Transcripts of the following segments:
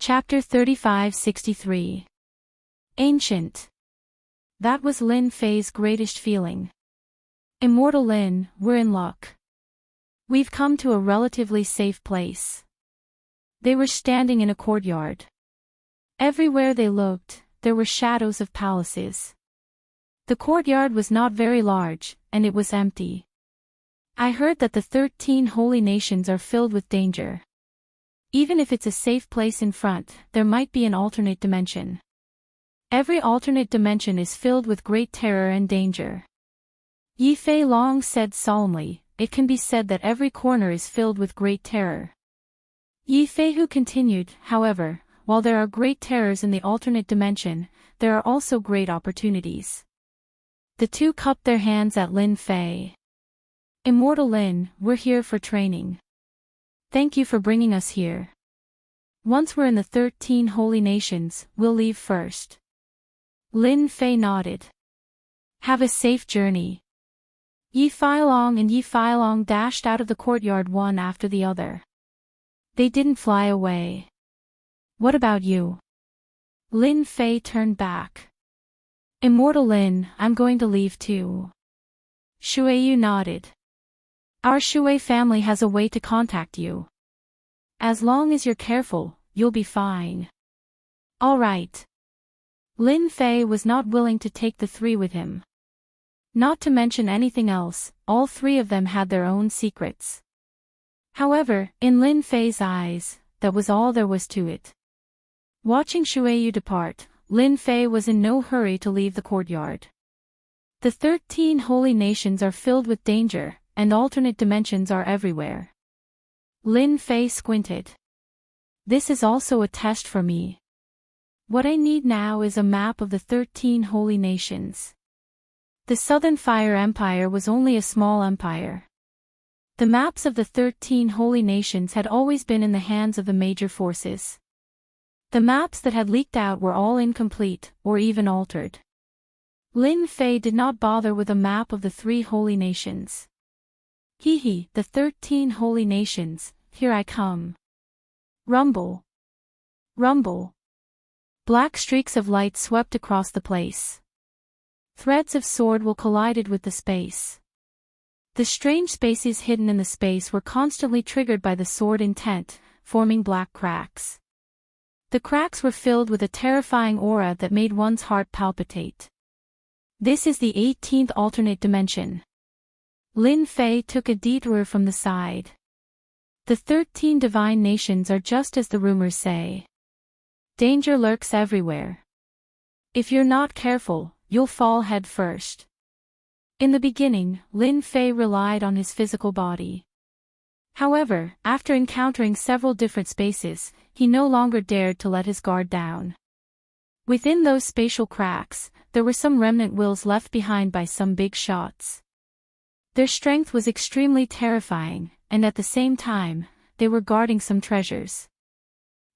Chapter 3563. Ancient. That was Lin Fei's greatest feeling. Immortal Lin, we're in luck. We've come to a relatively safe place. They were standing in a courtyard. Everywhere they looked, there were shadows of palaces. The courtyard was not very large, and it was empty. I heard that the 13 holy nations are filled with danger. Even if it's a safe place in front, there might be an alternate dimension. Every alternate dimension is filled with great terror and danger. Yi Fei Long said solemnly, it can be said that every corner is filled with great terror. Yi Fei Hu continued, however, while there are great terrors in the alternate dimension, there are also great opportunities. The two cupped their hands at Lin Fei. Immortal Lin, we're here for training. Thank you for bringing us here. Once we're in the 13 holy nations, we'll leave first. Lin Fei nodded. Have a safe journey. Yi Feilong and Yi Feilong dashed out of the courtyard one after the other. They didn't fly away. What about you? Lin Fei turned back. Immortal Lin, I'm going to leave too. Shuiyu nodded. Our Shui family has a way to contact you. As long as you're careful, you'll be fine. All right. Lin Fei was not willing to take the three with him. Not to mention anything else, all three of them had their own secrets. However, in Lin Fei's eyes, that was all there was to it. Watching Shuiyu depart, Lin Fei was in no hurry to leave the courtyard. The 13 holy nations are filled with danger, and alternate dimensions are everywhere. Lin Fei squinted. This is also a test for me. What I need now is a map of the 13 holy nations. The Southern Fire Empire was only a small empire. The maps of the 13 holy nations had always been in the hands of the major forces. The maps that had leaked out were all incomplete, or even altered. Lin Fei did not bother with a map of the 3 holy nations. Hee, the 13 holy nations, here I come. Rumble. Rumble. Black streaks of light swept across the place. Threads of sword will collided with the space. The strange spaces hidden in the space were constantly triggered by the sword intent, forming black cracks. The cracks were filled with a terrifying aura that made one's heart palpitate. This is the 18th alternate dimension. Lin Fei took a detour from the side. The 13 divine nations are just as the rumors say. Danger lurks everywhere. If you're not careful, you'll fall head first. In the beginning, Lin Fei relied on his physical body. However, after encountering several different spaces, he no longer dared to let his guard down. Within those spatial cracks, there were some remnant wills left behind by some big shots. Their strength was extremely terrifying, and at the same time, they were guarding some treasures.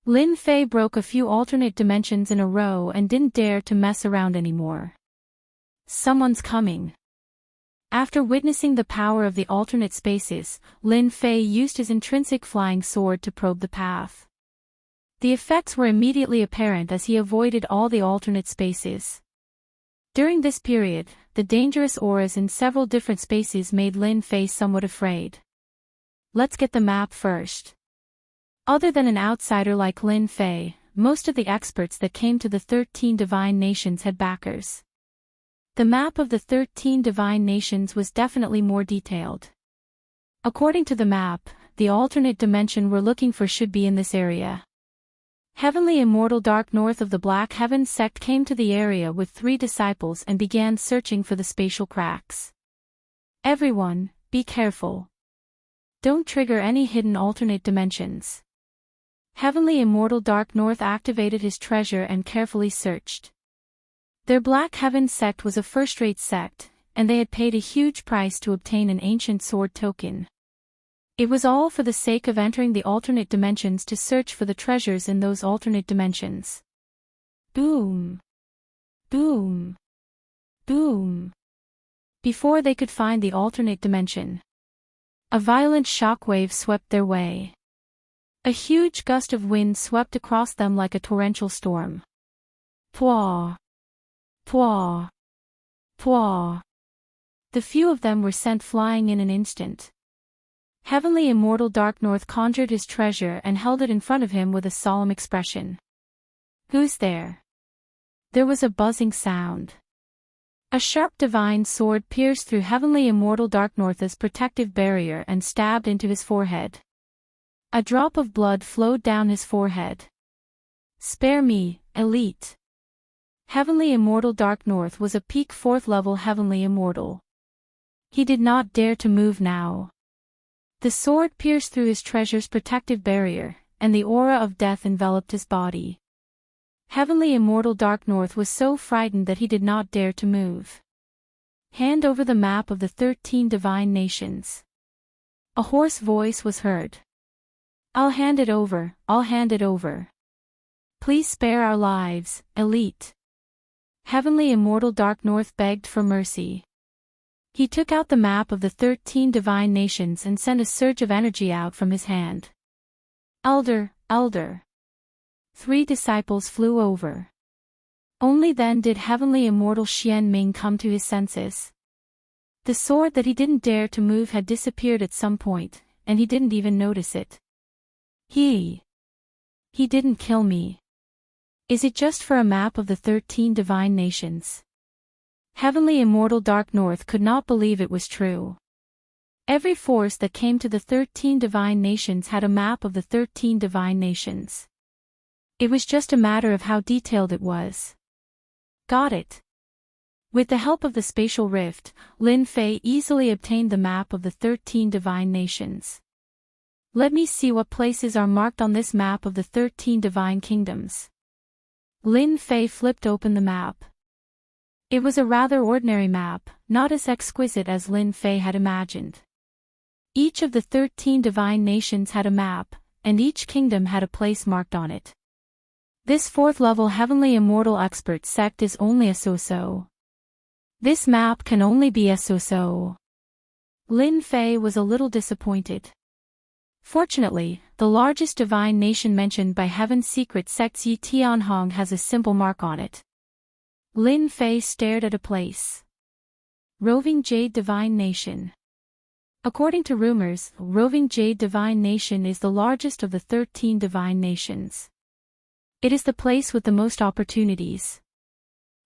Lin Fei broke a few alternate dimensions in a row and didn't dare to mess around anymore. Someone's coming. After witnessing the power of the alternate spaces, Lin Fei used his intrinsic flying sword to probe the path. The effects were immediately apparent as he avoided all the alternate spaces. During this period, the dangerous auras in several different spaces made Lin Fei somewhat afraid. Let's get the map first. Other than an outsider like Lin Fei, most of the experts that came to the 13 divine nations had backers. The map of the 13 divine nations was definitely more detailed. According to the map, the alternate dimension we're looking for should be in this area. Heavenly Immortal Dark North of the Black Heaven sect came to the area with 3 disciples and began searching for the spatial cracks. Everyone, be careful. Don't trigger any hidden alternate dimensions. Heavenly Immortal Dark North activated his treasure and carefully searched. Their Black Heaven sect was a first-rate sect, and they had paid a huge price to obtain an ancient sword token. It was all for the sake of entering the alternate dimensions to search for the treasures in those alternate dimensions. Boom! Boom! Boom! Before they could find the alternate dimension, a violent shockwave swept their way. A huge gust of wind swept across them like a torrential storm. Pwah! Pwah! Pwah! The few of them were sent flying in an instant. Heavenly Immortal Dark North conjured his treasure and held it in front of him with a solemn expression. Who's there? There was a buzzing sound. A sharp divine sword pierced through Heavenly Immortal Dark North's protective barrier and stabbed into his forehead. A drop of blood flowed down his forehead. Spare me, Elite. Heavenly Immortal Dark North was a peak 4th level Heavenly Immortal. He did not dare to move now. The sword pierced through his treasure's protective barrier, and the aura of death enveloped his body. Heavenly Immortal Dark North was so frightened that he did not dare to move. Hand over the map of the 13 divine nations. A hoarse voice was heard. I'll hand it over, I'll hand it over. Please spare our lives, Elite. Heavenly Immortal Dark North begged for mercy. He took out the map of the 13 divine nations and sent a surge of energy out from his hand. Elder, Elder. 3 disciples flew over. Only then did Heavenly Immortal Xian Ming come to his senses. The sword that he didn't dare to move had disappeared at some point, and he didn't even notice it. He didn't kill me. Is it just for a map of the 13 divine nations? Heavenly Immortal Dark North could not believe it was true. Every force that came to the 13 divine nations had a map of the 13 divine nations. It was just a matter of how detailed it was. Got it. With the help of the spatial rift, Lin Fei easily obtained the map of the 13 divine nations. Let me see what places are marked on this map of the 13 divine kingdoms. Lin Fei flipped open the map. It was a rather ordinary map, not as exquisite as Lin Fei had imagined. Each of the 13 divine nations had a map, and each kingdom had a place marked on it. This 4th level Heavenly Immortal Expert sect is only a so-so. This map can only be a so-so. Lin Fei was a little disappointed. Fortunately, the largest divine nation mentioned by Heaven's secret sect Yi Tianhong has a simple mark on it. Lin Fei stared at a place. Roving Jade Divine Nation. According to rumors, Roving Jade Divine Nation is the largest of the 13 divine nations. It is the place with the most opportunities.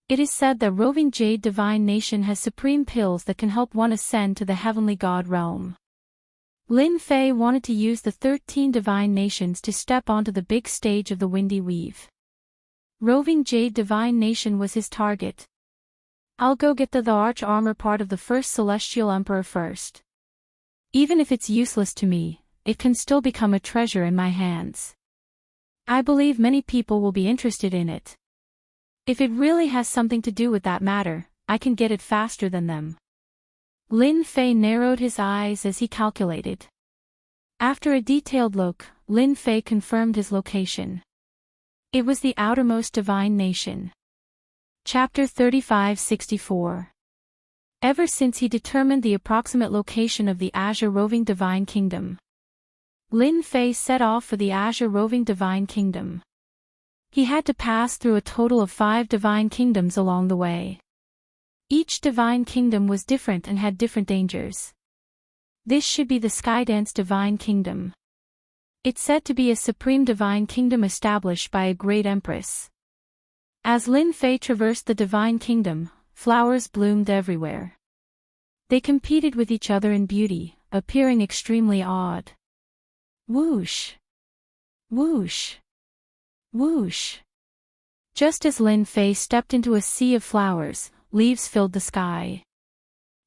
It is said that Roving Jade Divine Nation has supreme pills that can help one ascend to the heavenly god realm. Lin Fei wanted to use the 13 divine nations to step onto the big stage of the Windy Weave. Roving Jade Divine Nation was his target. I'll go get the arch armor part of the first Celestial Emperor first. Even if it's useless to me, it can still become a treasure in my hands. I believe many people will be interested in it. If it really has something to do with that matter, I can get it faster than them. Lin Fei narrowed his eyes as he calculated. After a detailed look, Lin Fei confirmed his location. It was the outermost divine nation. Chapter 3564. Ever since he determined the approximate location of the Azure Roving Divine Kingdom, Lin Fei set off for the Azure Roving Divine Kingdom. He had to pass through a total of 5 divine kingdoms along the way. Each divine kingdom was different and had different dangers. This should be the Skydance Divine Kingdom. It's said to be a supreme divine kingdom established by a great empress. As Lin Fei traversed the divine kingdom, flowers bloomed everywhere. They competed with each other in beauty, appearing extremely odd. Whoosh! Whoosh! Whoosh! Just as Lin Fei stepped into a sea of flowers, leaves filled the sky.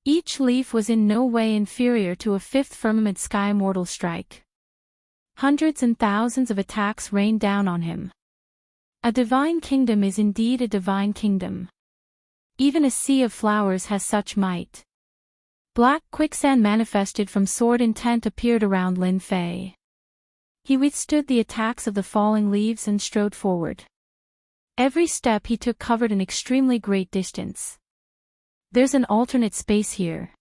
Each leaf was in no way inferior to a 5th firmament sky mortal strike. Hundreds and thousands of attacks rained down on him. A divine kingdom is indeed a divine kingdom. Even a sea of flowers has such might. Black quicksand manifested from sword intent appeared around Lin Fei. He withstood the attacks of the falling leaves and strode forward. Every step he took covered an extremely great distance. There's an alternate space here.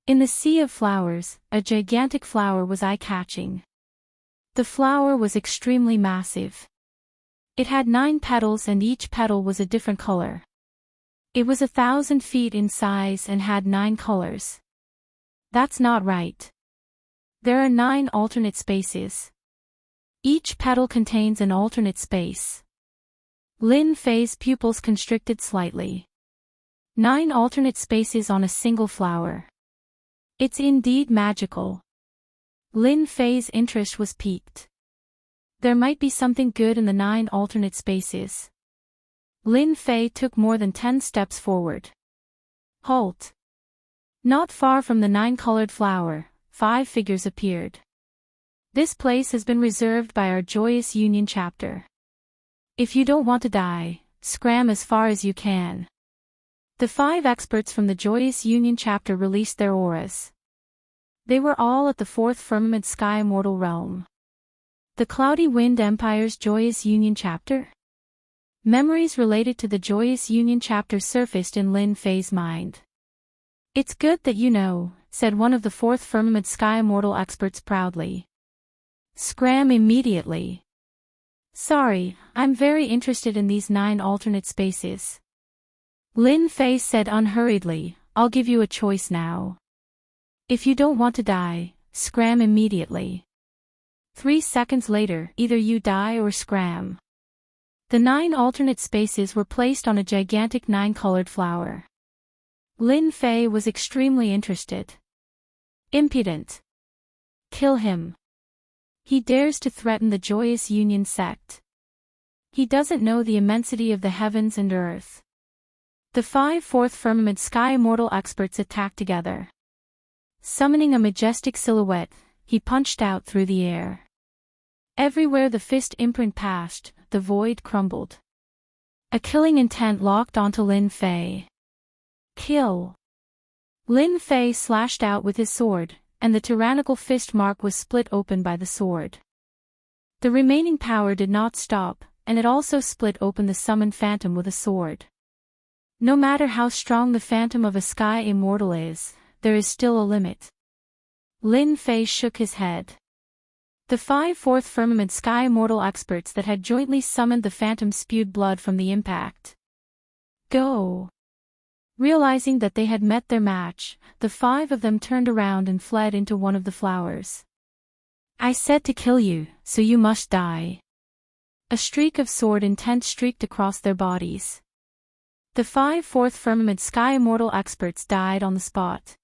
In the sea of flowers, a gigantic flower was eye-catching. The flower was extremely massive. It had 9 petals and each petal was a different color. It was 1,000 feet in size and had 9 colors. That's not right. There are 9 alternate spaces. Each petal contains an alternate space. Lin Fei's pupils constricted slightly. 9 alternate spaces on a single flower. It's indeed magical. Lin Fei's interest was piqued. There might be something good in the 9 alternate spaces. Lin Fei took more than 10 steps forward. Halt! Not far from the 9-colored flower, 5 figures appeared. This place has been reserved by our Joyous Union chapter. If you don't want to die, scram as far as you can. The 5 experts from the Joyous Union chapter released their auras. They were all at the 4th Firmament Sky Immortal Realm. The Cloudy Wind Empire's Joyous Union chapter? Memories related to the Joyous Union chapter surfaced in Lin Fei's mind. It's good that you know, said one of the 4th Firmament Sky Immortal experts proudly. Scram immediately. Sorry, I'm very interested in these 9 alternate spaces. Lin Fei said unhurriedly, I'll give you a choice now. If you don't want to die, scram immediately. 3 seconds later, either you die or scram. The 9 alternate spaces were placed on a gigantic 9-colored flower. Lin Fei was extremely interested. Impudent. Kill him. He dares to threaten the Joyous Union sect. He doesn't know the immensity of the heavens and earth. The 5 4th Firmament Sky Immortal experts attacked together. Summoning a majestic silhouette, he punched out through the air. Everywhere the fist imprint passed, the void crumbled. A killing intent locked onto Lin Fei. Kill. Lin Fei slashed out with his sword, and the tyrannical fist mark was split open by the sword. The remaining power did not stop, and it also split open the summoned phantom with a sword. No matter how strong the phantom of a sky immortal is, there is still a limit. Lin Fei shook his head. The 5 4th Firmament Sky Immortal experts that had jointly summoned the phantom spewed blood from the impact. Go! Realizing that they had met their match, the 5 of them turned around and fled into one of the flowers. I said to kill you, so you must die. A streak of sword intent streaked across their bodies. The 5 4th Firmament Sky Immortal experts died on the spot.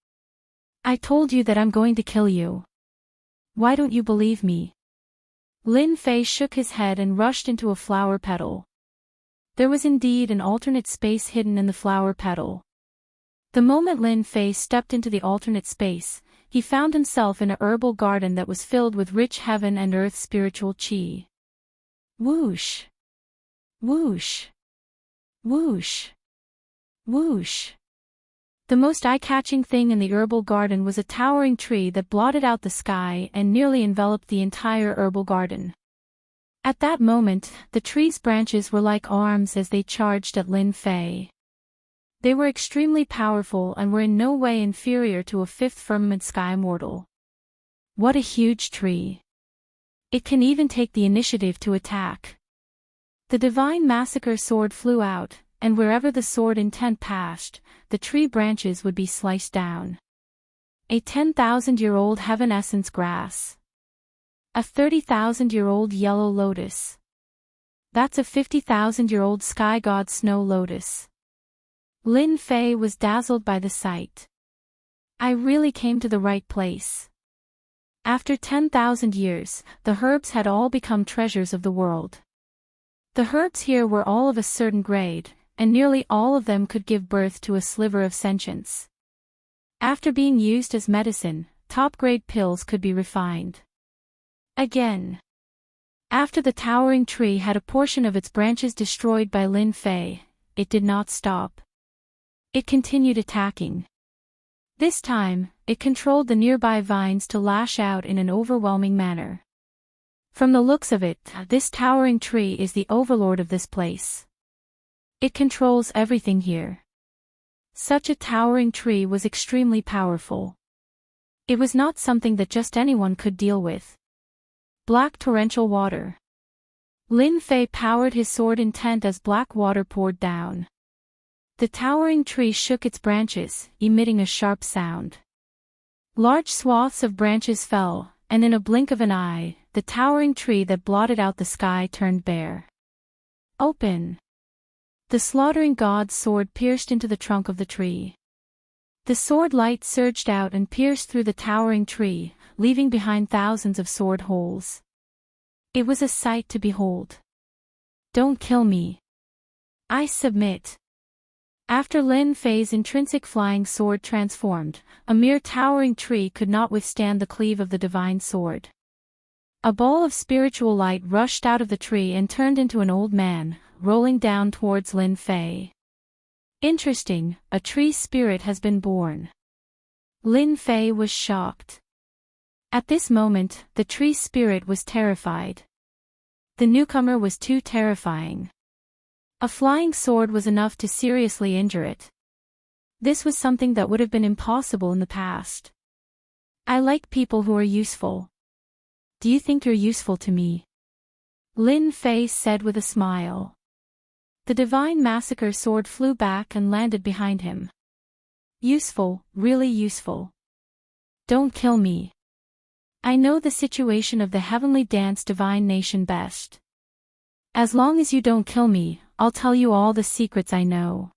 I told you that I'm going to kill you. Why don't you believe me? Lin Fei shook his head and rushed into a flower petal. There was indeed an alternate space hidden in the flower petal. The moment Lin Fei stepped into the alternate space, he found himself in a herbal garden that was filled with rich heaven and earth spiritual qi. Whoosh! Whoosh! Whoosh! Whoosh! The most eye-catching thing in the herbal garden was a towering tree that blotted out the sky and nearly enveloped the entire herbal garden. At that moment, the tree's branches were like arms as they charged at Lin Fei. They were extremely powerful and were in no way inferior to a 5th Firmament Sky Immortal. What a huge tree! It can even take the initiative to attack. The Divine Massacre sword flew out, and wherever the sword intent passed, the tree branches would be sliced down. A 10,000-year-old heaven essence grass. A 30,000-year-old yellow lotus. That's a 50,000-year-old sky god snow lotus. Lin Fei was dazzled by the sight. I really came to the right place. After 10,000 years, the herbs had all become treasures of the world. The herbs here were all of a certain grade, and nearly all of them could give birth to a sliver of sentience. After being used as medicine, top-grade pills could be refined. Again. After the towering tree had a portion of its branches destroyed by Lin Fei, it did not stop. It continued attacking. This time, it controlled the nearby vines to lash out in an overwhelming manner. From the looks of it, this towering tree is the overlord of this place. It controls everything here. Such a towering tree was extremely powerful. It was not something that just anyone could deal with. Black torrential water. Lin Fei powered his sword intent as black water poured down. The towering tree shook its branches, emitting a sharp sound. Large swaths of branches fell, and in a blink of an eye, the towering tree that blotted out the sky turned bare. Open! The slaughtering god's sword pierced into the trunk of the tree. The sword light surged out and pierced through the towering tree, leaving behind thousands of sword holes. It was a sight to behold. Don't kill me. I submit. After Lin Fei's intrinsic flying sword transformed, a mere towering tree could not withstand the cleave of the divine sword. A ball of spiritual light rushed out of the tree and turned into an old man, rolling down towards Lin Fei. Interesting, a tree spirit has been born. Lin Fei was shocked. At this moment, the tree spirit was terrified. The newcomer was too terrifying. A flying sword was enough to seriously injure it. This was something that would have been impossible in the past. I like people who are useful. Do you think you're useful to me? Lin Fei said with a smile. The divine massacre sword flew back and landed behind him. Useful, really useful. Don't kill me. I know the situation of the heavenly dance divine nation best. As long as you don't kill me, I'll tell you all the secrets I know.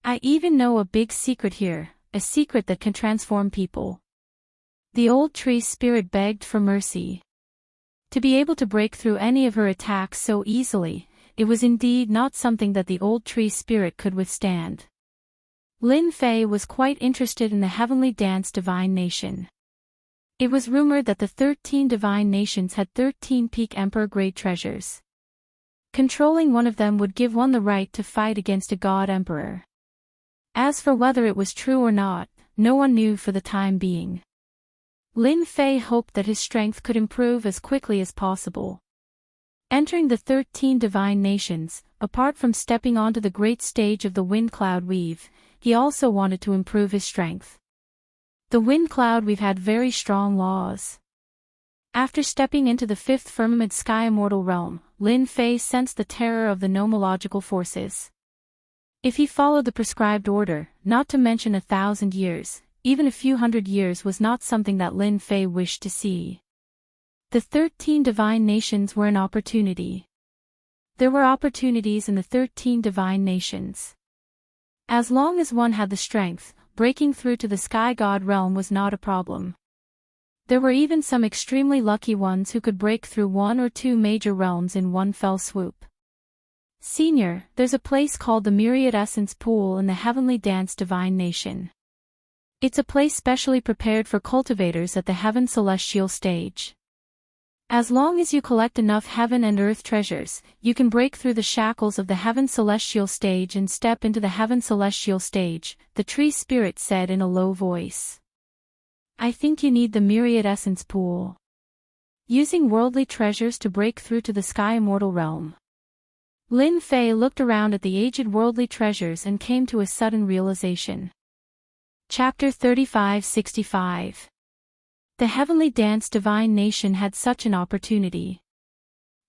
I even know a big secret here, a secret that can transform people. The old tree spirit begged for mercy. To be able to break through any of her attacks so easily, it was indeed not something that the old tree spirit could withstand. Lin Fei was quite interested in the heavenly dance divine nation. It was rumored that the 13 divine nations had 13 peak emperor-grade treasures. Controlling one of them would give one the right to fight against a god emperor. As for whether it was true or not, no one knew for the time being. Lin Fei hoped that his strength could improve as quickly as possible. Entering the 13 divine nations, apart from stepping onto the great stage of the wind cloud weave, he also wanted to improve his strength. The wind cloud weave had very strong laws. After stepping into the 5th firmament sky immortal realm, Lin Fei sensed the terror of the nomological forces. If he followed the prescribed order, not to mention 1,000 years, even a few hundred years was not something that Lin Fei wished to see. The 13 divine nations were an opportunity. There were opportunities in the 13 divine nations. As long as one had the strength, breaking through to the sky god realm was not a problem. There were even some extremely lucky ones who could break through 1 or 2 major realms in one fell swoop. Senior, there's a place called the Myriad Essence Pool in the Heavenly Dance Divine Nation. It's a place specially prepared for cultivators at the Heaven Celestial stage. As long as you collect enough heaven and earth treasures, you can break through the shackles of the Heaven Celestial stage and step into the Heaven Celestial stage, the tree spirit said in a low voice. I think you need the Myriad Essence Pool. Using worldly treasures to break through to the sky immortal realm. Lin Fei looked around at the aged worldly treasures and came to a sudden realization. Chapter 3565. The Heavenly Dance Divine Nation had such an opportunity.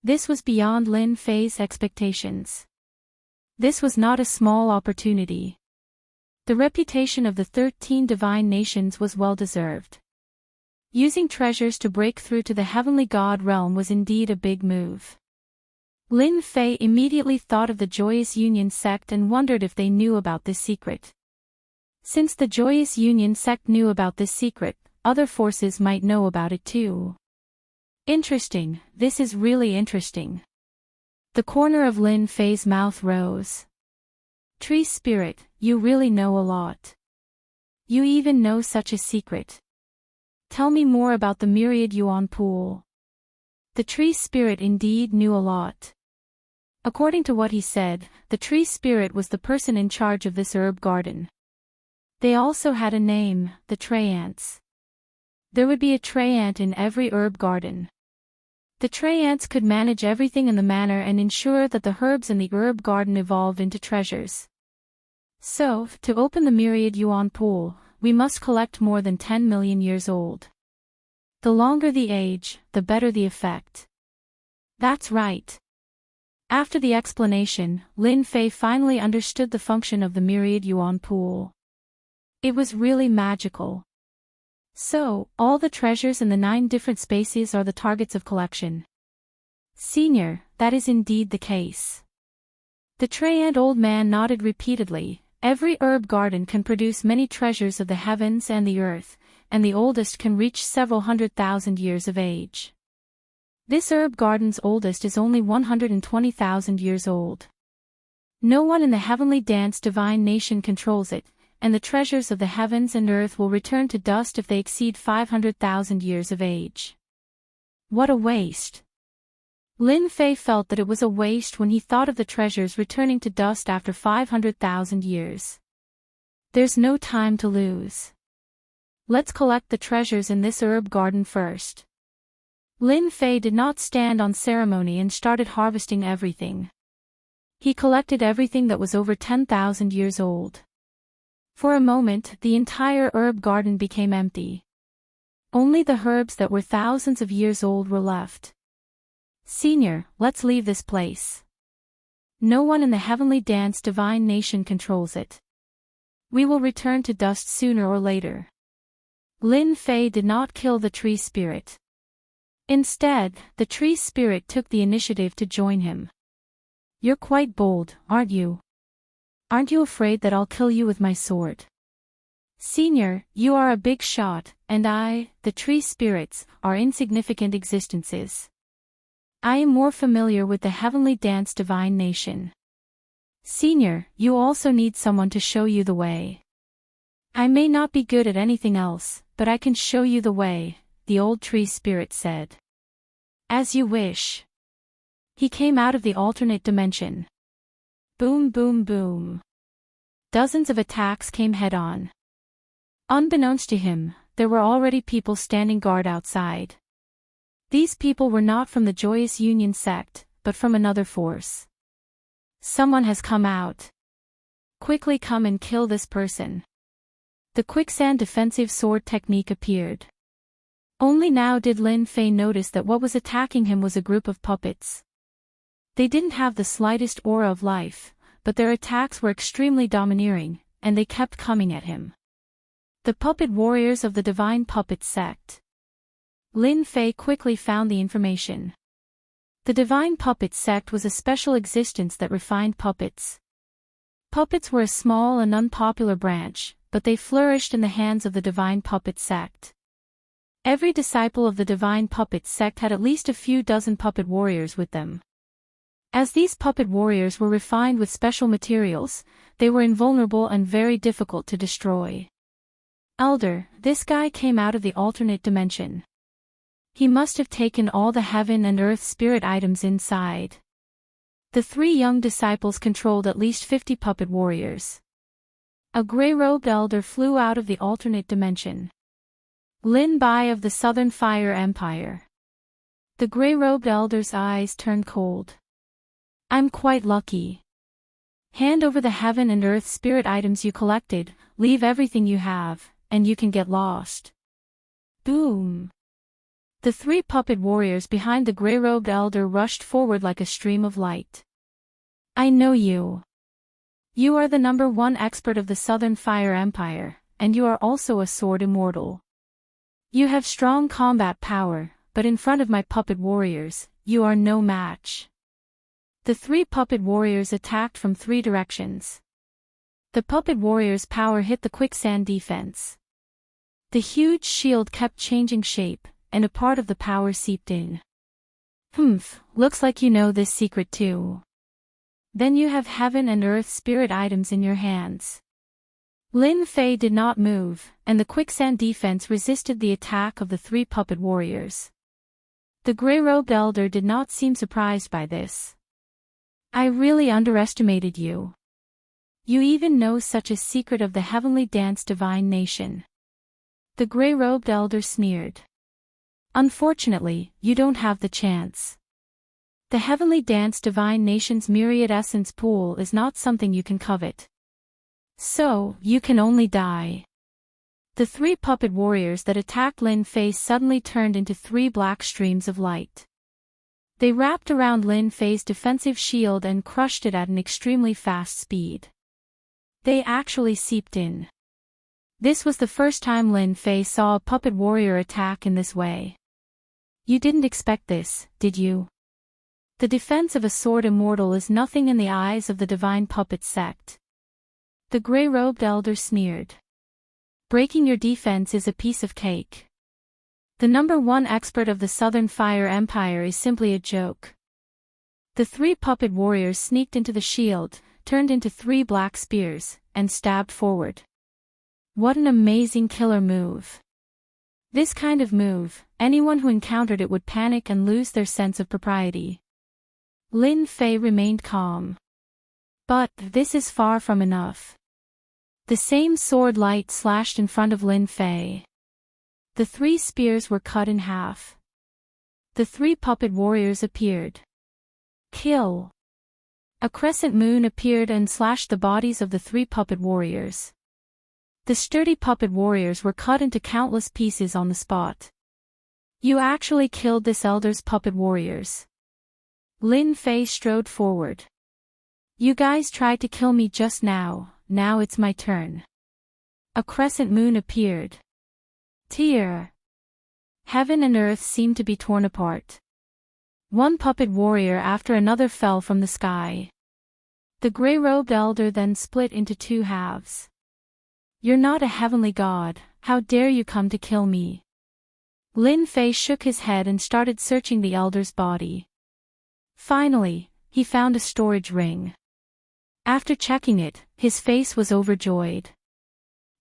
This was beyond Lin Fei's expectations. This was not a small opportunity. The reputation of the 13 divine nations was well deserved. Using treasures to break through to the heavenly god realm was indeed a big move. Lin Fei immediately thought of the Joyous Union sect and wondered if they knew about this secret. Since the Joyous Union sect knew about this secret, other forces might know about it too. Interesting, this is really interesting. The corner of Lin Fei's mouth rose. Tree spirit, you really know a lot. You even know such a secret. Tell me more about the Myriad Yuan Pool. The tree spirit indeed knew a lot. According to what he said, the tree spirit was the person in charge of this herb garden. They also had a name, the Tree Ants. There would be a Tree Ant in every herb garden. The Tree Ants could manage everything in the manner and ensure that the herbs in the herb garden evolved into treasures. So, to open the Myriad Yuan Pool, we must collect more than 10 million years old. The longer the age, the better the effect. That's right. After the explanation, Lin Fei finally understood the function of the myriad yuan pool. It was really magical. So, all the treasures in the 9 different spaces are the targets of collection. Senior, that is indeed the case. The Treyant old man nodded repeatedly. Every herb garden can produce many treasures of the heavens and the earth, and the oldest can reach several 100,000 years of age. This herb garden's oldest is only 120,000 years old. No one in the heavenly dance divine nation controls it, and the treasures of the heavens and earth will return to dust if they exceed 500,000 years of age. What a waste! Lin Fei felt that it was a waste when he thought of the treasures returning to dust after 500,000 years. There's no time to lose. Let's collect the treasures in this herb garden first. Lin Fei did not stand on ceremony and started harvesting everything. He collected everything that was over 10,000 years old. For a moment, the entire herb garden became empty. Only the herbs that were thousands of years old were left. Senior, let's leave this place. No one in the heavenly dance divine nation controls it. We will return to dust sooner or later. Lin Fei did not kill the tree spirit. Instead, the tree spirit took the initiative to join him. You're quite bold, aren't you? Aren't you afraid that I'll kill you with my sword? Senior, you are a big shot, and I, the tree spirits, are insignificant existences. I am more familiar with the heavenly dance divine nation. Senior, you also need someone to show you the way. I may not be good at anything else, but I can show you the way, the old tree spirit said. As you wish. He came out of the alternate dimension. Boom boom boom. Dozens of attacks came head-on. Unbeknownst to him, there were already people standing guard outside. These people were not from the Joyous Union sect, but from another force. Someone has come out. Quickly come and kill this person. The quicksand defensive sword technique appeared. Only now did Lin Fei notice that what was attacking him was a group of puppets. They didn't have the slightest aura of life, but their attacks were extremely domineering, and they kept coming at him. The puppet warriors of the Divine Puppet sect. Lin Fei quickly found the information. The Divine Puppet sect was a special existence that refined puppets. Puppets were a small and unpopular branch, but they flourished in the hands of the Divine Puppet sect. Every disciple of the Divine Puppet sect had at least a few dozen puppet warriors with them. As these puppet warriors were refined with special materials, they were invulnerable and very difficult to destroy. Elder, this guy came out of the alternate dimension. He must have taken all the heaven and earth spirit items inside. The 3 young disciples controlled at least 50 puppet warriors. A gray-robed elder flew out of the alternate dimension. Lin Bai of the Southern Fire Empire. The gray-robed elder's eyes turned cold. I'm quite lucky. Hand over the heaven and earth spirit items you collected, leave everything you have, and you can get lost. Boom. The 3 puppet warriors behind the gray-robed elder rushed forward like a stream of light. I know you. You are the #1 expert of the Southern Fire Empire, and you are also a sword immortal. You have strong combat power, but in front of my puppet warriors, you are no match. The 3 puppet warriors attacked from 3 directions. The puppet warriors' power hit the quicksand defense. The huge shield kept changing shape, and a part of the power seeped in. Looks like you know this secret too. Then you have heaven and earth spirit items in your hands. Lin Fei did not move, and the quicksand defense resisted the attack of the 3 puppet warriors. The gray-robed elder did not seem surprised by this. I really underestimated you. You even know such a secret of the heavenly dance divine nation. The gray-robed elder sneered. Unfortunately, you don't have the chance. The heavenly dance divine nation's myriad essence pool is not something you can covet. So, you can only die. The three puppet warriors that attacked Lin Fei suddenly turned into three black streams of light. They wrapped around Lin Fei's defensive shield and crushed it at an extremely fast speed. They actually seeped in. This was the first time Lin Fei saw a puppet warrior attack in this way. You didn't expect this, did you? The defense of a sword immortal is nothing in the eyes of the divine puppet sect. The gray-robed elder sneered. Breaking your defense is a piece of cake. The #1 expert of the Southern Fire Empire is simply a joke. The three puppet warriors sneaked into the shield, turned into three black spears, and stabbed forward. What an amazing killer move. This kind of move, anyone who encountered it would panic and lose their sense of propriety. Lin Fei remained calm. But this is far from enough. The same sword light slashed in front of Lin Fei. The three spears were cut in half. The three puppet warriors appeared. Kill. A crescent moon appeared and slashed the bodies of the three puppet warriors. The sturdy puppet warriors were cut into countless pieces on the spot. You actually killed this elder's puppet warriors. Lin Fei strode forward. You guys tried to kill me just now it's my turn. A crescent moon appeared. Tear. Heaven and earth seemed to be torn apart. One puppet warrior after another fell from the sky. The gray-robed elder then split into two halves. You're not a heavenly god, how dare you come to kill me? Lin Fei shook his head and started searching the elder's body. Finally, he found a storage ring. After checking it, his face was overjoyed.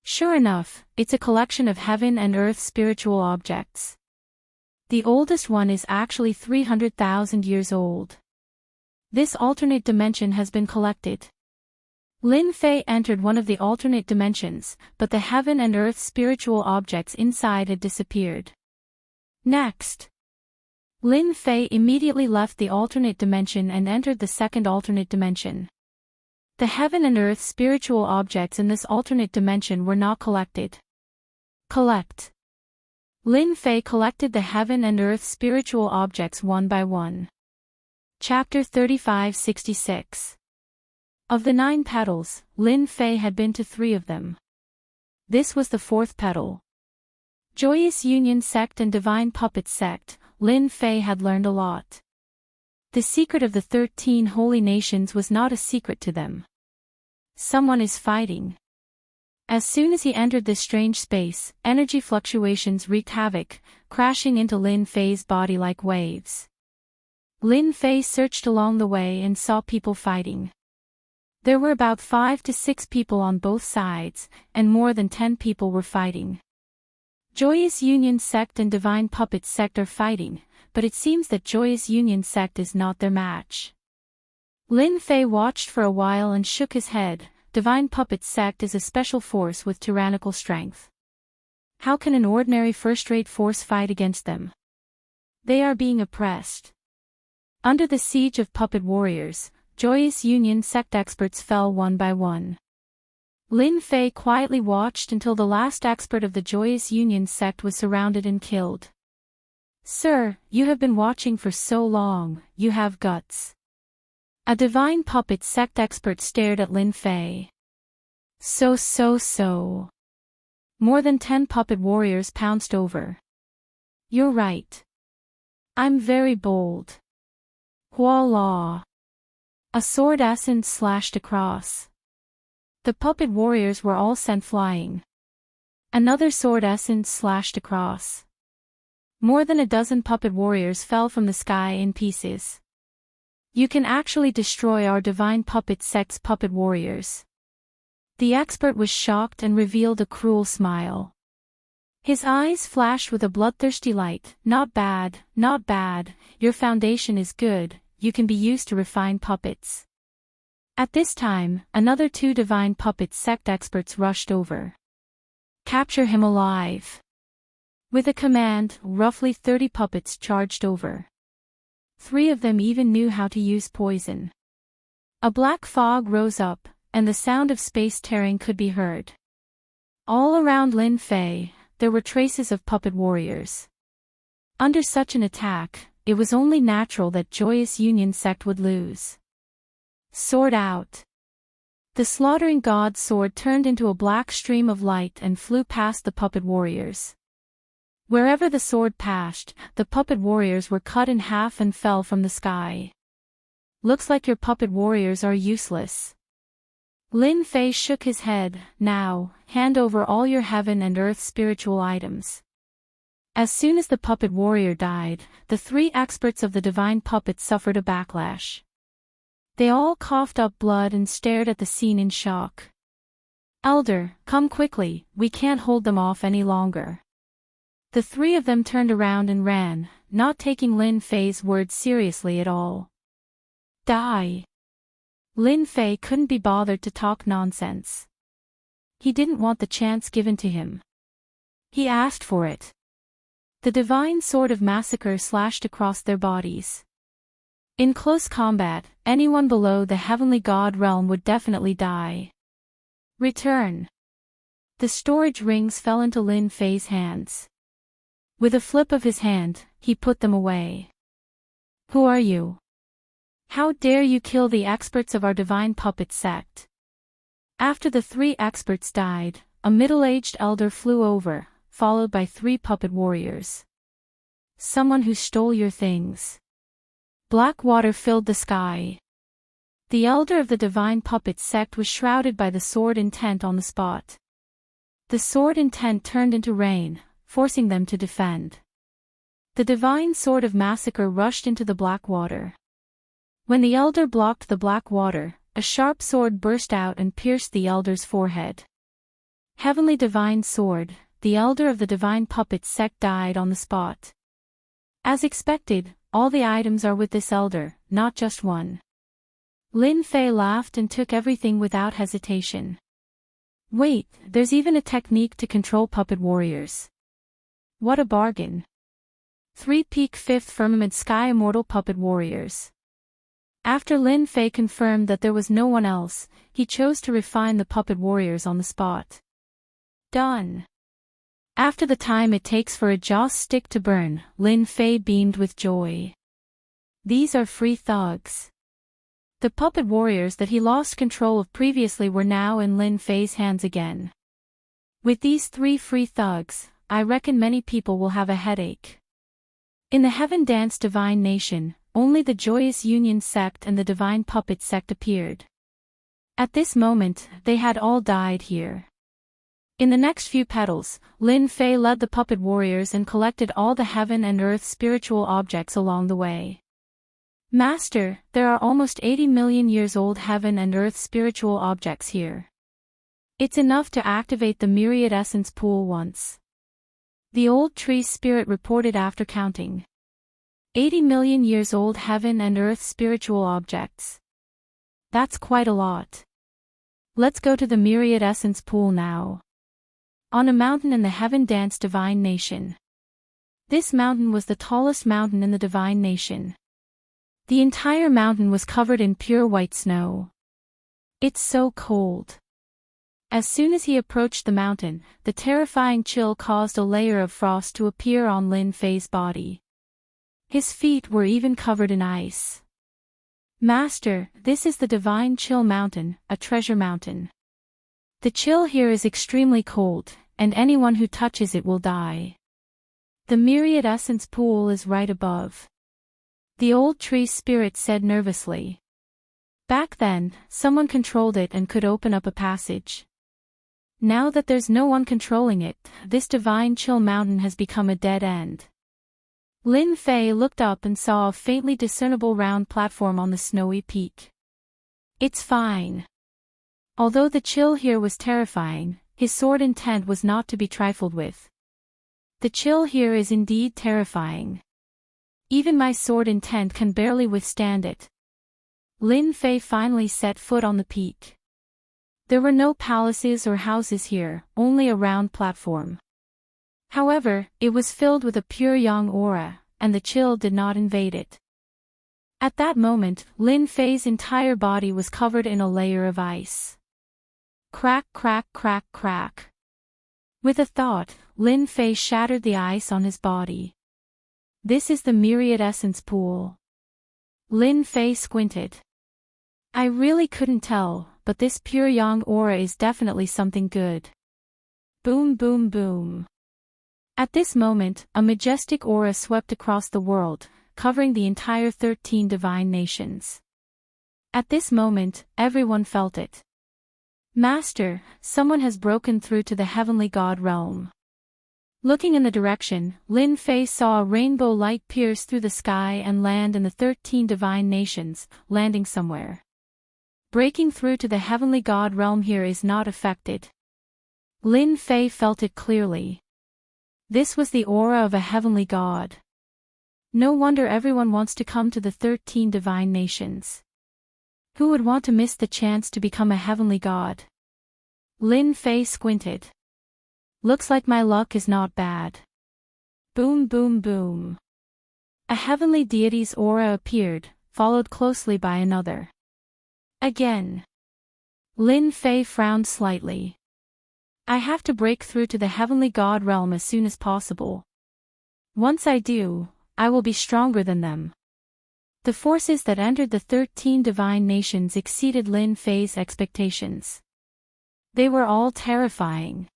Sure enough, it's a collection of heaven and earth spiritual objects. The oldest one is actually 300,000 years old. This alternate dimension has been collected. Lin Fei entered one of the alternate dimensions, but the heaven and earth spiritual objects inside had disappeared. Next. Lin Fei immediately left the alternate dimension and entered the second alternate dimension. The heaven and earth spiritual objects in this alternate dimension were not collected. Collect. Lin Fei collected the heaven and earth spiritual objects one by one. Chapter 3566. Of the 9 petals, Lin Fei had been to 3 of them. This was the 4th petal. Joyous Union Sect and Divine Puppet Sect, Lin Fei had learned a lot. The secret of the 13 holy nations was not a secret to them. Someone is fighting. As soon as he entered this strange space, energy fluctuations wreaked havoc, crashing into Lin Fei's body like waves. Lin Fei searched along the way and saw people fighting. There were about 5 to 6 people on both sides, and more than 10 people were fighting. Joyous Union Sect and Divine Puppet Sect are fighting, but it seems that Joyous Union Sect is not their match. Lin Fei watched for a while and shook his head. Divine Puppet Sect is a special force with tyrannical strength. How can an ordinary first-rate force fight against them? They are being oppressed. Under the siege of puppet warriors, Joyous Union Sect experts fell one by one. Lin Fei quietly watched until the last expert of the Joyous Union Sect was surrounded and killed. Sir, you have been watching for so long, you have guts. A Divine Puppet Sect expert stared at Lin Fei. So. More than 10 puppet warriors pounced over. You're right. I'm very bold. Voila. A sword essence slashed across. The puppet warriors were all sent flying. Another sword essence slashed across. More than a dozen puppet warriors fell from the sky in pieces. You can actually destroy our Divine Puppet Sect's puppet warriors. The expert was shocked and revealed a cruel smile. His eyes flashed with a bloodthirsty light. Not bad, your foundation is good, you can be used to refine puppets. At this time, another 2 Divine Puppet Sect experts rushed over. Capture him alive. With a command, roughly 30 puppets charged over. 3 of them even knew how to use poison. A black fog rose up, and the sound of space tearing could be heard. All around Lin Fei, there were traces of puppet warriors. Under such an attack, it was only natural that Joyous Union sect would lose. Sword out. The slaughtering god's sword turned into a black stream of light and flew past the puppet warriors. Wherever the sword passed, the puppet warriors were cut in half and fell from the sky. Looks like your puppet warriors are useless. Lin Fei shook his head. Now, hand over all your heaven and earth spiritual items. As soon as the puppet warrior died, the 3 experts of the divine puppet suffered a backlash. They all coughed up blood and stared at the scene in shock. Elder, come quickly, we can't hold them off any longer. The 3 of them turned around and ran, not taking Lin Fei's words seriously at all. Die. Lin Fei couldn't be bothered to talk nonsense. He didn't want the chance given to him. He asked for it. The divine sword of massacre slashed across their bodies. In close combat, anyone below the heavenly god realm would definitely die. Return. The storage rings fell into Lin Fei's hands. With a flip of his hand, he put them away. Who are you? How dare you kill the experts of our divine puppet sect? After the 3 experts died, a middle-aged elder flew over, followed by 3 puppet warriors. Someone who stole your things. Black water filled the sky. The elder of the divine puppet sect was shrouded by the sword intent on the spot. The sword intent turned into rain, forcing them to defend. The divine sword of massacre rushed into the black water. When the elder blocked the black water, a sharp sword burst out and pierced the elder's forehead. Heavenly divine sword, the elder of the divine puppet sect died on the spot. As expected, all the items are with this elder, not just one. Lin Fei laughed and took everything without hesitation. Wait, there's even a technique to control puppet warriors. What a bargain. 3 peak 5th firmament sky immortal puppet warriors. After Lin Fei confirmed that there was no one else, he chose to refine the puppet warriors on the spot. Done. After the time it takes for a joss stick to burn, Lin Fei beamed with joy. These are free thugs. The puppet warriors that he lost control of previously were now in Lin Fei's hands again. With these 3 free thugs, I reckon many people will have a headache. In the Heaven Dance Divine Nation, only the Joyous Union sect and the Divine Puppet sect appeared. At this moment, they had all died here. In the next few petals, Lin Fei led the puppet warriors and collected all the heaven and earth spiritual objects along the way. Master, there are almost 80 million years old heaven and earth spiritual objects here. It's enough to activate the myriad essence pool once. The old tree spirit reported after counting. 80 million years old heaven and earth spiritual objects. That's quite a lot. Let's go to the myriad essence pool now. On a mountain in the Heaven Dance Divine Nation. This mountain was the tallest mountain in the Divine Nation. The entire mountain was covered in pure white snow. It's so cold. As soon as he approached the mountain, the terrifying chill caused a layer of frost to appear on Lin Fei's body. His feet were even covered in ice. Master, this is the Divine Chill Mountain, a treasure mountain. The chill here is extremely cold, and anyone who touches it will die. The myriad essence pool is right above. The old tree spirit said nervously. Back then, someone controlled it and could open up a passage. Now that there's no one controlling it, this Divine Chill Mountain has become a dead end. Lin Fei looked up and saw a faintly discernible round platform on the snowy peak. It's fine. Although the chill here was terrifying, his sword intent was not to be trifled with. The chill here is indeed terrifying. Even my sword intent can barely withstand it. Lin Fei finally set foot on the peak. There were no palaces or houses here, only a round platform. However, it was filled with a pure yang aura, and the chill did not invade it. At that moment, Lin Fei's entire body was covered in a layer of ice. Crack, crack, crack, crack. With a thought, Lin Fei shattered the ice on his body. This is the Myriad Essence Pool. Lin Fei squinted. I really couldn't tell, but this pure yang aura is definitely something good. Boom boom boom. At this moment, a majestic aura swept across the world, covering the entire 13 divine nations. At this moment, everyone felt it. Master, someone has broken through to the heavenly god realm. Looking in the direction, Lin Fei saw a rainbow light pierce through the sky and land in the 13 divine nations, landing somewhere. Breaking through to the heavenly god realm here is not affected. Lin Fei felt it clearly. This was the aura of a heavenly god. No wonder everyone wants to come to the 13 divine nations. Who would want to miss the chance to become a heavenly god? Lin Fei squinted. Looks like my luck is not bad. Boom boom boom. A heavenly deity's aura appeared, followed closely by another. Again. Lin Fei frowned slightly. I have to break through to the heavenly god realm as soon as possible. Once I do, I will be stronger than them. The forces that entered the 13 divine nations exceeded Lin Fei's expectations. They were all terrifying.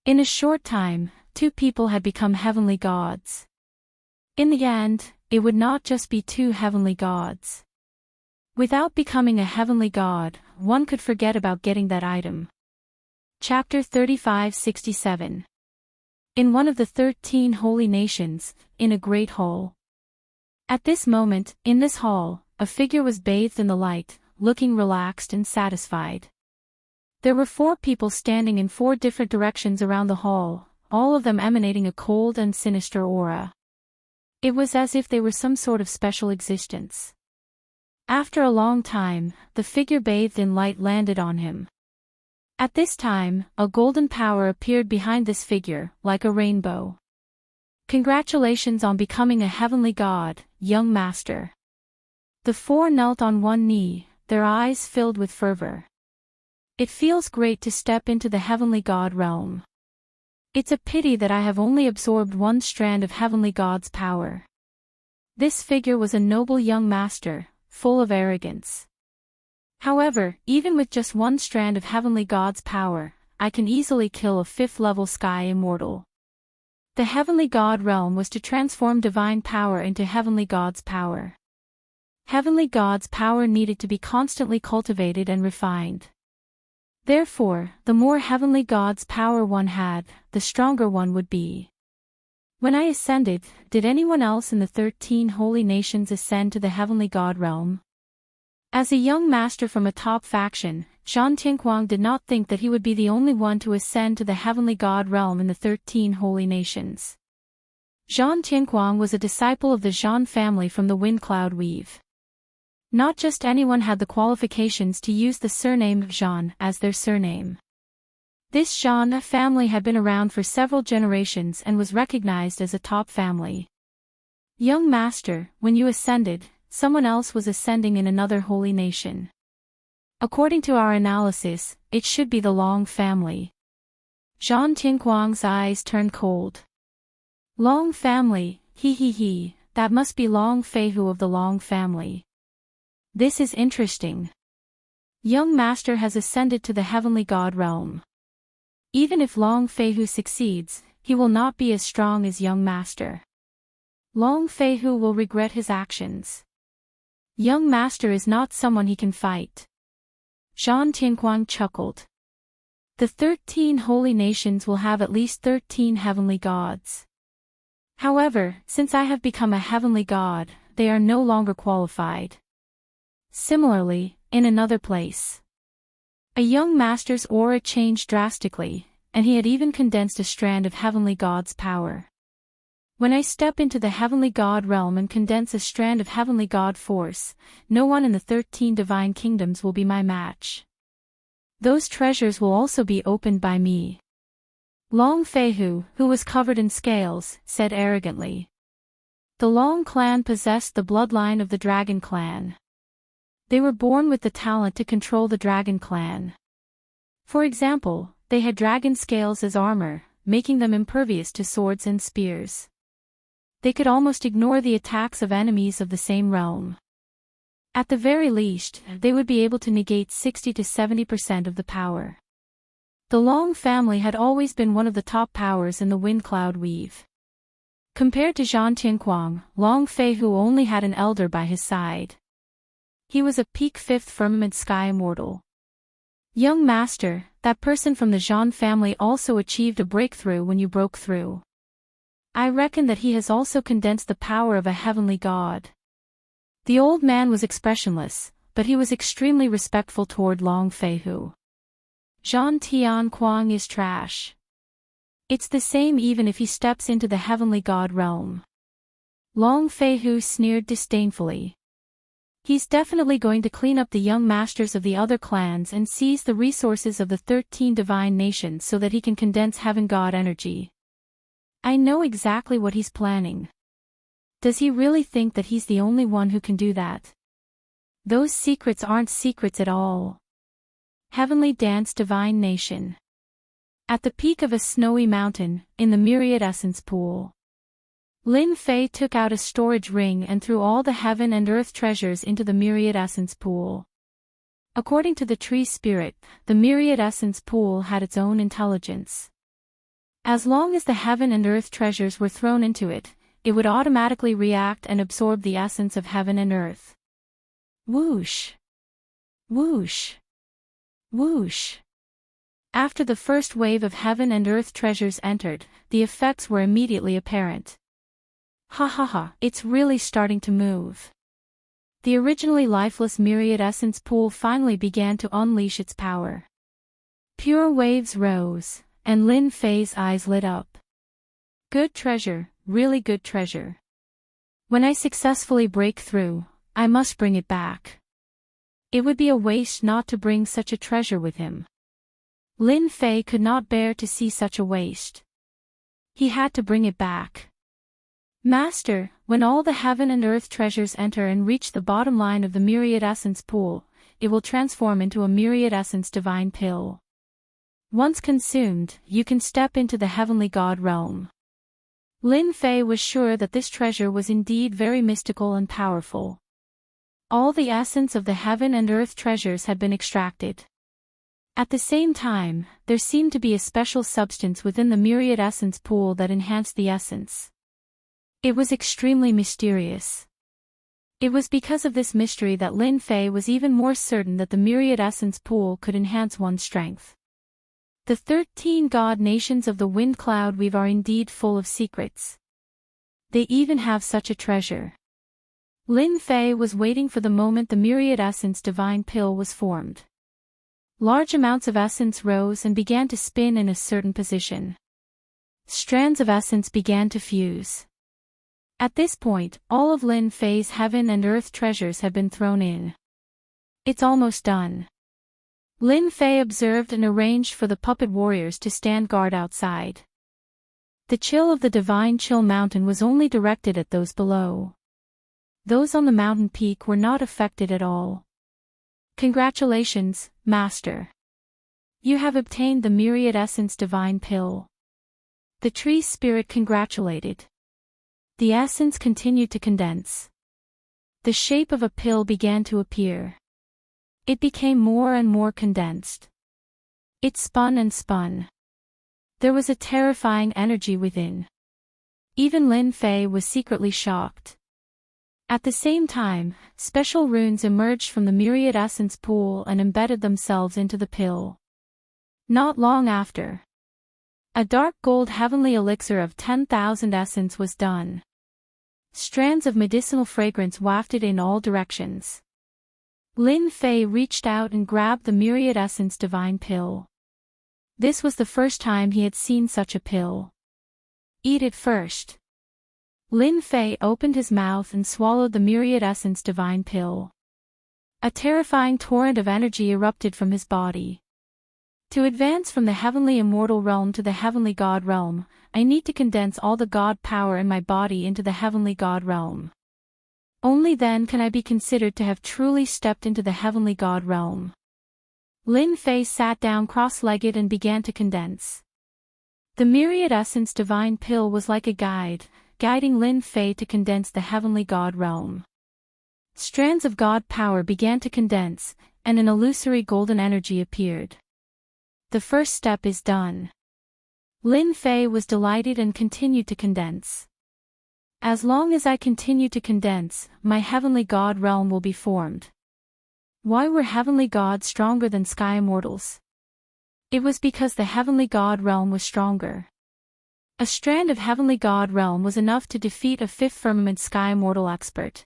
In a short time, 2 people had become heavenly gods. In the end, it would not just be 2 heavenly gods. Without becoming a heavenly god, one could forget about getting that item. Chapter 3567. In one of the 13 holy nations, in a great hall. At this moment, in this hall, a figure was bathed in the light, looking relaxed and satisfied. There were 4 people standing in 4 different directions around the hall, all of them emanating a cold and sinister aura. It was as if they were some sort of special existence. After a long time, the figure bathed in light landed on him. At this time, a golden power appeared behind this figure, like a rainbow. Congratulations on becoming a heavenly god, young master. The 4 knelt on one knee, their eyes filled with fervor. It feels great to step into the heavenly god realm. It's a pity that I have only absorbed 1 strand of heavenly god's power. This figure was a noble young master, full of arrogance. However, even with just 1 strand of heavenly god's power, I can easily kill a 5th level sky immortal. The heavenly god realm was to transform divine power into heavenly god's power. Heavenly god's power needed to be constantly cultivated and refined. Therefore, the more heavenly god's power one had, the stronger one would be. When I ascended, did anyone else in the 13 holy nations ascend to the heavenly god realm? As a young master from a top faction, Zhan Tianquang did not think that he would be the only one to ascend to the heavenly god realm in the 13 holy nations. Zhan Tianquang was a disciple of the Zhan family from the Wind Cloud Weave. Not just anyone had the qualifications to use the surname Zhan as their surname. This Zhan family had been around for several generations and was recognized as a top family. Young master, when you ascended, someone else was ascending in another holy nation. According to our analysis, it should be the Long family. Zhan Tianquang's eyes turned cold. Long family, he, that must be Long Feihu of the Long family. This is interesting. Young master has ascended to the heavenly god realm. Even if Long Feihu succeeds, he will not be as strong as young master. Long Feihu will regret his actions. Young master is not someone he can fight. Zhan Tianquang chuckled. The 13 holy nations will have at least 13 heavenly gods. However, since I have become a heavenly god, they are no longer qualified. Similarly, in another place. A young master's aura changed drastically, and he had even condensed a strand of heavenly god's power. When I step into the heavenly god realm and condense a strand of heavenly god force, no one in the 13 divine kingdoms will be my match. Those treasures will also be opened by me. Long Feihu, who was covered in scales, said arrogantly. The Long clan possessed the bloodline of the Dragon clan. They were born with the talent to control the Dragon clan. For example, They had dragon scales as armor, making them impervious to swords and spears. They could almost ignore the attacks of enemies of the same realm. At the very least, they would be able to negate 60 to 70% of the power. The Long family had always been one of the top powers in the Wind Cloud Weave. Compared to Zhan Tianquang, Long Feihu only had an elder by his side. He was a peak 5th firmament sky immortal. Young master, that person from the Zhan family also achieved a breakthrough when you broke through. I reckon that he has also condensed the power of a heavenly god. The old man was expressionless, but he was extremely respectful toward Long Feihu. Zhan Tianquang is trash. It's the same even if he steps into the heavenly god realm. Long Feihu sneered disdainfully. He's definitely going to clean up the young masters of the other clans and seize the resources of the 13 divine nations so that he can condense heaven god energy. I know exactly what he's planning. Does he really think that he's the only one who can do that? Those secrets aren't secrets at all. Heavenly Dance Divine Nation. At the peak of a snowy mountain, in the Myriad Essence Pool, Lin Fei took out a storage ring and threw all the heaven and earth treasures into the Myriad Essence Pool. According to the tree spirit, the Myriad Essence Pool had its own intelligence. As long as the heaven and earth treasures were thrown into it, it would automatically react and absorb the essence of heaven and earth. Whoosh! Whoosh! Whoosh! After the first wave of heaven and earth treasures entered, the effects were immediately apparent. Ha ha ha, it's really starting to move. The originally lifeless Myriad Essence Pool finally began to unleash its power. Pure waves rose, and Lin Fei's eyes lit up. Good treasure, really good treasure. When I successfully break through, I must bring it back. It would be a waste not to bring such a treasure with him. Lin Fei could not bear to see such a waste. He had to bring it back. Master, when all the heaven and earth treasures enter and reach the bottom line of the Myriad Essence Pool, it will transform into a Myriad Essence Divine Pill. Once consumed, you can step into the heavenly god realm. Lin Fei was sure that this treasure was indeed very mystical and powerful. All the essence of the heaven and earth treasures had been extracted. At the same time, there seemed to be a special substance within the Myriad Essence Pool that enhanced the essence. It was extremely mysterious. It was because of this mystery that Lin Fei was even more certain that the Myriad Essence Pool could enhance one's strength. The 13 god nations of the Wind Cloud Weave are indeed full of secrets. They even have such a treasure. Lin Fei was waiting for the moment the Myriad Essence Divine Pill was formed. Large amounts of essence rose and began to spin in a certain position. Strands of essence began to fuse. At this point, all of Lin Fei's heaven and earth treasures had been thrown in. It's almost done. Lin Fei observed and arranged for the puppet warriors to stand guard outside. The chill of the divine chill mountain was only directed at those below. Those on the mountain peak were not affected at all. Congratulations, Master. You have obtained the Myriad Essence Divine Pill. The tree spirit congratulated. The essence continued to condense. The shape of a pill began to appear. It became more and more condensed. It spun and spun. There was a terrifying energy within. Even Lin Fei was secretly shocked. At the same time, special runes emerged from the Myriad Essence Pool and embedded themselves into the pill. Not long after, a dark gold heavenly elixir of 10,000 essence was done. Strands of medicinal fragrance wafted in all directions. Lin Fei reached out and grabbed the Myriad Essence Divine Pill. This was the first time he had seen such a pill. Eat it first. Lin Fei opened his mouth and swallowed the Myriad Essence Divine Pill. A terrifying torrent of energy erupted from his body. To advance from the heavenly immortal realm to the heavenly god realm, I need to condense all the god power in my body into the heavenly god realm. Only then can I be considered to have truly stepped into the heavenly god realm. Lin Fei sat down cross-legged and began to condense. The myriad essence divine pill was like a guide, guiding Lin Fei to condense the heavenly God realm. Strands of God power began to condense, and an illusory golden energy appeared. The first step is done. Lin Fei was delighted and continued to condense. As long as I continue to condense, my heavenly God realm will be formed. Why were heavenly gods stronger than sky immortals? It was because the heavenly God realm was stronger. A strand of heavenly God realm was enough to defeat a fifth firmament sky immortal expert.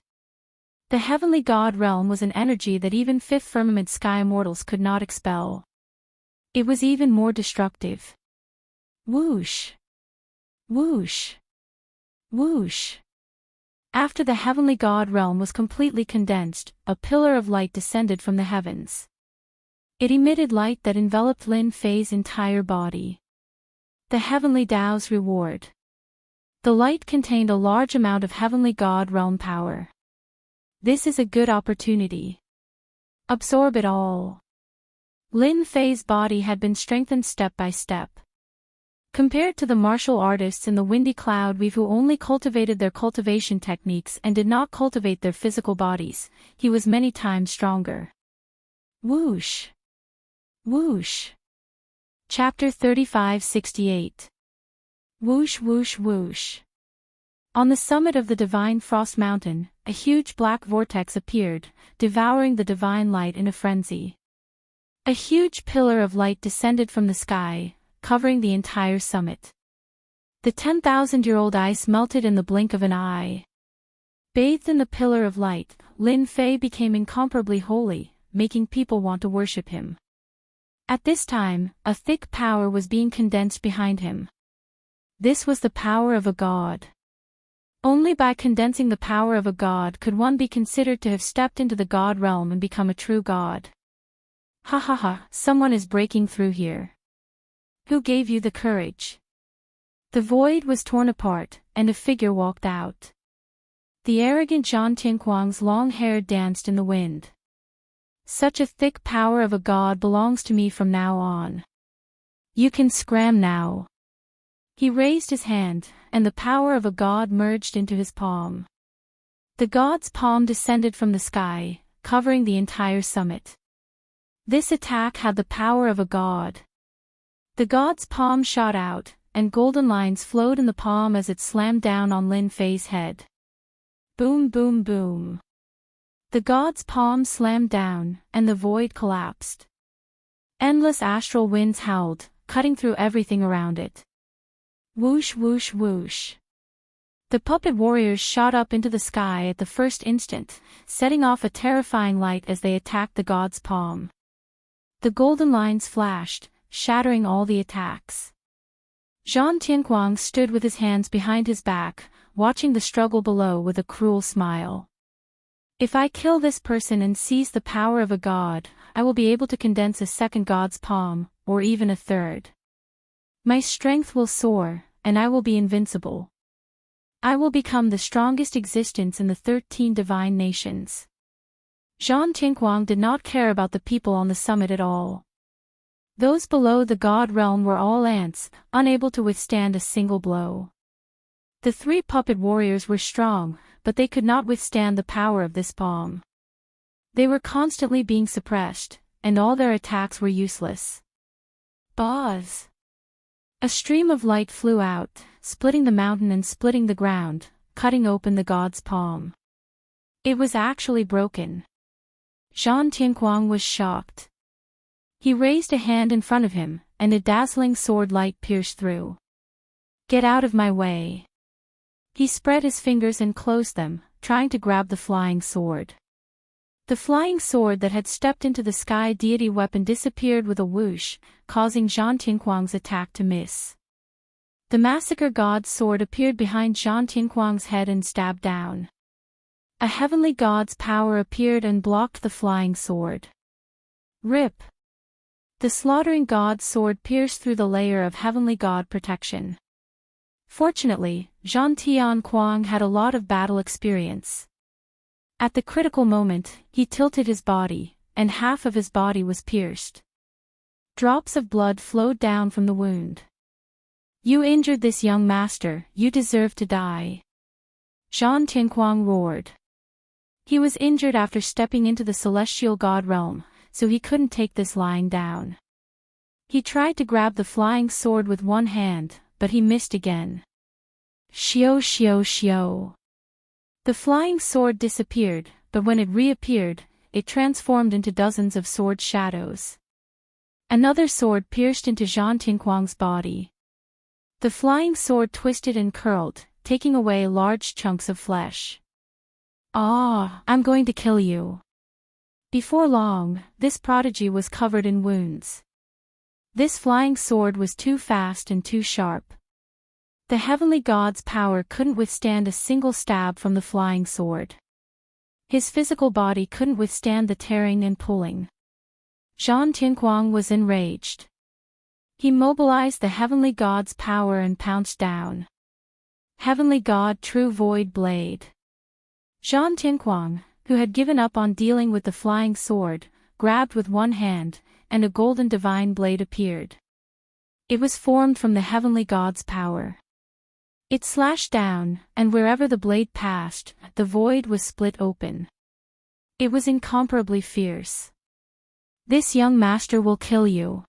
The heavenly God realm was an energy that even fifth firmament sky immortals could not expel. It was even more destructive. Whoosh! Whoosh! Whoosh! After the heavenly God realm was completely condensed, a pillar of light descended from the heavens. It emitted light that enveloped Lin Fei's entire body. The heavenly Tao's reward. The light contained a large amount of heavenly God realm power. This is a good opportunity. Absorb it all. Lin Fei's body had been strengthened step by step. Compared to the martial artists in the windy cloud weave who only cultivated their cultivation techniques and did not cultivate their physical bodies, he was many times stronger. Whoosh! Whoosh! Chapter 35-68. Whoosh whoosh whoosh. On the summit of the divine frost mountain, a huge black vortex appeared, devouring the divine light in a frenzy. A huge pillar of light descended from the sky, covering the entire summit. The 10,000-year-old ice melted in the blink of an eye. Bathed in the pillar of light, Lin Fei became incomparably holy, making people want to worship him. At this time, a thick power was being condensed behind him. This was the power of a god. Only by condensing the power of a god could one be considered to have stepped into the god realm and become a true god. Ha ha ha, someone is breaking through here. Who gave you the courage? The void was torn apart, and a figure walked out. The arrogant Zhang Tianquang's long hair danced in the wind. Such a thick power of a god belongs to me from now on. You can scram now. He raised his hand, and the power of a god merged into his palm. The god's palm descended from the sky, covering the entire summit. This attack had the power of a god. The god's palm shot out, and golden lines flowed in the palm as it slammed down on Lin Fei's head. Boom boom boom. The god's palm slammed down, and the void collapsed. Endless astral winds howled, cutting through everything around it. Whoosh whoosh whoosh. The puppet warriors shot up into the sky at the first instant, setting off a terrifying light as they attacked the god's palm. The golden lines flashed, shattering all the attacks. Zhang Tianquang stood with his hands behind his back, watching the struggle below with a cruel smile. If I kill this person and seize the power of a god, I will be able to condense a second god's palm, or even a third. My strength will soar, and I will be invincible. I will become the strongest existence in the 13 divine nations. Zhang Tianquang did not care about the people on the summit at all. Those below the god realm were all ants, unable to withstand a single blow. The 3 puppet warriors were strong, but they could not withstand the power of this palm. They were constantly being suppressed, and all their attacks were useless. Buzz! A stream of light flew out, splitting the mountain and splitting the ground, cutting open the god's palm. It was actually broken. Zhang Tianquang was shocked. He raised a hand in front of him, and a dazzling sword light pierced through. Get out of my way. He spread his fingers and closed them, trying to grab the flying sword. The flying sword that had stepped into the sky deity weapon disappeared with a whoosh, causing Zhang Tianquang's attack to miss. The massacre god's sword appeared behind Zhang Tianquang's head and stabbed down. A heavenly god's power appeared and blocked the flying sword. Rip! The slaughtering god's sword pierced through the layer of heavenly god protection. Fortunately, Zhang Tianquang had a lot of battle experience. At the critical moment, he tilted his body, and half of his body was pierced. Drops of blood flowed down from the wound. You injured this young master, you deserve to die. Zhang Tinquang roared. He was injured after stepping into the celestial god realm, so he couldn't take this lying down. He tried to grab the flying sword with one hand, but he missed again. Xiao xiao xiao. The flying sword disappeared, but when it reappeared, it transformed into dozens of sword shadows. Another sword pierced into Zhang Tinquang's body. The flying sword twisted and curled, taking away large chunks of flesh. Ah, I'm going to kill you. Before long, this prodigy was covered in wounds. This flying sword was too fast and too sharp. The heavenly god's power couldn't withstand a single stab from the flying sword. His physical body couldn't withstand the tearing and pulling. Zhang Tinquang was enraged. He mobilized the heavenly god's power and pounced down. Heavenly God True Void Blade. Zhang Tinquang, who had given up on dealing with the flying sword, grabbed with one hand, and a golden divine blade appeared. It was formed from the heavenly god's power. It slashed down, and wherever the blade passed, the void was split open. It was incomparably fierce. This young master will kill you.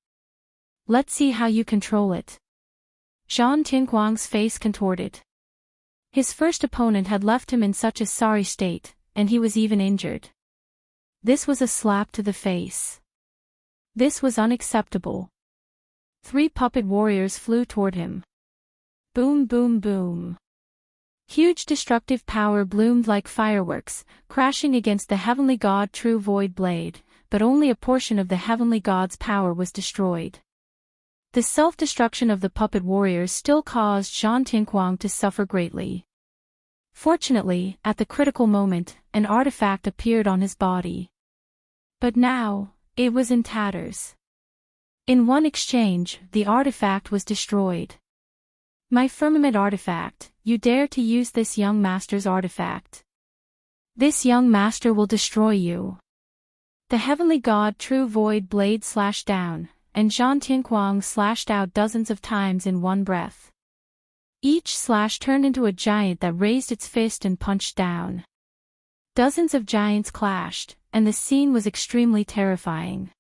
Let's see how you control it. Zhang Tinquang's face contorted. His first opponent had left him in such a sorry state, and he was even injured. This was a slap to the face. This was unacceptable. 3 puppet warriors flew toward him. Boom boom boom. Huge destructive power bloomed like fireworks, crashing against the heavenly god True Void Blade, but only a portion of the heavenly god's power was destroyed. The self-destruction of the puppet warriors still caused Zhang Tinquang to suffer greatly. Fortunately, at the critical moment, an artifact appeared on his body. But now, it was in tatters. In one exchange, the artifact was destroyed. My firmament artifact, you dare to use this young master's artifact. This young master will destroy you. The heavenly god True Void Blade slashed down, and Zhang Tinquang slashed out dozens of times in one breath. Each slash turned into a giant that raised its fist and punched down. Dozens of giants clashed, and the scene was extremely terrifying.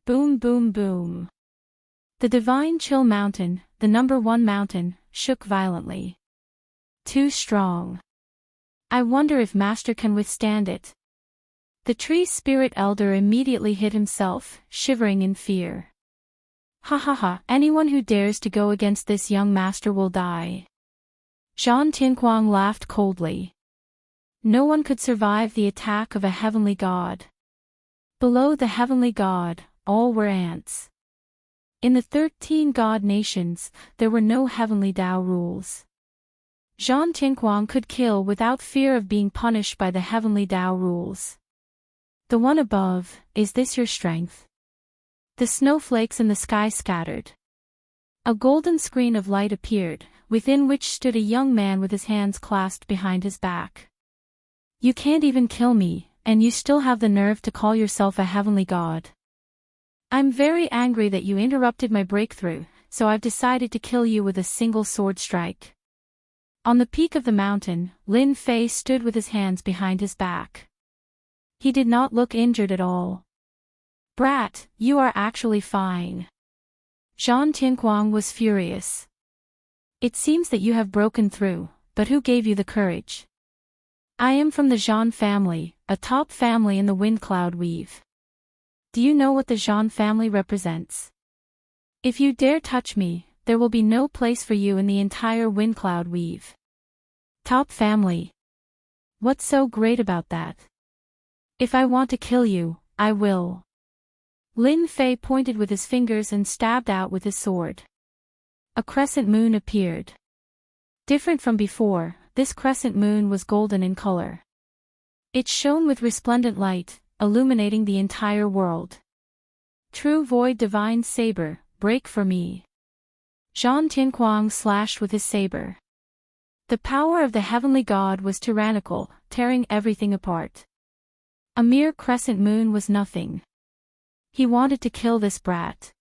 Boom boom boom. The divine chill mountain, the #1 mountain, shook violently. Too strong. I wonder if Master can withstand it. The tree spirit elder immediately hid himself, shivering in fear. Ha ha ha, anyone who dares to go against this young master will die. Zhang Tinquang laughed coldly. No one could survive the attack of a heavenly god. Below the heavenly god, all were ants. In the 13 god nations, there were no heavenly Tao rules. Zhang Tinquang could kill without fear of being punished by the heavenly Tao rules. The one above, is this your strength? The snowflakes in the sky scattered. A golden screen of light appeared, within which stood a young man with his hands clasped behind his back. You can't even kill me, and you still have the nerve to call yourself a heavenly god. I'm very angry that you interrupted my breakthrough, so I've decided to kill you with a single sword strike. On the peak of the mountain, Lin Fei stood with his hands behind his back. He did not look injured at all. Brat, you are actually fine. Zhang Tinquang was furious. It seems that you have broken through, but who gave you the courage? I am from the Zhang family, a top family in the Wind Cloud Weave. Do you know what the Zhang family represents? If you dare touch me, there will be no place for you in the entire Wind Cloud Weave. Top family. What's so great about that? If I want to kill you, I will. Lin Fei pointed with his fingers and stabbed out with his sword. A crescent moon appeared. Different from before, this crescent moon was golden in color. It shone with resplendent light, illuminating the entire world. True Void Divine Saber, break for me. Zhang Tinquang slashed with his saber. The power of the heavenly god was tyrannical, tearing everything apart. A mere crescent moon was nothing. He wanted to kill this brat.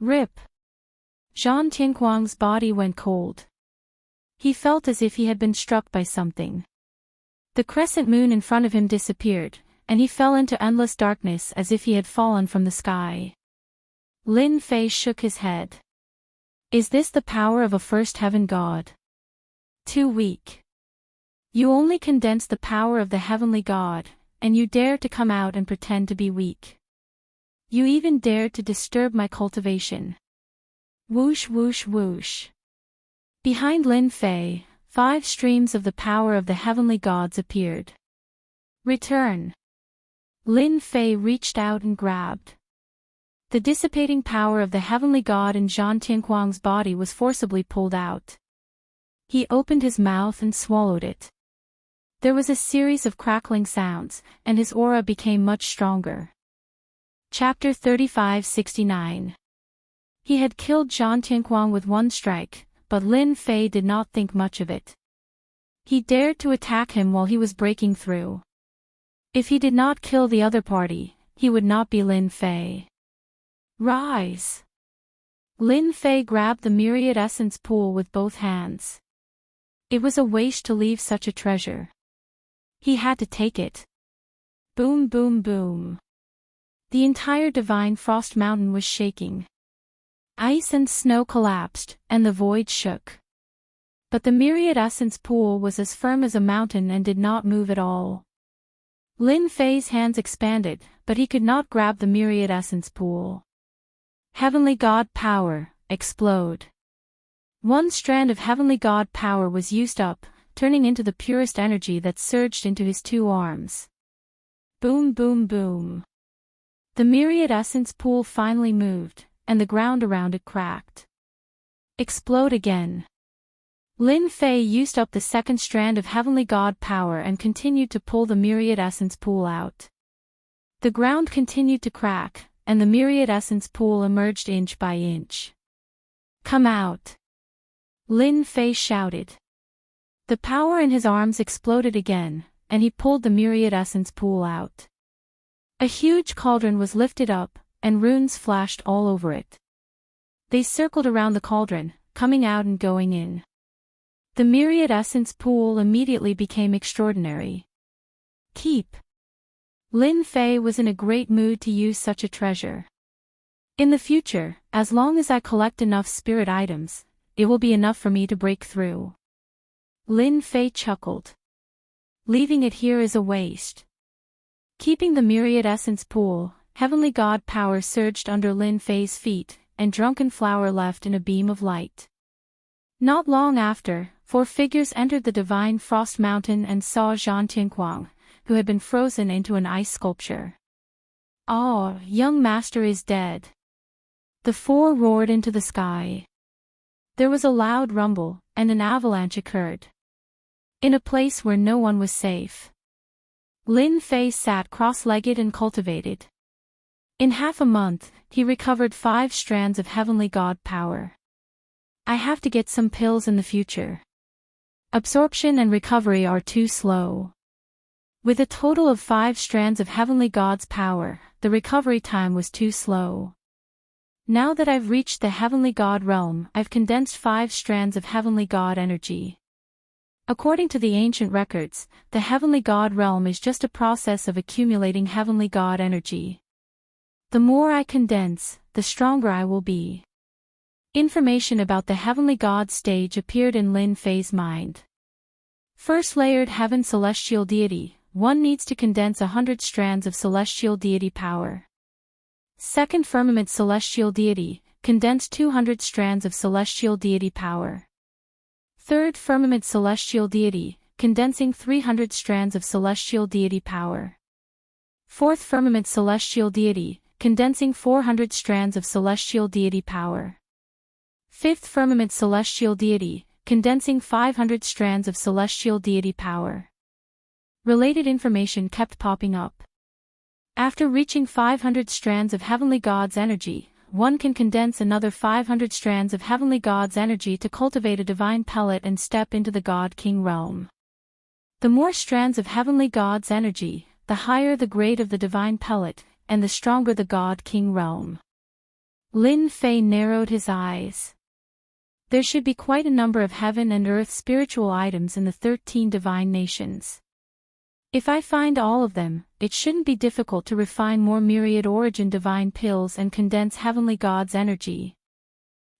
Rip. Zhan Tianquang's body went cold. He felt as if he had been struck by something. The crescent moon in front of him disappeared, and he fell into endless darkness as if he had fallen from the sky. Lin Fei shook his head. Is this the power of a first heaven god? Too weak. You only condense the power of the heavenly god, and you dare to come out and pretend to be weak. You even dared to disturb my cultivation. Whoosh whoosh whoosh. Behind Lin Fei, 5 streams of the power of the heavenly gods appeared. Return. Lin Fei reached out and grabbed. The dissipating power of the heavenly god in Zhan Tianquang's body was forcibly pulled out. He opened his mouth and swallowed it. There was a series of crackling sounds, and his aura became much stronger. Chapter 3569. He had killed Zhan Tianquang with one strike, but Lin Fei did not think much of it. He dared to attack him while he was breaking through. If he did not kill the other party, he would not be Lin Fei. Rise! Lin Fei grabbed the myriad essence pool with both hands. It was a waste to leave such a treasure. He had to take it. Boom boom boom. The entire divine frost mountain was shaking. Ice and snow collapsed, and the void shook. But the myriad essence pool was as firm as a mountain and did not move at all. Lin Fei's hands expanded, but he could not grab the myriad essence pool. Heavenly God power, explode. One strand of heavenly God power was used up, turning into the purest energy that surged into his 2 arms. Boom boom boom. The myriad essence pool finally moved, and the ground around it cracked. Explode again. Lin Fei used up the 2nd strand of heavenly God power and continued to pull the myriad essence pool out. The ground continued to crack, and the myriad essence pool emerged inch by inch. Come out! Lin Fei shouted. The power in his arms exploded again, and he pulled the myriad essence pool out. A huge cauldron was lifted up, and runes flashed all over it. They circled around the cauldron, coming out and going in. The myriad essence pool immediately became extraordinary. Keep. Lin Fei was in a great mood to use such a treasure. In the future, as long as I collect enough spirit items, it will be enough for me to break through. Lin Fei chuckled. Leaving it here is a waste. Keeping the myriad essence pool, heavenly God power surged under Lin Fei's feet, and drunken flower left in a beam of light. Not long after, 4 figures entered the divine frost mountain and saw Zhan Tianquang, who had been frozen into an ice sculpture. Ah, young master is dead. The 4 roared into the sky. There was a loud rumble, and an avalanche occurred. In a place where no one was safe. Lin Fei sat cross-legged and cultivated. In half a month, he recovered 5 strands of heavenly God power. I have to get some pills in the future. Absorption and recovery are too slow. With a total of 5 strands of heavenly God's power, the recovery time was too slow. Now that I've reached the heavenly God realm, I've condensed 5 strands of heavenly God energy. According to the ancient records, the heavenly God realm is just a process of accumulating heavenly God energy. The more I condense, the stronger I will be. Information about the heavenly God stage appeared in Lin Fei's mind. First layered heaven celestial deity, one needs to condense 100 strands of celestial deity power. Second firmament celestial deity, condense 200 strands of celestial deity power. Third firmament celestial deity, condensing 300 strands of celestial deity power. Fourth firmament celestial deity, condensing 400 strands of celestial deity power. Fifth firmament celestial deity, condensing 500 strands of celestial deity power. Related information kept popping up. After reaching 500 strands of heavenly God's energy, one can condense another 500 strands of heavenly God's energy to cultivate a divine pellet and step into the God King realm. The more strands of heavenly God's energy, the higher the grade of the divine pellet, and the stronger the God King realm. Lin Fei narrowed his eyes. There should be quite a number of heaven and earth spiritual items in the 13 divine nations. If I find all of them, it shouldn't be difficult to refine more myriad origin divine pills and condense heavenly gods' energy.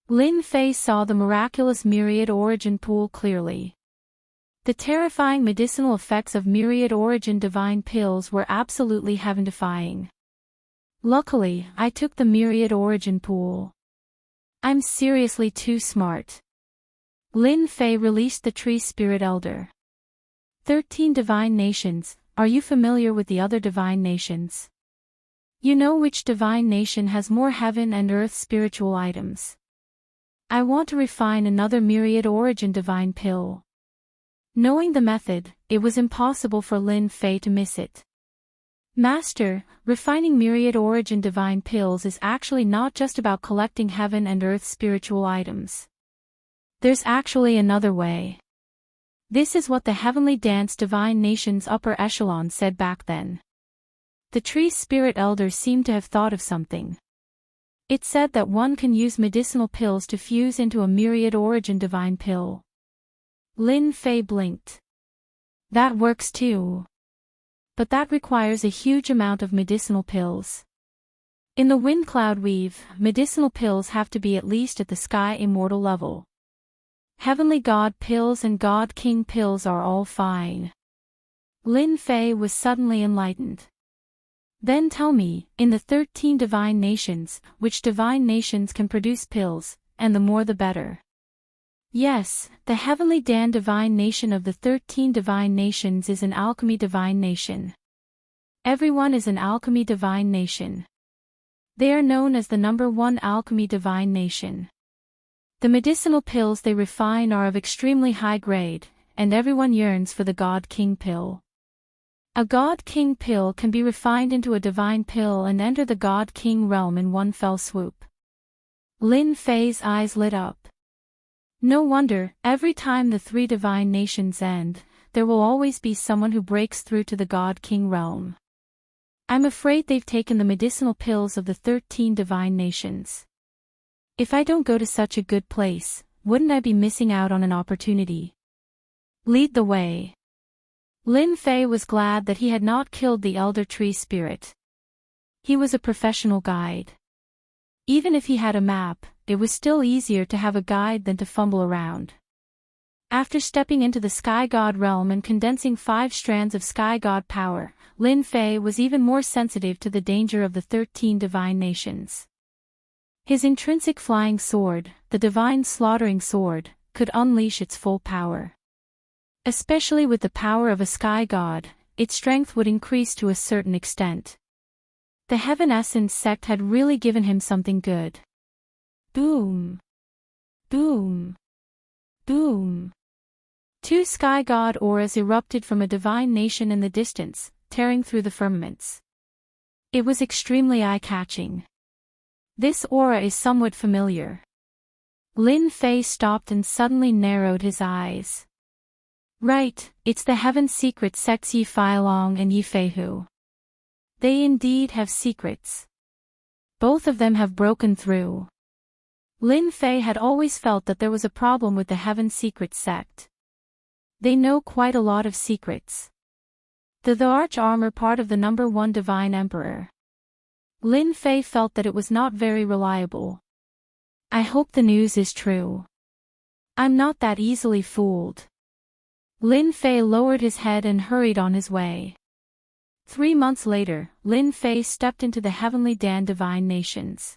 Lin Fei saw the miraculous myriad origin pool clearly. The terrifying medicinal effects of myriad origin divine pills were absolutely heaven-defying. Luckily, I took the myriad origin pool. I'm seriously too smart. Lin Fei released the tree spirit elder. 13 divine nations, are you familiar with the other divine nations? You know which divine nation has more heaven and earth spiritual items. I want to refine another myriad origin divine pill. Knowing the method, it was impossible for Lin Fei to miss it. Master, refining myriad origin divine pills is actually not just about collecting heaven and earth spiritual items. There's actually another way. This is what the Heavenly Dance Divine Nation's upper echelon said back then. The tree spirit elder seemed to have thought of something. It said that one can use medicinal pills to fuse into a myriad origin divine pill. Lin Fei blinked. That works too. But that requires a huge amount of medicinal pills. In the wind cloud weave, medicinal pills have to be at least at the sky immortal level. Heavenly God pills and God King pills are all fine. Lin Fei was suddenly enlightened. Then tell me, in the 13 divine nations, which divine nations can produce pills, and the more the better. Yes, the Heavenly Dan divine nation of the 13 divine nations is an alchemy divine nation. Everyone is an alchemy divine nation. They are known as the #1 alchemy divine nation. The medicinal pills they refine are of extremely high grade, and everyone yearns for the God King pill. A God King pill can be refined into a divine pill and enter the God King realm in one fell swoop. Lin Fei's eyes lit up. No wonder, every time the 3 divine nations end, there will always be someone who breaks through to the God King realm. I'm afraid they've taken the medicinal pills of the 13 divine nations. If I don't go to such a good place, wouldn't I be missing out on an opportunity? Lead the way. Lin Fei was glad that he had not killed the elder tree spirit. He was a professional guide. Even if he had a map, it was still easier to have a guide than to fumble around. After stepping into the Sky God realm and condensing 5 strands of Sky God power, Lin Fei was even more sensitive to the danger of the 13 divine nations. His intrinsic flying sword, the divine slaughtering sword, could unleash its full power. Especially with the power of a Sky God, its strength would increase to a certain extent. The Heaven Essence sect had really given him something good. Boom! Boom! Boom! 2 Sky God auras erupted from a divine nation in the distance, tearing through the firmaments. It was extremely eye-catching. This aura is somewhat familiar. Lin Fei stopped and suddenly narrowed his eyes. Right, it's the Heaven Secret sects Yi Fei Long and Yi Fei Hu. They indeed have secrets. Both of them have broken through. Lin Fei had always felt that there was a problem with the Heaven Secret sect. They know quite a lot of secrets. The arch-armor part of the #1 Divine Emperor. Lin Fei felt that it was not very reliable. I hope the news is true. I'm not that easily fooled. Lin Fei lowered his head and hurried on his way. 3 months later, Lin Fei stepped into the Heavenly Dan Divine Nations.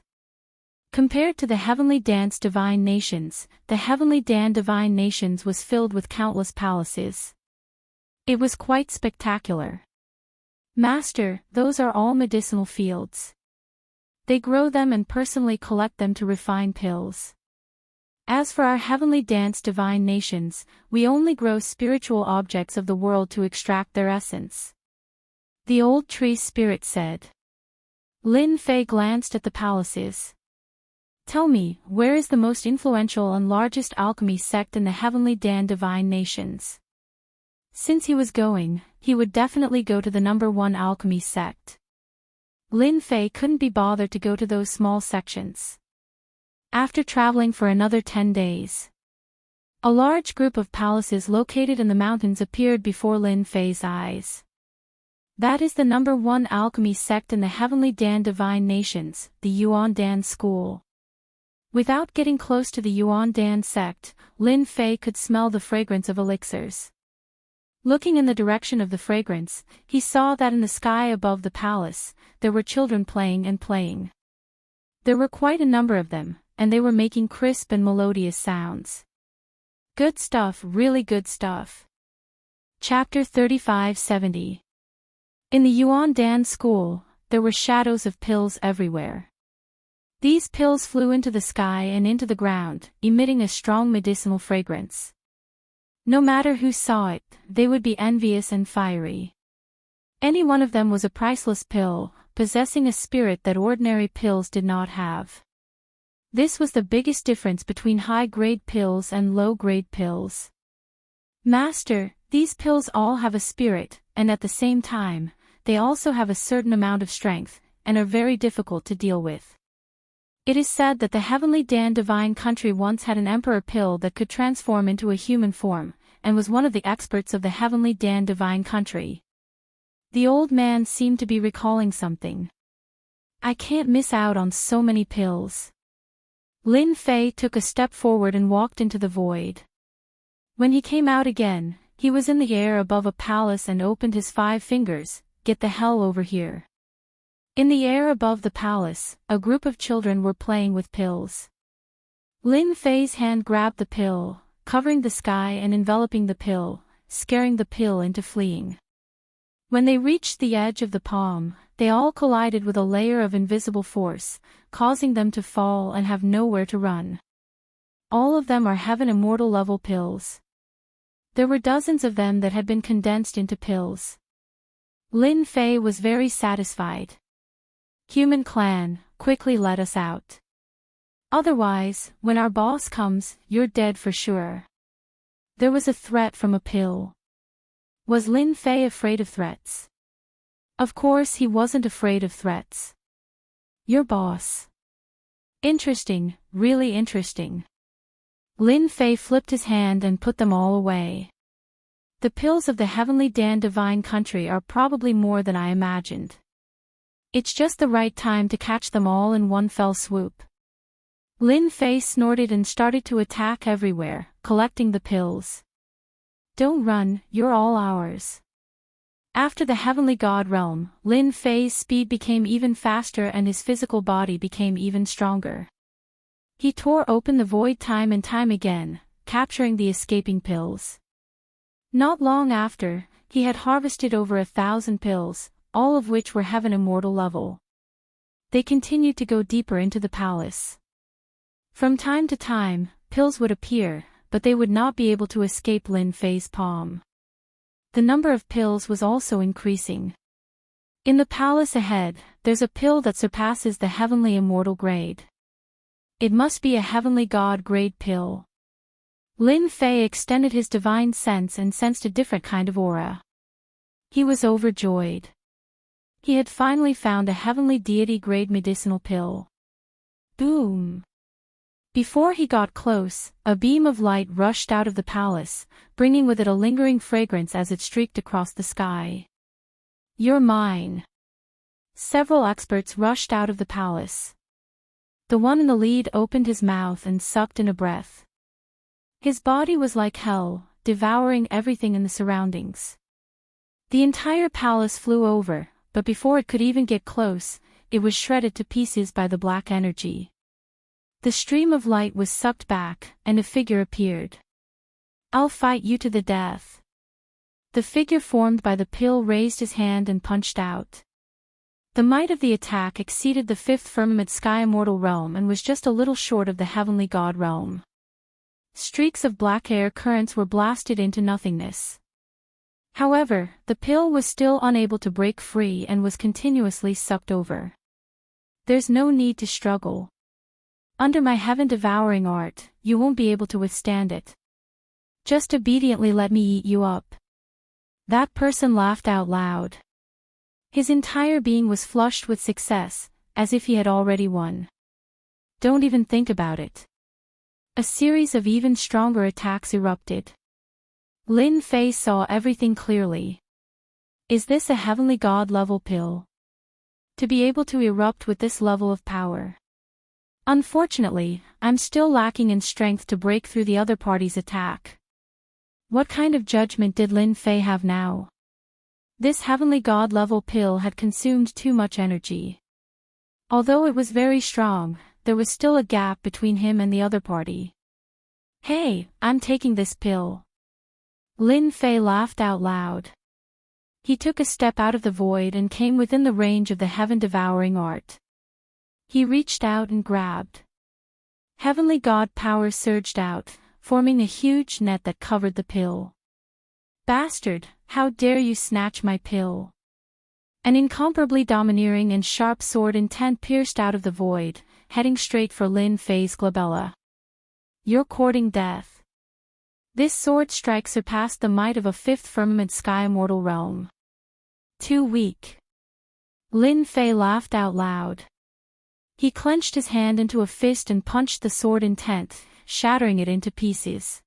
Compared to the Heavenly Dance Divine Nations, the Heavenly Dan Divine Nations was filled with countless palaces. It was quite spectacular. Master, those are all medicinal fields. They grow them and personally collect them to refine pills. As for our Heavenly Dance Divine Nations, we only grow spiritual objects of the world to extract their essence. The old tree spirit said. Lin Fei glanced at the palaces. Tell me, where is the most influential and largest alchemy sect in the Heavenly Dan Divine Nations? Since he was going, he would definitely go to the #1 alchemy sect. Lin Fei couldn't be bothered to go to those small sections. After traveling for another 10 days, a large group of palaces located in the mountains appeared before Lin Fei's eyes. That is the #1 alchemy sect in the Heavenly Dan Divine Nations, the Yuan Dan School. Without getting close to the Yuan Dan sect, Lin Fei could smell the fragrance of elixirs. Looking in the direction of the fragrance, he saw that in the sky above the palace, there were children playing and playing. There were quite a number of them, and they were making crisp and melodious sounds. Good stuff, really good stuff. Chapter 3570. In the Yuan Dan School, there were shadows of pills everywhere. These pills flew into the sky and into the ground, emitting a strong medicinal fragrance. No matter who saw it, they would be envious and fiery. Any one of them was a priceless pill, possessing a spirit that ordinary pills did not have. This was the biggest difference between high-grade pills and low-grade pills. Master, these pills all have a spirit, and at the same time, they also have a certain amount of strength, and are very difficult to deal with. It is said that the Heavenly Dan Divine Country once had an emperor pill that could transform into a human form, and was one of the experts of the Heavenly Dan Divine Country. The old man seemed to be recalling something. I can't miss out on so many pills. Lin Fei took a step forward and walked into the void. When he came out again, he was in the air above a palace and opened his 5 fingers, "Get the hell over here." In the air above the palace, a group of children were playing with pills. Lin Fei's hand grabbed the pill, covering the sky and enveloping the pill, scaring the pill into fleeing. When they reached the edge of the palm, they all collided with a layer of invisible force, causing them to fall and have nowhere to run. All of them are Heaven Immortal level pills. There were dozens of them that had been condensed into pills. Lin Fei was very satisfied. Human clan, quickly let us out. Otherwise, when our boss comes, you're dead for sure. There was a threat from a pill. Was Lin Fei afraid of threats? Of course he wasn't afraid of threats. Your boss. Interesting, really interesting. Lin Fei flipped his hand and put them all away. The pills of the Heavenly Dan Divine Country are probably more than I imagined. It's just the right time to catch them all in one fell swoop. Lin Fei snorted and started to attack everywhere, collecting the pills. Don't run, you're all ours. After the Heavenly God realm, Lin Fei's speed became even faster and his physical body became even stronger. He tore open the void time and time again, capturing the escaping pills. Not long after, he had harvested over 1,000 pills, all of which were Heaven Immortal level. They continued to go deeper into the palace. From time to time, pills would appear, but they would not be able to escape Lin Fei's palm. The number of pills was also increasing. In the palace ahead, there's a pill that surpasses the Heavenly Immortal grade. It must be a Heavenly God grade pill. Lin Fei extended his divine sense and sensed a different kind of aura. He was overjoyed. He had finally found a Heavenly Deity grade medicinal pill. Boom! Before he got close, a beam of light rushed out of the palace, bringing with it a lingering fragrance as it streaked across the sky. You're mine! Several experts rushed out of the palace. The one in the lead opened his mouth and sucked in a breath. His body was like hell, devouring everything in the surroundings. The entire palace flew over, but before it could even get close, it was shredded to pieces by the black energy. The stream of light was sucked back, and a figure appeared. I'll fight you to the death. The figure formed by the pill raised his hand and punched out. The might of the attack exceeded the 5th firmament sky immortal realm and was just a little short of the Heavenly God realm. Streaks of black air currents were blasted into nothingness. However, the pill was still unable to break free and was continuously sucked over. There's no need to struggle. Under my heaven-devouring art, you won't be able to withstand it. Just obediently let me eat you up. That person laughed out loud. His entire being was flushed with success, as if he had already won. Don't even think about it. A series of even stronger attacks erupted. Lin Fei saw everything clearly. Is this a heavenly god level pill? To be able to erupt with this level of power. Unfortunately, I'm still lacking in strength to break through the other party's attack. What kind of judgment did Lin Fei have now? This heavenly god level pill had consumed too much energy. Although it was very strong, there was still a gap between him and the other party. Hey, I'm taking this pill. Lin Fei laughed out loud. He took a step out of the void and came within the range of the heaven-devouring art. He reached out and grabbed. Heavenly god power surged out, forming a huge net that covered the pill. Bastard, how dare you snatch my pill? An incomparably domineering and sharp sword intent pierced out of the void, heading straight for Lin Fei's glabella. You're courting death. This sword strike surpassed the might of a fifth firmament sky immortal realm. Too weak. Lin Fei laughed out loud. He clenched his hand into a fist and punched the sword intent, shattering it into pieces.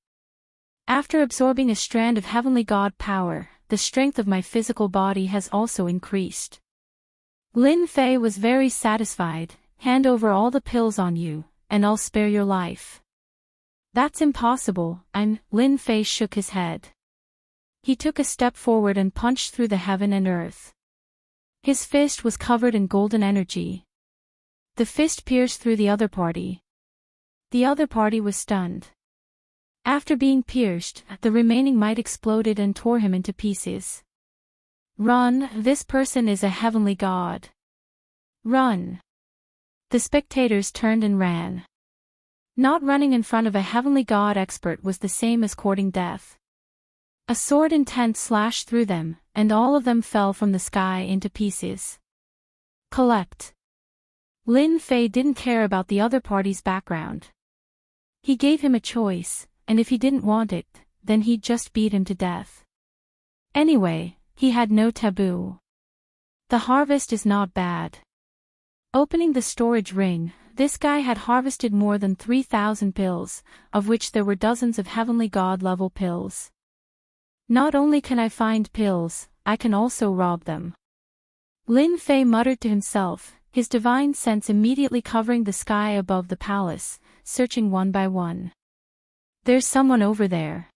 After absorbing a strand of heavenly god power, the strength of my physical body has also increased. Lin Fei was very satisfied. Hand over all the pills on you, and I'll spare your life. That's impossible, Lin Fei shook his head. He took a step forward and punched through the heaven and earth. His fist was covered in golden energy. The fist pierced through the other party. The other party was stunned. After being pierced, the remaining might exploded and tore him into pieces. Run, this person is a heavenly god. Run. The spectators turned and ran. Not running in front of a heavenly god expert was the same as courting death. A sword intent slashed through them, and all of them fell from the sky into pieces. Collect. Lin Fei didn't care about the other party's background. He gave him a choice, and if he didn't want it, then he'd just beat him to death. Anyway, he had no taboo. The harvest is not bad. Opening the storage ring, this guy had harvested more than 3,000 pills, of which there were dozens of heavenly god level pills. Not only can I find pills, I can also rob them. Lin Fei muttered to himself, his divine sense immediately covering the sky above the palace, searching one by one. There's someone over there.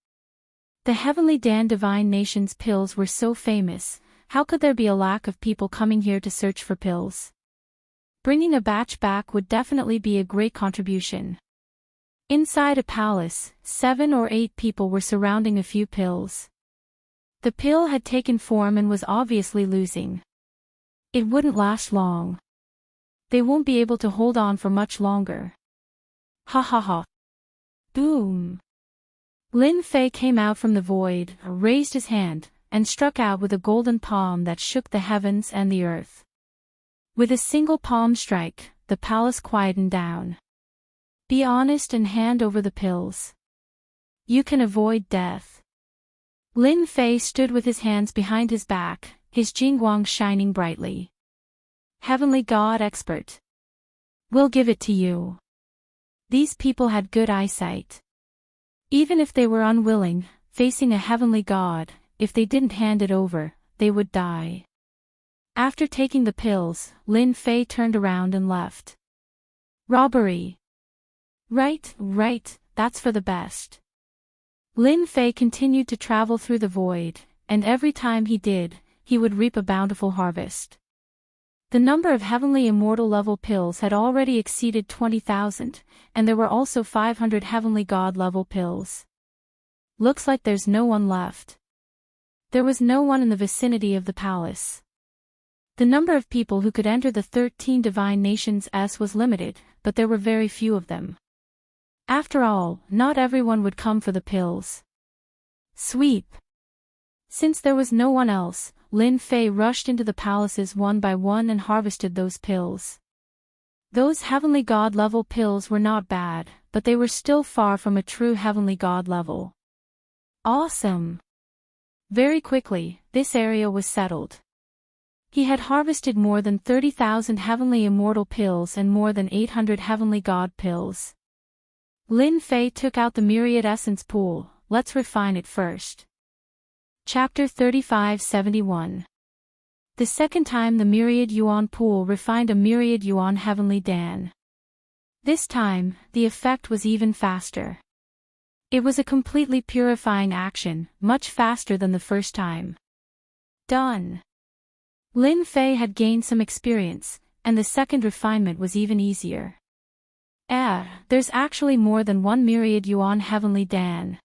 The heavenly Dan divine nation's pills were so famous, how could there be a lack of people coming here to search for pills? Bringing a batch back would definitely be a great contribution. Inside a palace, 7 or 8 people were surrounding a few pills. The pill had taken form and was obviously losing. It wouldn't last long. They won't be able to hold on for much longer. Ha ha ha. Boom. Lin Fei came out from the void, raised his hand, and struck out with a golden palm that shook the heavens and the earth. With a single palm strike, the palace quietened down. Be honest and hand over the pills. You can avoid death. Lin Fei stood with his hands behind his back, his jingguang shining brightly. Heavenly God expert. We'll give it to you. These people had good eyesight. Even if they were unwilling, facing a heavenly god, if they didn't hand it over, they would die. After taking the pills, Lin Fei turned around and left. Robbery. Right, that's for the best. Lin Fei continued to travel through the void, and every time he did, he would reap a bountiful harvest. The number of heavenly immortal level pills had already exceeded 20,000, and there were also 500 heavenly god level pills. Looks like there's no one left. There was no one in the vicinity of the palace. The number of people who could enter the 13 divine nations was limited, but there were very few of them. After all, not everyone would come for the pills. Sweep. Since there was no one else, Lin Fei rushed into the palaces one by one and harvested those pills. Those heavenly god level pills were not bad, but they were still far from a true heavenly god level. Awesome. Very quickly, this area was settled. He had harvested more than 30,000 heavenly immortal pills and more than 800 heavenly god pills. Lin Fei took out the myriad essence pool. Let's refine it first. Chapter 3571. The second time the myriad yuan pool refined a myriad yuan heavenly dan. This time, the effect was even faster. It was a completely purifying action, much faster than the first time. Done. Lin Fei had gained some experience, and the second refinement was even easier. There's actually more than one myriad yuan heavenly dan.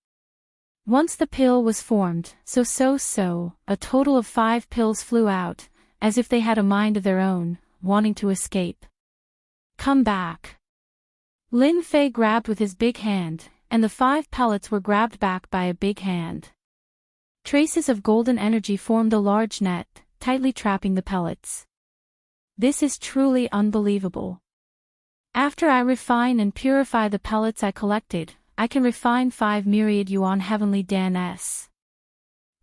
Once the pill was formed, a total of 5 pills flew out, as if they had a mind of their own, wanting to escape. Come back. Lin Fei grabbed with his big hand, and the 5 pellets were grabbed back by a big hand. Traces of golden energy formed a large net, tightly trapping the pellets. This is truly unbelievable. After I refine and purify the pellets I collected, I can refine 5 myriad yuan heavenly dan-s.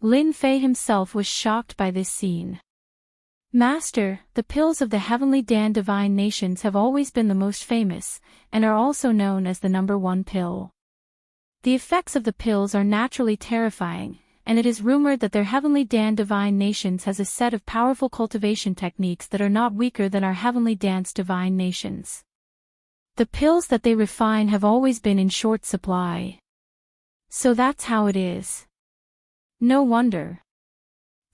Lin Fei himself was shocked by this scene. Master, the pills of the heavenly dan divine nations have always been the most famous, and are also known as the number 1 pill. The effects of the pills are naturally terrifying, and it is rumored that their heavenly dan divine nations has a set of powerful cultivation techniques that are not weaker than our heavenly dance divine nations. The pills that they refine have always been in short supply. So that's how it is. No wonder.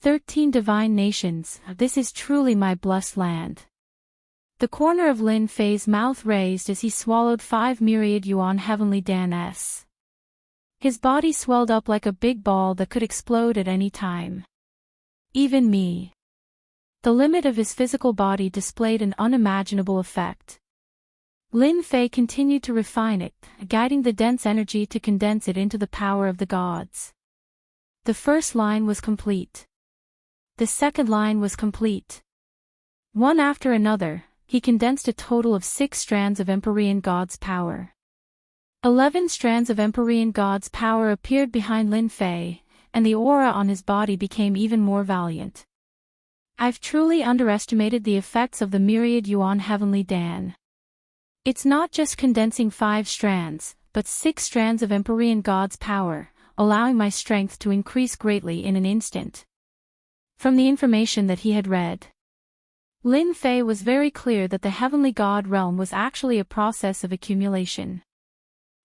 13 divine nations, this is truly my blessed land. The corner of Lin Fei's mouth raised as he swallowed 5 myriad yuan heavenly dan-s. His body swelled up like a big ball that could explode at any time. Even me. The limit of his physical body displayed an unimaginable effect. Lin Fei continued to refine it, guiding the dense energy to condense it into the power of the gods. The first line was complete. The second line was complete. One after another, he condensed a total of 6 strands of Empyrean God's power. 11 strands of Empyrean God's power appeared behind Lin Fei, and the aura on his body became even more valiant. I've truly underestimated the effects of the myriad yuan heavenly dan. It's not just condensing 5 strands, but 6 strands of Empyrean God's power, allowing my strength to increase greatly in an instant. From the information that he had read, Lin Fei was very clear that the heavenly god realm was actually a process of accumulation.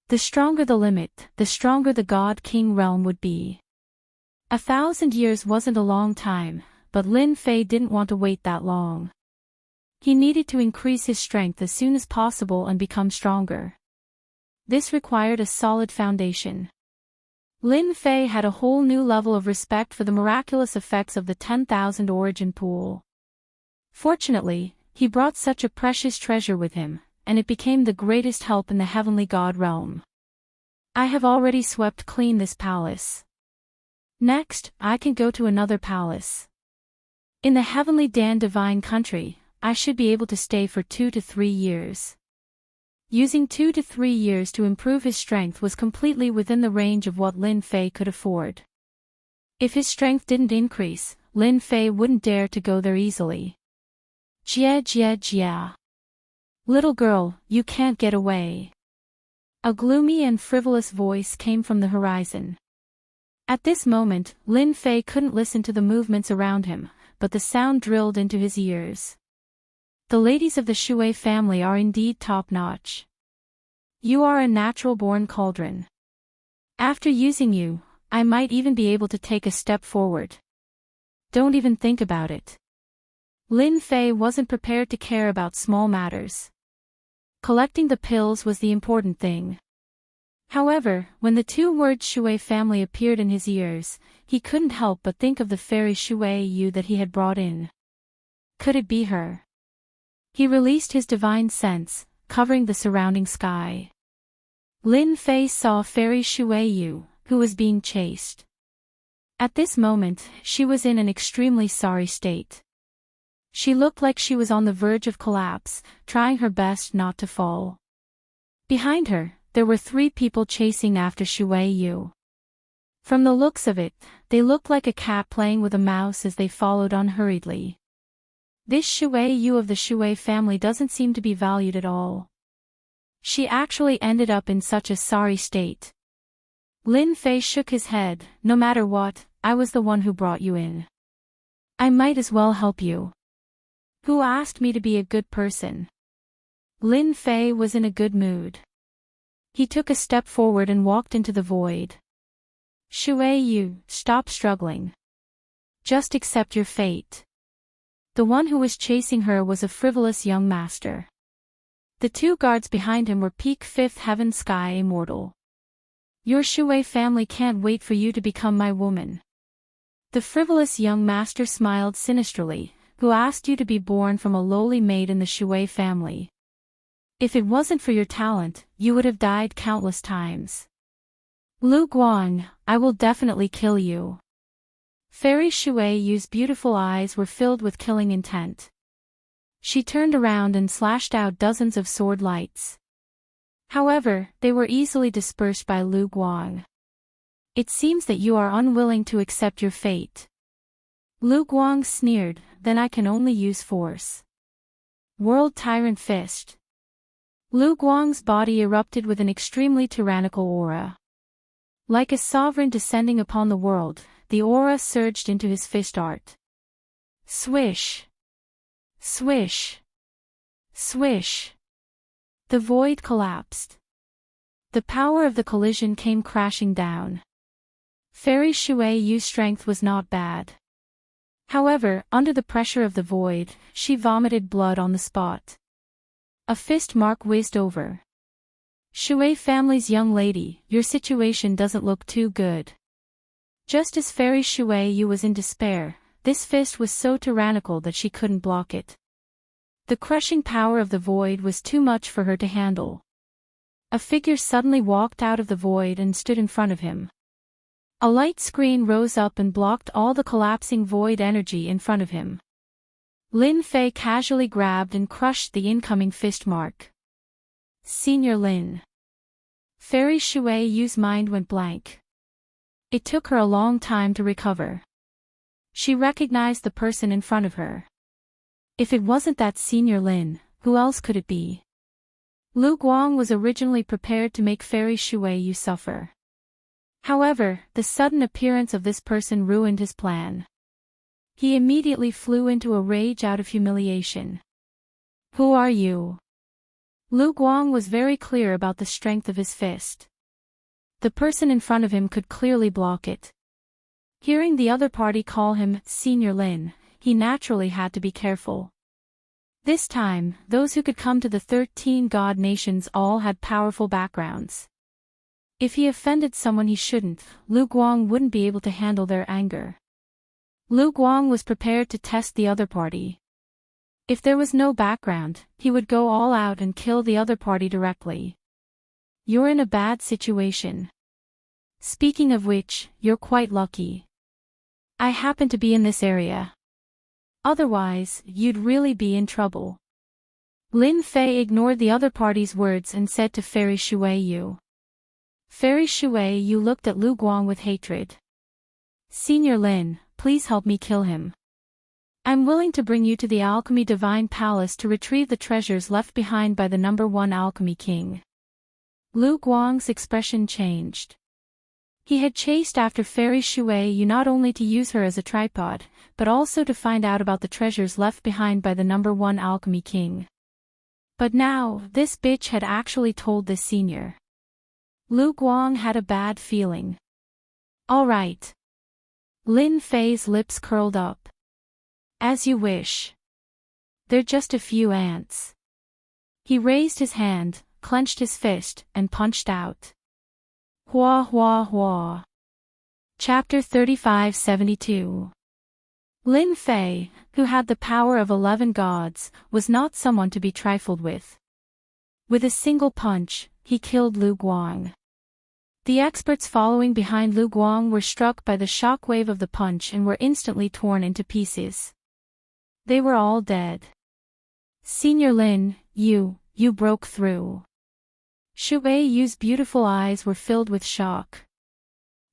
The stronger the limit, the stronger the god-king realm would be. 1,000 years wasn't a long time, but Lin Fei didn't want to wait that long. He needed to increase his strength as soon as possible and become stronger. This required a solid foundation. Lin Fei had a whole new level of respect for the miraculous effects of the 10,000 origin pool. Fortunately, he brought such a precious treasure with him, and it became the greatest help in the heavenly god realm. I have already swept clean this palace. Next, I can go to another palace. In the heavenly dan divine country, I should be able to stay for 2 to 3 years. Using 2 to 3 years to improve his strength was completely within the range of what Lin Fei could afford. If his strength didn't increase, Lin Fei wouldn't dare to go there easily. Jia. Little girl, you can't get away. A gloomy and frivolous voice came from the horizon. At this moment, Lin Fei couldn't listen to the movements around him, but the sound drilled into his ears. The ladies of the Shui family are indeed top-notch. You are a natural-born cauldron. After using you, I might even be able to take a step forward. Don't even think about it. Lin Fei wasn't prepared to care about small matters. Collecting the pills was the important thing. However, when the 2 words Shui family appeared in his ears, he couldn't help but think of the fairy Shui Yu that he had brought in. Could it be her? He released his divine sense, covering the surrounding sky. Lin Fei saw fairy Shui Yu, who was being chased. At this moment, she was in an extremely sorry state. She looked like she was on the verge of collapse, trying her best not to fall. Behind her, there were 3 people chasing after Shui Yu. From the looks of it, they looked like a cat playing with a mouse as they followed unhurriedly. This Shui Yu of the Shui family doesn't seem to be valued at all. She actually ended up in such a sorry state. Lin Fei shook his head. No matter what, I was the one who brought you in. I might as well help you. Who asked me to be a good person? Lin Fei was in a good mood. He took a step forward and walked into the void. Shui Yu, stop struggling. Just accept your fate. The one who was chasing her was a frivolous young master. The two guards behind him were peak 5th heaven sky immortal. Your Shui family can't wait for you to become my woman. The frivolous young master smiled sinisterly. Who asked you to be born from a lowly maid in the Shui family? If it wasn't for your talent, you would have died countless times. Lu Guang, I will definitely kill you. Fairy Shui Yu's beautiful eyes were filled with killing intent. She turned around and slashed out dozens of sword lights. However, they were easily dispersed by Lu Guang. It seems that you are unwilling to accept your fate. Lu Guang sneered, then I can only use force. World Tyrant Fist. Lu Guang's body erupted with an extremely tyrannical aura. Like a sovereign descending upon the world, the aura surged into his fist art. Swish. Swish. Swish. The void collapsed. The power of the collision came crashing down. Fairy Shui Yu's strength was not bad. However, under the pressure of the void, she vomited blood on the spot. A fist mark whizzed over. Shui family's young lady, your situation doesn't look too good. Just as Fairy Shui Yu was in despair, this fist was so tyrannical that she couldn't block it. The crushing power of the void was too much for her to handle. A figure suddenly walked out of the void and stood in front of him. A light screen rose up and blocked all the collapsing void energy in front of him. Lin Fei casually grabbed and crushed the incoming fist mark. Senior Lin. Fairy Shui Yu's mind went blank. It took her a long time to recover. She recognized the person in front of her. If it wasn't that Senior Lin, who else could it be? Lu Guang was originally prepared to make Fairy Shui Yu suffer. However, the sudden appearance of this person ruined his plan. He immediately flew into a rage out of humiliation. Who are you? Lu Guang was very clear about the strength of his fist. The person in front of him could clearly block it. Hearing the other party call him Senior Lin, he naturally had to be careful. This time, those who could come to the 13 god nations all had powerful backgrounds. If he offended someone he shouldn't, Lu Guang wouldn't be able to handle their anger. Lu Guang was prepared to test the other party. If there was no background, he would go all out and kill the other party directly. You're in a bad situation. Speaking of which, you're quite lucky. I happen to be in this area. Otherwise, you'd really be in trouble. Lin Fei ignored the other party's words and said to Fairy Shui Yu. Fairy Shui Yu looked at Lu Guang with hatred. Senior Lin, please help me kill him. I'm willing to bring you to the Alchemy Divine Palace to retrieve the treasures left behind by the #1 Alchemy King. Lu Guang's expression changed. He had chased after Fairy Shui Yu not only to use her as a tripod, but also to find out about the treasures left behind by the #1 Alchemy King. But now, this bitch had actually told this senior. Lu Guang had a bad feeling. All right. Lin Fei's lips curled up. As you wish. They're just a few ants. He raised his hand, clenched his fist, and punched out. Hua hua hua. Chapter 3572. Lin Fei, who had the power of 11 gods, was not someone to be trifled with. With a single punch, he killed Lu Guang. The experts following behind Lu Guang were struck by the shockwave of the punch and were instantly torn into pieces. They were all dead. Senior Lin, you broke through. Shui Yu's beautiful eyes were filled with shock.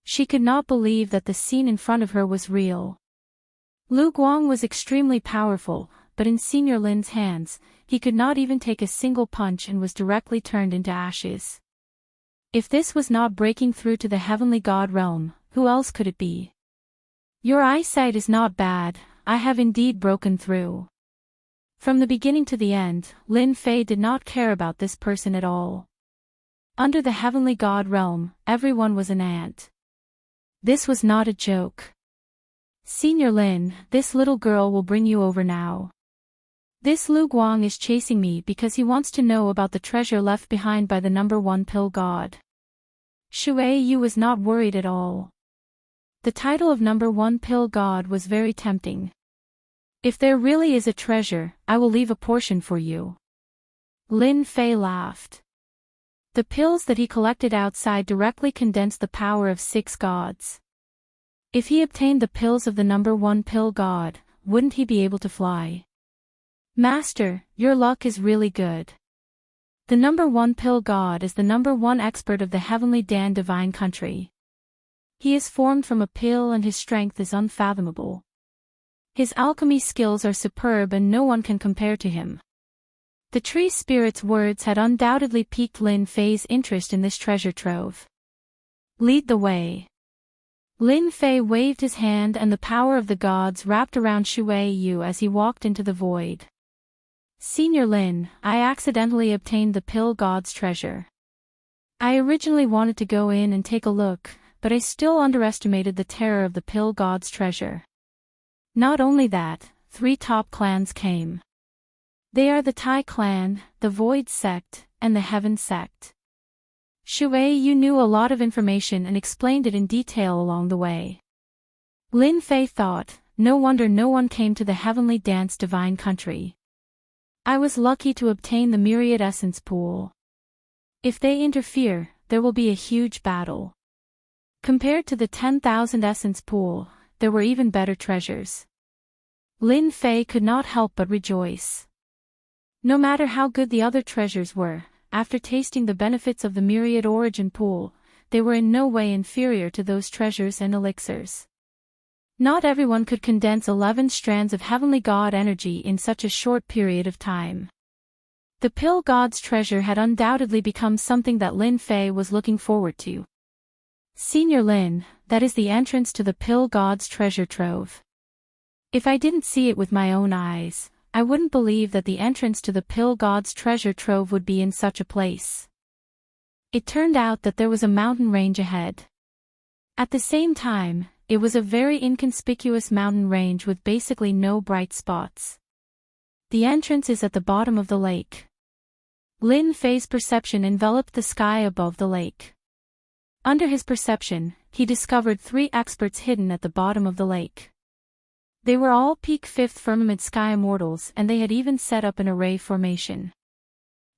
She could not believe that the scene in front of her was real. Lu Guang was extremely powerful, but in Senior Lin's hands, he could not even take a single punch and was directly turned into ashes. If this was not breaking through to the heavenly god realm, who else could it be? Your eyesight is not bad, I have indeed broken through. From the beginning to the end, Lin Fei did not care about this person at all. Under the heavenly god realm, everyone was an ant. This was not a joke. Senior Lin, this little girl will bring you over now. This Lu Guang is chasing me because he wants to know about the treasure left behind by the number 1 pill god. Shui Yu was not worried at all. The title of number 1 pill god was very tempting. If there really is a treasure, I will leave a portion for you. Lin Fei laughed. The pills that he collected outside directly condensed the power of 6 gods. If he obtained the pills of the number 1 pill god, wouldn't he be able to fly? Master, your luck is really good. The number 1 pill god is the number 1 expert of the heavenly Dan divine country. He is formed from a pill and his strength is unfathomable. His alchemy skills are superb and no one can compare to him. The tree spirit's words had undoubtedly piqued Lin Fei's interest in this treasure trove. Lead the way. Lin Fei waved his hand and the power of the gods wrapped around Shui Yu as he walked into the void. Senior Lin, I accidentally obtained the pill god's treasure. I originally wanted to go in and take a look, but I still underestimated the terror of the pill god's treasure. Not only that, 3 top clans came. They are the Tai clan, the Void sect, and the Heaven sect. Shui Yu knew a lot of information and explained it in detail along the way. Lin Fei thought, no wonder no one came to the heavenly dance divine country. I was lucky to obtain the myriad essence pool. If they interfere, there will be a huge battle. Compared to the 10,000 essence pool, there were even better treasures. Lin Fei could not help but rejoice. No matter how good the other treasures were, after tasting the benefits of the myriad origin pool, they were in no way inferior to those treasures and elixirs. Not everyone could condense 11 strands of heavenly god energy in such a short period of time. The pill god's treasure had undoubtedly become something that Lin Fei was looking forward to. Senior Lin, that is the entrance to the pill god's treasure trove. If I didn't see it with my own eyes, I wouldn't believe that the entrance to the pill god's treasure trove would be in such a place. It turned out that there was a mountain range ahead. At the same time, it was a very inconspicuous mountain range with basically no bright spots. The entrance is at the bottom of the lake. Lin Fei's perception enveloped the sky above the lake. Under his perception, he discovered 3 experts hidden at the bottom of the lake. They were all peak 5th firmament sky immortals and they had even set up an array formation.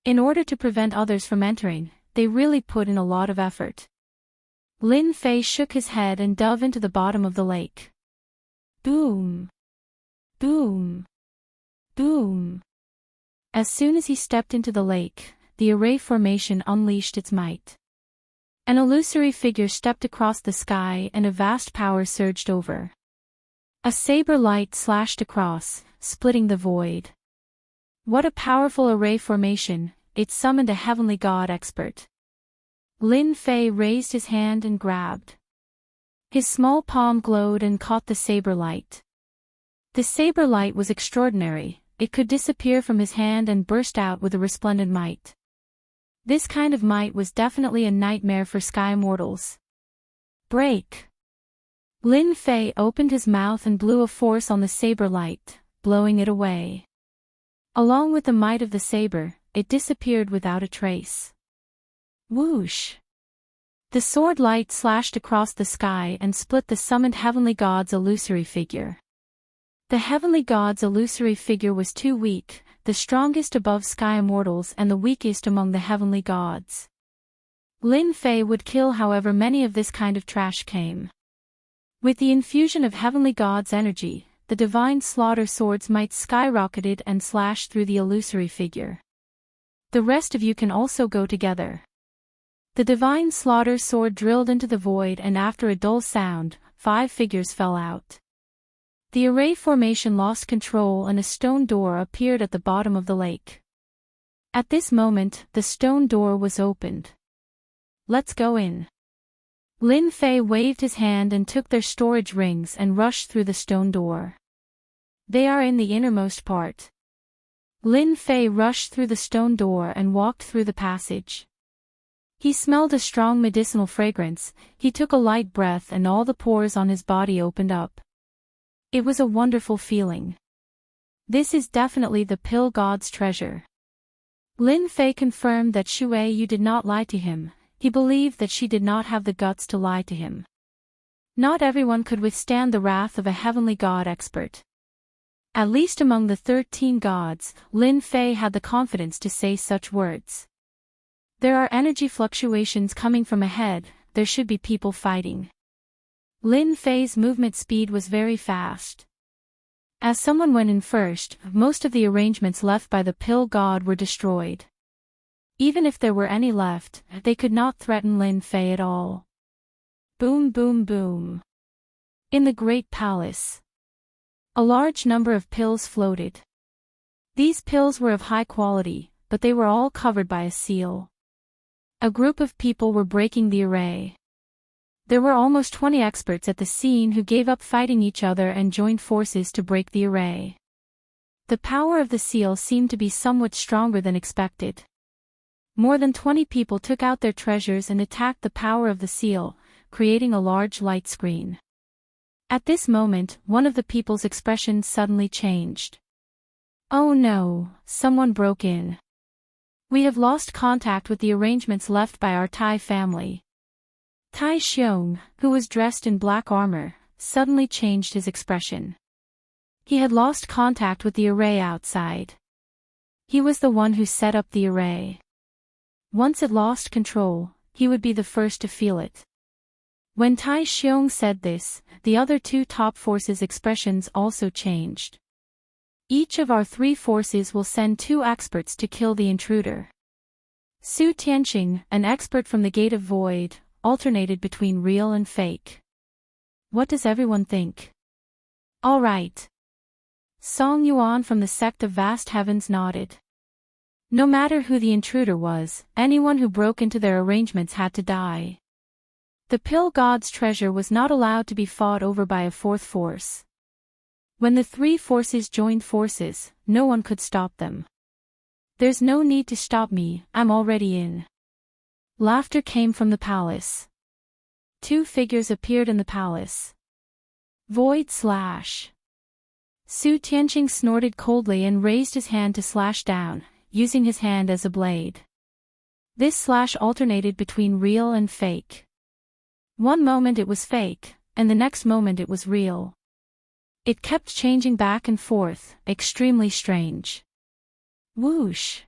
In order to prevent others from entering, they really put in a lot of effort. Lin Fei shook his head and dove into the bottom of the lake. Boom! Boom! Boom! As soon as he stepped into the lake, the array formation unleashed its might. An illusory figure stepped across the sky and a vast power surged over. A saber light slashed across, splitting the void. What a powerful array formation, it summoned a heavenly god expert. Lin Fei raised his hand and grabbed. His small palm glowed and caught the saber light. The saber light was extraordinary, it could disappear from his hand and burst out with a resplendent might. This kind of might was definitely a nightmare for sky mortals. Break! Lin Fei opened his mouth and blew a force on the saber light, blowing it away. Along with the might of the saber, it disappeared without a trace. Whoosh! The sword light slashed across the sky and split the summoned heavenly god's illusory figure. The heavenly god's illusory figure was too weak, the strongest above sky immortals and the weakest among the heavenly gods. Lin Fei would kill however many of this kind of trash came. With the infusion of heavenly god's energy, the divine slaughter sword's might skyrocketed and slashed through the illusory figure. The rest of you can also go together. The divine slaughter sword drilled into the void and after a dull sound, 5 figures fell out. The array formation lost control and a stone door appeared at the bottom of the lake. At this moment, the stone door was opened. "Let's go in." Lin Fei waved his hand and took their storage rings and rushed through the stone door. They are in the innermost part. Lin Fei rushed through the stone door and walked through the passage. He smelled a strong medicinal fragrance, he took a light breath and all the pores on his body opened up. It was a wonderful feeling. This is definitely the pill god's treasure. Lin Fei confirmed that Shui Yu did not lie to him, he believed that she did not have the guts to lie to him. Not everyone could withstand the wrath of a heavenly god expert. At least among the 13 gods, Lin Fei had the confidence to say such words. There are energy fluctuations coming from ahead, there should be people fighting. Lin Fei's movement speed was very fast. As someone went in first, most of the arrangements left by the pill god were destroyed. Even if there were any left, they could not threaten Lin Fei at all. Boom boom boom. In the great palace, a large number of pills floated. These pills were of high quality, but they were all covered by a seal. A group of people were breaking the array. There were almost 20 experts at the scene who gave up fighting each other and joined forces to break the array. The power of the seal seemed to be somewhat stronger than expected. More than 20 people took out their treasures and attacked the power of the seal, creating a large light screen. At this moment, one of the people's expressions suddenly changed. "Oh no, someone broke in. We have lost contact with the arrangements left by our Tai family." Tai Xiong, who was dressed in black armor, suddenly changed his expression. He had lost contact with the array outside. He was the one who set up the array. Once it lost control, he would be the first to feel it. When Tai Xiong said this, the other two top forces' expressions also changed. Each of our 3 forces will send 2 experts to kill the intruder. Su Tianqing, an expert from the Gate of Void, alternated between real and fake. What does everyone think? All right. Song Yuan from the sect of Vast Heavens nodded. No matter who the intruder was, anyone who broke into their arrangements had to die. The pill god's treasure was not allowed to be fought over by a 4th force. When the 3 forces joined forces, no one could stop them. "There's no need to stop me, I'm already in." Laughter came from the palace. 2 figures appeared in the palace. Void slash. Su Tianqing snorted coldly and raised his hand to slash down, using his hand as a blade. This slash alternated between real and fake. One moment it was fake, and the next moment it was real. It kept changing back and forth, extremely strange. Whoosh!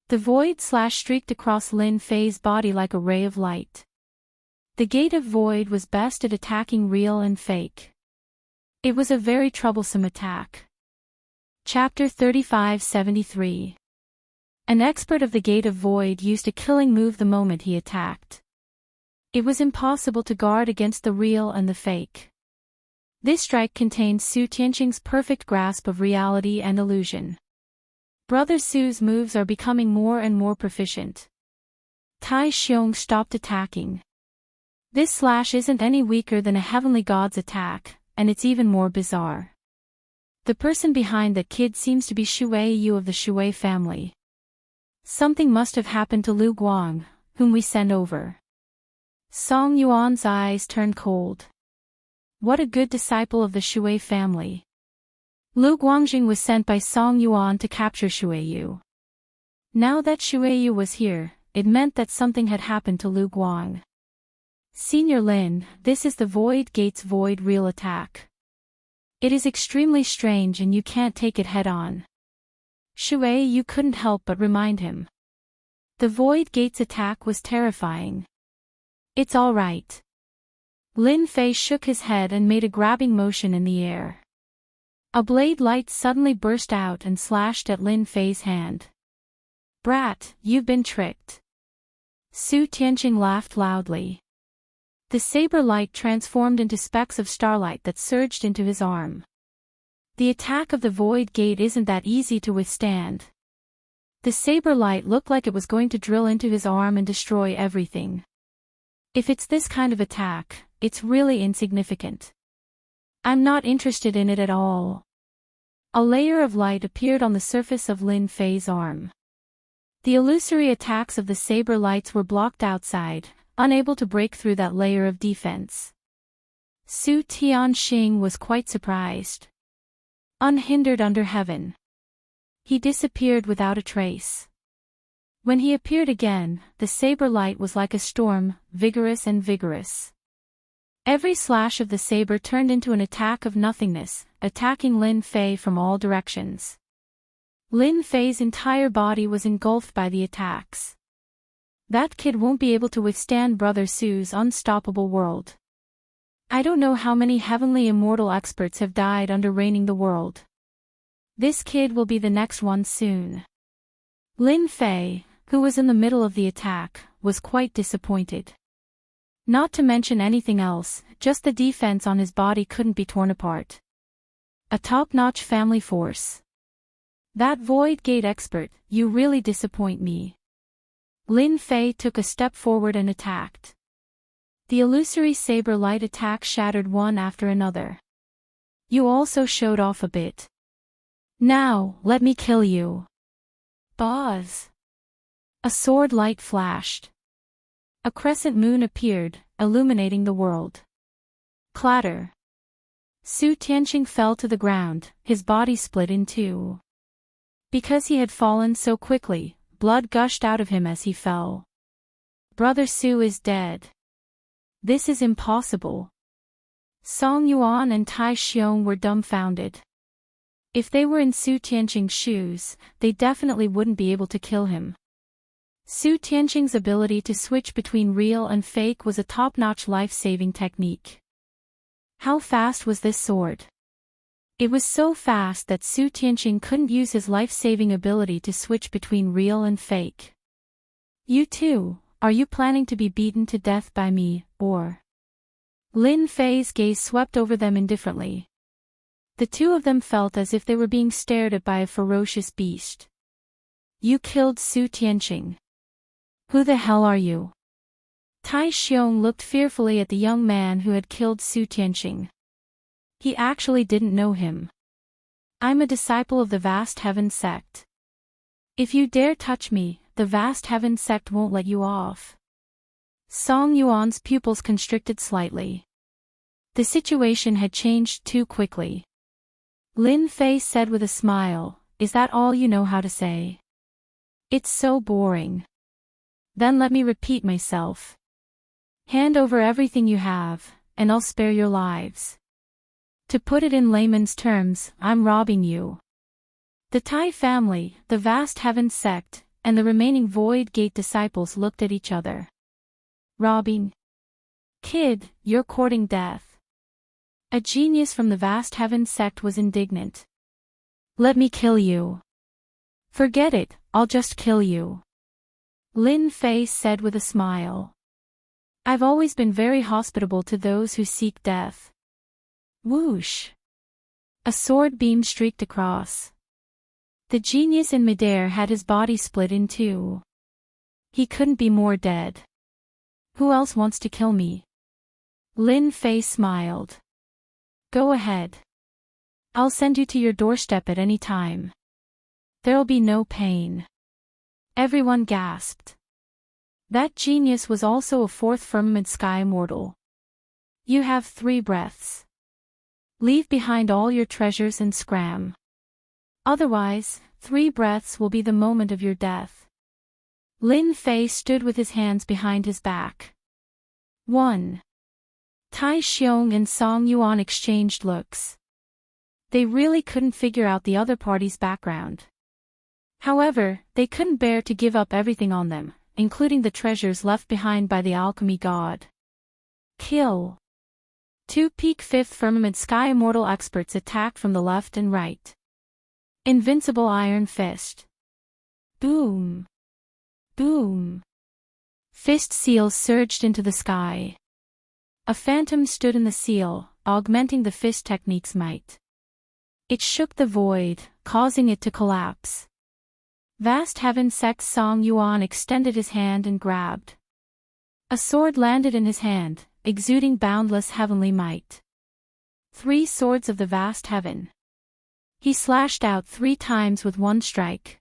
The void slash streaked across Lin Fei's body like a ray of light. The Gate of Void was best at attacking real and fake. It was a very troublesome attack. Chapter 3573. An expert of the Gate of Void used a killing move the moment he attacked. It was impossible to guard against the real and the fake. This strike contained Su Tianqing's perfect grasp of reality and illusion. Brother Su's moves are becoming more and more proficient. Tai Xiong stopped attacking. This slash isn't any weaker than a heavenly god's attack, and it's even more bizarre. The person behind that kid seems to be Shui Yu of the Shui family. Something must have happened to Lu Guang, whom we sent over. Song Yuan's eyes turned cold. What a good disciple of the Shui family. Lu Guangjing was sent by Song Yuan to capture Shui Yu. Now that Shui Yu was here, it meant that something had happened to Lu Guang. Senior Lin, this is the Void Gate's Void Real attack. It is extremely strange and you can't take it head-on. Shui Yu couldn't help but remind him. The Void Gate's attack was terrifying. It's all right. Lin Fei shook his head and made a grabbing motion in the air. A blade light suddenly burst out and slashed at Lin Fei's hand. Brat, you've been tricked. Su Tianqing laughed loudly. The saber light transformed into specks of starlight that surged into his arm. The attack of the Void Gate isn't that easy to withstand. The saber light looked like it was going to drill into his arm and destroy everything. If it's this kind of attack, it's really insignificant. I'm not interested in it at all. A layer of light appeared on the surface of Lin Fei's arm. The illusory attacks of the saber lights were blocked outside, unable to break through that layer of defense. Su Tianxing was quite surprised. Unhindered under heaven. He disappeared without a trace. When he appeared again, the saber light was like a storm, vigorous and vigorous. Every slash of the saber turned into an attack of nothingness, attacking Lin Fei from all directions. Lin Fei's entire body was engulfed by the attacks. That kid won't be able to withstand Brother Su's unstoppable world. I don't know how many heavenly immortal experts have died under reigning the world. This kid will be the next one soon. Lin Fei, who was in the middle of the attack, was quite disappointed. Not to mention anything else, just the defense on his body couldn't be torn apart. A top-notch family force. That Void Gate expert, you really disappoint me. Lin Fei took a step forward and attacked. The illusory saber light attack shattered one after another. You also showed off a bit. Now, let me kill you. Buzz. A sword light flashed. A crescent moon appeared, illuminating the world. Clatter. Su Tianxing fell to the ground, his body split in two. Because he had fallen so quickly, blood gushed out of him as he fell. Brother Su is dead. This is impossible. Song Yuan and Tai Xiong were dumbfounded. If they were in Su Tianxing's shoes, they definitely wouldn't be able to kill him. Su Tianxing's ability to switch between real and fake was a top-notch life-saving technique. How fast was this sword? It was so fast that Su Tianxing couldn't use his life-saving ability to switch between real and fake. You too, are you planning to be beaten to death by me, or? Lin Fei's gaze swept over them indifferently. The two of them felt as if they were being stared at by a ferocious beast. You killed Su Tianxing. Who the hell are you? Tai Xiong looked fearfully at the young man who had killed Su Tianxing. He actually didn't know him. I'm a disciple of the Vast Heaven sect. If you dare touch me, the Vast Heaven sect won't let you off. Song Yuan's pupils constricted slightly. The situation had changed too quickly. Lin Fei said with a smile, "Is that all you know how to say? It's so boring." Then let me repeat myself. Hand over everything you have, and I'll spare your lives. To put it in layman's terms, I'm robbing you. The Tai family, the Vast Heaven sect, and the remaining Void Gate disciples looked at each other. Robbing? Kid, you're courting death. A genius from the Vast Heaven sect was indignant. Let me kill you. Forget it, I'll just kill you. Lin Fei said with a smile. I've always been very hospitable to those who seek death. Whoosh. A sword beam streaked across. The genius in midair had his body split in two. He couldn't be more dead. Who else wants to kill me? Lin Fei smiled. Go ahead. I'll send you to your doorstep at any time. There'll be no pain. Everyone gasped. That genius was also a fourth firmament sky immortal. You have 3 breaths. Leave behind all your treasures and scram. Otherwise, 3 breaths will be the moment of your death. Lin Fei stood with his hands behind his back. 1. Tai Xiong and Song Yuan exchanged looks. They really couldn't figure out the other party's background. However, they couldn't bear to give up everything on them, including the treasures left behind by the alchemy god. Kill. 2 peak 5th firmament sky immortal experts attacked from the left and right. Invincible Iron Fist. Boom. Boom. Fist seals surged into the sky. A phantom stood in the seal, augmenting the fist technique's might. It shook the void, causing it to collapse. Vast Heaven Sex Song Yuan extended his hand and grabbed. A sword landed in his hand, exuding boundless heavenly might. 3 swords of the vast heaven. He slashed out 3 times with one strike.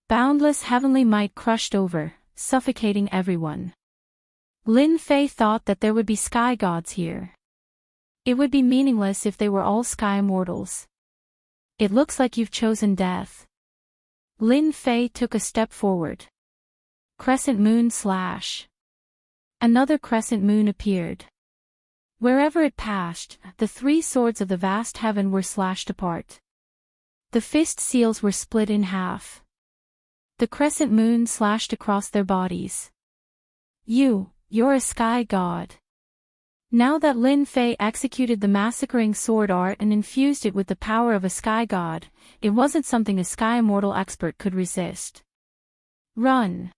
Boundless heavenly might crushed over, suffocating everyone. Lin Fei thought that there would be sky gods here. It would be meaningless if they were all sky immortals. It looks like you've chosen death. Lin Fei took a step forward. Crescent moon slash. Another crescent moon appeared. Wherever it passed, the 3 swords of the vast heaven were slashed apart. The fist seals were split in half. The crescent moon slashed across their bodies. You're a sky god. Now that Lin Fei executed the massacring sword art and infused it with the power of a sky god, it wasn't something a sky immortal expert could resist. Run!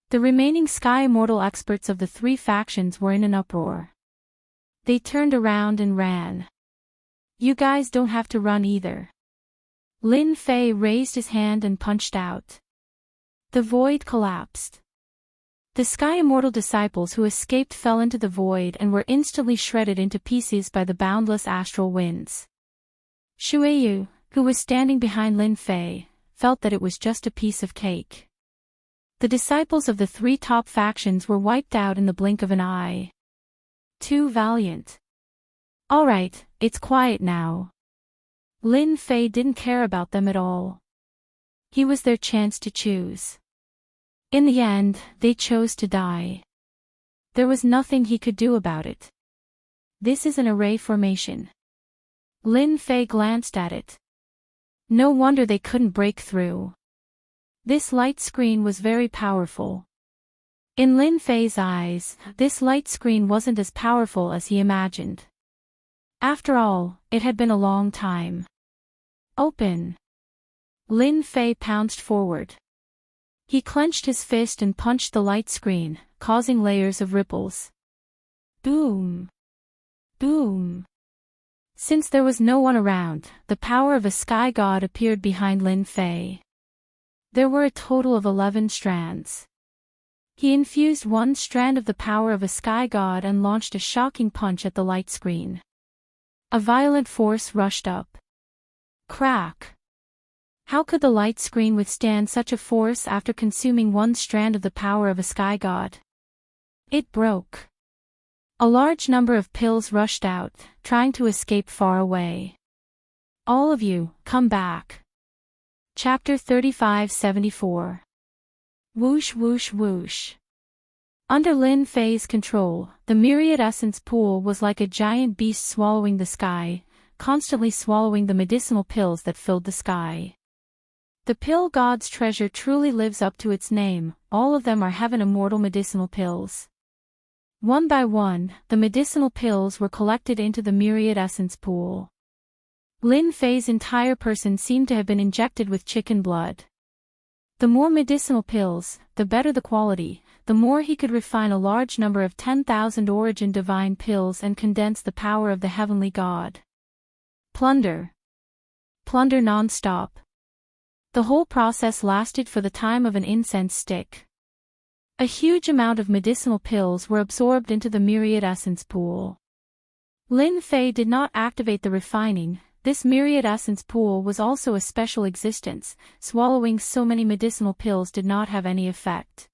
The remaining sky immortal experts of the 3 factions were in an uproar. They turned around and ran. You guys don't have to run either. Lin Fei raised his hand and punched out. The void collapsed. The sky immortal disciples who escaped fell into the void and were instantly shredded into pieces by the boundless astral winds. Shueyu, who was standing behind Lin Fei, felt that it was just a piece of cake. The disciples of the 3 top factions were wiped out in the blink of an eye. Too valiant. Alright, it's quiet now. Lin Fei didn't care about them at all. He was their chance to choose. In the end, they chose to die. There was nothing he could do about it. This is an array formation. Lin Fei glanced at it. No wonder they couldn't break through. This light screen was very powerful. In Lin Fei's eyes, this light screen wasn't as powerful as he imagined. After all, it had been a long time. Open! Lin Fei pounced forward. He clenched his fist and punched the light screen, causing layers of ripples. Boom! Boom! Since there was no one around, the power of a sky god appeared behind Lin Fei. There were a total of 11 strands. He infused 1 strand of the power of a sky god and launched a shocking punch at the light screen. A violent force rushed up. Crack! How could the light screen withstand such a force after consuming 1 strand of the power of a sky god? It broke. A large number of pills rushed out, trying to escape far away. All of you, come back. Chapter 3574. Whoosh whoosh whoosh. Under Lin Fei's control, the myriad essence pool was like a giant beast swallowing the sky, constantly swallowing the medicinal pills that filled the sky. The pill god's treasure truly lives up to its name, all of them are heaven immortal medicinal pills. One by one, the medicinal pills were collected into the myriad essence pool. Lin Fei's entire person seemed to have been injected with chicken blood. The more medicinal pills, the better the quality, the more he could refine a large number of 10,000 origin divine pills and condense the power of the heavenly god. Plunder. Plunder non-stop. The whole process lasted for the time of an incense stick. A huge amount of medicinal pills were absorbed into the myriad essence pool. Lin Fei did not activate the refining. This myriad essence pool was also a special existence. Swallowing so many medicinal pills did not have any effect.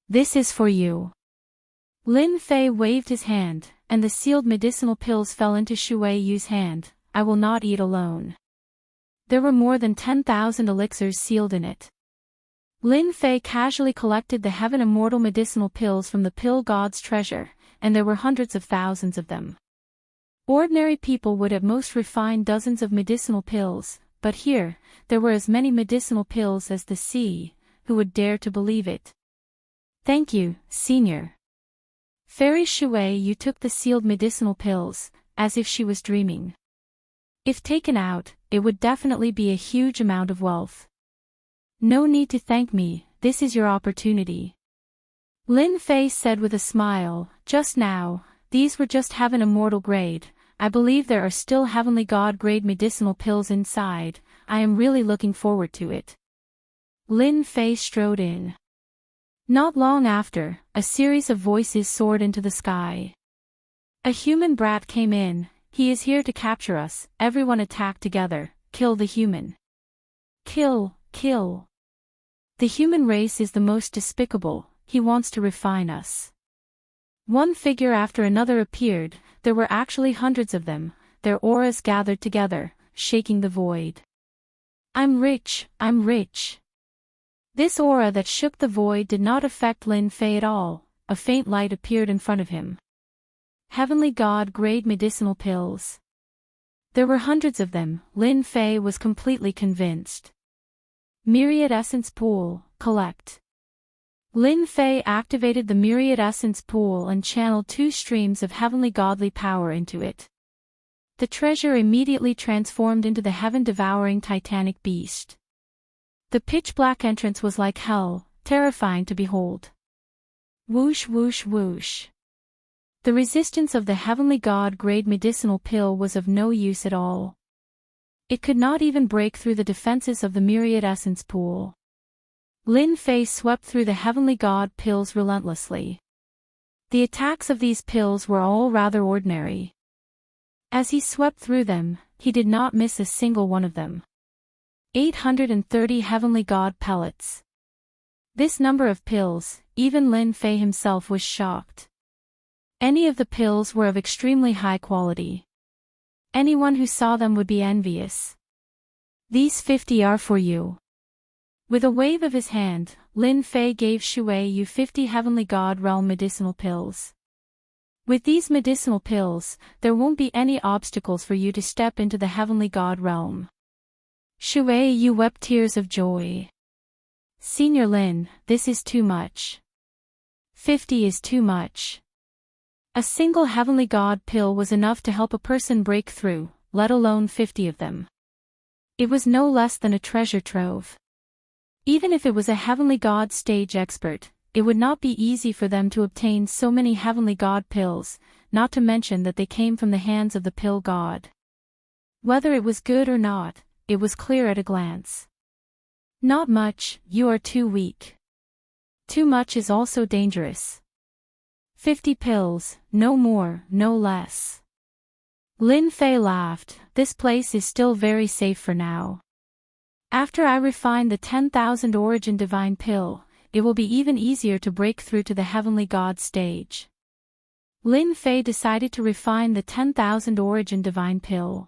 This is for you. Lin Fei waved his hand, and the sealed medicinal pills fell into Shui Yu's hand. I will not eat alone. There were more than 10,000 elixirs sealed in it. Lin Fei casually collected the heaven immortal medicinal pills from the pill god's treasure, and there were hundreds of thousands of them. Ordinary people would at most refine dozens of medicinal pills, but here, there were as many medicinal pills as the sea. Who would dare to believe it? Thank you, Senior. Fairy Shui Yu took the sealed medicinal pills, as if she was dreaming. If taken out, it would definitely be a huge amount of wealth. No need to thank me, this is your opportunity. Lin Fei said with a smile, just now, these were just heaven immortal grade, I believe there are still Heavenly God-grade medicinal pills inside. I am really looking forward to it. Lin Fei strode in. Not long after, a series of voices soared into the sky. A human brat came in. He is here to capture us. Everyone attack together. Kill the human. Kill, kill. The human race is the most despicable. He wants to refine us. One figure after another appeared. There were actually hundreds of them, their auras gathered together, shaking the void. I'm rich, I'm rich. This aura that shook the void did not affect Lin Fei at all. A faint light appeared in front of him. Heavenly God-grade medicinal pills. There were hundreds of them. Lin Fei was completely convinced. Myriad Essence Pool, collect. Lin Fei activated the Myriad Essence Pool and channeled 2 streams of heavenly godly power into it. The treasure immediately transformed into the heaven-devouring titanic beast. The pitch-black entrance was like hell, terrifying to behold. Whoosh whoosh whoosh. The resistance of the heavenly god-grade medicinal pill was of no use at all. It could not even break through the defenses of the Myriad Essence Pool. Lin Fei swept through the heavenly god pills relentlessly. The attacks of these pills were all rather ordinary. As he swept through them, he did not miss a single one of them. 830 heavenly god pellets. This number of pills, even Lin Fei himself was shocked. Any of the pills were of extremely high quality. Anyone who saw them would be envious. These 50 are for you. With a wave of his hand, Lin Fei gave Shui Yu 50 heavenly god realm medicinal pills. With these medicinal pills, there won't be any obstacles for you to step into the heavenly god realm. Shui Yu wept tears of joy. Senior Lin, this is too much. 50 is too much. A single heavenly god pill was enough to help a person break through, let alone 50 of them. It was no less than a treasure trove. Even if it was a heavenly god stage expert, it would not be easy for them to obtain so many heavenly god pills, not to mention that they came from the hands of the pill god. Whether it was good or not, it was clear at a glance. Not much, you are too weak. Too much is also dangerous. 50 pills, no more, no less. Lin Fei laughed. This place is still very safe for now. After I refine the 10,000 origin divine pill, it will be even easier to break through to the heavenly god stage. Lin Fei decided to refine the 10,000 origin divine pill.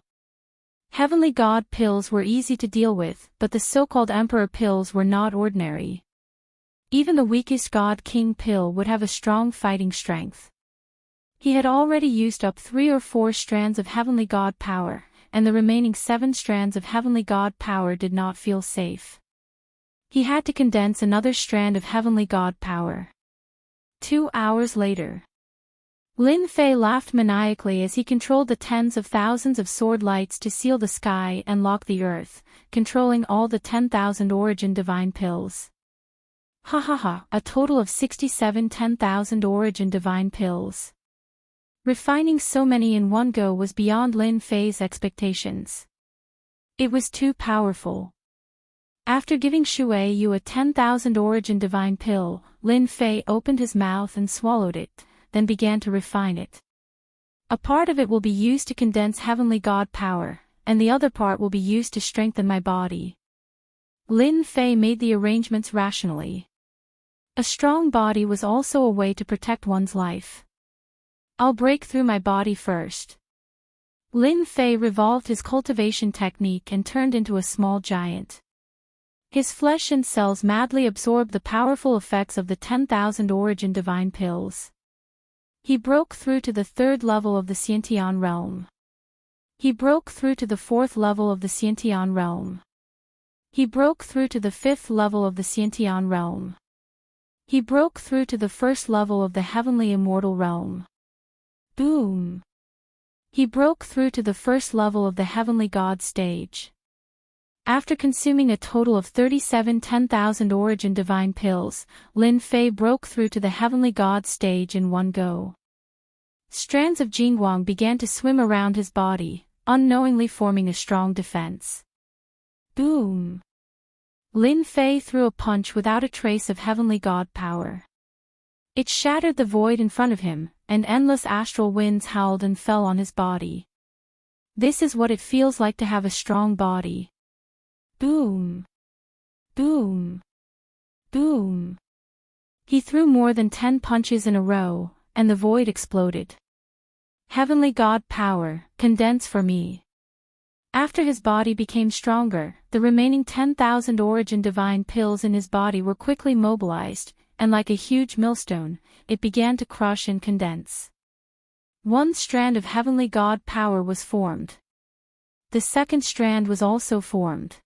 Heavenly god pills were easy to deal with, but the so-called emperor pills were not ordinary. Even the weakest god king pill would have a strong fighting strength. He had already used up 3 or 4 strands of heavenly god power, and the remaining 7 strands of heavenly god power did not feel safe. He had to condense another strand of heavenly god power. 2 hours later. Lin Fei laughed maniacally as he controlled the tens of thousands of sword lights to seal the sky and lock the earth, controlling all the 10,000 origin divine pills. Ha ha ha, a total of 67 10,000 origin divine pills. Refining so many in one go was beyond Lin Fei's expectations. It was too powerful. After giving Shui Yu a 10,000 origin divine pill, Lin Fei opened his mouth and swallowed it, then began to refine it. A part of it will be used to condense heavenly god power, and the other part will be used to strengthen my body. Lin Fei made the arrangements rationally. A strong body was also a way to protect one's life. I'll break through my body first. Lin Fei revolved his cultivation technique and turned into a small giant. His flesh and cells madly absorbed the powerful effects of the 10,000 origin divine pills. He broke through to the 3rd level of the Xiantian realm. He broke through to the 4th level of the Xiantian realm. He broke through to the 5th level of the Xiantian realm. He broke through to the 1st level of the heavenly immortal realm. Boom! He broke through to the 1st level of the heavenly god stage. After consuming a total of 37 10,000 origin divine pills, Lin Fei broke through to the heavenly god stage in one go. Strands of jingguang began to swim around his body, unknowingly forming a strong defense. Boom! Lin Fei threw a punch without a trace of heavenly god power. It shattered the void in front of him, and endless astral winds howled and fell on his body. This is what it feels like to have a strong body. Boom! Boom! Boom! He threw more than 10 punches in a row, and the void exploded. Heavenly God power, condense for me. After his body became stronger, the remaining 10,000 origin divine pills in his body were quickly mobilized, and like a huge millstone, it began to crush and condense. One strand of heavenly God power was formed. The second strand was also formed.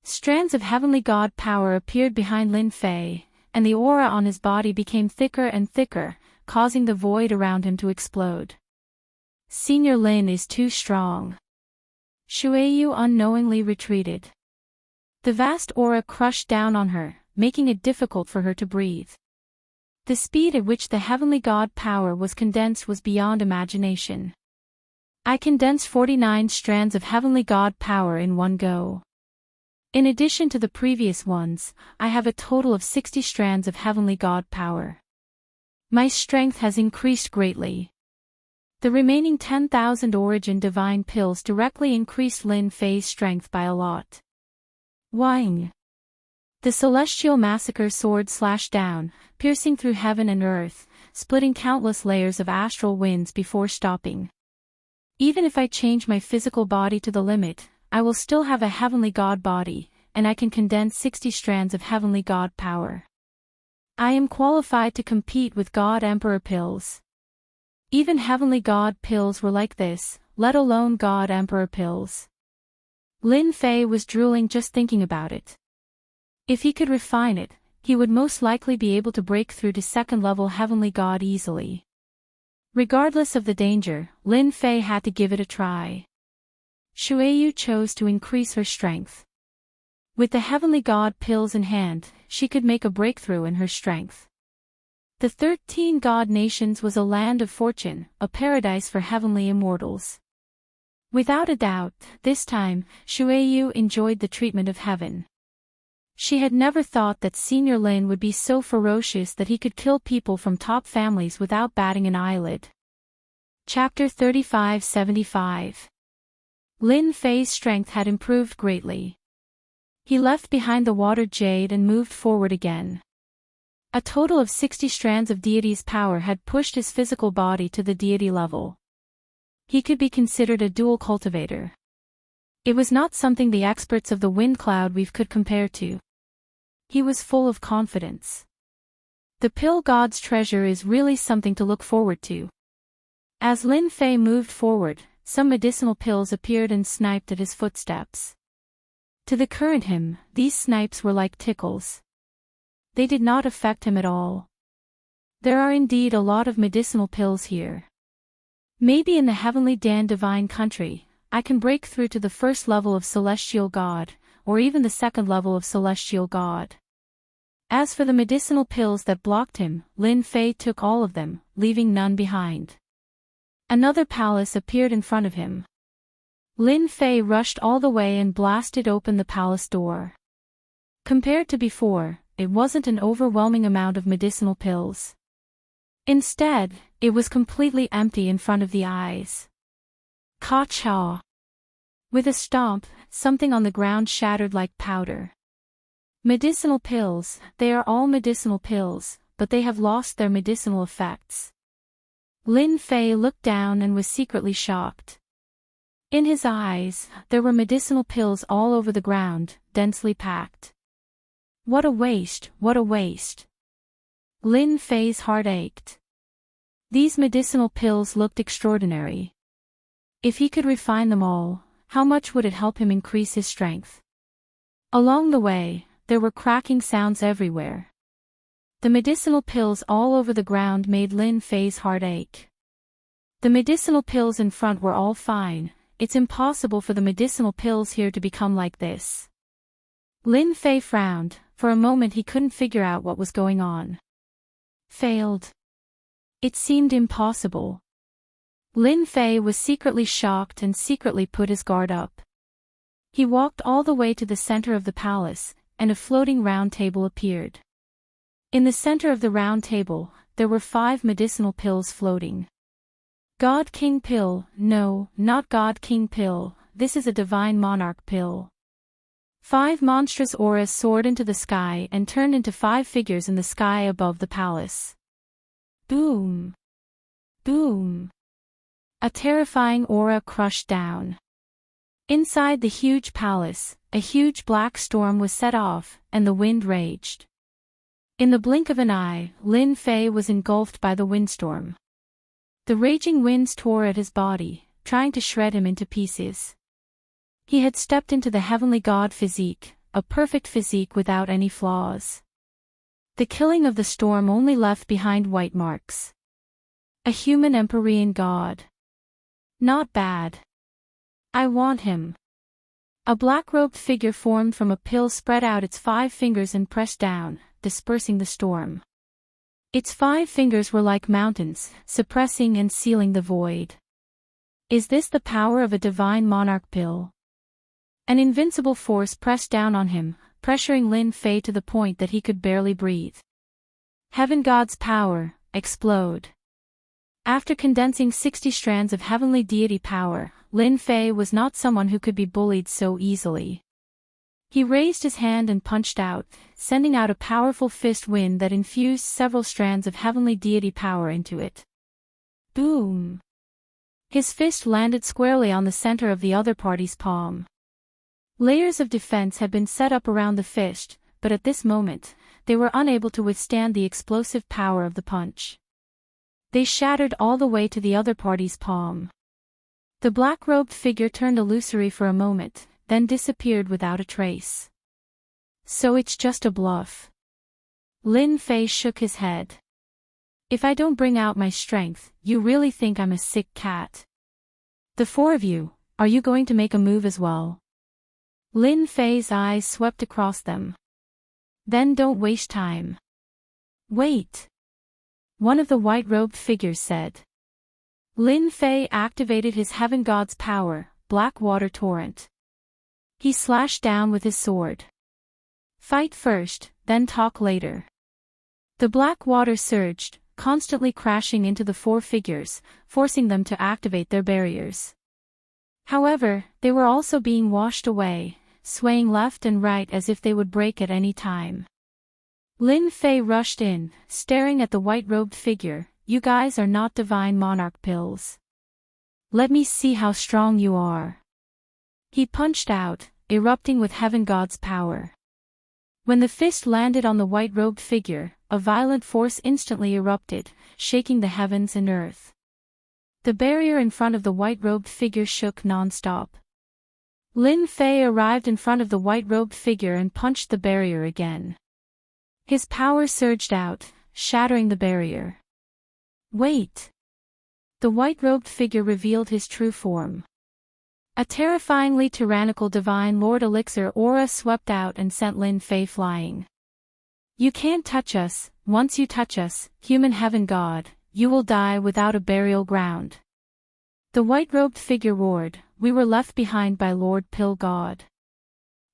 Strands of heavenly God power appeared behind Lin Fei, and the aura on his body became thicker and thicker, causing the void around him to explode. Senior Lin is too strong. Shuiyu unknowingly retreated. The vast aura crushed down on her, making it difficult for her to breathe. The speed at which the heavenly God power was condensed was beyond imagination. I condensed 49 strands of heavenly God power in one go. In addition to the previous ones, I have a total of 60 strands of heavenly God power. My strength has increased greatly. The remaining 10,000 origin divine pills directly increased Lin Fei's strength by a lot. Wang! The celestial massacre sword slashed down, piercing through heaven and earth, splitting countless layers of astral winds before stopping. Even if I change my physical body to the limit, I will still have a heavenly God body, and I can condense 60 strands of heavenly God power. I am qualified to compete with God Emperor pills. Even heavenly God pills were like this, let alone God Emperor pills. Lin Fei was drooling just thinking about it. If he could refine it, he would most likely be able to break through to second-level heavenly God easily. Regardless of the danger, Lin Fei had to give it a try. Shuiyu chose to increase her strength. With the heavenly God pills in hand, she could make a breakthrough in her strength. The 13 God nations was a land of fortune, a paradise for heavenly immortals. Without a doubt, this time, Shuiyu enjoyed the treatment of heaven. She had never thought that Senior Lin would be so ferocious that he could kill people from top families without batting an eyelid. Chapter 3575. Lin Fei's strength had improved greatly. He left behind the water jade and moved forward again. A total of 60 strands of deity's power had pushed his physical body to the deity level. He could be considered a dual cultivator. It was not something the experts of the wind cloud weave could compare to. He was full of confidence. The pill god's treasure is really something to look forward to. As Lin Fei moved forward, some medicinal pills appeared and sniped at his footsteps. To the current him, these snipes were like tickles. They did not affect him at all. There are indeed a lot of medicinal pills here. Maybe in the heavenly Dan divine country, I can break through to the first level of celestial god, or even the second level of celestial god. As for the medicinal pills that blocked him, Lin Fei took all of them, leaving none behind. Another palace appeared in front of him. Lin Fei rushed all the way and blasted open the palace door. Compared to before, it wasn't an overwhelming amount of medicinal pills. Instead, it was completely empty in front of the eyes. Ka-cha! With a stomp, something on the ground shattered like powder. Medicinal pills, they are all medicinal pills, but they have lost their medicinal effects. Lin Fei looked down and was secretly shocked. In his eyes, there were medicinal pills all over the ground, densely packed. What a waste, what a waste. Lin Fei's heart ached. These medicinal pills looked extraordinary. If he could refine them all, how much would it help him increase his strength? Along the way, there were cracking sounds everywhere. The medicinal pills all over the ground made Lin Fei's heart ache. The medicinal pills in front were all fine, it's impossible for the medicinal pills here to become like this. Lin Fei frowned, for a moment he couldn't figure out what was going on. Failed. It seemed impossible. Lin Fei was secretly shocked and secretly put his guard up. He walked all the way to the center of the palace, and a floating round table appeared. In the center of the round table, there were 5 medicinal pills floating. God King Pill, no, not God King Pill, this is a Divine Monarch Pill. 5 monstrous auras soared into the sky and turned into 5 figures in the sky above the palace. Boom! Boom! A terrifying aura crushed down. Inside the huge palace, a huge black storm was set off, and the wind raged. In the blink of an eye, Lin Fei was engulfed by the windstorm. The raging winds tore at his body, trying to shred him into pieces. He had stepped into the heavenly god physique, a perfect physique without any flaws. The killing of the storm only left behind white marks. A human Empyrean god. Not bad. I want him. A black-robed figure formed from a pill spread out its 5 fingers and pressed down, dispersing the storm. Its 5 fingers were like mountains, suppressing and sealing the void. Is this the power of a divine monarch pill? An invincible force pressed down on him, pressuring Lin Fei to the point that he could barely breathe. Heaven God's power, explode. After condensing 60 strands of heavenly deity power, Lin Fei was not someone who could be bullied so easily. He raised his hand and punched out, sending out a powerful fist wind that infused several strands of heavenly deity power into it. Boom! His fist landed squarely on the center of the other party's palm. Layers of defense had been set up around the fist, but at this moment, they were unable to withstand the explosive power of the punch. They shattered all the way to the other party's palm. The black-robed figure turned illusory for a moment, then disappeared without a trace. So it's just a bluff. Lin Fei shook his head. If I don't bring out my strength, you really think I'm a sick cat? The 4 of you, are you going to make a move as well? Lin Fei's eyes swept across them. Then don't waste time. Wait. One of the white-robed figures said. Lin Fei activated his heaven god's power, Black Water Torrent. He slashed down with his sword. Fight first, then talk later. The black water surged, constantly crashing into the 4 figures, forcing them to activate their barriers. However, they were also being washed away, swaying left and right as if they would break at any time. Lin Fei rushed in, staring at the white-robed figure. You guys are not divine monarch pills. Let me see how strong you are. He punched out, erupting with heaven god's power. When the fist landed on the white-robed figure, a violent force instantly erupted, shaking the heavens and earth. The barrier in front of the white-robed figure shook non-stop. Lin Fei arrived in front of the white-robed figure and punched the barrier again. His power surged out, shattering the barrier. Wait! The white-robed figure revealed his true form. A terrifyingly tyrannical divine Lord Elixir aura swept out and sent Lin Fei flying. You can't touch us. Once you touch us, human heaven god, you will die without a burial ground. The white-robed figure roared, we were left behind by Lord Pill God.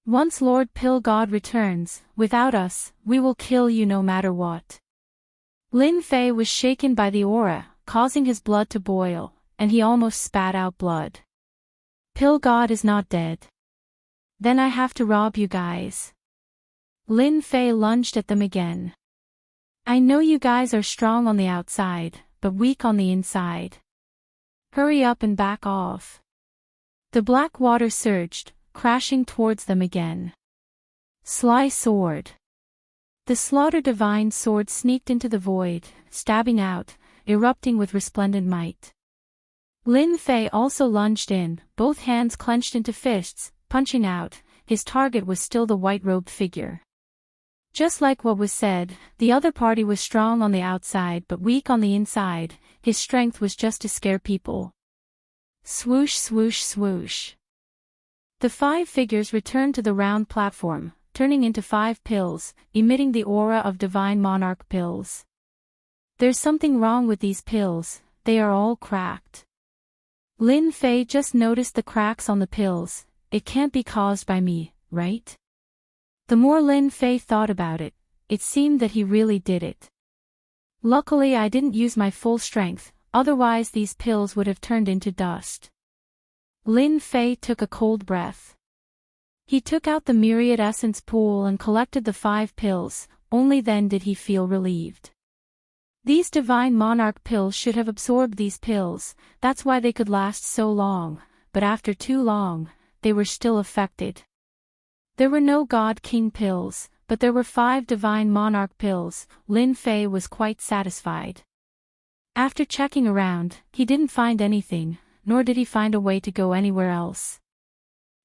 Once Lord Pill God returns, without us, we will kill you no matter what. Lin Fei was shaken by the aura, causing his blood to boil, and he almost spat out blood. Pill God is not dead. Then I have to rob you guys. Lin Fei lunged at them again. I know you guys are strong on the outside, but weak on the inside. Hurry up and back off. The black water surged, crashing towards them again. Sly sword. The slaughter divine sword sneaked into the void, stabbing out, erupting with resplendent might. Lin Fei also lunged in, both hands clenched into fists, punching out. His target was still the white-robed figure. Just like what was said, the other party was strong on the outside but weak on the inside. His strength was just to scare people. Swoosh swoosh swoosh. The 5 figures returned to the round platform, turning into 5 pills, emitting the aura of divine monarch pills. There's something wrong with these pills, they are all cracked. Lin Fei just noticed the cracks on the pills. It can't be caused by me, right? The more Lin Fei thought about it, it seemed that he really did it. Luckily I didn't use my full strength, otherwise these pills would have turned into dust. Lin Fei took a cold breath. He took out the myriad essence pool and collected the 5 pills, only then did he feel relieved. These divine monarch pills should have absorbed these pills, that's why they could last so long, but after too long, they were still affected. There were no God King pills, but there were 5 divine monarch pills. Lin Fei was quite satisfied. After checking around, he didn't find anything, nor did he find a way to go anywhere else.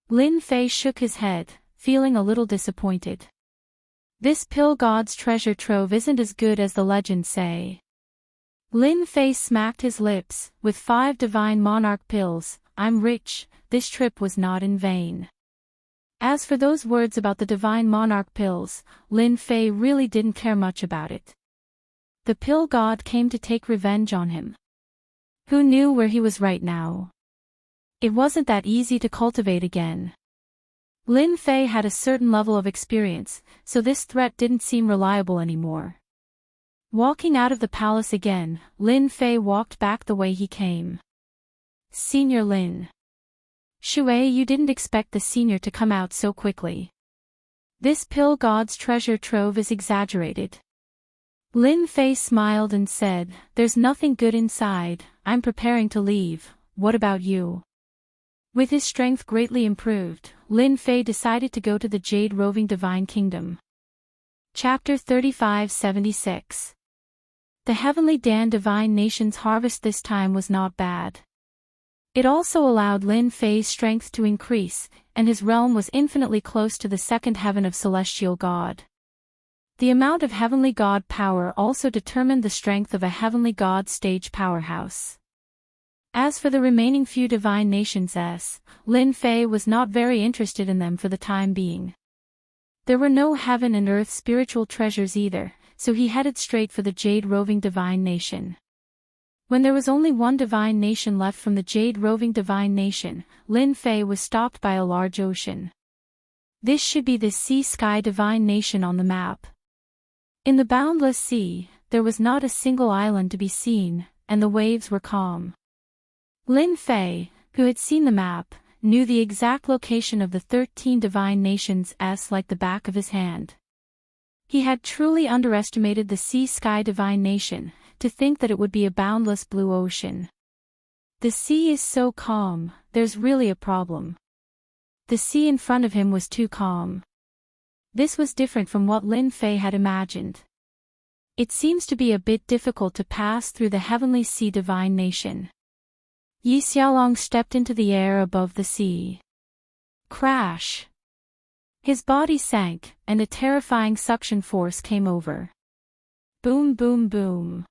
Lin Fei shook his head, feeling a little disappointed. This pill god's treasure trove isn't as good as the legends say. Lin Fei smacked his lips. With 5 divine monarch pills, I'm rich. This trip was not in vain. As for those words about the divine monarch pills, Lin Fei really didn't care much about it. The pill god came to take revenge on him. Who knew where he was right now? It wasn't that easy to cultivate again. Lin Fei had a certain level of experience, so this threat didn't seem reliable anymore. Walking out of the palace again, Lin Fei walked back the way he came. Senior Lin. Shui, you didn't expect the senior to come out so quickly. This pill god's treasure trove is exaggerated. Lin Fei smiled and said, there's nothing good inside, I'm preparing to leave, what about you? With his strength greatly improved, Lin Fei decided to go to the Jade Roving Divine Kingdom. Chapter 3576. The Heavenly Dan Divine Nation's harvest this time was not bad. It also allowed Lin Fei's strength to increase, and his realm was infinitely close to the second heaven of Celestial God. The amount of Heavenly God power also determined the strength of a Heavenly God stage powerhouse. As for the remaining few divine nations, Lin Fei was not very interested in them for the time being. There were no heaven and earth spiritual treasures either, so he headed straight for the Jade Roving Divine Nation. When there was only one divine nation left from the Jade Roving Divine Nation, Lin Fei was stopped by a large ocean. This should be the Sea-Sky Divine Nation on the map. In the boundless sea, there was not a single island to be seen, and the waves were calm. Lin Fei, who had seen the map, knew the exact location of the 13 divine nations like the back of his hand. He had truly underestimated the Sea-Sky Divine Nation, to think that it would be a boundless blue ocean. The sea is so calm, there's really a problem. The sea in front of him was too calm. This was different from what Lin Fei had imagined. It seems to be a bit difficult to pass through the Heavenly Sea Divine Nation. Yi Xiaolong stepped into the air above the sea. Crash! His body sank, and a terrifying suction force came over. Boom boom boom.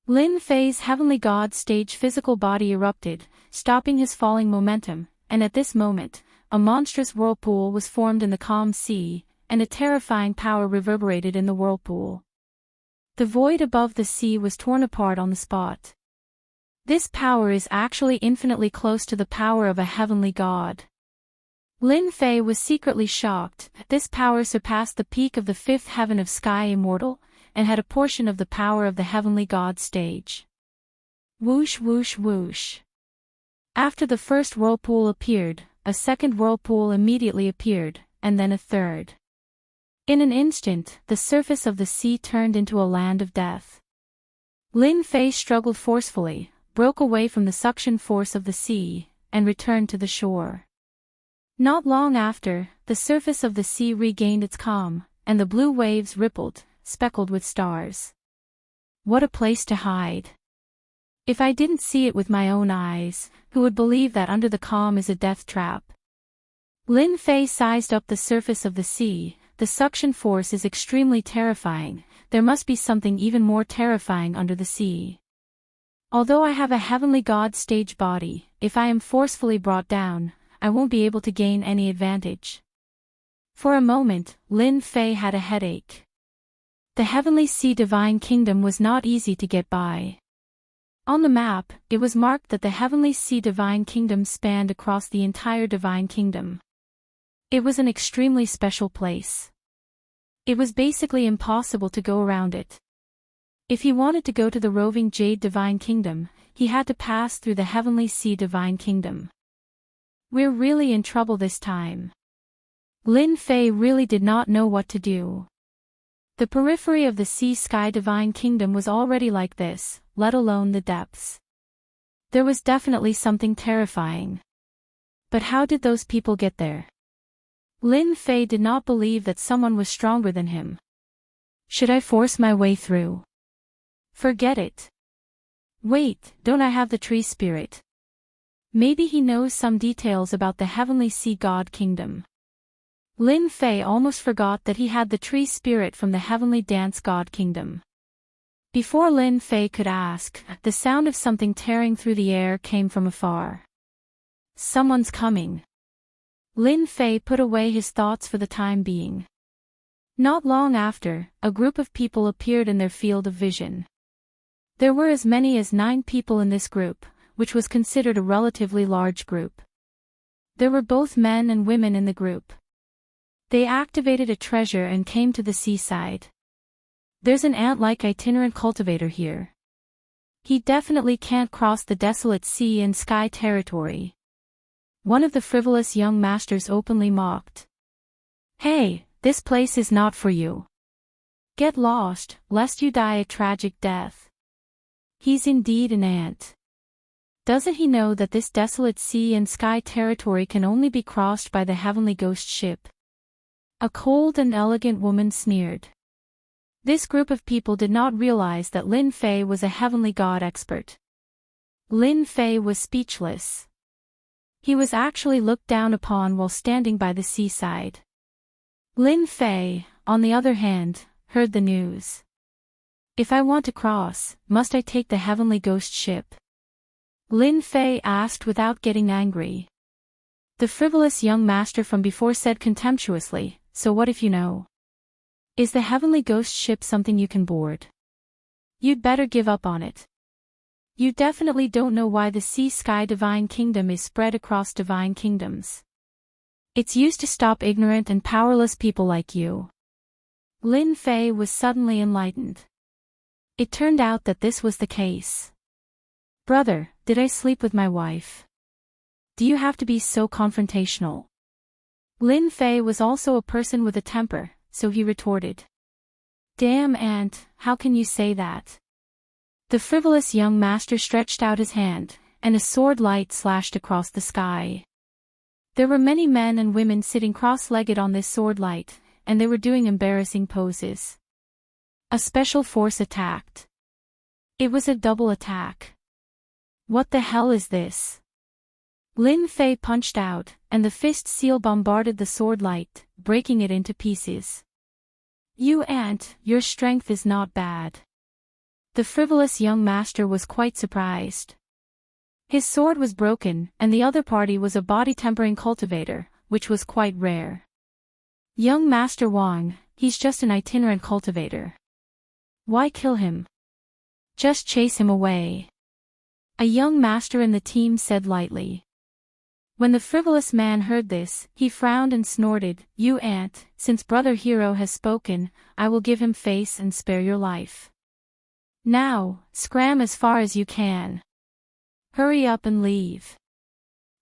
Lin Fei's Heavenly God stage physical body erupted, stopping his falling momentum, and at this moment, a monstrous whirlpool was formed in the calm sea, and a terrifying power reverberated in the whirlpool. The void above the sea was torn apart on the spot. This power is actually infinitely close to the power of a heavenly god. Lin Fei was secretly shocked. This power surpassed the peak of the 5th heaven of Sky Immortal, and had a portion of the power of the heavenly god stage. Whoosh whoosh whoosh. After the first whirlpool appeared, a second whirlpool immediately appeared, and then a third. In an instant, the surface of the sea turned into a land of death. Lin Fei struggled forcefully, broke away from the suction force of the sea, and returned to the shore. Not long after, the surface of the sea regained its calm, and the blue waves rippled, speckled with stars. What a place to hide! If I didn't see it with my own eyes, who would believe that under the calm is a death trap? Lin Fei sized up the surface of the sea. The suction force is extremely terrifying, there must be something even more terrifying under the sea. Although I have a heavenly god stage body, if I am forcefully brought down, I won't be able to gain any advantage. For a moment, Lin Fei had a headache. The Heavenly Sea Divine Kingdom was not easy to get by. On the map, it was marked that the Heavenly Sea Divine Kingdom spanned across the entire Divine Kingdom. It was an extremely special place. It was basically impossible to go around it. If he wanted to go to the roving Jade Divine Kingdom, he had to pass through the Heavenly Sea Divine Kingdom. We're really in trouble this time. Lin Fei really did not know what to do. The periphery of the Sea Sky Divine Kingdom was already like this, let alone the depths. There was definitely something terrifying. But how did those people get there? Lin Fei did not believe that someone was stronger than him. Should I force my way through? Forget it. Wait, don't I have the tree spirit? Maybe he knows some details about the Heavenly Sea God Kingdom. Lin Fei almost forgot that he had the tree spirit from the Heavenly Dance God Kingdom. Before Lin Fei could ask, the sound of something tearing through the air came from afar. Someone's coming. Lin Fei put away his thoughts for the time being. Not long after, a group of people appeared in their field of vision. There were as many as 9 people in this group, which was considered a relatively large group. There were both men and women in the group. They activated a treasure and came to the seaside. There's an ant-like itinerant cultivator here. He definitely can't cross the desolate sea and sky territory. One of the frivolous young masters openly mocked. Hey, this place is not for you. Get lost, lest you die a tragic death. He's indeed an ant. Doesn't he know that this desolate sea and sky territory can only be crossed by the heavenly ghost ship? A cold and elegant woman sneered. This group of people did not realize that Lin Fei was a heavenly god expert. Lin Fei was speechless. He was actually looked down upon while standing by the seaside. Lin Fei, on the other hand, heard the news. If I want to cross, must I take the heavenly ghost ship? Lin Fei asked without getting angry. The frivolous young master from before said contemptuously, so what if you know? Is the heavenly ghost ship something you can board? You'd better give up on it. You definitely don't know why the Sea Sky Divine Kingdom is spread across divine kingdoms. It's used to stop ignorant and powerless people like you. Lin Fei was suddenly enlightened. It turned out that this was the case. Brother, did I sleep with my wife? Do you have to be so confrontational? Lin Fei was also a person with a temper, so he retorted. Damn ant, how can you say that? The frivolous young master stretched out his hand, and a sword light slashed across the sky. There were many men and women sitting cross-legged on this sword light, and they were doing embarrassing poses. A special force attacked. It was a double attack. What the hell is this? Lin Fei punched out, and the fist seal bombarded the sword light, breaking it into pieces. You ant, your strength is not bad. The frivolous young master was quite surprised. His sword was broken, and the other party was a body-tempering cultivator, which was quite rare. Young Master Wang, he's just an itinerant cultivator. Why kill him? Just chase him away. A young master in the team said lightly. When the frivolous man heard this, he frowned and snorted, You ant, since Brother Hero has spoken, I will give him face and spare your life. Now, scram as far as you can. Hurry up and leave.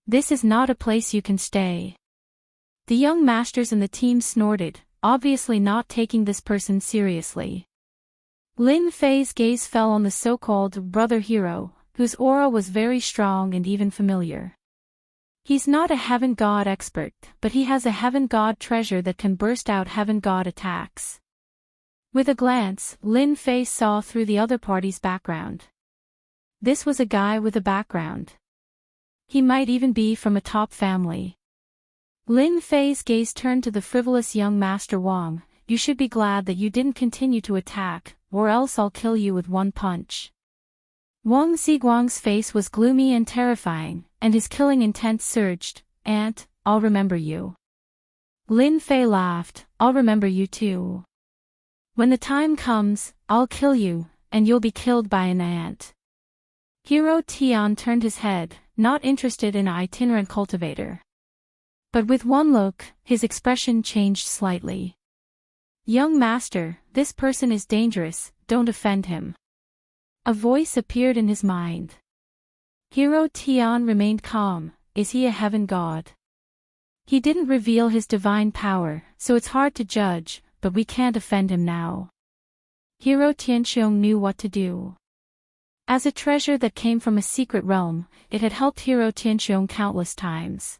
This is not a place you can stay. The young masters in the team snorted, obviously not taking this person seriously. Lin Fei's gaze fell on the so-called Brother Hero, whose aura was very strong and even familiar. He's not a heaven god expert, but he has a heaven god treasure that can burst out heaven god attacks. With a glance, Lin Fei saw through the other party's background. This was a guy with a background. He might even be from a top family. Lin Fei's gaze turned to the frivolous young Master Wang. You should be glad that you didn't continue to attack, or else I'll kill you with one punch. Wang Ziguang's face was gloomy and terrifying, and his killing intent surged. Ant, I'll remember you. Lin Fei laughed, I'll remember you too. When the time comes, I'll kill you, and you'll be killed by an ant. Hero Tian turned his head, not interested in an itinerant cultivator. But with one look, his expression changed slightly. Young master, this person is dangerous, don't offend him. A voice appeared in his mind. Hero Tian remained calm. Is he a heaven god? He didn't reveal his divine power, so it's hard to judge, but we can't offend him now. Hero Tianxiong knew what to do. As a treasure that came from a secret realm, it had helped Hero Tianxiong countless times.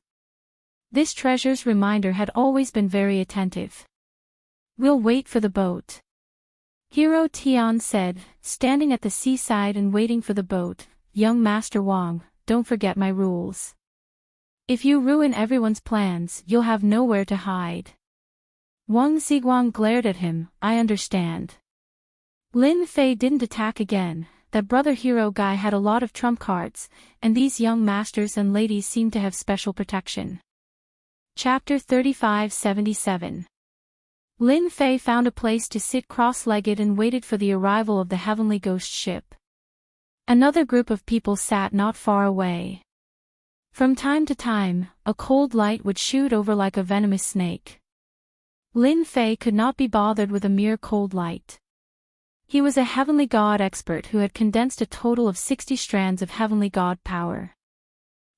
This treasure's reminder had always been very attentive. We'll wait for the boat. Hero Tian said, standing at the seaside and waiting for the boat. Young Master Wang, don't forget my rules. If you ruin everyone's plans, you'll have nowhere to hide. Wang Ziguang glared at him. I understand. Lin Fei didn't attack again. That brother hero guy had a lot of trump cards, and these young masters and ladies seemed to have special protection. Chapter 3577. Lin Fei found a place to sit cross-legged and waited for the arrival of the heavenly ghost ship. Another group of people sat not far away. From time to time, a cold light would shoot over like a venomous snake. Lin Fei could not be bothered with a mere cold light. He was a heavenly god expert who had condensed a total of 60 strands of heavenly god power.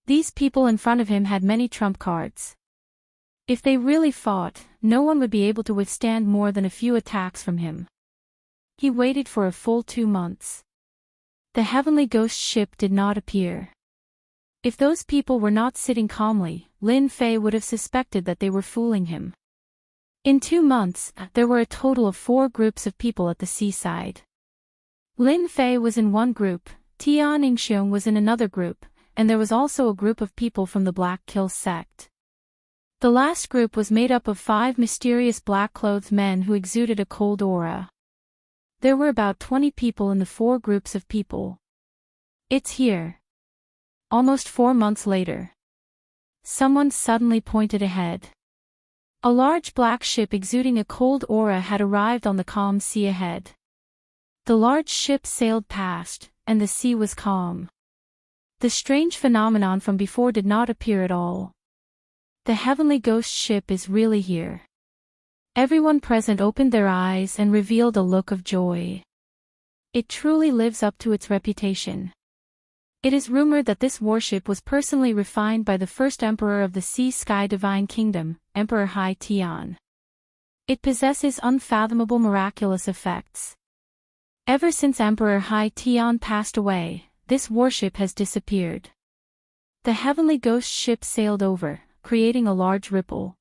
These people in front of him had many trump cards. If they really fought, no one would be able to withstand more than a few attacks from him. He waited for a full 2 months. The heavenly ghost ship did not appear. If those people were not sitting calmly, Lin Fei would have suspected that they were fooling him. In 2 months, there were a total of 4 groups of people at the seaside. Lin Fei was in one group, Tian Yingxiong was in another group, and there was also a group of people from the Black Kill sect. The last group was made up of 5 mysterious black-clothed men who exuded a cold aura. There were about 20 people in the 4 groups of people. It's here. Almost 4 months later. Someone suddenly pointed ahead. A large black ship exuding a cold aura had arrived on the calm sea ahead. The large ship sailed past, and the sea was calm. The strange phenomenon from before did not appear at all. The heavenly ghost ship is really here. Everyone present opened their eyes and revealed a look of joy. It truly lives up to its reputation. It is rumored that this warship was personally refined by the first emperor of the Sea-Sky Divine Kingdom, Emperor Hai Tian. It possesses unfathomable miraculous effects. Ever since Emperor Hai Tian passed away, this warship has disappeared. The heavenly ghost ship sailed over, creating a large ripple.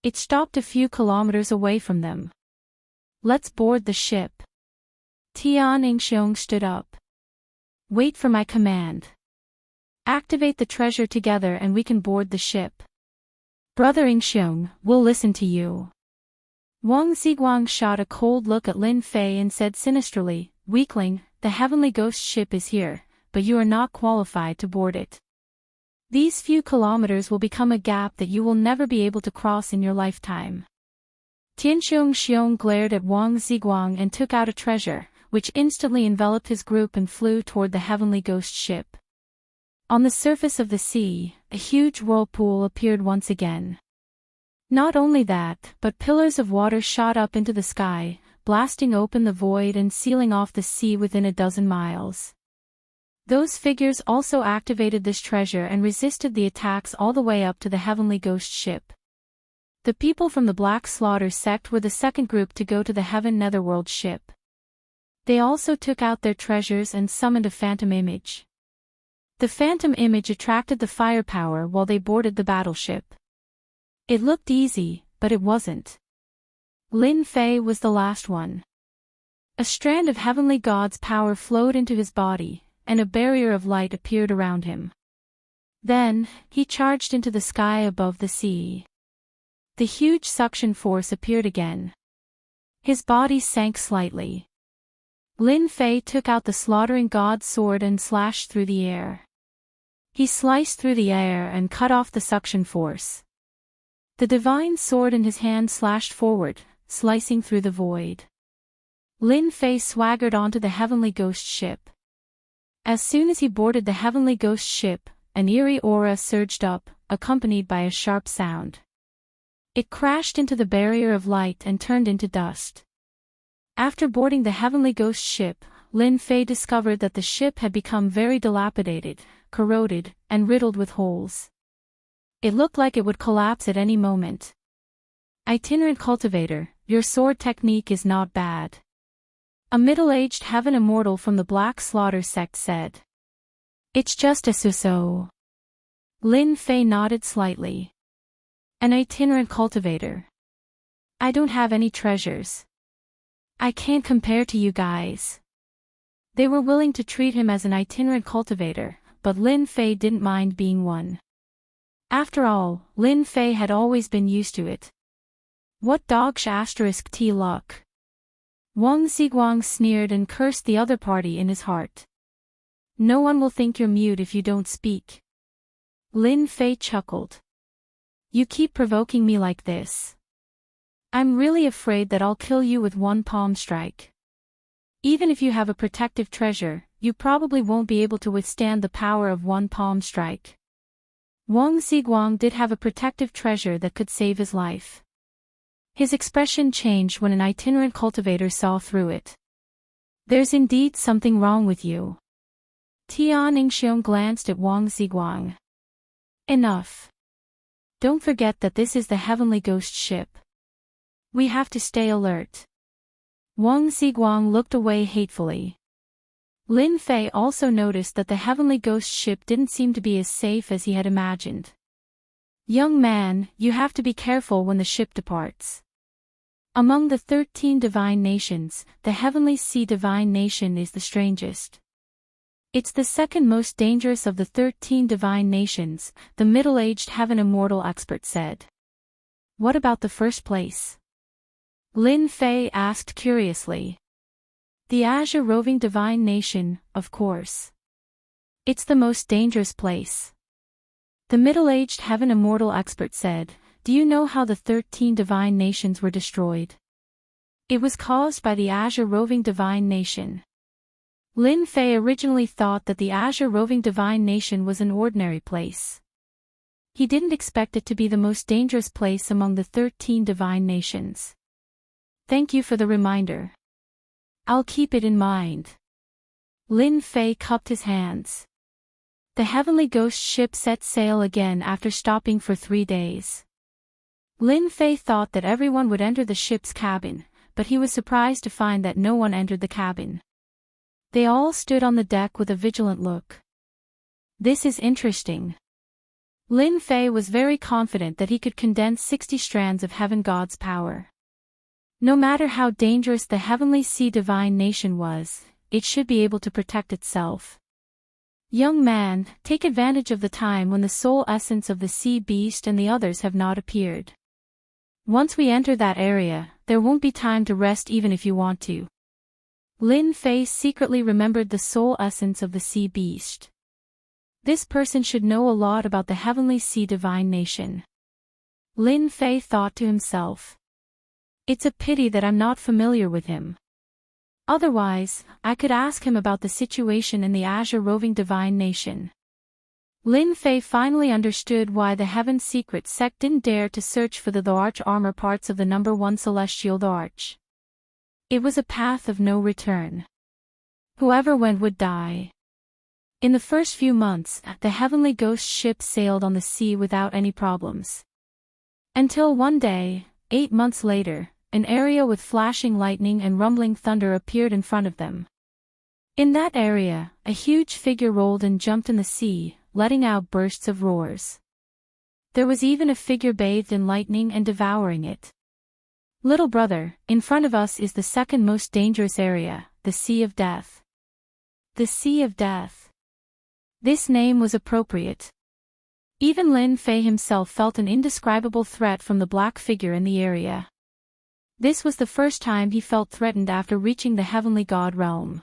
It stopped a few kilometers away from them. Let's board the ship. Tian Yingxiong stood up. Wait for my command. Activate the treasure together and we can board the ship. Brother Yingxiong, we'll listen to you. Wang Ziguang shot a cold look at Lin Fei and said sinisterly, Weakling, the heavenly ghost ship is here, but you are not qualified to board it. These few kilometers will become a gap that you will never be able to cross in your lifetime. Tianxiong Xiong glared at Wang Ziguang and took out a treasure, which instantly enveloped his group and flew toward the heavenly ghost ship. On the surface of the sea, a huge whirlpool appeared once again. Not only that, but pillars of water shot up into the sky, blasting open the void and sealing off the sea within a dozen miles. Those figures also activated this treasure and resisted the attacks all the way up to the heavenly ghost ship. The people from the Black Slaughter sect were the second group to go to the Heaven Netherworld ship. They also took out their treasures and summoned a phantom image. The phantom image attracted the firepower while they boarded the battleship. It looked easy, but it wasn't. Lin Fei was the last one. A strand of heavenly god's power flowed into his body, and a barrier of light appeared around him. Then, he charged into the sky above the sea. The huge suction force appeared again. His body sank slightly. Lin Fei took out the slaughtering god's sword and slashed through the air. He sliced through the air and cut off the suction force. The divine sword in his hand slashed forward, slicing through the void. Lin Fei swaggered onto the heavenly ghost ship. As soon as he boarded the heavenly ghost ship, an eerie aura surged up, accompanied by a sharp sound. It crashed into the barrier of light and turned into dust. After boarding the heavenly ghost ship, Lin Fei discovered that the ship had become very dilapidated, corroded, and riddled with holes. It looked like it would collapse at any moment. Itinerant cultivator, your sword technique is not bad. A middle-aged heaven immortal from the Black Slaughter sect said. It's just a so-so. Lin Fei nodded slightly. An itinerant cultivator. I don't have any treasures. I can't compare to you guys. They were willing to treat him as an itinerant cultivator, but Lin Fei didn't mind being one. After all, Lin Fei had always been used to it. What dogsh *t luck. Wang Ziguang sneered and cursed the other party in his heart. No one will think you're mute if you don't speak. Lin Fei chuckled. You keep provoking me like this. I'm really afraid that I'll kill you with one palm strike. Even if you have a protective treasure, you probably won't be able to withstand the power of one palm strike. Wang Ziguang did have a protective treasure that could save his life. His expression changed when an itinerant cultivator saw through it. There's indeed something wrong with you. Tian Ningxiong glanced at Wang Ziguang. Enough. Don't forget that this is the heavenly ghost ship. We have to stay alert. Wang Ziguang looked away hatefully. Lin Fei also noticed that the heavenly ghost ship didn't seem to be as safe as he had imagined. Young man, you have to be careful when the ship departs. Among the 13 divine nations, the heavenly sea divine nation is the strangest. It's the second most dangerous of the 13 divine nations, the middle-aged heaven immortal expert said. What about the first place? Lin Fei asked curiously. The Azure roving divine nation, of course. It's the most dangerous place. The middle-aged heaven immortal expert said, do you know how the 13 divine nations were destroyed? It was caused by the Azure roving divine nation. Lin Fei originally thought that the Azure roving divine nation was an ordinary place. He didn't expect it to be the most dangerous place among the 13 divine nations. Thank you for the reminder. I'll keep it in mind. Lin Fei cupped his hands. The heavenly ghost ship set sail again after stopping for 3 days. Lin Fei thought that everyone would enter the ship's cabin, but he was surprised to find that no one entered the cabin. They all stood on the deck with a vigilant look. This is interesting. Lin Fei was very confident that he could condense 60 strands of heaven god's power. No matter how dangerous the heavenly sea divine nation was, it should be able to protect itself. Young man, take advantage of the time when the soul essence of the sea beast and the others have not appeared. Once we enter that area, there won't be time to rest even if you want to. Lin Fei secretly remembered the soul essence of the sea beast. This person should know a lot about the heavenly sea divine nation. Lin Fei thought to himself. It's a pity that I'm not familiar with him. Otherwise, I could ask him about the situation in the Azure roving divine nation. Lin Fei finally understood why the Heaven Secret sect didn't dare to search for the arch armor parts of the number 1 celestial arch. It was a path of no return. Whoever went would die. In the first few months, the heavenly ghost ship sailed on the sea without any problems. Until one day, 8 months later, an area with flashing lightning and rumbling thunder appeared in front of them. In that area, a huge figure rolled and jumped in the sea, letting out bursts of roars. There was even a figure bathed in lightning and devouring it. Little brother, in front of us is the second most dangerous area, the Sea of Death. The Sea of Death. This name was appropriate. Even Lin Fei himself felt an indescribable threat from the black figure in the area. This was the first time he felt threatened after reaching the heavenly god realm.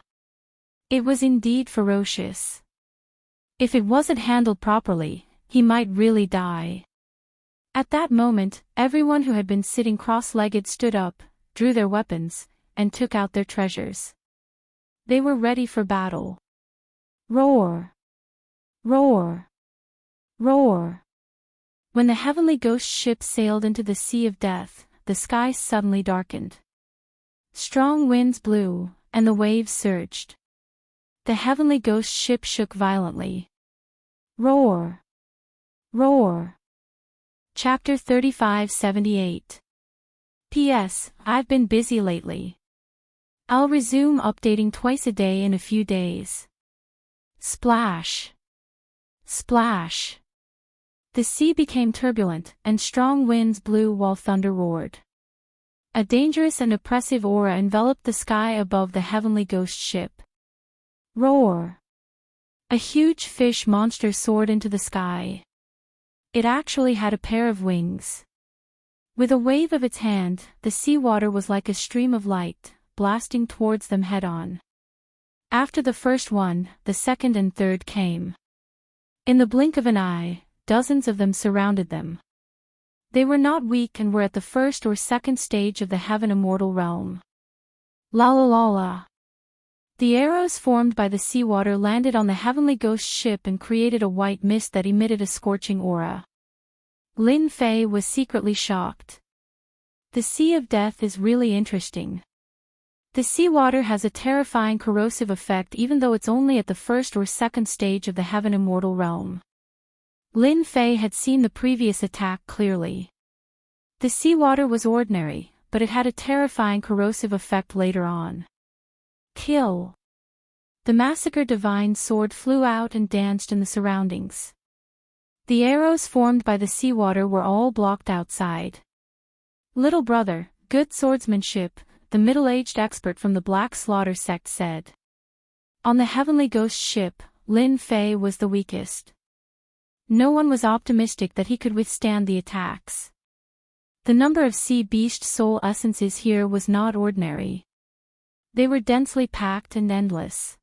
It was indeed ferocious. If it wasn't handled properly, he might really die. At that moment, everyone who had been sitting cross-legged stood up, drew their weapons, and took out their treasures. They were ready for battle. Roar! Roar! Roar! When the heavenly ghost ship sailed into the sea of death, the sky suddenly darkened. Strong winds blew, and the waves surged. The heavenly ghost ship shook violently. Roar! Roar! Chapter 3578. P.S. I've been busy lately. I'll resume updating twice a day in a few days. Splash! Splash! The sea became turbulent, and strong winds blew while thunder roared. A dangerous and oppressive aura enveloped the sky above the heavenly ghost ship. Roar! A huge fish monster soared into the sky. It actually had a pair of wings. With a wave of its hand, the seawater was like a stream of light, blasting towards them head-on. After the first one, the second and third came. In the blink of an eye, dozens of them surrounded them. They were not weak and were at the first or second stage of the heaven immortal realm. La la la la. The arrows formed by the seawater landed on the heavenly ghost ship and created a white mist that emitted a scorching aura. Lin Fei was secretly shocked. The Sea of Death is really interesting. The seawater has a terrifying corrosive effect even though it's only at the first or second stage of the heaven immortal realm. Lin Fei had seen the previous attack clearly. The seawater was ordinary, but it had a terrifying corrosive effect later on. Kill! The massacre divine sword flew out and danced in the surroundings. The arrows formed by the seawater were all blocked outside. Little brother, good swordsmanship, the middle-aged expert from the Black Slaughter sect said. On the heavenly ghost ship, Lin Fei was the weakest. No one was optimistic that he could withstand the attacks. The number of sea beast soul essences here was not ordinary. They were densely packed and endless.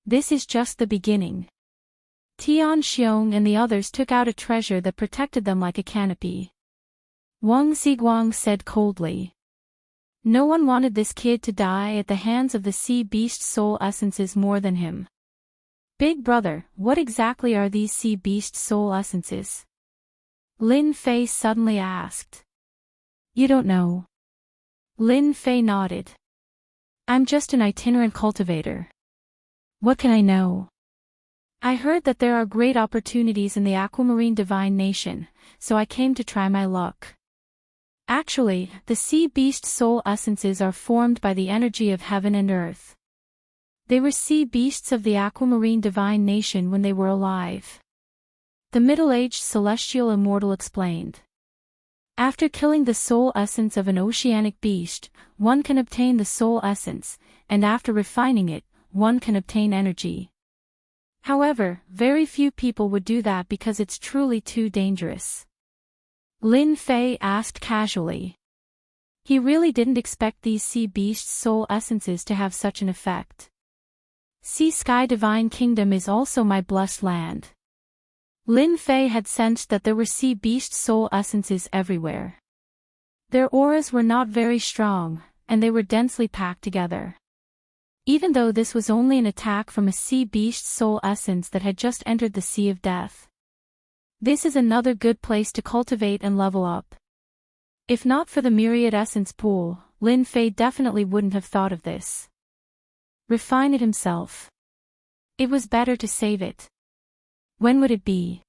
This is just the beginning. Tian Xiong and the others took out a treasure that protected them like a canopy. Wang Ziguang said coldly. No one wanted this kid to die at the hands of the sea beast soul essences more than him. Big brother, what exactly are these sea beast soul essences? Lin Fei suddenly asked. You don't know. Lin Fei nodded. I'm just an itinerant cultivator. What can I know? I heard that there are great opportunities in the Aquamarine Divine Nation, so I came to try my luck. Actually, the sea beast soul essences are formed by the energy of heaven and earth. They were sea beasts of the Aquamarine Divine Nation when they were alive. The middle-aged celestial immortal explained. After killing the soul essence of an oceanic beast, one can obtain the soul essence, and after refining it, one can obtain energy. However, very few people would do that because it's truly too dangerous. Lin Fei asked casually. He really didn't expect these sea beast soul essences to have such an effect. Sea Sky Divine Kingdom is also my blessed land. Lin Fei had sensed that there were sea beast soul essences everywhere. Their auras were not very strong, and they were densely packed together. Even though this was only an attack from a sea beast soul essence that had just entered the Sea of Death. This is another good place to cultivate and level up. If not for the Myriad Essence Pool, Lin Fei definitely wouldn't have thought of this. Refine it himself. It was better to save it. When would it be?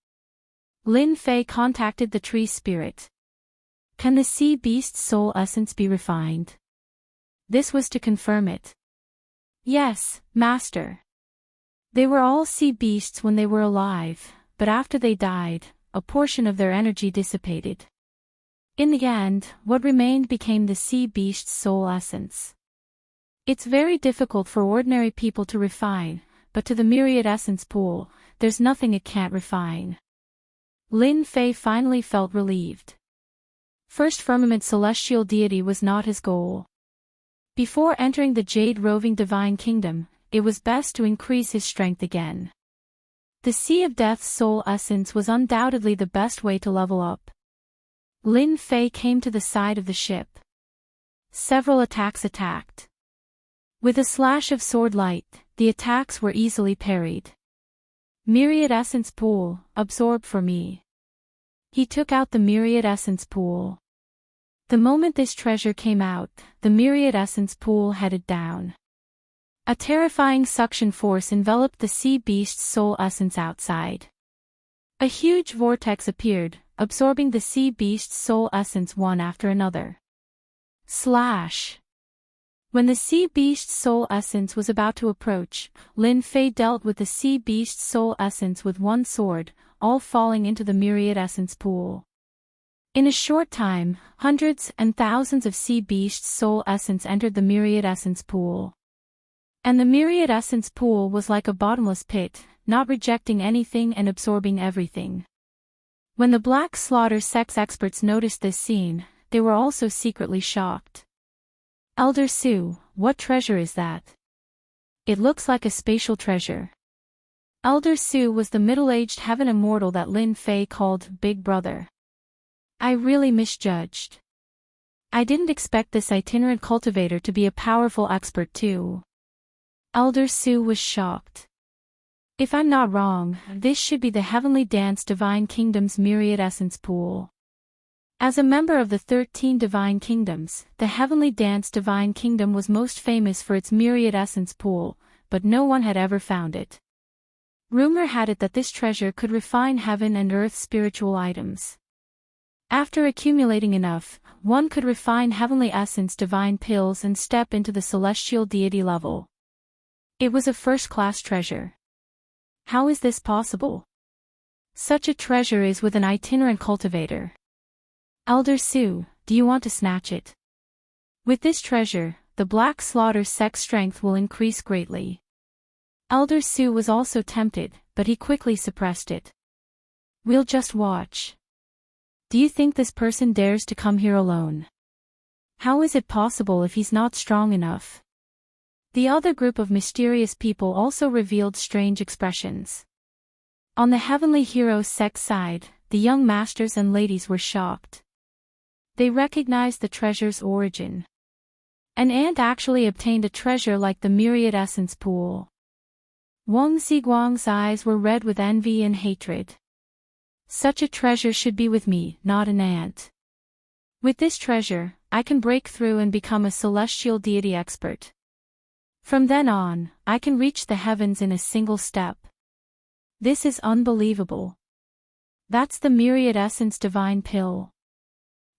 Lin Fei contacted the tree spirit. Can the sea beast soul essence be refined? This was to confirm it. Yes, master. They were all sea beasts when they were alive, but after they died, a portion of their energy dissipated. In the end, what remained became the sea beast's soul essence. It's very difficult for ordinary people to refine, but to the Myriad Essence Pool, there's nothing it can't refine. Lin Fei finally felt relieved. First Firmament Celestial Deity was not his goal. Before entering the Jade Roving Divine Kingdom, it was best to increase his strength again. The Sea of Death's soul essence was undoubtedly the best way to level up. Lin Fei came to the side of the ship. Several attacks attacked. With a slash of sword light, the attacks were easily parried. Myriad Essence Pool, absorb for me. He took out the Myriad Essence Pool. The moment this treasure came out, the Myriad Essence Pool headed down. A terrifying suction force enveloped the sea beast's soul essence outside. A huge vortex appeared, absorbing the sea beast's soul essence one after another. Slash! When the sea beast's soul essence was about to approach, Lin Fei dealt with the sea beast's soul essence with one sword, all falling into the Myriad Essence Pool. In a short time, hundreds and thousands of sea beast's soul essence entered the Myriad Essence Pool. And the Myriad Essence Pool was like a bottomless pit, not rejecting anything and absorbing everything. When the Black Slaughter sex experts noticed this scene, they were also secretly shocked. Elder Sue, what treasure is that? It looks like a spatial treasure. Elder Sue was the middle-aged heaven immortal that Lin Fei called Big Brother. I really misjudged. I didn't expect this itinerant cultivator to be a powerful expert too. Elder Sue was shocked. If I'm not wrong, this should be the Heavenly Dance Divine Kingdom's Myriad Essence Pool. As a member of the 13 Divine Kingdoms, the Heavenly Dance Divine Kingdom was most famous for its Myriad Essence Pool, but no one had ever found it. Rumor had it that this treasure could refine heaven and earth spiritual items. After accumulating enough, one could refine Heavenly Essence Divine Pills and step into the celestial deity level. It was a first-class treasure. How is this possible? Such a treasure is with an itinerant cultivator. Elder Sue, do you want to snatch it? With this treasure, the Black Slaughter sex strength will increase greatly. Elder Sue was also tempted, but he quickly suppressed it. We'll just watch. Do you think this person dares to come here alone? How is it possible if he's not strong enough? The other group of mysterious people also revealed strange expressions. On the Heavenly Hero sex side, the young masters and ladies were shocked. They recognized the treasure's origin. An ant actually obtained a treasure like the Myriad Essence Pool. Wang Ziguang's eyes were red with envy and hatred. Such a treasure should be with me, not an ant. With this treasure, I can break through and become a celestial deity expert. From then on, I can reach the heavens in a single step. This is unbelievable. That's the Myriad Essence Divine Pill.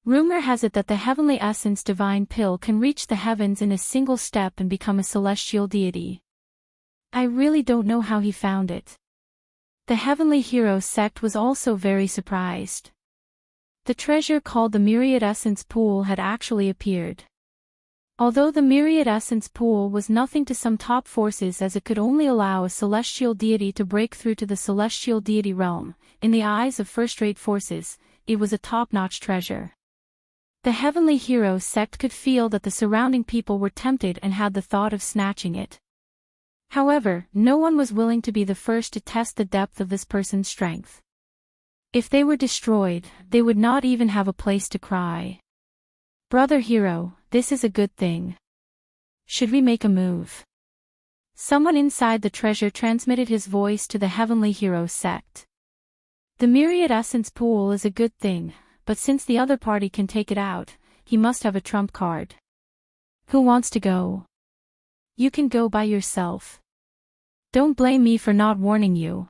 Rumor has it that the Heavenly Essence Divine Pill can reach the heavens in a single step and become a celestial deity. I really don't know how he found it. The Heavenly Hero sect was also very surprised. The treasure called the Myriad Essence Pool had actually appeared. Although the Myriad Essence Pool was nothing to some top forces as it could only allow a celestial deity to break through to the celestial deity realm, in the eyes of first-rate forces, it was a top-notch treasure. The Heavenly Hero sect could feel that the surrounding people were tempted and had the thought of snatching it. However, no one was willing to be the first to test the depth of this person's strength. If they were destroyed, they would not even have a place to cry. Brother Hero, this is a good thing. Should we make a move? Someone inside the treasure transmitted his voice to the Heavenly Hero sect. The Myriad Essence Pool is a good thing, but since the other party can take it out, he must have a trump card. Who wants to go? You can go by yourself. Don't blame me for not warning you.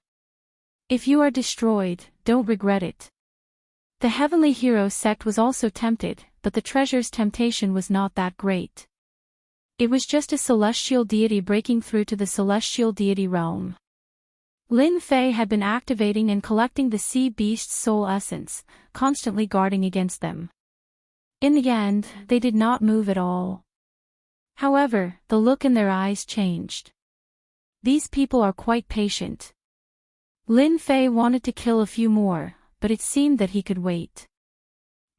If you are destroyed, don't regret it. The Heavenly Hero sect was also tempted, but the treasure's temptation was not that great. It was just a celestial deity breaking through to the celestial deity realm. Lin Fei had been activating and collecting the sea beast's soul essence, constantly guarding against them. In the end, they did not move at all. However, the look in their eyes changed. These people are quite patient. Lin Fei wanted to kill a few more, but it seemed that he could wait.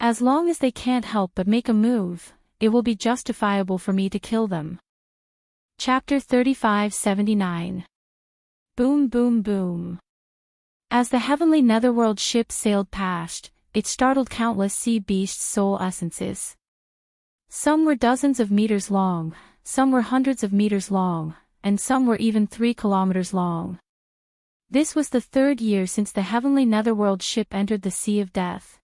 As long as they can't help but make a move, it will be justifiable for me to kill them. Chapter 3579. Boom boom boom. As the heavenly netherworld ship sailed past, it startled countless sea beasts' soul essences. Some were dozens of meters long, some were hundreds of meters long, and some were even 3 kilometers long. This was the 3rd year since the heavenly netherworld ship entered the Sea of Death.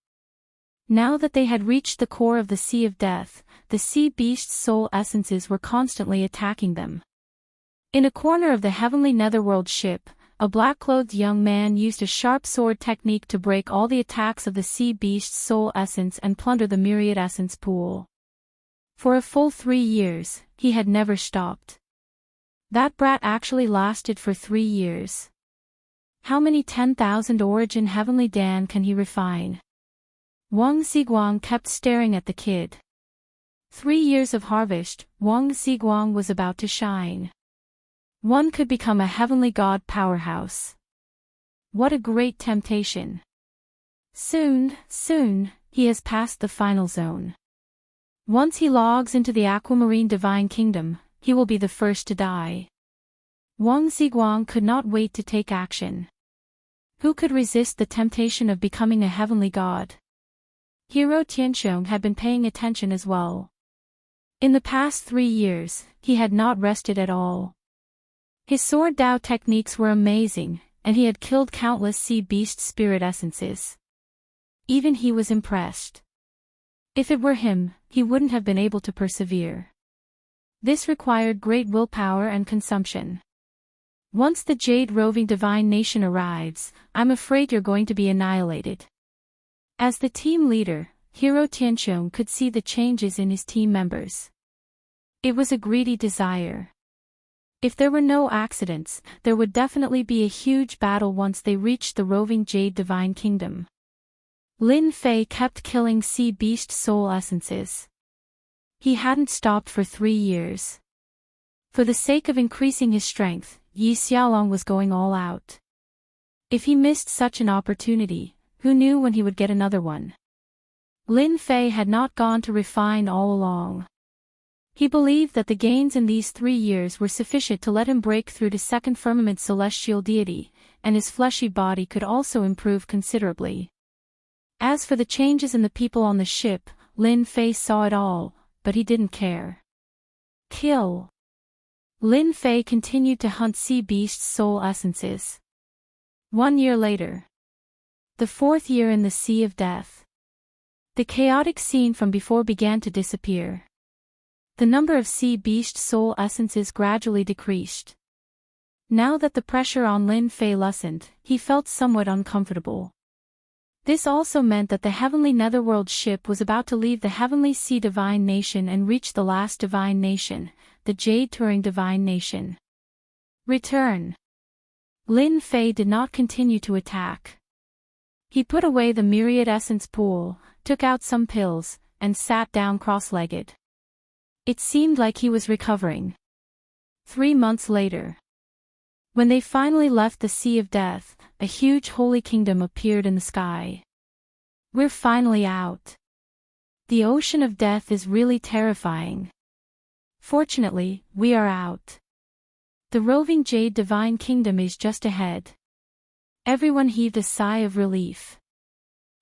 Now that they had reached the core of the Sea of Death, the sea beast's soul essences were constantly attacking them. In a corner of the heavenly netherworld ship, a black-clothed young man used a sharp sword technique to break all the attacks of the sea beast's soul essence and plunder the myriad essence pool. For a full 3 years, he had never stopped. That brat actually lasted for 3 years. How many 10,000 origin heavenly Dan can he refine? Wang Ziguang kept staring at the kid. 3 years of harvest, Wang Ziguang was about to shine. One could become a heavenly god powerhouse. What a great temptation. Soon, he has passed the final zone. Once he logs into the aquamarine divine kingdom, he will be the first to die. Wang Ziguang could not wait to take action. Who could resist the temptation of becoming a heavenly god? Hero Tianxiong had been paying attention as well. In the past 3 years, he had not rested at all. His sword Dao techniques were amazing, and he had killed countless sea beast spirit essences. Even he was impressed. If it were him, he wouldn't have been able to persevere. This required great willpower and consumption. Once the Jade Roving Divine Nation arrives, I'm afraid you're going to be annihilated. As the team leader, Hero Tianxiong could see the changes in his team members. It was a greedy desire. If there were no accidents, there would definitely be a huge battle once they reached the roving Jade Divine Kingdom. Lin Fei kept killing sea beast soul essences. He hadn't stopped for 3 years. For the sake of increasing his strength, Yi Xiaolong was going all out. If he missed such an opportunity, who knew when he would get another one? Lin Fei had not gone to refine all along. He believed that the gains in these 3 years were sufficient to let him break through to second firmament celestial deity, and his fleshy body could also improve considerably. As for the changes in the people on the ship, Lin Fei saw it all, but he didn't care. Kill. Lin Fei continued to hunt sea beast soul essences. 1 year later. The 4th year in the Sea of Death. The chaotic scene from before began to disappear. The number of sea beast soul essences gradually decreased. Now that the pressure on Lin Fei lessened, he felt somewhat uncomfortable. This also meant that the heavenly netherworld ship was about to leave the heavenly sea divine nation and reach the last divine nation, the Jade Turing divine nation. Return. Lin Fei did not continue to attack. He put away the myriad essence pool, took out some pills, and sat down cross-legged. It seemed like he was recovering. 3 months later. When they finally left the Sea of Death, a huge holy kingdom appeared in the sky. We're finally out. The ocean of death is really terrifying. Fortunately, we are out. The roving Jade Divine Kingdom is just ahead. Everyone heaved a sigh of relief.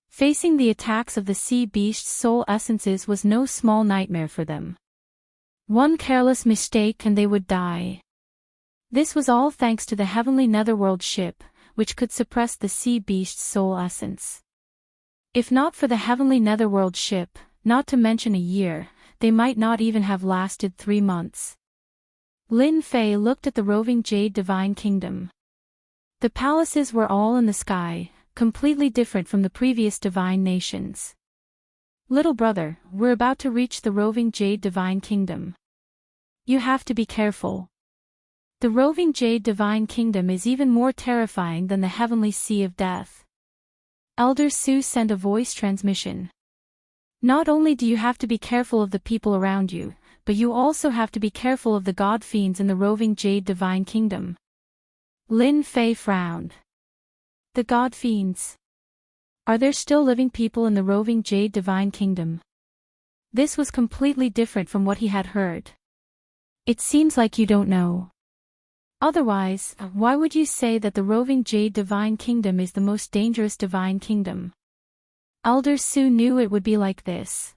Facing the attacks of the sea beast's soul essences was no small nightmare for them. One careless mistake and they would die. This was all thanks to the heavenly netherworld ship, which could suppress the sea beast's soul essence. If not for the heavenly netherworld ship, not to mention a year, they might not even have lasted 3 months. Lin Fei looked at the roving Jade Divine Kingdom. The palaces were all in the sky, completely different from the previous divine nations. Little brother, we're about to reach the roving Jade Divine Kingdom. You have to be careful. The roving Jade Divine Kingdom is even more terrifying than the heavenly Sea of Death. Elder Su sent a voice transmission. Not only do you have to be careful of the people around you, but you also have to be careful of the god fiends in the roving Jade Divine Kingdom. Lin Fei frowned. The god fiends. Are there still living people in the roving Jade Divine Kingdom? This was completely different from what he had heard. It seems like you don't know. Otherwise, why would you say that the roving Jade Divine Kingdom is the most dangerous divine kingdom? Elder Su knew it would be like this.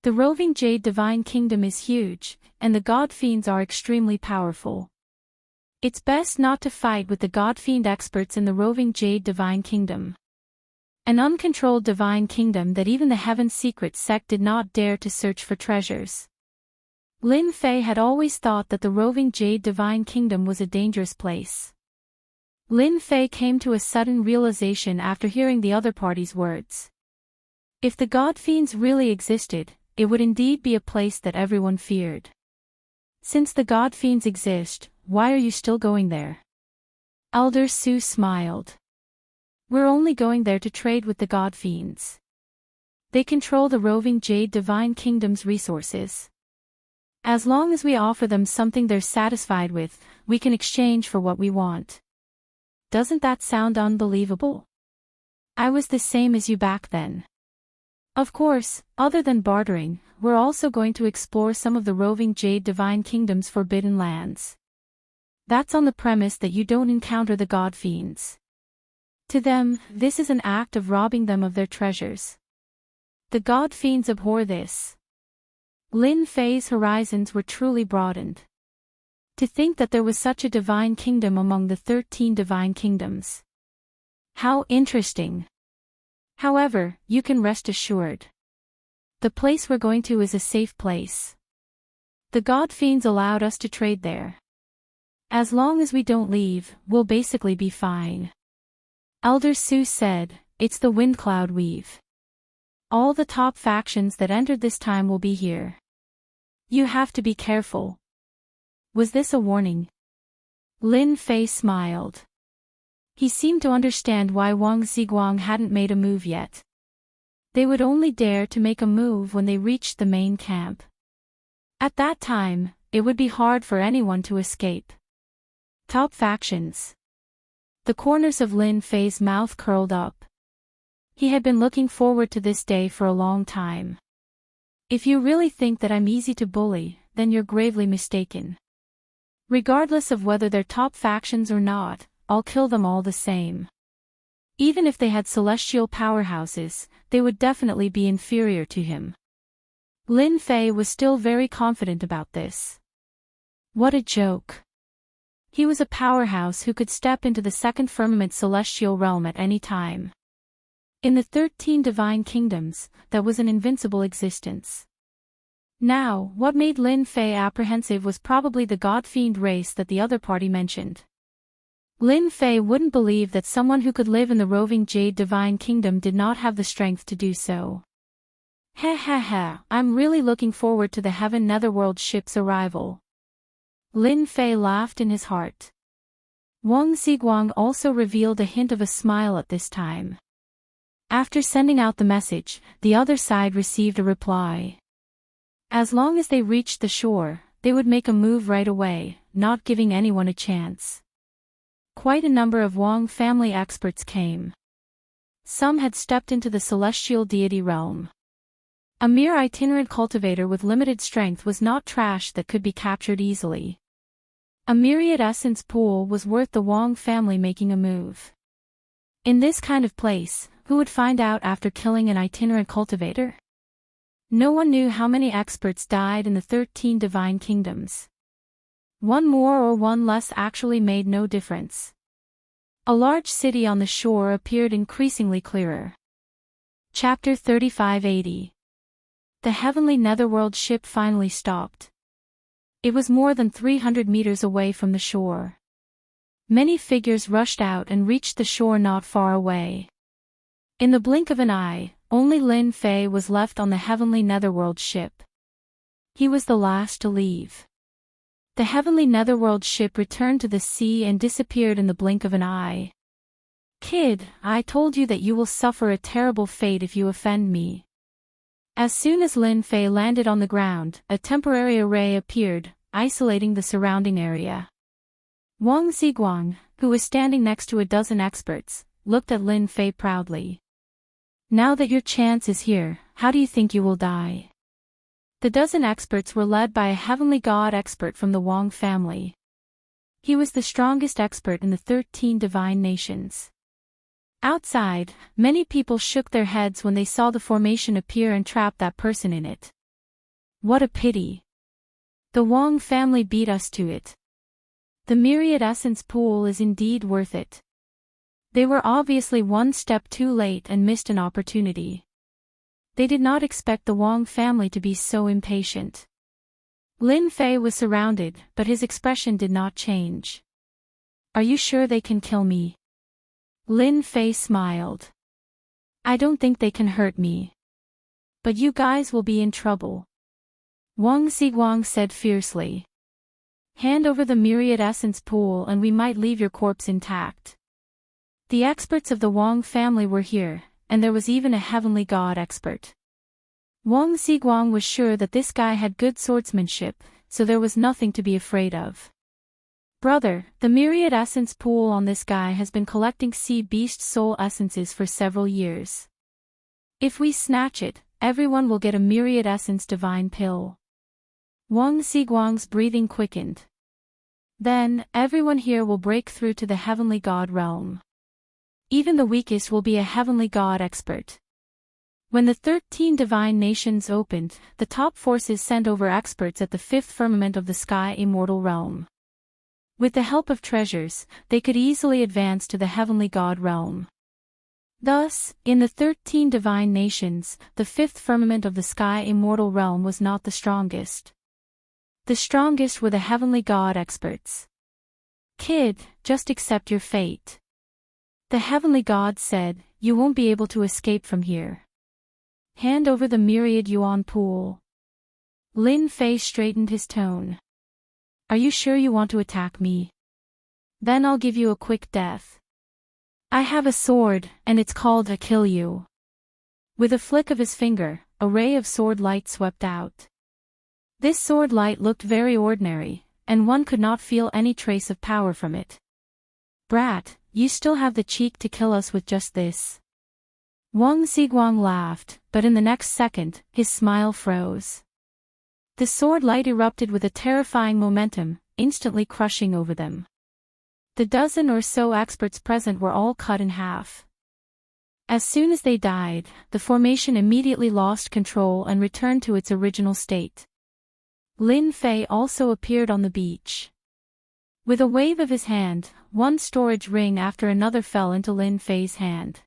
The roving Jade Divine Kingdom is huge, and the god fiends are extremely powerful. It's best not to fight with the God-fiend experts in the roving Jade Divine Kingdom. An uncontrolled divine kingdom that even the Heaven's Secret sect did not dare to search for treasures. Lin Fei had always thought that the roving Jade Divine Kingdom was a dangerous place. Lin Fei came to a sudden realization after hearing the other party's words. If the God-fiends really existed, it would indeed be a place that everyone feared. Since the God-fiends exist, why are you still going there? Elder Su smiled. We're only going there to trade with the God-fiends. They control the roving Jade Divine Kingdom's resources. As long as we offer them something they're satisfied with, we can exchange for what we want. Doesn't that sound unbelievable? I was the same as you back then. Of course, other than bartering, we're also going to explore some of the roving Jade Divine Kingdom's forbidden lands. That's on the premise that you don't encounter the God-fiends. To them, this is an act of robbing them of their treasures. The God-fiends abhor this. Lin Fei's horizons were truly broadened. To think that there was such a divine kingdom among the 13 divine kingdoms. How interesting. However, you can rest assured. The place we're going to is a safe place. The God-fiends allowed us to trade there. As long as we don't leave, we'll basically be fine. Elder Su said, it's the Wind Cloud Weave. All the top factions that entered this time will be here. You have to be careful. Was this a warning? Lin Fei smiled. He seemed to understand why Wang Ziguang hadn't made a move yet. They would only dare to make a move when they reached the main camp. At that time, it would be hard for anyone to escape. Top factions. The corners of Lin Fei's mouth curled up. He had been looking forward to this day for a long time. If you really think that I'm easy to bully, then you're gravely mistaken. Regardless of whether they're top factions or not, I'll kill them all the same. Even if they had celestial powerhouses, they would definitely be inferior to him. Lin Fei was still very confident about this. What a joke. He was a powerhouse who could step into the second firmament celestial realm at any time. In the 13 divine kingdoms, that was an invincible existence. Now, what made Lin Fei apprehensive was probably the God-fiend race that the other party mentioned. Lin Fei wouldn't believe that someone who could live in the roving Jade Divine Kingdom did not have the strength to do so. I'm really looking forward to the Heaven Netherworld ship's arrival. Lin Fei laughed in his heart. Wang Ziguang also revealed a hint of a smile at this time. After sending out the message, the other side received a reply. As long as they reached the shore, they would make a move right away, not giving anyone a chance. Quite a number of Wang family experts came. Some had stepped into the celestial deity realm. A mere itinerant cultivator with limited strength was not trash that could be captured easily. A myriad essence pool was worth the Wang family making a move. In this kind of place, who would find out after killing an itinerant cultivator? No one knew how many experts died in the 13 divine kingdoms. One more or one less actually made no difference. A large city on the shore appeared increasingly clearer. Chapter 3580. The heavenly netherworld ship finally stopped. It was more than 300 meters away from the shore. Many figures rushed out and reached the shore not far away. In the blink of an eye, only Lin Fei was left on the heavenly netherworld ship. He was the last to leave. The heavenly netherworld ship returned to the sea and disappeared in the blink of an eye. Kid, I told you that you will suffer a terrible fate if you offend me. As soon as Lin Fei landed on the ground, a temporary array appeared, isolating the surrounding area. Wang Ziguang, who was standing next to a dozen experts, looked at Lin Fei proudly. Now that your chance is here, how do you think you will die? The dozen experts were led by a heavenly god expert from the Wang family. He was the strongest expert in the 13 divine nations. Outside, many people shook their heads when they saw the formation appear and trap that person in it. What a pity. The Wang family beat us to it. The myriad essence pool is indeed worth it. They were obviously one step too late and missed an opportunity. They did not expect the Wong family to be so impatient. Lin Fei was surrounded, but his expression did not change. Are you sure they can kill me? Lin Fei smiled. I don't think they can hurt me. But you guys will be in trouble. Wang Xiguang said fiercely. Hand over the myriad essence pool and we might leave your corpse intact. The experts of the Wang family were here, and there was even a heavenly god expert. Wang Xiguang was sure that this guy had good swordsmanship, so there was nothing to be afraid of. Brother, the myriad essence pool on this guy has been collecting sea beast soul essences for several years. If we snatch it, everyone will get a myriad essence divine pill. Wang Xiguang's breathing quickened. Then, everyone here will break through to the heavenly god realm. Even the weakest will be a heavenly god expert. When the 13 divine nations opened, the top forces sent over experts at the fifth firmament of the sky immortal realm. With the help of treasures, they could easily advance to the heavenly god realm. Thus, in the 13 divine nations, the fifth firmament of the sky immortal realm was not the strongest. The strongest were the heavenly god experts. Kid, just accept your fate. The heavenly god said, you won't be able to escape from here. Hand over the myriad yuan pool. Lin Fei straightened his tone. Are you sure you want to attack me? Then I'll give you a quick death. I have a sword, and it's called a kill you. With a flick of his finger, a ray of sword light swept out. This sword light looked very ordinary, and one could not feel any trace of power from it. Brat, you still have the cheek to kill us with just this. Wang Xiguang laughed, but in the next second, his smile froze. The sword light erupted with a terrifying momentum, instantly crushing over them. The dozen or so experts present were all cut in half. As soon as they died, the formation immediately lost control and returned to its original state. Lin Fei also appeared on the beach. With a wave of his hand, one storage ring after another fell into Lin Fei's hand.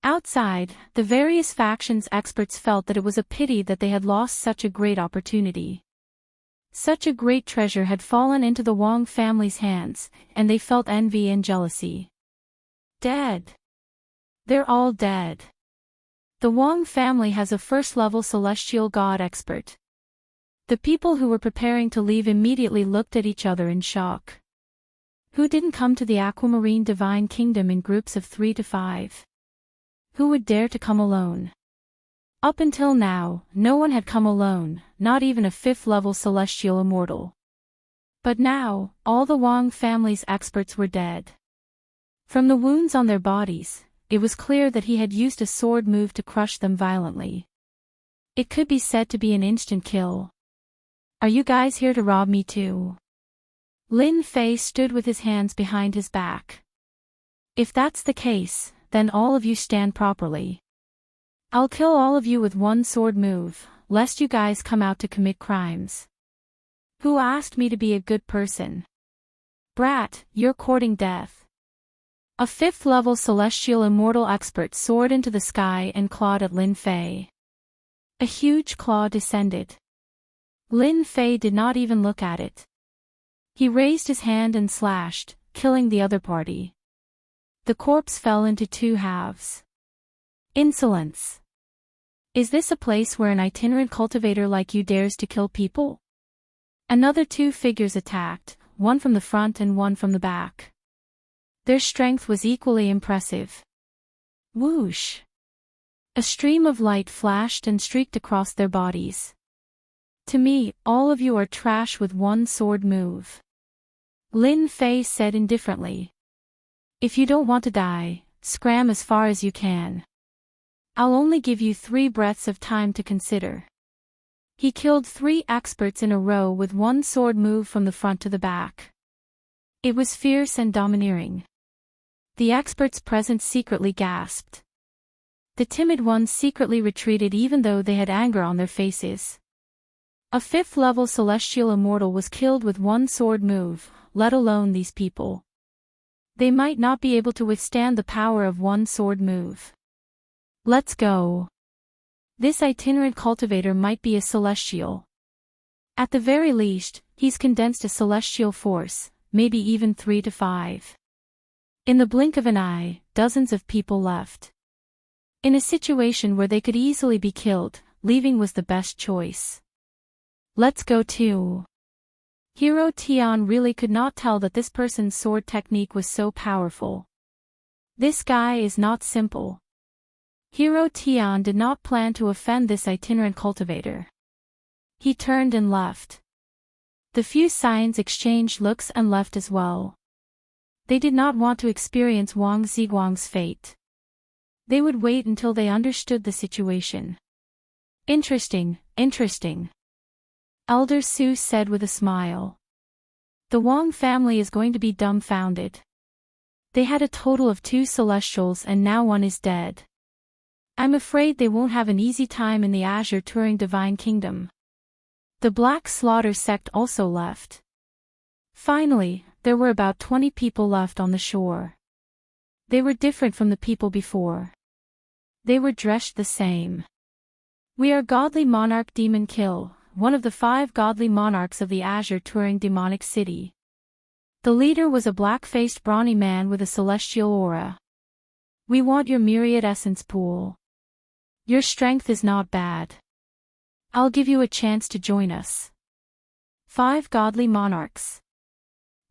Outside, the various factions' experts felt that it was a pity that they had lost such a great opportunity. Such a great treasure had fallen into the Wang family's hands, and they felt envy and jealousy. Dead. They're all dead. The Wang family has a first-level celestial god expert. The people who were preparing to leave immediately looked at each other in shock. Who didn't come to the Aquamarine Divine Kingdom in groups of 3 to 5? Who would dare to come alone? Up until now, no one had come alone, not even a 5th-level celestial immortal. But now, all the Wang family's experts were dead. From the wounds on their bodies, it was clear that he had used a sword move to crush them violently. It could be said to be an instant kill. Are you guys here to rob me too? Lin Fei stood with his hands behind his back. If that's the case, then all of you stand properly. I'll kill all of you with one sword move, lest you guys come out to commit crimes. Who asked me to be a good person? Brat, you're courting death. A 5th-level celestial immortal expert soared into the sky and clawed at Lin Fei. A huge claw descended. Lin Fei did not even look at it. He raised his hand and slashed, killing the other party. The corpse fell into 2 halves. Insolence. Is this a place where an itinerant cultivator like you dares to kill people? Another 2 figures attacked, one from the front and one from the back. Their strength was equally impressive. Whoosh! A stream of light flashed and streaked across their bodies. To me, all of you are trash with one sword move. Lin Fei said indifferently. If you don't want to die, scram as far as you can. I'll only give you 3 breaths of time to consider. He killed 3 experts in a row with one sword move from the front to the back. It was fierce and domineering. The experts present secretly gasped. The timid ones secretly retreated even though they had anger on their faces. A 5th-level celestial immortal was killed with one sword move, let alone these people. They might not be able to withstand the power of one sword move. Let's go. This itinerant cultivator might be a celestial. At the very least, he's condensed a celestial force, maybe even 3 to 5. In the blink of an eye, dozens of people left. In a situation where they could easily be killed, leaving was the best choice. Let's go too. Hero Tian really could not tell that this person's sword technique was so powerful. This guy is not simple. Hero Tian did not plan to offend this itinerant cultivator. He turned and left. The few Scions exchanged looks and left as well. They did not want to experience Wang Ziguang's fate. They would wait until they understood the situation. Interesting, interesting. Elder Su said with a smile. The Wang family is going to be dumbfounded. They had a total of 2 celestials and now one is dead. I'm afraid they won't have an easy time in the Azure Turing Divine Kingdom. The Black Slaughter sect also left. Finally, there were about 20 people left on the shore. They were different from the people before. They were dressed the same. We are Godly Monarch Demon Kill, one of the 5 godly monarchs of the Azure Turing Demonic City. The leader was a black-faced brawny man with a celestial aura. We want your myriad essence pool. Your strength is not bad. I'll give you a chance to join us. 5 godly monarchs.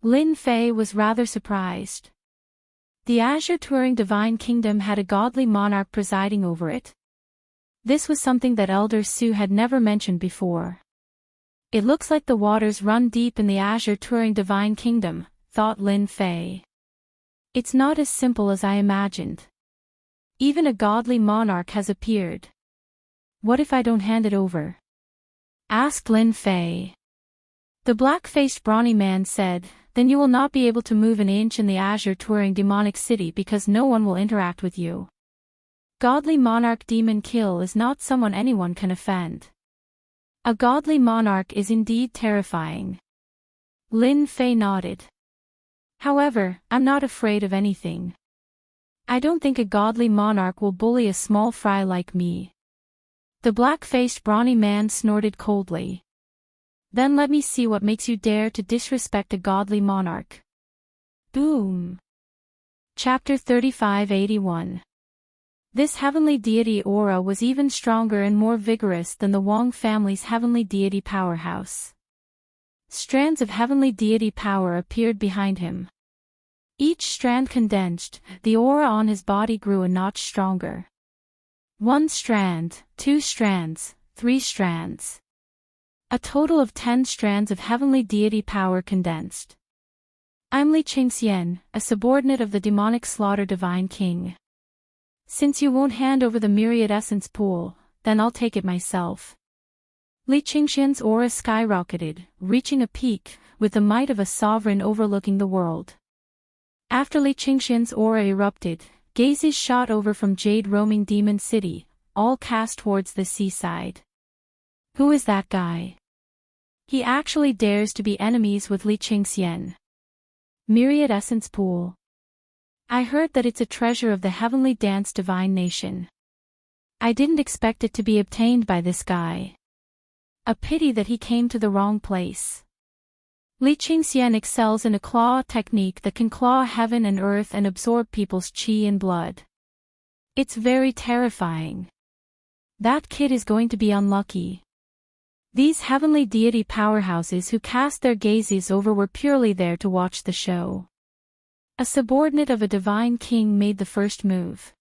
Lin Fei was rather surprised. The Azure Turing Divine Kingdom had a godly monarch presiding over it. This was something that Elder Su had never mentioned before. It looks like the waters run deep in the Azure Turing Divine Kingdom, thought Lin Fei. It's not as simple as I imagined. Even a godly monarch has appeared. What if I don't hand it over? Asked Lin Fei. The black-faced brawny man said, then you will not be able to move an inch in the Azure Turing Demonic City because no one will interact with you. Godly Monarch Demon Kill is not someone anyone can offend. A godly monarch is indeed terrifying. Lin Fei nodded. However, I'm not afraid of anything. I don't think a godly monarch will bully a small fry like me. The black-faced brawny man snorted coldly. Then let me see what makes you dare to disrespect a godly monarch. Boom. Chapter 3581. This heavenly deity aura was even stronger and more vigorous than the Wang family's heavenly deity powerhouse. Strands of heavenly deity power appeared behind him. Each strand condensed, the aura on his body grew a notch stronger. 1 strand, 2 strands, 3 strands. A total of 10 strands of heavenly deity power condensed. I'm Li Qingxian, a subordinate of the demonic slaughter divine king. Since you won't hand over the myriad essence pool, then I'll take it myself. Li Qingxian's aura skyrocketed, reaching a peak, with the might of a sovereign overlooking the world. After Li Qingxian's aura erupted, gazes shot over from Jade Roaming Demon City, all cast towards the seaside. Who is that guy? He actually dares to be enemies with Li Qingxian. Myriad Essence Pool. I heard that it's a treasure of the Heavenly Dance Divine Nation. I didn't expect it to be obtained by this guy. A pity that he came to the wrong place. Li Qingxian excels in a claw technique that can claw heaven and earth and absorb people's chi and blood. It's very terrifying. That kid is going to be unlucky. These heavenly deity powerhouses who cast their gazes over were purely there to watch the show. A subordinate of a divine king made the first move.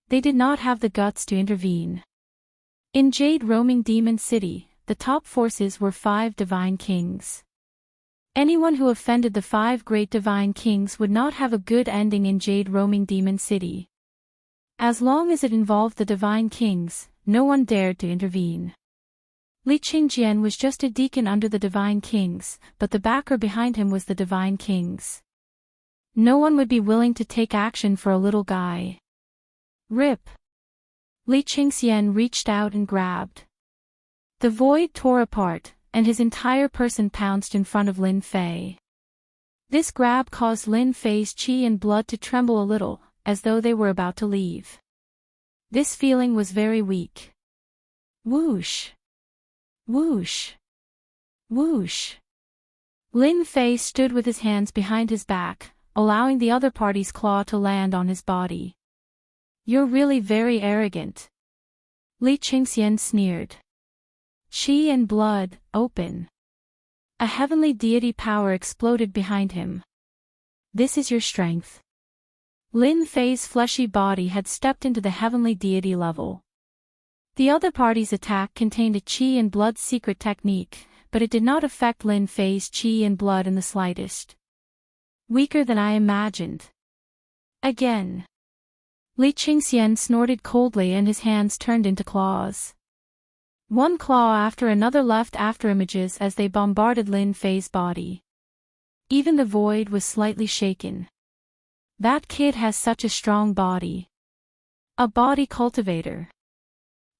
They did not have the guts to intervene. In Jade Roaming Demon City, the top forces were 5 divine kings. Anyone who offended the 5 great divine kings would not have a good ending in Jade Roaming Demon City. As long as it involved the divine kings, no one dared to intervene. Li Qingxian was just a deacon under the divine kings, but the backer behind him was the divine kings. No one would be willing to take action for a little guy. Rip. Li Qingxian reached out and grabbed. The void tore apart, and his entire person pounced in front of Lin Fei. This grab caused Lin Fei's chi and blood to tremble a little, as though they were about to leave. This feeling was very weak. Whoosh! Whoosh! Whoosh! Lin Fei stood with his hands behind his back, allowing the other party's claw to land on his body. You're really very arrogant. Li Qingxian sneered. Chi and blood, open. A heavenly deity power exploded behind him. This is your strength. Lin Fei's fleshy body had stepped into the heavenly deity level. The other party's attack contained a chi and blood secret technique, but it did not affect Lin Fei's chi and blood in the slightest. Weaker than I imagined. Again. Li Qingxian snorted coldly and his hands turned into claws. One claw after another left after images as they bombarded Lin Fei's body. Even the void was slightly shaken. That kid has such a strong body. A body cultivator.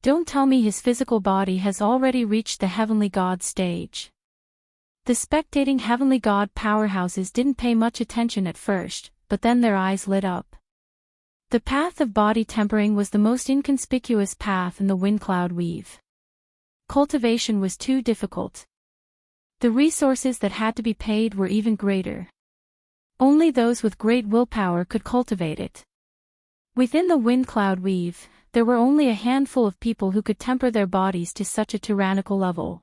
Don't tell me his physical body has already reached the heavenly god stage. The spectating heavenly god powerhouses didn't pay much attention at first, but then their eyes lit up. The path of body tempering was the most inconspicuous path in the wind cloud weave. Cultivation was too difficult. The resources that had to be paid were even greater. Only those with great willpower could cultivate it. Within the wind cloud weave, there were only a handful of people who could temper their bodies to such a tyrannical level.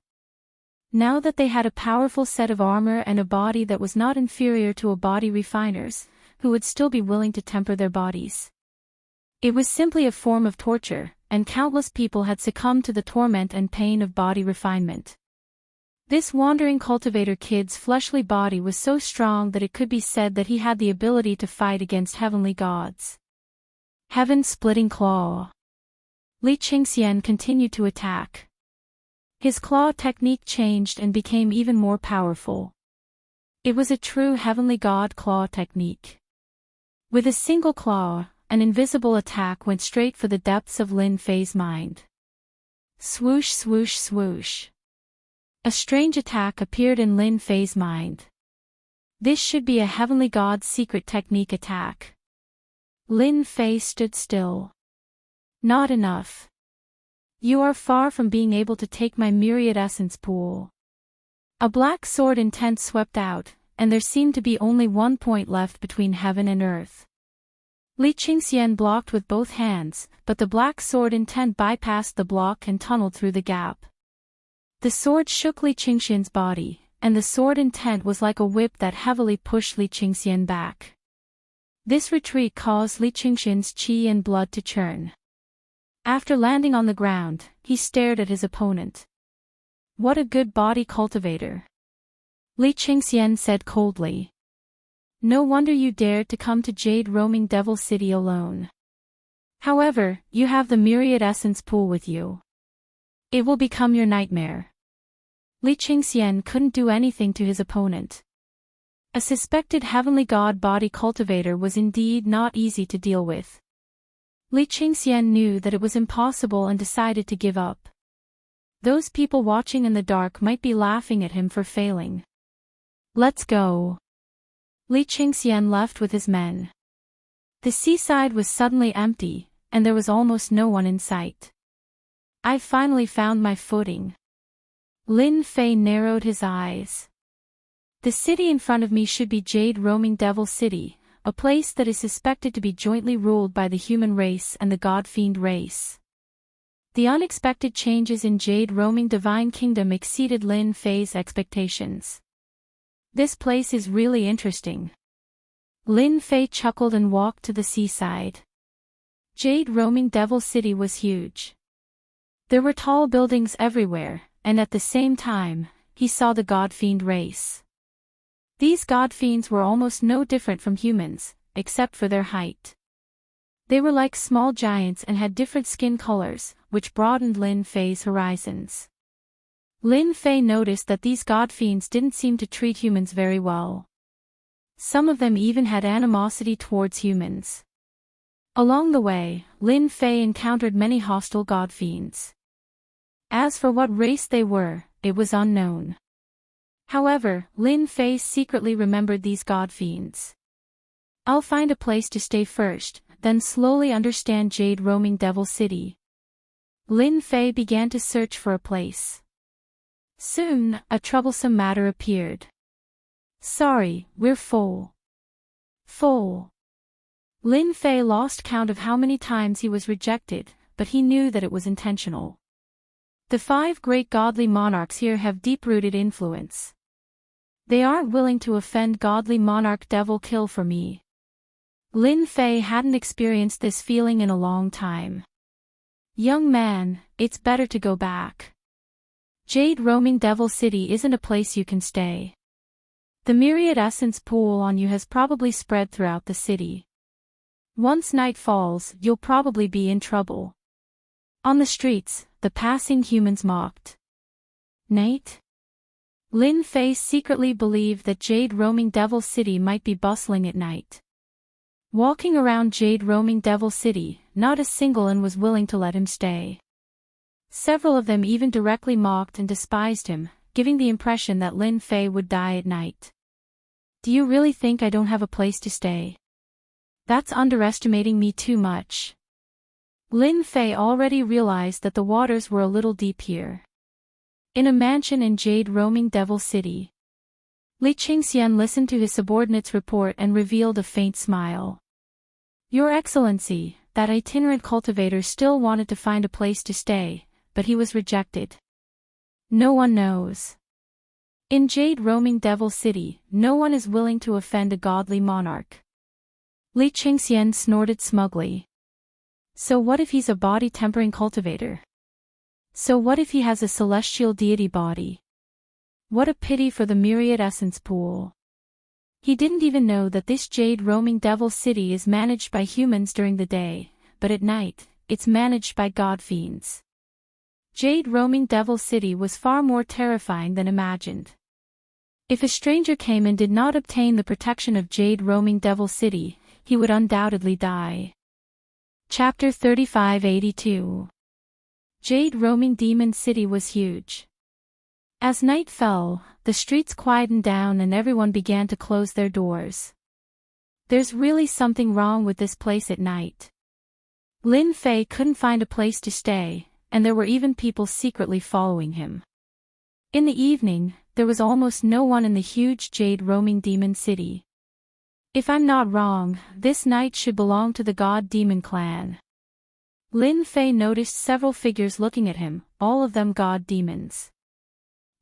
Now that they had a powerful set of armor and a body that was not inferior to a body refiner's, who would still be willing to temper their bodies. It was simply a form of torture, and countless people had succumbed to the torment and pain of body refinement. This wandering cultivator kid's fleshly body was so strong that it could be said that he had the ability to fight against heavenly gods. Heaven-splitting claw. Li Qingxian continued to attack. His claw technique changed and became even more powerful. It was a true heavenly god claw technique. With a single claw, an invisible attack went straight for the depths of Lin Fei's mind. Swoosh swoosh swoosh. A strange attack appeared in Lin Fei's mind. This should be a heavenly god's secret technique attack. Lin Fei stood still. Not enough. You are far from being able to take my myriad essence pool. A black sword intent swept out, and there seemed to be only one point left between heaven and earth. Li Qingxian blocked with both hands, but the black sword intent bypassed the block and tunneled through the gap. The sword shook Li Qingxian's body, and the sword intent was like a whip that heavily pushed Li Qingxian back. This retreat caused Li Qingxian's chi and blood to churn. After landing on the ground, he stared at his opponent. What a good body cultivator. Li Qingxian said coldly. No wonder you dared to come to Jade Roaming Devil City alone. However, you have the myriad essence pool with you. It will become your nightmare. Li Qingxian couldn't do anything to his opponent. A suspected heavenly god body cultivator was indeed not easy to deal with. Li Qingxian knew that it was impossible and decided to give up. Those people watching in the dark might be laughing at him for failing. Let's go. Li Qingxian left with his men. The seaside was suddenly empty, and there was almost no one in sight. I finally found my footing. Lin Fei narrowed his eyes. The city in front of me should be Jade Roaming Devil City, a place that is suspected to be jointly ruled by the human race and the god-fiend race. The unexpected changes in Jade Roaming Divine Kingdom exceeded Lin Fei's expectations. This place is really interesting. Lin Fei chuckled and walked to the seaside. Jade Roaming Devil City was huge. There were tall buildings everywhere, and at the same time, he saw the god-fiend race. These god-fiends were almost no different from humans, except for their height. They were like small giants and had different skin colors, which broadened Lin Fei's horizons. Lin Fei noticed that these god-fiends didn't seem to treat humans very well. Some of them even had animosity towards humans. Along the way, Lin Fei encountered many hostile god-fiends. As for what race they were, it was unknown. However, Lin Fei secretly remembered these god fiends. I'll find a place to stay first, then slowly understand Jade roaming Devil City. Lin Fei began to search for a place. Soon, a troublesome matter appeared. Sorry, we're full. Full. Lin Fei lost count of how many times he was rejected, but he knew that it was intentional. The 5 great godly monarchs here have deep-rooted influence. They aren't willing to offend godly monarch Devil Kill for me. Lin Fei hadn't experienced this feeling in a long time. Young man, it's better to go back. Jade roaming Devil City isn't a place you can stay. The myriad essence pool on you has probably spread throughout the city. Once night falls, you'll probably be in trouble. On the streets, the passing humans mocked. Night? Lin Fei secretly believed that Jade roaming Devil City might be bustling at night. Walking around Jade roaming Devil City, not a single one was willing to let him stay. Several of them even directly mocked and despised him, giving the impression that Lin Fei would die at night. Do you really think I don't have a place to stay? That's underestimating me too much. Lin Fei already realized that the waters were a little deep here. In a mansion in Jade roaming Devil City. Li Qingxian listened to his subordinate's report and revealed a faint smile. Your Excellency, that itinerant cultivator still wanted to find a place to stay, but he was rejected. No one knows. In Jade roaming Devil City, no one is willing to offend a godly monarch. Li Qingxian snorted smugly. So what if he's a body-tempering cultivator? So what if he has a celestial deity body? What a pity for the myriad essence pool. He didn't even know that this Jade roaming Devil City is managed by humans during the day, but at night, it's managed by god fiends. Jade roaming Devil City was far more terrifying than imagined. If a stranger came and did not obtain the protection of Jade roaming Devil City, he would undoubtedly die. Chapter 3582. Jade roaming Demon City was huge. As night fell, the streets quietened down and everyone began to close their doors. There's really something wrong with this place at night. Lin Fei couldn't find a place to stay, and there were even people secretly following him. In the evening, there was almost no one in the huge Jade roaming Demon City. If I'm not wrong, this night should belong to the God Demon clan. Lin Fei noticed several figures looking at him, all of them god demons.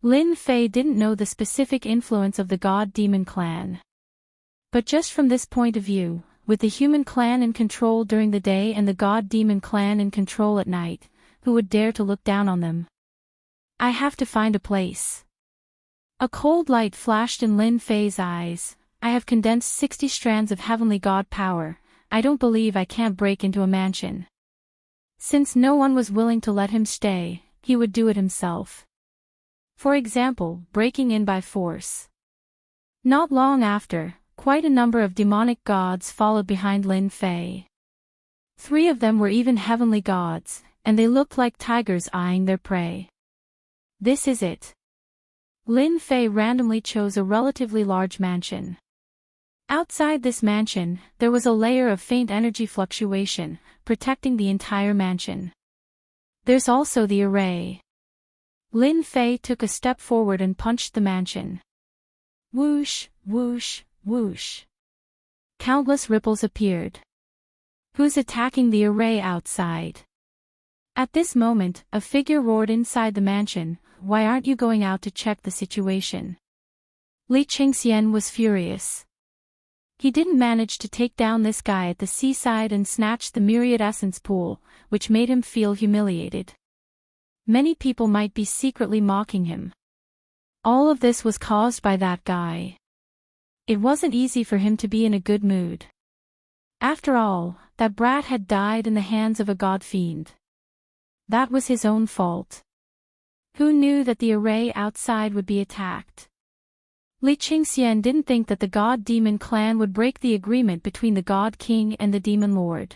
Lin Fei didn't know the specific influence of the god demon clan. But just from this point of view, with the human clan in control during the day and the god demon clan in control at night, who would dare to look down on them? I have to find a place. A cold light flashed in Lin Fei's eyes. I have condensed 60 strands of heavenly god power. I don't believe I can't break into a mansion. Since no one was willing to let him stay, he would do it himself. For example, breaking in by force. Not long after, quite a number of demonic gods followed behind Lin Fei. 3 of them were even heavenly gods, and they looked like tigers eyeing their prey. This is it. Lin Fei randomly chose a relatively large mansion. Outside this mansion, there was a layer of faint energy fluctuation, protecting the entire mansion. There's also the array. Lin Fei took a step forward and punched the mansion. Whoosh, whoosh, whoosh. Countless ripples appeared. Who's attacking the array outside? At this moment, a figure roared inside the mansion. Why aren't you going out to check the situation? Li Qingxian was furious. He didn't manage to take down this guy at the seaside and snatch the myriad essence pool, which made him feel humiliated. Many people might be secretly mocking him. All of this was caused by that guy. It wasn't easy for him to be in a good mood. After all, that brat had died in the hands of a god fiend. That was his own fault. Who knew that the array outside would be attacked? Li Qingxian didn't think that the God Demon clan would break the agreement between the God King and the Demon Lord.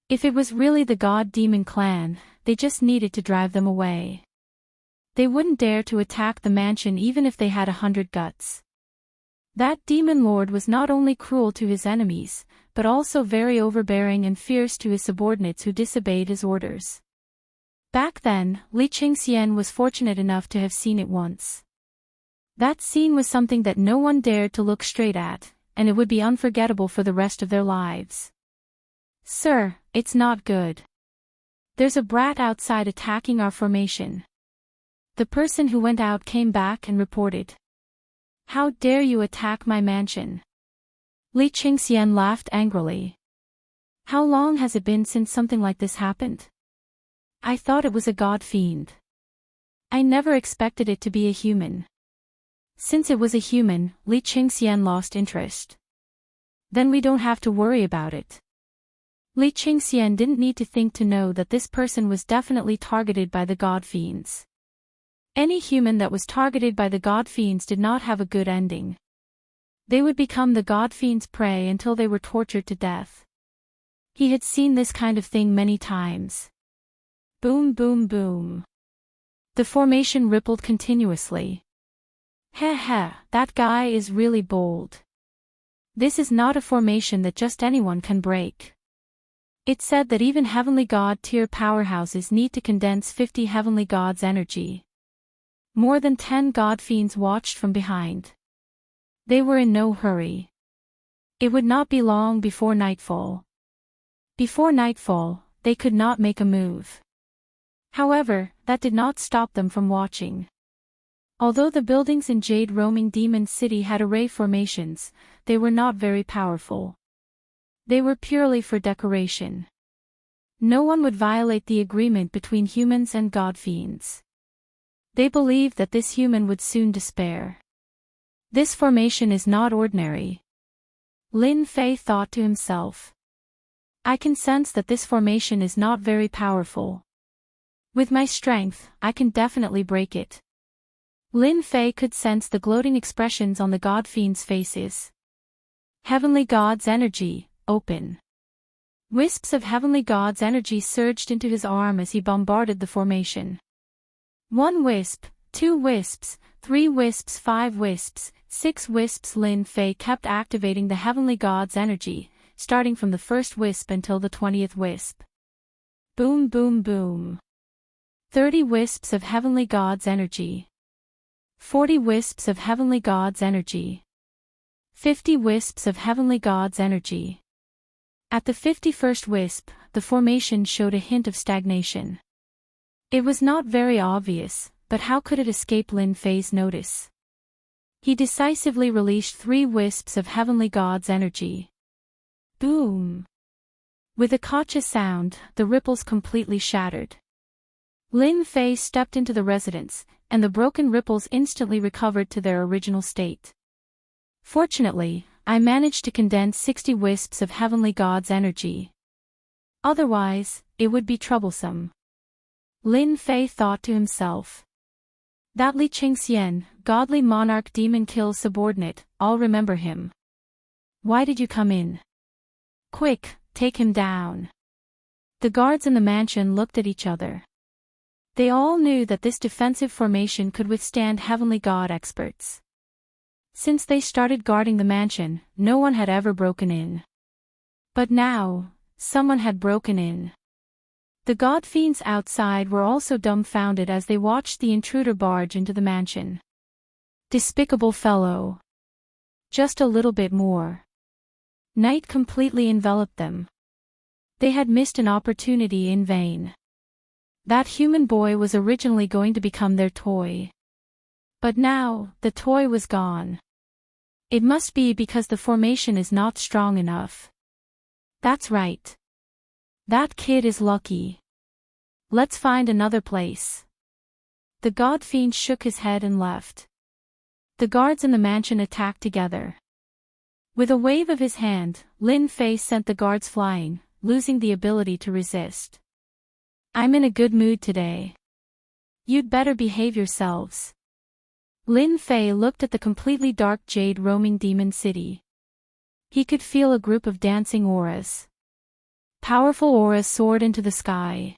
If it was really the God Demon clan, they just needed to drive them away. They wouldn't dare to attack the mansion even if they had 100 guts. That demon lord was not only cruel to his enemies, but also very overbearing and fierce to his subordinates who disobeyed his orders. Back then, Li Qingxian was fortunate enough to have seen it once. That scene was something that no one dared to look straight at, and it would be unforgettable for the rest of their lives. "Sir, it's not good. There's a brat outside attacking our formation." The person who went out came back and reported. "How dare you attack my mansion?" Li Qingxian laughed angrily. "How long has it been since something like this happened? I thought it was a god fiend. I never expected it to be a human." Since it was a human, Li Qingxian lost interest. "Then we don't have to worry about it." Li Qingxian didn't need to think to know that this person was definitely targeted by the god fiends. Any human that was targeted by the god fiends did not have a good ending. They would become the god fiends' prey until they were tortured to death. He had seen this kind of thing many times. Boom, boom, boom. The formation rippled continuously. Heh heh, that guy is really bold. This is not a formation that just anyone can break. It said that even heavenly god tier powerhouses need to condense 50 heavenly gods' energy. More than 10 god fiends watched from behind. They were in no hurry. It would not be long before nightfall. Before nightfall, they could not make a move. However, that did not stop them from watching. Although the buildings in Jade Roaming Demon City had array formations, they were not very powerful. They were purely for decoration. No one would violate the agreement between humans and god fiends. They believed that this human would soon despair. This formation is not ordinary. Lin Fei thought to himself. I can sense that this formation is not very powerful. With my strength, I can definitely break it. Lin Fei could sense the gloating expressions on the god fiends' faces. Heavenly God's energy, open. Wisps of Heavenly God's energy surged into his arm as he bombarded the formation. 1 wisp, 2 wisps, 3 wisps, 5 wisps, 6 wisps. Lin Fei kept activating the Heavenly God's energy, starting from the first wisp until the 20th wisp. Boom, boom, boom. 30 wisps of Heavenly God's energy. 40 wisps of Heavenly God's energy. 50 wisps of Heavenly God's energy. At the 51st wisp, the formation showed a hint of stagnation. It was not very obvious, but how could it escape Lin Fei's notice? He decisively released 3 wisps of Heavenly God's energy. Boom! With a gotcha sound, the ripples completely shattered. Lin Fei stepped into the residence, and the broken ripples instantly recovered to their original state. Fortunately, I managed to condense 60 wisps of Heavenly God's energy. Otherwise, it would be troublesome. Lin Fei thought to himself. That Li Qingxian, godly monarch demon kills subordinate, I'll remember him. Why did you come in? Quick, take him down. The guards in the mansion looked at each other. They all knew that this defensive formation could withstand Heavenly God experts. Since they started guarding the mansion, no one had ever broken in. But now, someone had broken in. The god fiends outside were also dumbfounded as they watched the intruder barge into the mansion. Despicable fellow. Just a little bit more. Night completely enveloped them. They had missed an opportunity in vain. That human boy was originally going to become their toy. But now, the toy was gone. It must be because the formation is not strong enough. That's right. That kid is lucky. Let's find another place. The god fiend shook his head and left. The guards in the mansion attacked together. With a wave of his hand, Lin Fei sent the guards flying, losing the ability to resist. I'm in a good mood today. You'd better behave yourselves. Lin Fei looked at the completely dark Jade Roaming Demon City. He could feel a group of dancing auras. Powerful auras soared into the sky.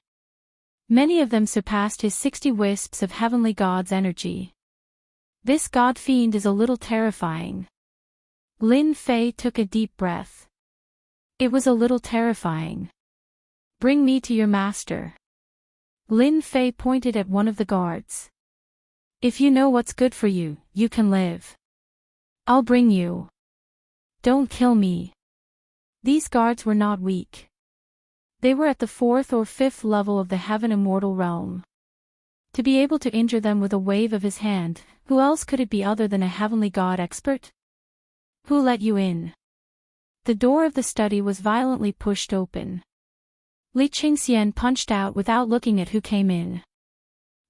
Many of them surpassed his 60 wisps of heavenly god's energy. This god fiend is a little terrifying. Lin Fei took a deep breath. It was a little terrifying. Bring me to your master. Lin Fei pointed at one of the guards. If you know what's good for you, you can live. I'll bring you. Don't kill me. These guards were not weak. They were at the 4th or 5th level of the heaven immortal realm. To be able to injure them with a wave of his hand, who else could it be other than a heavenly god expert? Who let you in? The door of the study was violently pushed open. Li Qingxian punched out without looking at who came in.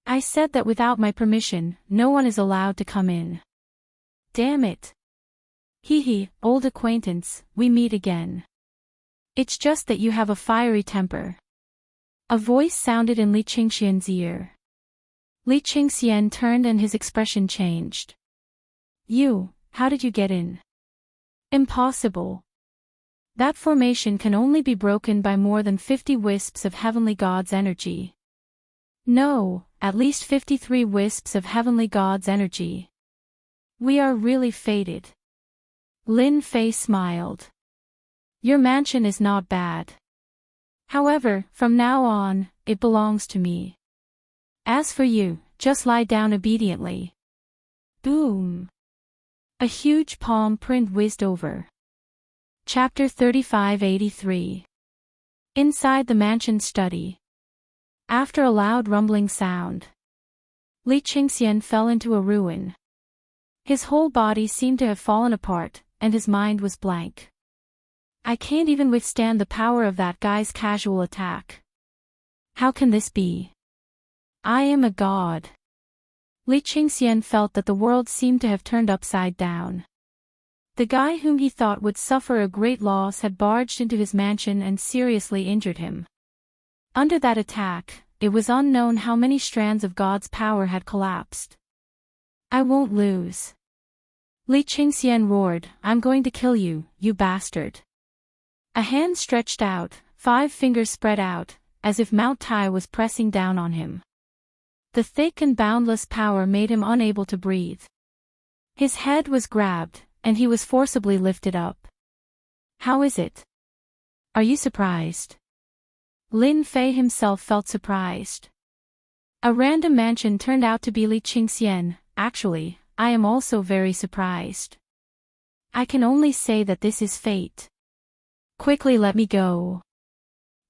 I said that without my permission, no one is allowed to come in. Damn it. Hee, old acquaintance, we meet again. It's just that you have a fiery temper. A voice sounded in Li Qingxian's ear. Li Qingxian turned and his expression changed. How did you get in? Impossible. That formation can only be broken by more than 50 wisps of heavenly god's energy. No, at least 53 wisps of heavenly god's energy. We are really fated. Lin Fei smiled. Your mansion is not bad. However, from now on, it belongs to me. As for you, just lie down obediently. Boom. A huge palm print whizzed over. Chapter 3583. Inside the mansion study. After a loud rumbling sound, Li Qingxian fell into a ruin. His whole body seemed to have fallen apart, and his mind was blank. I can't even withstand the power of that guy's casual attack. How can this be? I am a god. Li Qingxian felt that the world seemed to have turned upside down. The guy whom he thought would suffer a great loss had barged into his mansion and seriously injured him. Under that attack, it was unknown how many strands of God's power had collapsed. I won't lose. Li Qingxian roared, I'm going to kill you, you bastard. A hand stretched out, 5 fingers spread out, as if Mount Tai was pressing down on him. The thick and boundless power made him unable to breathe. His head was grabbed, and he was forcibly lifted up. How is it? Are you surprised? Lin Fei himself felt surprised. A random mansion turned out to be Li Qingxian. Actually, I am also very surprised. I can only say that this is fate. Quickly let me go.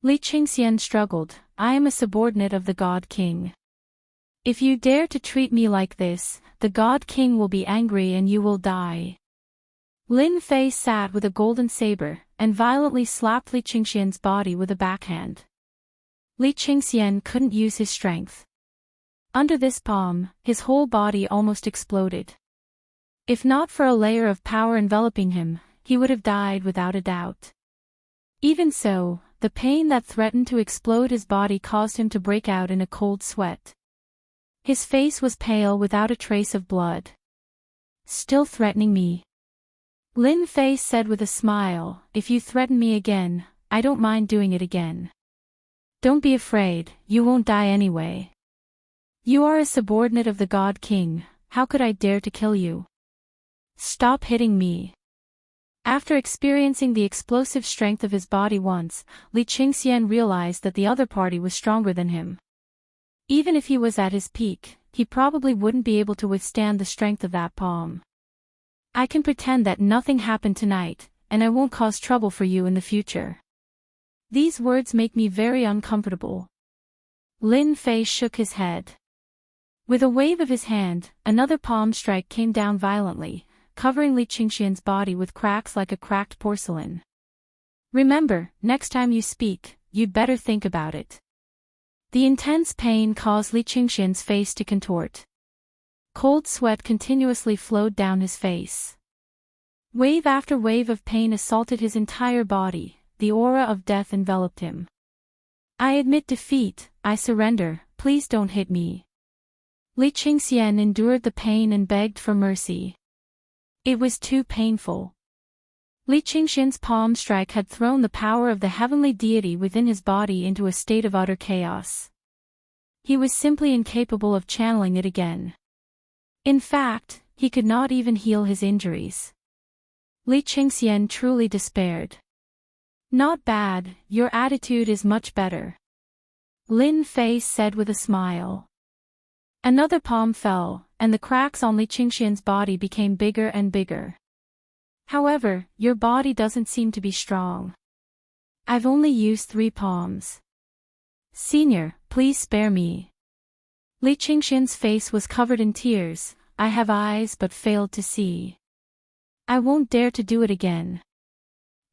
Li Qingxian struggled, I am a subordinate of the God King. If you dare to treat me like this, the God King will be angry and you will die. Lin Fei sat with a golden saber, and violently slapped Li Qingxian's body with a backhand. Li Qingxian couldn't use his strength. Under this palm, his whole body almost exploded. If not for a layer of power enveloping him, he would have died without a doubt. Even so, the pain that threatened to explode his body caused him to break out in a cold sweat. His face was pale without a trace of blood. Still threatening me? Lin Fei said with a smile, if you threaten me again, I don't mind doing it again. Don't be afraid, you won't die anyway. You are a subordinate of the God King, how could I dare to kill you? Stop hitting me. After experiencing the explosive strength of his body once, Li Qingxian realized that the other party was stronger than him. Even if he was at his peak, he probably wouldn't be able to withstand the strength of that palm. I can pretend that nothing happened tonight, and I won't cause trouble for you in the future. These words make me very uncomfortable. Lin Fei shook his head. With a wave of his hand, another palm strike came down violently, covering Li Qingxian's body with cracks like a cracked porcelain. Remember, next time you speak, you'd better think about it. The intense pain caused Li Qingxian's face to contort. Cold sweat continuously flowed down his face. Wave after wave of pain assaulted his entire body, the aura of death enveloped him. I admit defeat, I surrender, please don't hit me. Li Qingxian endured the pain and begged for mercy. It was too painful. Li Qingxian's palm strike had thrown the power of the heavenly deity within his body into a state of utter chaos. He was simply incapable of channeling it again. In fact, he could not even heal his injuries. Li Qingxian truly despaired. Not bad, your attitude is much better. Lin Fei said with a smile. Another palm fell, and the cracks on Li Qingxian's body became bigger and bigger. However, your body doesn't seem to be strong. I've only used 3 palms. Senior, please spare me. Li Qingxian's face was covered in tears. I have eyes but failed to see. I won't dare to do it again.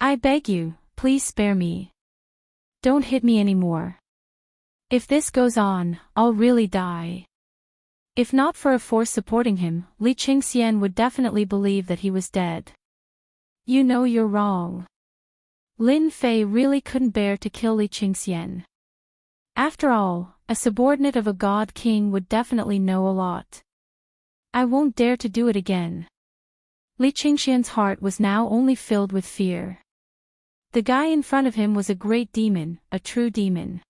I beg you, please spare me. Don't hit me anymore. If this goes on, I'll really die. If not for a force supporting him, Li Qingxian would definitely believe that he was dead. You know you're wrong. Lin Fei really couldn't bear to kill Li Qingxian. After all, a subordinate of a god king would definitely know a lot. I won't dare to do it again. Li Qingxian's heart was now only filled with fear. The guy in front of him was a great demon, a true demon.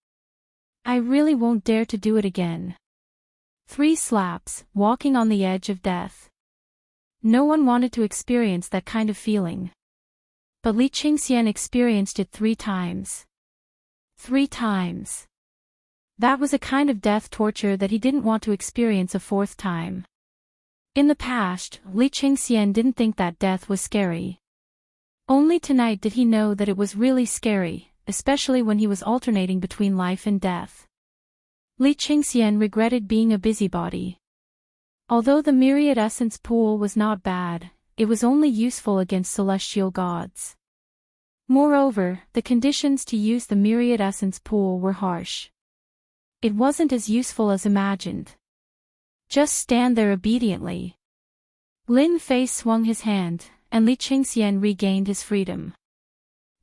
I really won't dare to do it again. 3 slaps, walking on the edge of death. No one wanted to experience that kind of feeling. But Li Qingxian experienced it 3 times. 3 times. That was a kind of death torture that he didn't want to experience a 4th time. In the past, Li Qingxian didn't think that death was scary. Only tonight did he know that it was really scary, especially when he was alternating between life and death. Li Qingxian regretted being a busybody. Although the myriad essence pool was not bad, it was only useful against celestial gods. Moreover, the conditions to use the myriad essence pool were harsh. It wasn't as useful as imagined. Just stand there obediently. Lin Fei swung his hand, and Li Qingxian regained his freedom.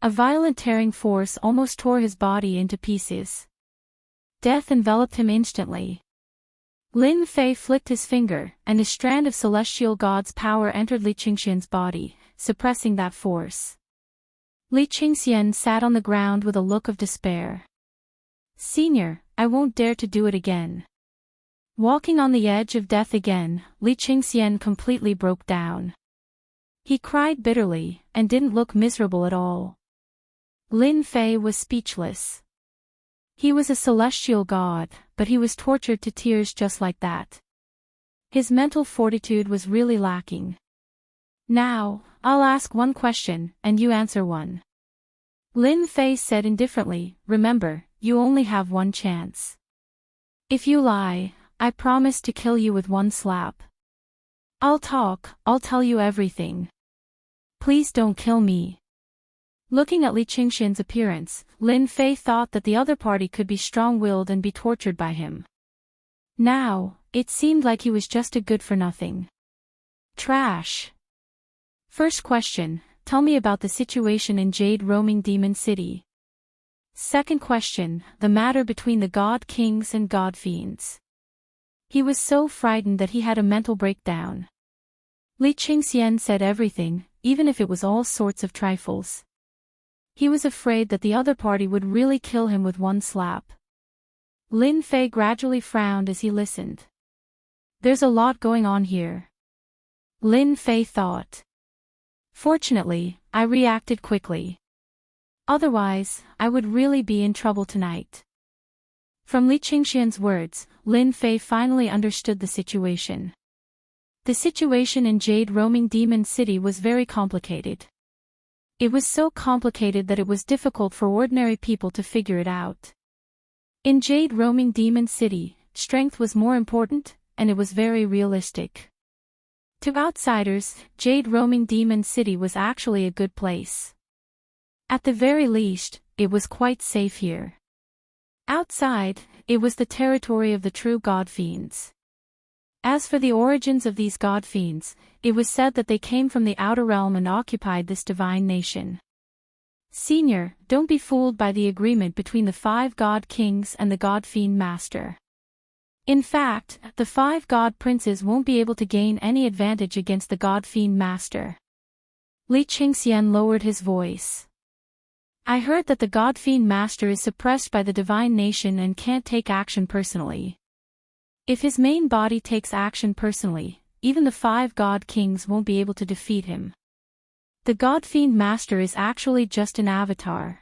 A violent tearing force almost tore his body into pieces. Death enveloped him instantly. Lin Fei flicked his finger, and a strand of celestial god's power entered Li Qingxian's body, suppressing that force. Li Qingxian sat on the ground with a look of despair. Senior, I won't dare to do it again. Walking on the edge of death again, Li Qingxian completely broke down. He cried bitterly, and didn't look miserable at all. Lin Fei was speechless. He was a celestial god, but he was tortured to tears just like that. His mental fortitude was really lacking. Now, I'll ask one question, and you answer one. Lin Fei said indifferently, remember, you only have 1 chance. If you lie, I promise to kill you with 1 slap. I'll tell you everything. Please don't kill me. Looking at Li Qingxian's appearance, Lin Fei thought that the other party could be strong-willed and be tortured by him. Now, it seemed like he was just a good-for-nothing trash. First question, tell me about the situation in Jade Roaming Demon City. Second question, the matter between the God Kings and God Fiends. He was so frightened that he had a mental breakdown. Li Qingxian said everything, even if it was all sorts of trifles. He was afraid that the other party would really kill him with 1 slap. Lin Fei gradually frowned as he listened. There's a lot going on here. Lin Fei thought. Fortunately, I reacted quickly. Otherwise, I would really be in trouble tonight. From Li Qingxian's words, Lin Fei finally understood the situation. The situation in Jade Roaming Demon City was very complicated. It was so complicated that it was difficult for ordinary people to figure it out. In Jade Roaming Demon City, strength was more important, and it was very realistic. To outsiders, Jade Roaming Demon City was actually a good place. At the very least, it was quite safe here. Outside, it was the territory of the true God Fiends. As for the origins of these God Fiends, it was said that they came from the outer realm and occupied this divine nation. Senior, don't be fooled by the agreement between the 5 God Kings and the God Fiend Master. In fact, the 5 God Princes won't be able to gain any advantage against the God Fiend Master. Li Qingxian lowered his voice. I heard that the God-Fiend Master is suppressed by the Divine Nation and can't take action personally. If his main body takes action personally, even the 5 God Kings won't be able to defeat him. The God-Fiend Master is actually just an avatar.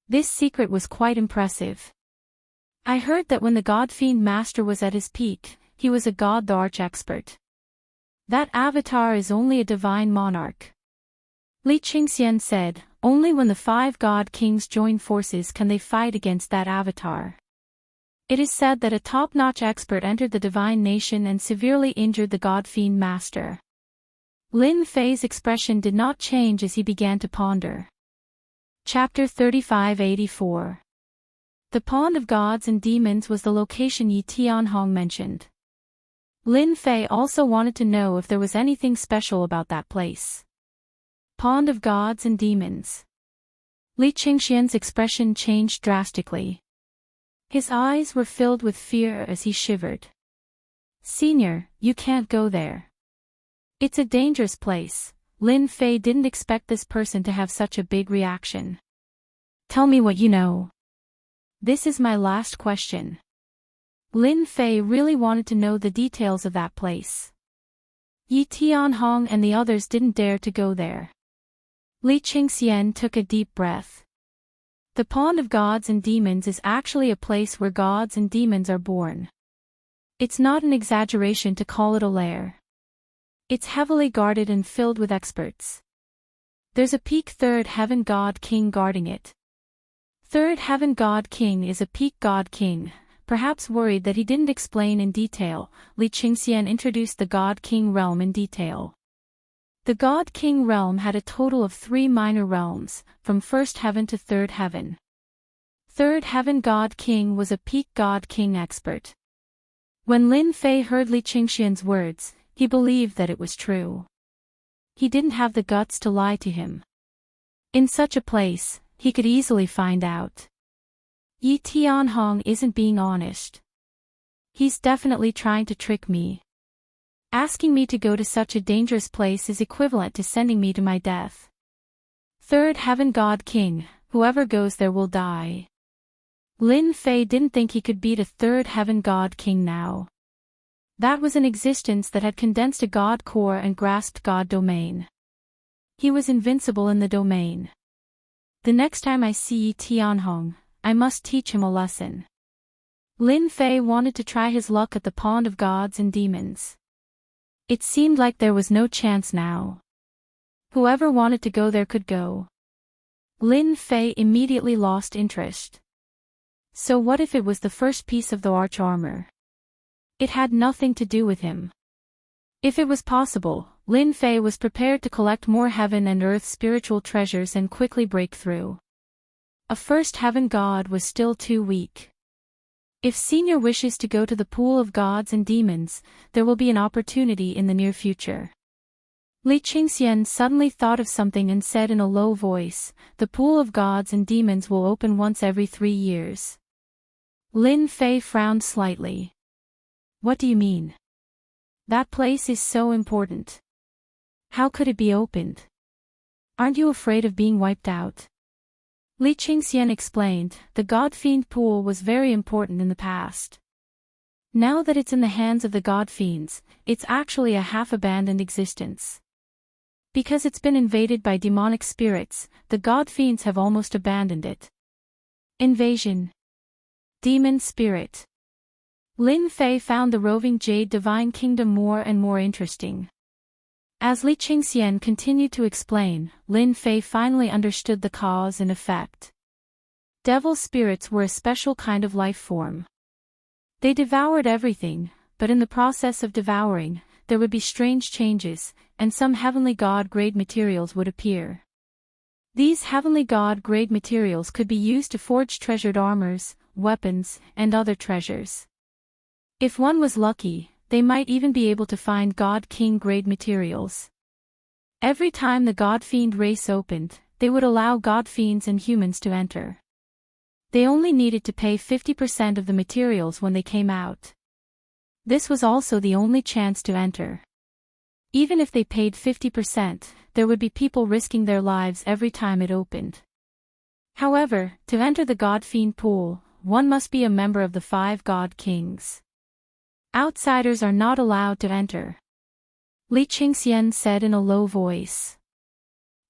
This secret was quite impressive. I heard that when the God-Fiend Master was at his peak, he was a god, the arch-expert. That avatar is only a divine monarch. Li Qingxian said, only when the 5 God Kings join forces can they fight against that avatar. It is said that a top-notch expert entered the Divine Nation and severely injured the God-Fiend Master. Lin Fei's expression did not change as he began to ponder. Chapter 3584. The Pond of Gods and Demons was the location Yi Tianhong mentioned. Lin Fei also wanted to know if there was anything special about that place. Pond of Gods and Demons. Li Qingxian's expression changed drastically. His eyes were filled with fear as he shivered. Senior, you can't go there. It's a dangerous place. Lin Fei didn't expect this person to have such a big reaction. Tell me what you know. This is my last question. Lin Fei really wanted to know the details of that place. Yi Tianhong and the others didn't dare to go there. Li Qingxian took a deep breath. The Pond of Gods and Demons is actually a place where gods and demons are born. It's not an exaggeration to call it a lair. It's heavily guarded and filled with experts. There's a peak Third Heaven God King guarding it. Third Heaven God King is a peak God King. Perhaps worried that he didn't explain in detail, Li Qingxian introduced the God King realm in detail. The God King realm had a total of 3 minor realms, from First Heaven to Third Heaven. Third Heaven God King was a peak God King expert. When Lin Fei heard Li Qingxian's words, he believed that it was true. He didn't have the guts to lie to him. In such a place, he could easily find out. Yi Tianhong isn't being honest. He's definitely trying to trick me. Asking me to go to such a dangerous place is equivalent to sending me to my death. Third Heaven God King, whoever goes there will die. Lin Fei didn't think he could beat a Third Heaven God King now. That was an existence that had condensed a God core and grasped God domain. He was invincible in the domain. The next time I see Yi Tianhong, I must teach him a lesson. Lin Fei wanted to try his luck at the Pond of Gods and Demons. It seemed like there was no chance now. Whoever wanted to go there could go. Lin Fei immediately lost interest. So what if it was the first piece of the arch armor? It had nothing to do with him. If it was possible, Lin Fei was prepared to collect more heaven and earth spiritual treasures and quickly break through. A First Heaven God was still too weak. If Senior wishes to go to the Pool of Gods and Demons, there will be an opportunity in the near future. Li Qingxian suddenly thought of something and said in a low voice, the Pool of Gods and Demons will open once every 3 years. Lin Fei frowned slightly. What do you mean? That place is so important. How could it be opened? Aren't you afraid of being wiped out? Li Qingxian explained, the God-Fiend pool was very important in the past. Now that it's in the hands of the God-Fiends, it's actually a half-abandoned existence. Because it's been invaded by demonic spirits, the God-Fiends have almost abandoned it. Invasion. Demon spirit. Lin Fei found the roving Jade Divine Kingdom more and more interesting. As Li Qingxian continued to explain, Lin Fei finally understood the cause and effect. Devil spirits were a special kind of life form. They devoured everything, but in the process of devouring, there would be strange changes, and some heavenly god-grade materials would appear. These heavenly god-grade materials could be used to forge treasured armors, weapons, and other treasures. If one was lucky, they might even be able to find God-King-grade materials. Every time the God-Fiend race opened, they would allow God-Fiends and humans to enter. They only needed to pay 50% of the materials when they came out. This was also the only chance to enter. Even if they paid 50%, there would be people risking their lives every time it opened. However, to enter the God Fiend pool, one must be a member of the 5 God Kings. Outsiders are not allowed to enter. Li Qingxian said in a low voice.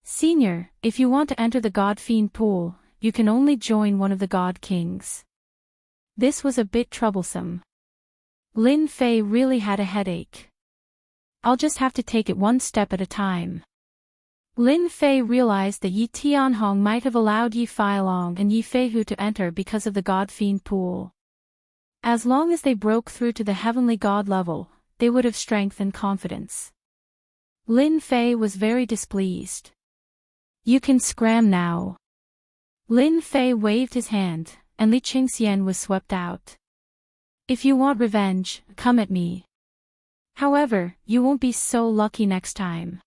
Senior, if you want to enter the God Fiend pool, you can only join one of the God Kings. This was a bit troublesome. Lin Fei really had a headache. I'll just have to take it one step at a time. Lin Fei realized that Yi Tianhong might have allowed Yi Feilong and Yi Feihu to enter because of the God Fiend pool. As long as they broke through to the heavenly god level, they would have strength and confidence. Lin Fei was very displeased. You can scram now. Lin Fei waved his hand, and Li Qingxian was swept out. If you want revenge, come at me. However, you won't be so lucky next time.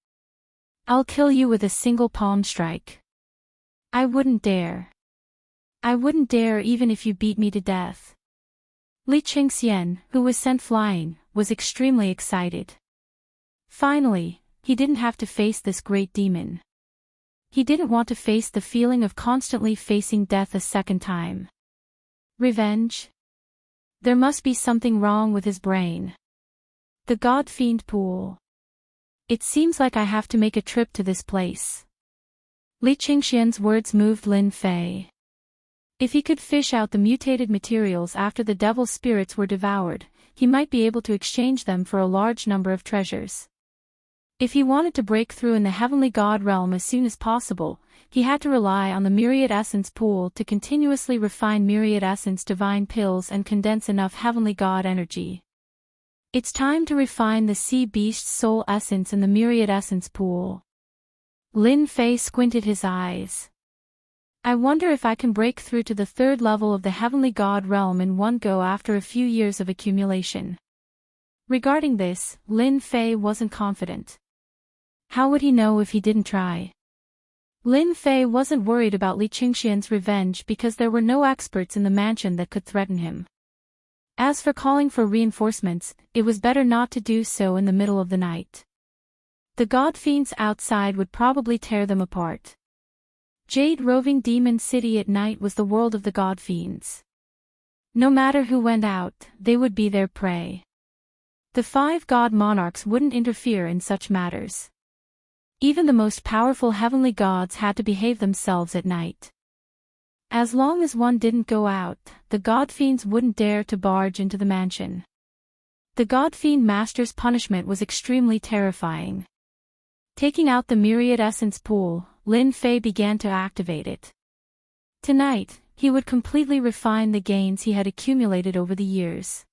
I'll kill you with a single palm strike. I wouldn't dare. I wouldn't dare even if you beat me to death. Li Qingxian, who was sent flying, was extremely excited. Finally, he didn't have to face this great demon. He didn't want to face the feeling of constantly facing death a second time. Revenge? There must be something wrong with his brain. The God Fiend pool. It seems like I have to make a trip to this place. Li Qingxian's words moved Lin Fei. If he could fish out the mutated materials after the devil spirits were devoured, he might be able to exchange them for a large number of treasures. If he wanted to break through in the heavenly god realm as soon as possible, he had to rely on the Myriad Essence pool to continuously refine Myriad Essence divine pills and condense enough heavenly god energy. It's time to refine the Sea Beast's soul essence in the Myriad Essence pool. Lin Fei squinted his eyes. I wonder if I can break through to the 3rd level of the heavenly god realm in one go after a few years of accumulation. Regarding this, Lin Fei wasn't confident. How would he know if he didn't try? Lin Fei wasn't worried about Li Qingxian's revenge because there were no experts in the mansion that could threaten him. As for calling for reinforcements, it was better not to do so in the middle of the night. The God Fiends outside would probably tear them apart. Jade Roving Demon City at night was the world of the God Fiends. No matter who went out, they would be their prey. The 5 God Monarchs wouldn't interfere in such matters. Even the most powerful heavenly gods had to behave themselves at night. As long as one didn't go out, the God Fiends wouldn't dare to barge into the mansion. The God Fiend Master's punishment was extremely terrifying. Taking out the Myriad Essence pool, Lin Fei began to activate it. Tonight, he would completely refine the gains he had accumulated over the years.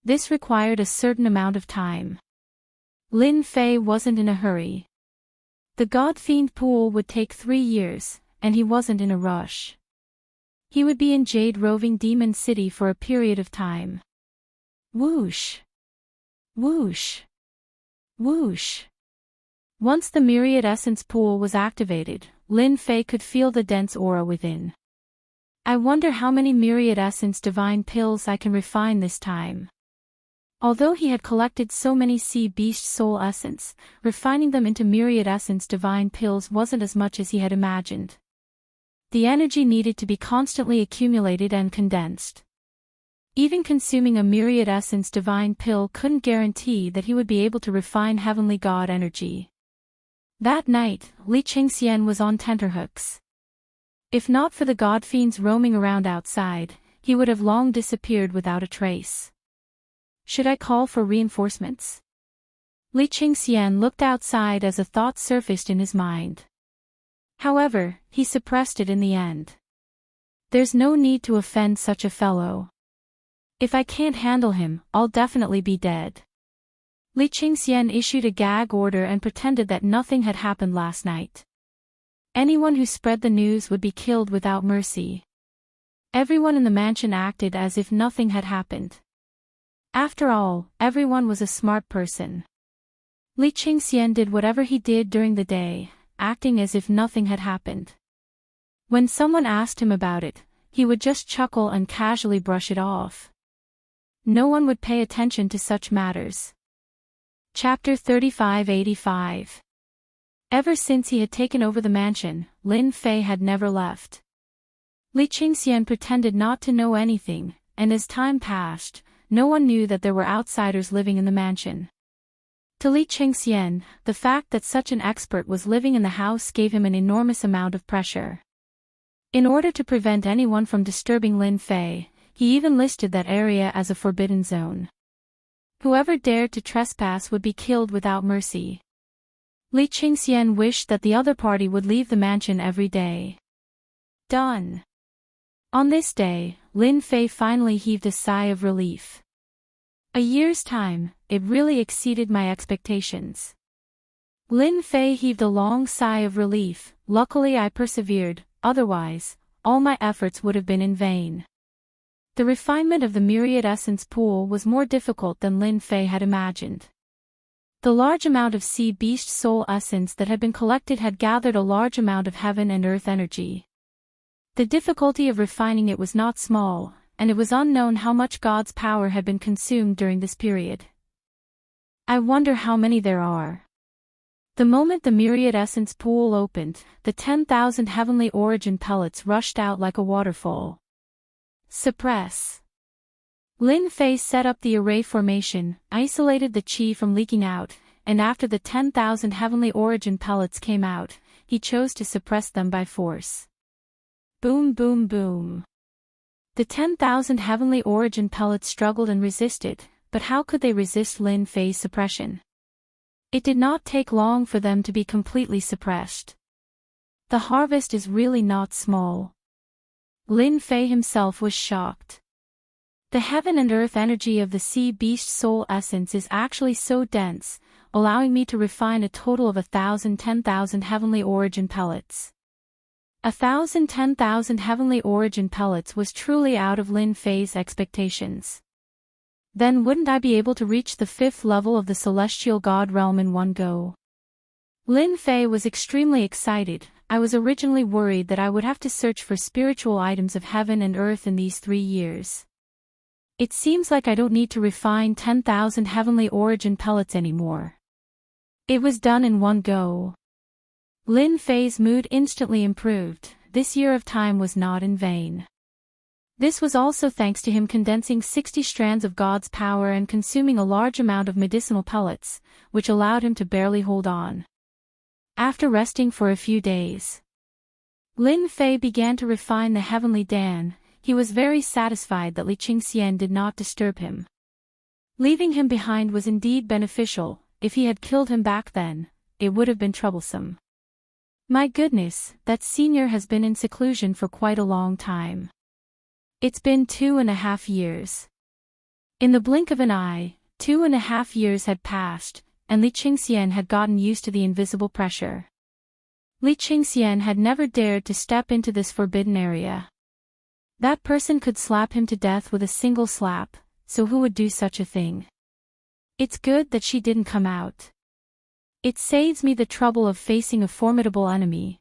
This required a certain amount of time. Lin Fei wasn't in a hurry. The God Fiend pool would take 3 years, and he wasn't in a rush. He would be in Jade Roving Demon City for a period of time. Whoosh! Whoosh! Whoosh! Once the Myriad Essence pool was activated, Lin Fei could feel the dense aura within. I wonder how many Myriad Essence divine pills I can refine this time. Although he had collected so many Sea Beast soul essence, refining them into Myriad Essence divine pills wasn't as much as he had imagined. The energy needed to be constantly accumulated and condensed. Even consuming a Myriad Essence divine pill couldn't guarantee that he would be able to refine heavenly god energy. That night, Li Qingxian was on tenterhooks. If not for the God Fiends roaming around outside, he would have long disappeared without a trace. Should I call for reinforcements? Li Qingxian looked outside as a thought surfaced in his mind. However, he suppressed it in the end. There's no need to offend such a fellow. If I can't handle him, I'll definitely be dead. Li Qingxian issued a gag order and pretended that nothing had happened last night. Anyone who spread the news would be killed without mercy. Everyone in the mansion acted as if nothing had happened. After all, everyone was a smart person. Li Qingxian did whatever he did during the day, acting as if nothing had happened. When someone asked him about it, he would just chuckle and casually brush it off. No one would pay attention to such matters. Chapter 3585. Ever since he had taken over the mansion, Lin Fei had never left. Li Qingxian pretended not to know anything, and as time passed, no one knew that there were outsiders living in the mansion. To Li Qingxian, the fact that such an expert was living in the house gave him an enormous amount of pressure. In order to prevent anyone from disturbing Lin Fei, he even listed that area as a forbidden zone. Whoever dared to trespass would be killed without mercy. Li Qingxian wished that the other party would leave the mansion every day. Done. On this day, Lin Fei finally heaved a sigh of relief. A year's time, it really exceeded my expectations. Lin Fei heaved a long sigh of relief. Luckily I persevered, otherwise, all my efforts would have been in vain. The refinement of the myriad essence pool was more difficult than Lin Fei had imagined. The large amount of sea beast soul essence that had been collected had gathered a large amount of heaven and earth energy. The difficulty of refining it was not small, and it was unknown how much God's power had been consumed during this period. I wonder how many there are. The moment the myriad essence pool opened, the 10,000 heavenly origin pellets rushed out like a waterfall. Suppress. Lin Fei set up the array formation, isolated the qi from leaking out, and after the 10,000 heavenly origin pellets came out, he chose to suppress them by force. Boom boom boom. The 10,000 heavenly origin pellets struggled and resisted, but how could they resist Lin Fei's suppression? It did not take long for them to be completely suppressed. The harvest is really not small. Lin Fei himself was shocked. The heaven and earth energy of the sea beast soul essence is actually so dense, allowing me to refine a total of 10,000 heavenly origin pellets. 10,000 heavenly origin pellets was truly out of Lin Fei's expectations. Then wouldn't I be able to reach the 5th level of the celestial god realm in one go? Lin Fei was extremely excited. I was originally worried that I would have to search for spiritual items of heaven and earth in these 3 years. It seems like I don't need to refine 10,000 heavenly origin pellets anymore. It was done in one go. Lin Fei's mood instantly improved. This year of time was not in vain. This was also thanks to him condensing 60 strands of God's power and consuming a large amount of medicinal pellets, which allowed him to barely hold on. After resting for a few days, Lin Fei began to refine the heavenly Dan. He was very satisfied that Li Qingxian did not disturb him. Leaving him behind was indeed beneficial. If he had killed him back then, it would have been troublesome. My goodness, that senior has been in seclusion for quite a long time. It's been 2.5 years. In the blink of an eye, 2.5 years had passed, and Li Qingxian had gotten used to the invisible pressure. Li Qingxian had never dared to step into this forbidden area. That person could slap him to death with a single slap, so who would do such a thing? It's good that she didn't come out. It saves me the trouble of facing a formidable enemy.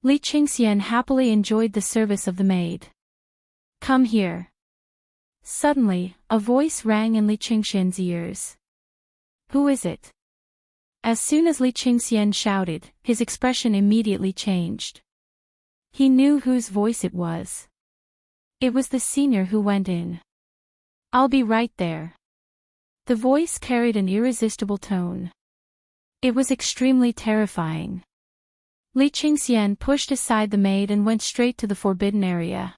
Li Qingxian happily enjoyed the service of the maid. Come here. Suddenly, a voice rang in Li Qingxian's ears. Who is it? As soon as Li Qingxian shouted, his expression immediately changed. He knew whose voice it was. It was the senior who went in. I'll be right there. The voice carried an irresistible tone. It was extremely terrifying. Li Qingxian pushed aside the maid and went straight to the forbidden area.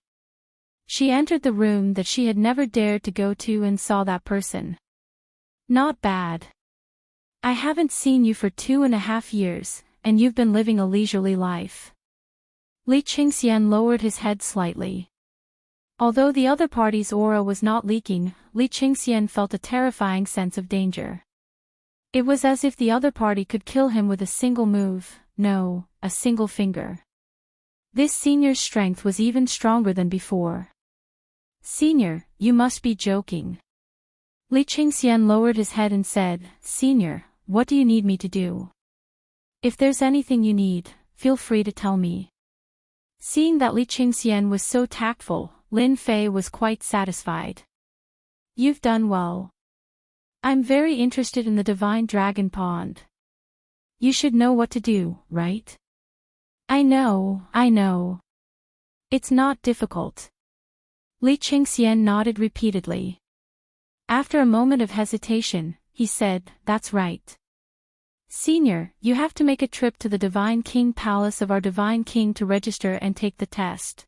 She entered the room that she had never dared to go to and saw that person. Not bad. I haven't seen you for 2.5 years, and you've been living a leisurely life. Li Qingxian lowered his head slightly. Although the other party's aura was not leaking, Li Qingxian felt a terrifying sense of danger. It was as if the other party could kill him with a single move, no, a single finger. This senior's strength was even stronger than before. Senior, you must be joking. Li Qingxian lowered his head and said, Senior, what do you need me to do? If there's anything you need, feel free to tell me. Seeing that Li Qingxian was so tactful, Lin Fei was quite satisfied. You've done well. I'm very interested in the Divine Dragon Pond. You should know what to do, right? I know. It's not difficult. Li Qingxian nodded repeatedly. After a moment of hesitation, he said, "That's right. Senior, you have to make a trip to the Divine King Palace of our Divine King to register and take the test.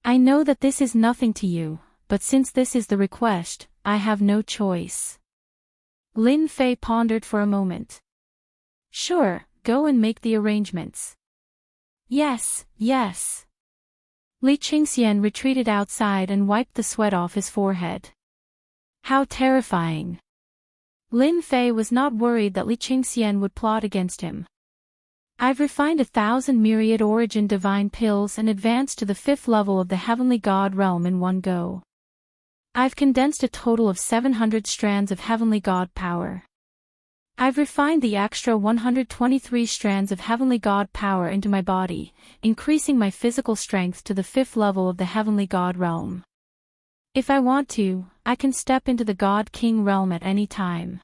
I know that this is nothing to you, but since this is the request, I have no choice." Lin Fei pondered for a moment. "Sure, go and make the arrangements." Yes. Li Qingxian retreated outside and wiped the sweat off his forehead. How terrifying. Lin Fei was not worried that Li Qingxian would plot against him. "I've refined 1,000 myriad origin divine pills and advanced to the 5th level of the heavenly god realm in one go. I've condensed a total of 700 strands of heavenly god power. I've refined the extra 123 strands of heavenly god power into my body, increasing my physical strength to the 5th level of the heavenly god realm. If I want to, I can step into the God King realm at any time."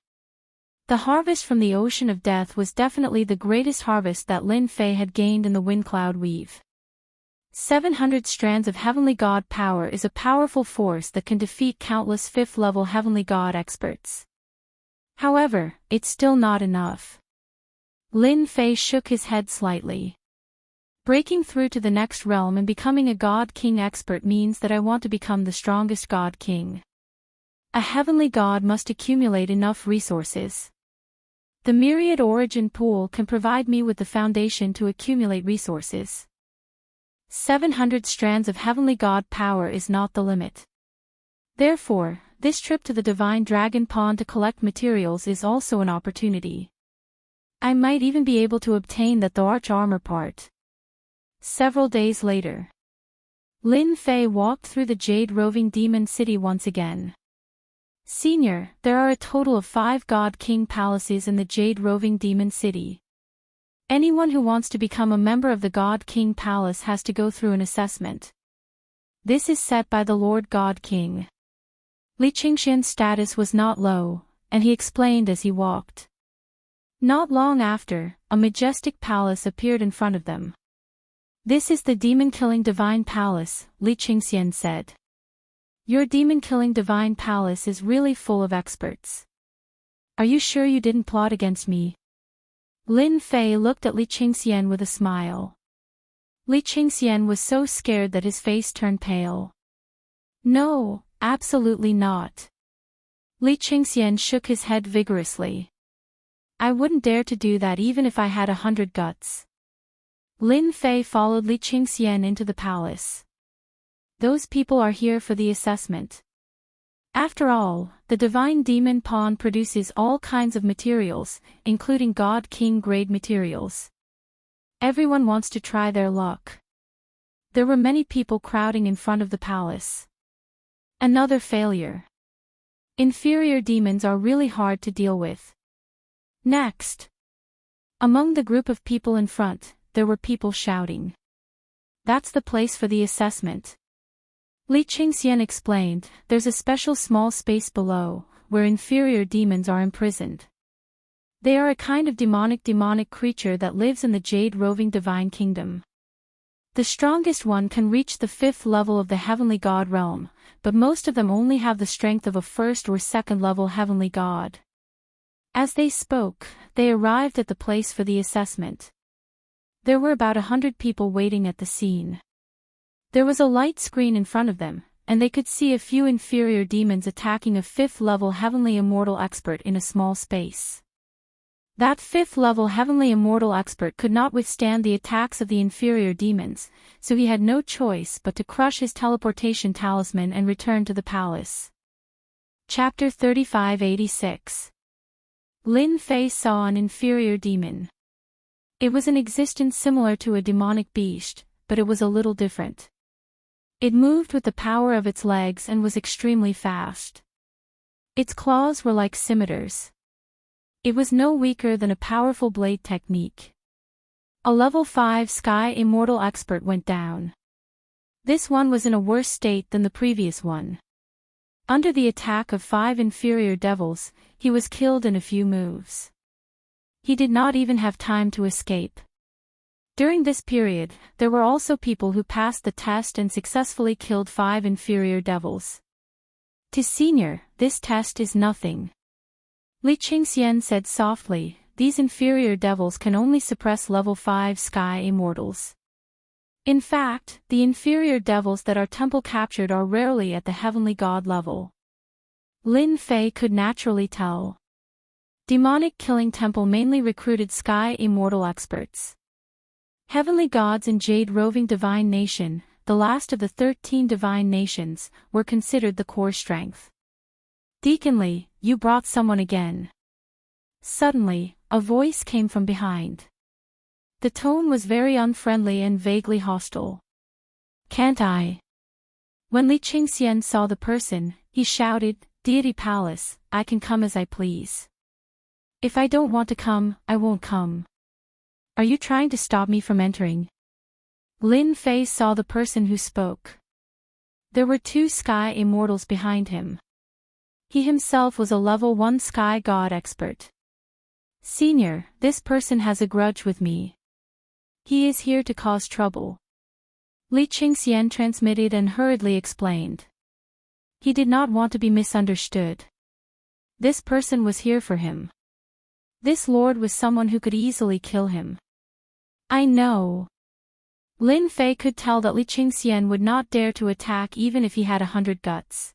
The harvest from the ocean of death was definitely the greatest harvest that Lin Fei had gained in the wind cloud weave. 700 strands of heavenly god power is a powerful force that can defeat countless 5th level heavenly god experts. However, it's still not enough. Lin Fei shook his head slightly. "Breaking through to the next realm and becoming a God King expert means that I want to become the strongest God King. A heavenly god must accumulate enough resources. The myriad origin pool can provide me with the foundation to accumulate resources. 700 strands of heavenly god power is not the limit. Therefore, this trip to the Divine Dragon Pond to collect materials is also an opportunity. I might even be able to obtain that arch armor part." Several days later, Lin Fei walked through the Jade Roving Demon City once again. "Senior, there are a total of 5 God King palaces in the Jade Roving Demon City. Anyone who wants to become a member of the God King Palace has to go through an assessment. This is set by the Lord God King." Li Qingxian's status was not low, and he explained as he walked. Not long after, a majestic palace appeared in front of them. "This is the demon-killing divine palace," Li Qingxian said. "Your demon-killing divine palace is really full of experts. Are you sure you didn't plot against me?" Lin Fei looked at Li Qingxian with a smile. Li Qingxian was so scared that his face turned pale. "No, absolutely not." Li Qingxian shook his head vigorously. "I wouldn't dare to do that even if I had 100 guts." Lin Fei followed Li Qingxian into the palace. "Those people are here for the assessment. After all, the Divine Demon Pond produces all kinds of materials, including God King grade materials. Everyone wants to try their luck." There were many people crowding in front of the palace. Another failure. Inferior demons are really hard to deal with. Next. Among the group of people in front, there were people shouting. "That's the place for the assessment." Li Qingxian explained, "There's a special small space below, where inferior demons are imprisoned. They are a kind of demonic creature that lives in the Jade Roving Divine Kingdom. The strongest one can reach the 5th level of the Heavenly God realm, but most of them only have the strength of a 1st or 2nd level Heavenly God." As they spoke, they arrived at the place for the assessment. There were about 100 people waiting at the scene. There was a light screen in front of them, and they could see a few inferior demons attacking a 5th level Heavenly Immortal expert in a small space. That 5th level Heavenly Immortal expert could not withstand the attacks of the inferior demons, so he had no choice but to crush his teleportation talisman and return to the palace. Chapter 3586. Lin Fei saw an inferior demon. It was an existence similar to a demonic beast, but it was a little different. It moved with the power of its legs and was extremely fast. Its claws were like scimitars. It was no weaker than a powerful blade technique. A level 5 Sky Immortal expert went down. This one was in a worse state than the previous one. Under the attack of 5 inferior devils, he was killed in a few moves. He did not even have time to escape. During this period, there were also people who passed the test and successfully killed 5 inferior devils. To Senior, this test is nothing. Li Qingxian said softly, these inferior devils can only suppress level 5 sky immortals. In fact, the inferior devils that our temple captured are rarely at the heavenly god level. Lin Fei could naturally tell. Demonic Killing Temple mainly recruited sky immortal experts. Heavenly gods in Jade Roving Divine Nation, the last of the 13 divine nations, were considered the core strength. Deacon Li, you brought someone again. Suddenly, a voice came from behind. The tone was very unfriendly and vaguely hostile. Can't I? When Li Qingxian saw the person, he shouted, Deity Palace, I can come as I please. If I don't want to come, I won't come. Are you trying to stop me from entering? Lin Fei saw the person who spoke. There were 2 sky immortals behind him. He himself was a level 1 sky god expert. Senior, this person has a grudge with me. He is here to cause trouble. Li Qingxian transmitted and hurriedly explained. He did not want to be misunderstood. This person was here for him. This lord was someone who could easily kill him. I know. Lin Fei could tell that Li Qingxian would not dare to attack even if he had 100 guts.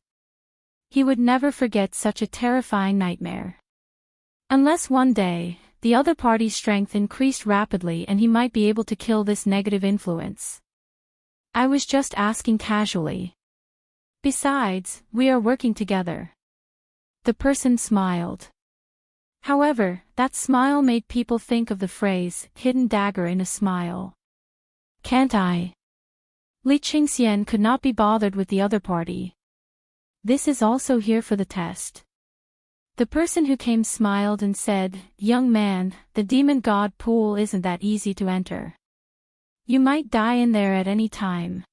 He would never forget such a terrifying nightmare. Unless one day, the other party's strength increased rapidly and he might be able to kill this negative influence. I was just asking casually. Besides, we are working together. The person smiled. However, that smile made people think of the phrase, hidden dagger in a smile. Can't I? Li Qingxian could not be bothered with the other party. This is also here for the test. The person who came smiled and said, Young man, the demon god pool isn't that easy to enter. You might die in there at any time.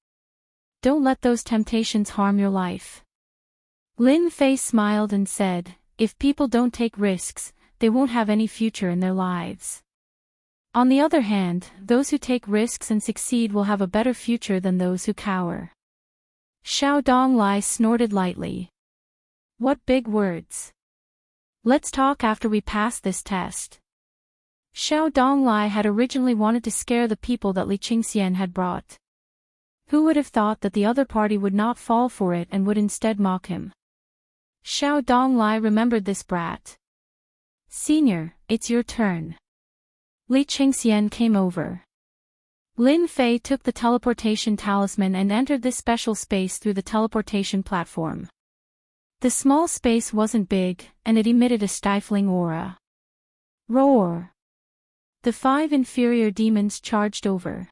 Don't let those temptations harm your life. Lin Fei smiled and said, if people don't take risks, they won't have any future in their lives. On the other hand, those who take risks and succeed will have a better future than those who cower. Xiao Donglai snorted lightly. What big words. Let's talk after we pass this test. Xiao Donglai had originally wanted to scare the people that Li Qingxian had brought. Who would have thought that the other party would not fall for it and would instead mock him? Xiao Donglai remembered this brat. Senior, it's your turn. Li Qingxian came over. Lin Fei took the teleportation talisman and entered this special space through the teleportation platform. The small space wasn't big, and it emitted a stifling aura. Roar! The 5 inferior demons charged over.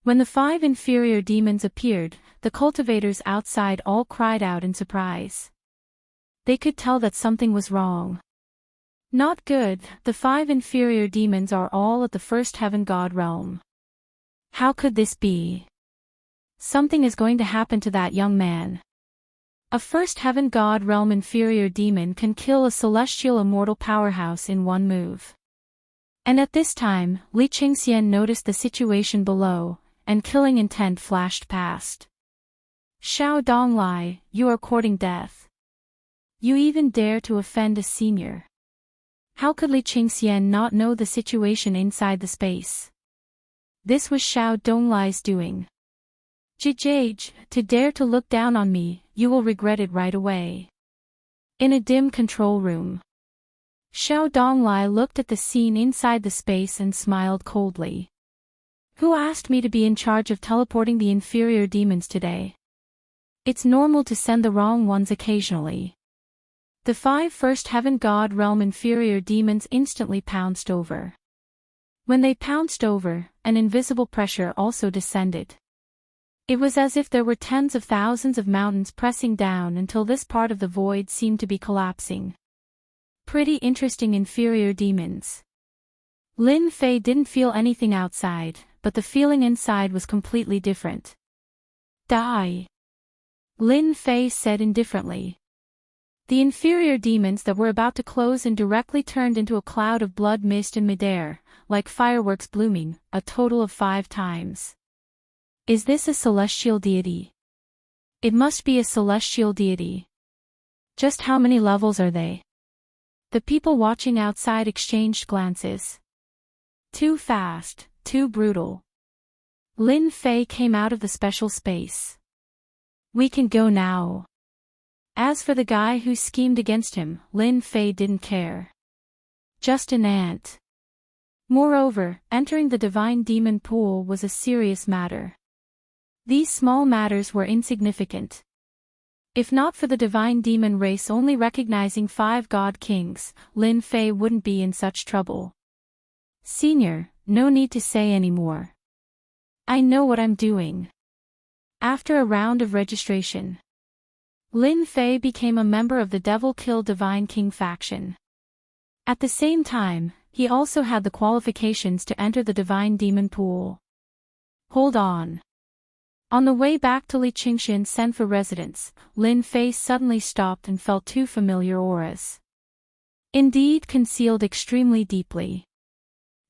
When the 5 inferior demons appeared, the cultivators outside all cried out in surprise. They could tell that something was wrong. Not good, the 5 inferior demons are all at the first heaven god realm. How could this be? Something is going to happen to that young man. A first heaven god realm inferior demon can kill a celestial immortal powerhouse in one move. And at this time, Li Qingxian noticed the situation below, and killing intent flashed past. Xiao Donglai, you are courting death. You even dare to offend a senior. How could Li Qingxian not know the situation inside the space? This was Xiao Donglai's doing. Jijage, to dare to look down on me, you will regret it right away. In a dim control room. Xiao Donglai looked at the scene inside the space and smiled coldly. Who asked me to be in charge of teleporting the inferior demons today? It's normal to send the wrong ones occasionally. The 5 first heaven god realm inferior demons instantly pounced over. When they pounced over, an invisible pressure also descended. It was as if there were tens of thousands of mountains pressing down until this part of the void seemed to be collapsing. Pretty interesting inferior demons. Lin Fei didn't feel anything outside, but the feeling inside was completely different. Die! Lin Fei said indifferently. The inferior demons that were about to close in directly turned into a cloud of blood mist in midair, like fireworks blooming, a total of 5 times. Is this a celestial deity? It must be a celestial deity. Just how many levels are they? The people watching outside exchanged glances. Too fast, too brutal. Lin Fei came out of the special space. We can go now. As for the guy who schemed against him, Lin Fei didn't care. Just an ant. Moreover, entering the divine demon pool was a serious matter. These small matters were insignificant. If not for the divine demon race only recognizing 5 god kings, Lin Fei wouldn't be in such trouble. Senior, no need to say any more. I know what I'm doing. After a round of registration, Lin Fei became a member of the Devil Kill Divine King faction. At the same time, he also had the qualifications to enter the divine demon pool. Hold on. On the way back to Li Qingxian's Senfa residence, Lin Fei suddenly stopped and felt 2 familiar auras. Indeed, concealed extremely deeply.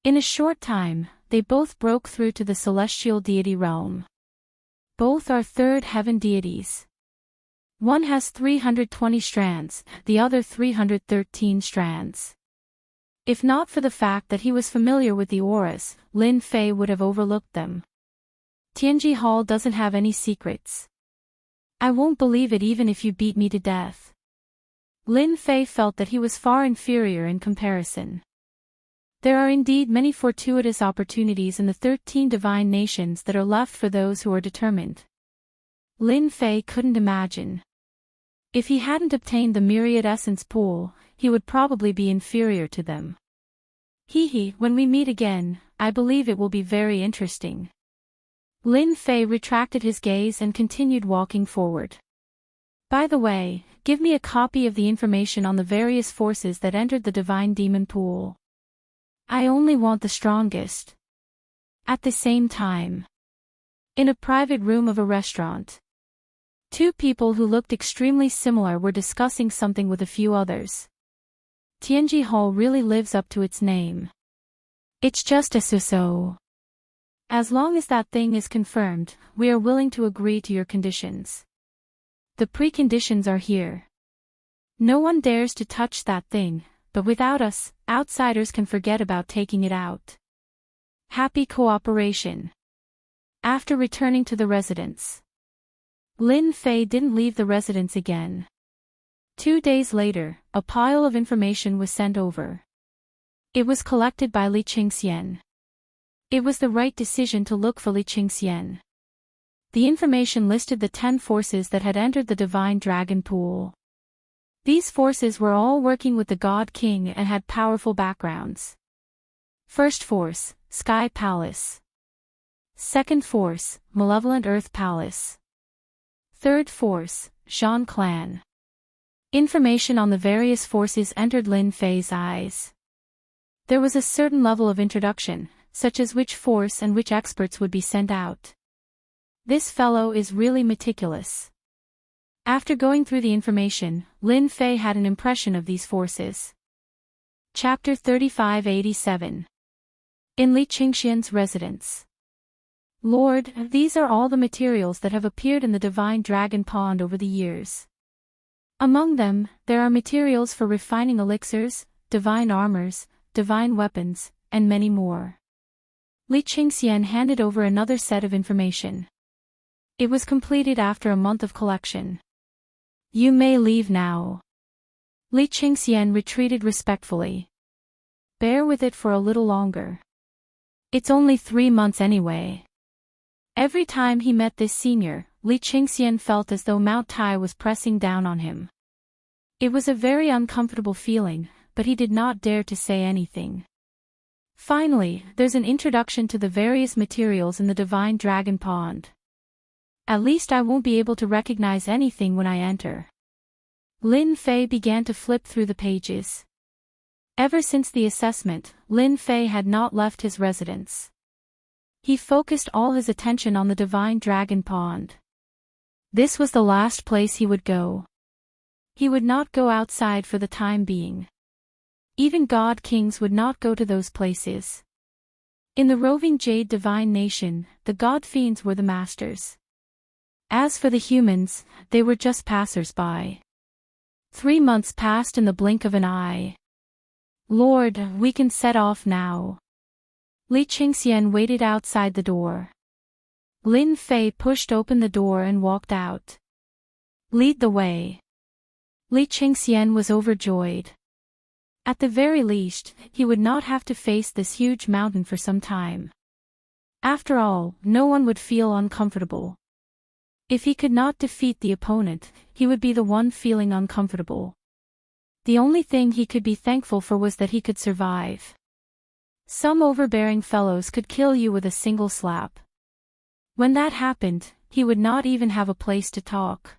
In a short time, they both broke through to the celestial deity realm. Both are 3rd heaven deities. One has 320 strands, the other 313 strands. If not for the fact that he was familiar with the auras, Lin Fei would have overlooked them. Tianji Hall doesn't have any secrets. I won't believe it even if you beat me to death. Lin Fei felt that he was far inferior in comparison. There are indeed many fortuitous opportunities in the 13 divine nations that are left for those who are determined. Lin Fei couldn't imagine. If he hadn't obtained the myriad essence pool, he would probably be inferior to them. When we meet again, I believe it will be very interesting. Lin Fei retracted his gaze and continued walking forward. By the way, give me a copy of the information on the various forces that entered the divine demon pool. I only want the strongest. At the same time, in a private room of a restaurant, 2 people who looked extremely similar were discussing something with a few others. Tianji Hall really lives up to its name. It's just a so-so. As long as that thing is confirmed, we are willing to agree to your conditions. The preconditions are here. No one dares to touch that thing, but without us, outsiders can forget about taking it out. Happy cooperation. After returning to the residence, Lin Fei didn't leave the residence again. 2 days later, a pile of information was sent over. It was collected by Li Qingxian. It was the right decision to look for Li Qingxian. The information listed the 10 forces that had entered the divine dragon pool. These forces were all working with the God King and had powerful backgrounds. First force, Sky Palace. Second force, Malevolent Earth Palace. Third force, Zhan Clan. Information on the various forces entered Lin Fei's eyes. There was a certain level of introduction, such as which force and which experts would be sent out. This fellow is really meticulous. After going through the information, Lin Fei had an impression of these forces. Chapter 3587. In Li Qingxian's residence. Lord, these are all the materials that have appeared in the divine dragon pond over the years. Among them, there are materials for refining elixirs, divine armors, divine weapons, and many more. Li Qingxian handed over another set of information. It was completed after a month of collection. You may leave now. Li Qingxian retreated respectfully. Bear with it for a little longer. It's only 3 months anyway. Every time he met this senior, Li Qingxian felt as though Mount Tai was pressing down on him. It was a very uncomfortable feeling, but he did not dare to say anything. Finally, there's an introduction to the various materials in the divine dragon pond. At least I won't be able to recognize anything when I enter. Lin Fei began to flip through the pages. Ever since the assessment, Lin Fei had not left his residence. He focused all his attention on the divine dragon pond. This was the last place he would go. He would not go outside for the time being. Even god kings would not go to those places. In the roving jade divine nation, the god fiends were the masters. As for the humans, they were just passers-by. 3 months passed in the blink of an eye. Lord, we can set off now. Li Qingxian waited outside the door. Lin Fei pushed open the door and walked out. Lead the way. Li Qingxian was overjoyed. At the very least, he would not have to face this huge mountain for some time. After all, no one would feel uncomfortable. If he could not defeat the opponent, he would be the one feeling uncomfortable. The only thing he could be thankful for was that he could survive. Some overbearing fellows could kill you with a single slap. When that happened, he would not even have a place to talk.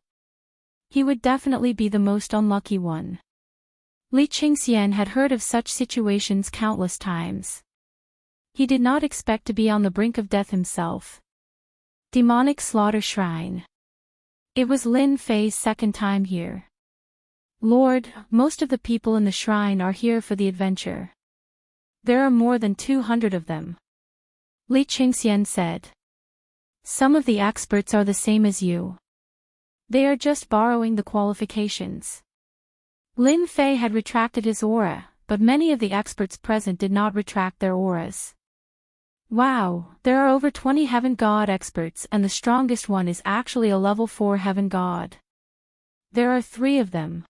He would definitely be the most unlucky one. Li Qingxian had heard of such situations countless times. He did not expect to be on the brink of death himself. Demonic Slaughter Shrine. It was Lin Fei's second time here. Lord, most of the people in the shrine are here for the adventure. There are more than 200 of them. Li Qingxian said. Some of the experts are the same as you. They are just borrowing the qualifications. Lin Fei had retracted his aura, but many of the experts present did not retract their auras. Wow, there are over 20 Heaven God experts and the strongest one is actually a level 4 Heaven God. There are 3 of them.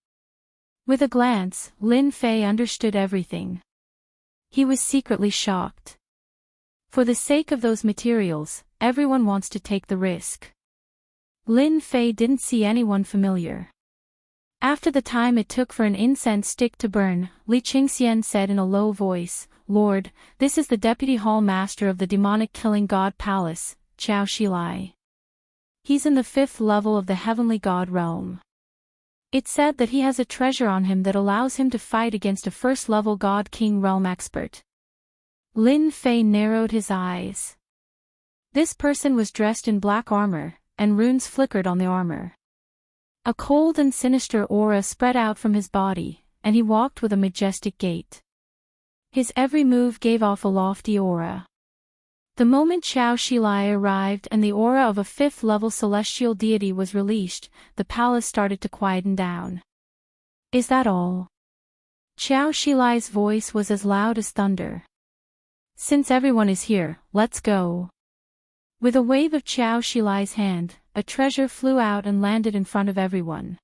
With a glance, Lin Fei understood everything. He was secretly shocked. For the sake of those materials, everyone wants to take the risk. Lin Fei didn't see anyone familiar. After the time it took for an incense stick to burn, Li Qingxian said in a low voice, Lord, this is the Deputy Hall Master of the Demonic Killing God Palace, Qiao Shilai. He's in the 5th level of the Heavenly God realm. It's said that he has a treasure on him that allows him to fight against a 1st-level God King realm expert. Lin Fei narrowed his eyes. This person was dressed in black armor, and runes flickered on the armor. A cold and sinister aura spread out from his body, and he walked with a majestic gait. His every move gave off a lofty aura. The moment Qiao Shilai arrived and the aura of a 5th-level celestial deity was released, the palace started to quieten down. Is that all? Qiao Shilai's voice was as loud as thunder. Since everyone is here, let's go. With a wave of Qiao Shilai's hand, a treasure flew out and landed in front of everyone.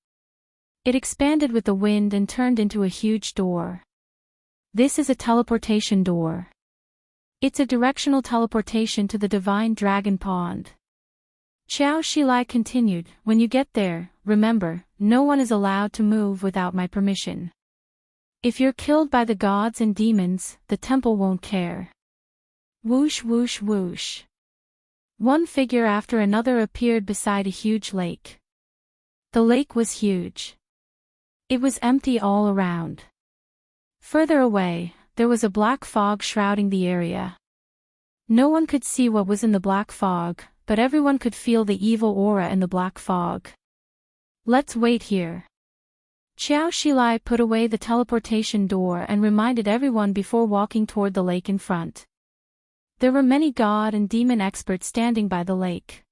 It expanded with the wind and turned into a huge door. This is a teleportation door. It's a directional teleportation to the Divine Dragon Pond. Qiao Shilai continued, when you get there, remember, no one is allowed to move without my permission. If you're killed by the gods and demons, the temple won't care. Whoosh whoosh whoosh. One figure after another appeared beside a huge lake. The lake was huge. It was empty all around. Further away, there was a black fog shrouding the area. No one could see what was in the black fog, but everyone could feel the evil aura in the black fog. Let's wait here. Qiao Shilai put away the teleportation door and reminded everyone before walking toward the lake in front. There were many god and demon experts standing by the lake.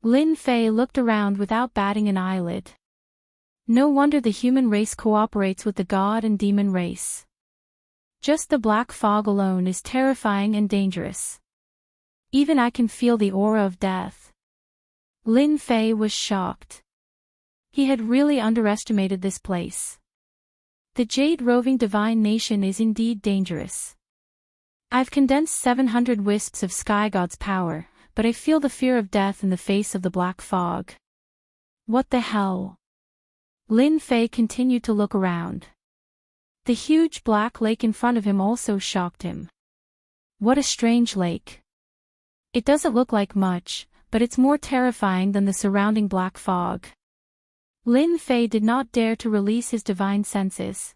Lin Fei looked around without batting an eyelid. No wonder the human race cooperates with the god and demon race. Just the black fog alone is terrifying and dangerous. Even I can feel the aura of death. Lin Fei was shocked. He had really underestimated this place. The Jade Roving Divine Nation is indeed dangerous. I've condensed 700 wisps of Sky God's power, but I feel the fear of death in the face of the black fog. What the hell? Lin Fei continued to look around. The huge black lake in front of him also shocked him. What a strange lake. It doesn't look like much, but it's more terrifying than the surrounding black fog. Lin Fei did not dare to release his divine senses.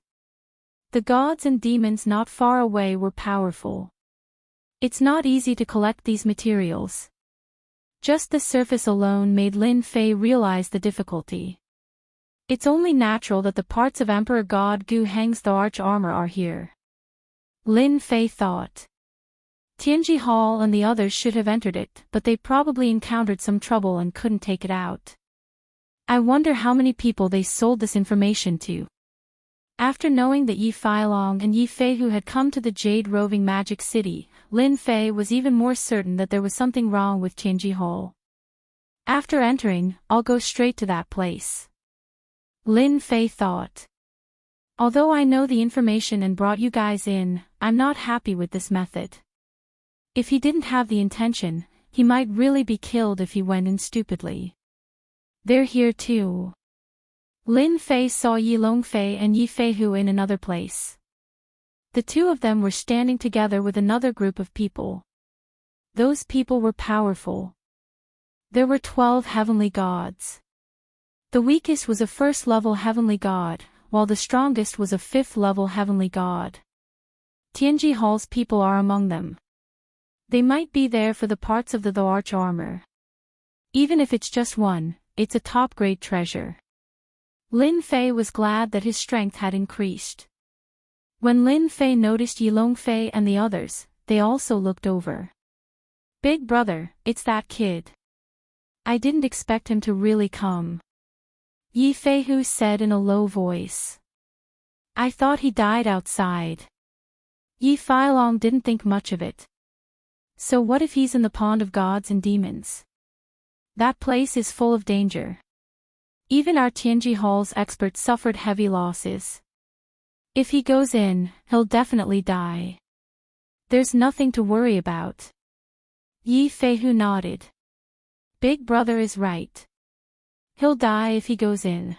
The gods and demons not far away were powerful. It's not easy to collect these materials. Just the surface alone made Lin Fei realize the difficulty. It's only natural that the parts of Emperor God Gu Heng's the arch armor are here. Lin Fei thought. Tianji Hall and the others should have entered it, but they probably encountered some trouble and couldn't take it out. I wonder how many people they sold this information to. After knowing that Yi Feilong and Yi Feihu had come to the Jade Roving Magic City, Lin Fei was even more certain that there was something wrong with Tianji Hall. After entering, I'll go straight to that place. Lin Fei thought. Although I know the information and brought you guys in, I'm not happy with this method. If he didn't have the intention, he might really be killed if he went in stupidly. They're here too. Lin Fei saw Yi Longfei and Yi Feihu in another place. The two of them were standing together with another group of people. Those people were powerful. There were 12 heavenly gods. The weakest was a first-level heavenly god, while the strongest was a fifth-level heavenly god. Tianji Hall's people are among them. They might be there for the parts of the arch armor. Even if it's just one, it's a top-grade treasure. Lin Fei was glad that his strength had increased. When Lin Fei noticed Yi Longfei and the others, they also looked over. Big brother, it's that kid. I didn't expect him to really come. Yi Feihu said in a low voice. I thought he died outside. Yi Feilong didn't think much of it. So what if he's in the pond of gods and demons? That place is full of danger. Even our Tianji Hall's experts suffered heavy losses. If he goes in, he'll definitely die. There's nothing to worry about. Yi Feihu nodded. Big brother is right. He'll die if he goes in.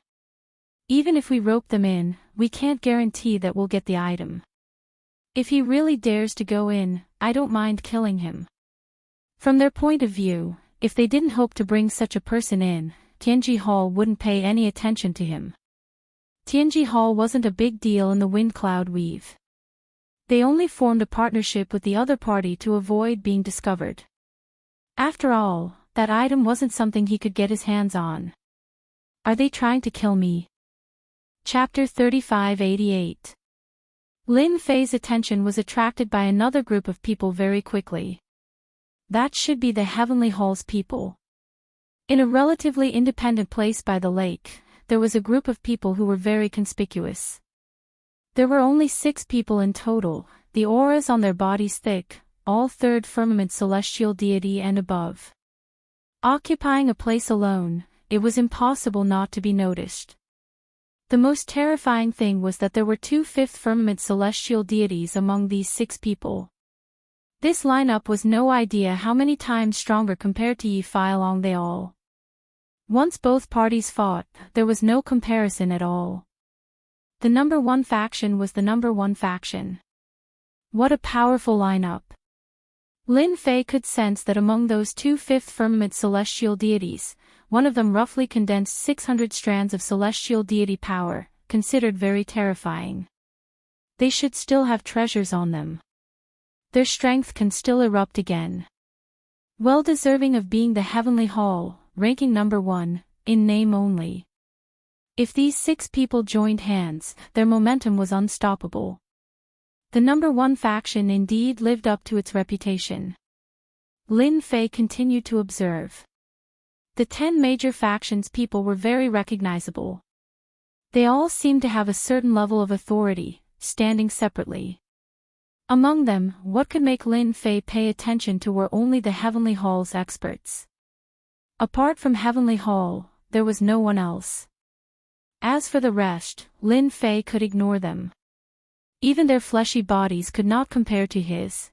Even if we rope them in, we can't guarantee that we'll get the item. If he really dares to go in, I don't mind killing him. From their point of view, if they didn't hope to bring such a person in, Tianji Hall wouldn't pay any attention to him. Tianji Hall wasn't a big deal in the Wind Cloud Weave. They only formed a partnership with the other party to avoid being discovered. After all, that item wasn't something he could get his hands on. Are they trying to kill me? Chapter 3588. Lin Fei's attention was attracted by another group of people very quickly. That should be the Heavenly Hall's people. In a relatively independent place by the lake, there was a group of people who were very conspicuous. There were only 6 people in total, the auras on their bodies thick, all third firmament celestial deity and above. Occupying a place alone, it was impossible not to be noticed. The most terrifying thing was that there were 2 fifth firmament celestial deities among these 6 people. This lineup was no idea how many times stronger compared to Yi Feilong they all. Once both parties fought, there was no comparison at all. The number 1 faction was the number 1 faction. What a powerful lineup. Lin Fei could sense that among those 2 fifth firmament celestial deities, one of them roughly condensed 600 strands of celestial deity power, considered very terrifying. They should still have treasures on them. Their strength can still erupt again. Well deserving of being the Heavenly Hall, ranking number 1, in name only. If these 6 people joined hands, their momentum was unstoppable. The number 1 faction indeed lived up to its reputation. Lin Fei continued to observe. The 10 major factions people were very recognizable. They all seemed to have a certain level of authority, standing separately. Among them, what could make Lin Fei pay attention to were only the Heavenly Hall's experts. Apart from Heavenly Hall, there was no one else. As for the rest, Lin Fei could ignore them. Even their fleshy bodies could not compare to his.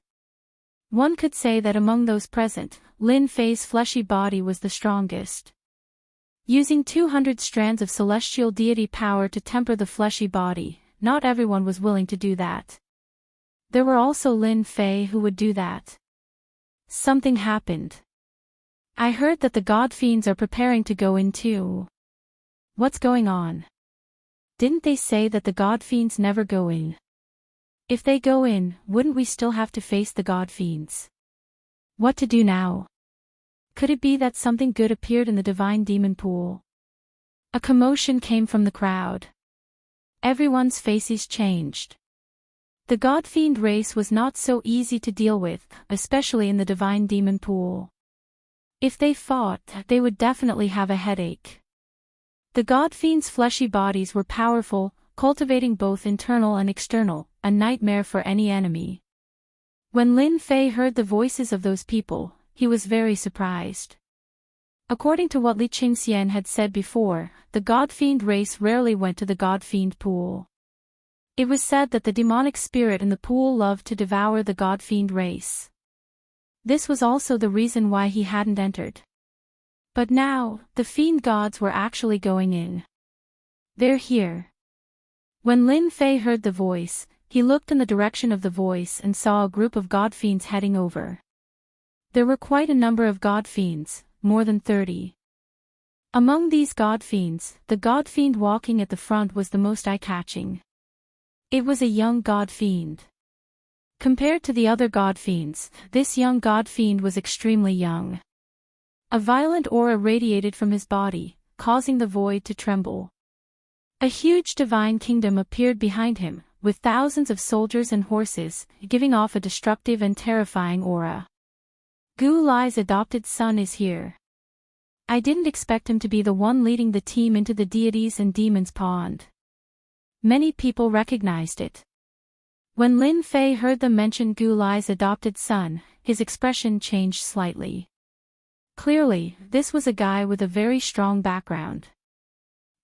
One could say that among those present, Lin Fei's fleshy body was the strongest. Using 200 strands of celestial deity power to temper the fleshy body, not everyone was willing to do that. There were also Lin Fei who would do that. Something happened. I heard that the god fiends are preparing to go in too. What's going on? Didn't they say that the god fiends never go in? If they go in, wouldn't we still have to face the god fiends? What to do now? Could it be that something good appeared in the divine demon pool? A commotion came from the crowd. Everyone's faces changed. The God-fiend race was not so easy to deal with, especially in the divine demon pool. If they fought, they would definitely have a headache. The God-fiend's fleshy bodies were powerful, cultivating both internal and external, a nightmare for any enemy. When Lin Fei heard the voices of those people, he was very surprised. According to what Li Qingxian had said before, the God-fiend race rarely went to the God-fiend pool. It was said that the demonic spirit in the pool loved to devour the God-fiend race. This was also the reason why he hadn't entered. But now, the fiend gods were actually going in. They're here. When Lin Fei heard the voice, he looked in the direction of the voice and saw a group of god-fiends heading over. There were quite a number of god-fiends, more than 30. Among these god-fiends, the god-fiend walking at the front was the most eye-catching. It was a young god-fiend. Compared to the other god-fiends, this young god-fiend was extremely young. A violent aura radiated from his body, causing the void to tremble. A huge divine kingdom appeared behind him, with thousands of soldiers and horses, giving off a destructive and terrifying aura. Gu Lai's adopted son is here. I didn't expect him to be the one leading the team into the deities and demons pond. Many people recognized it. When Lin Fei heard them mention Gu Lai's adopted son, his expression changed slightly. Clearly, this was a guy with a very strong background.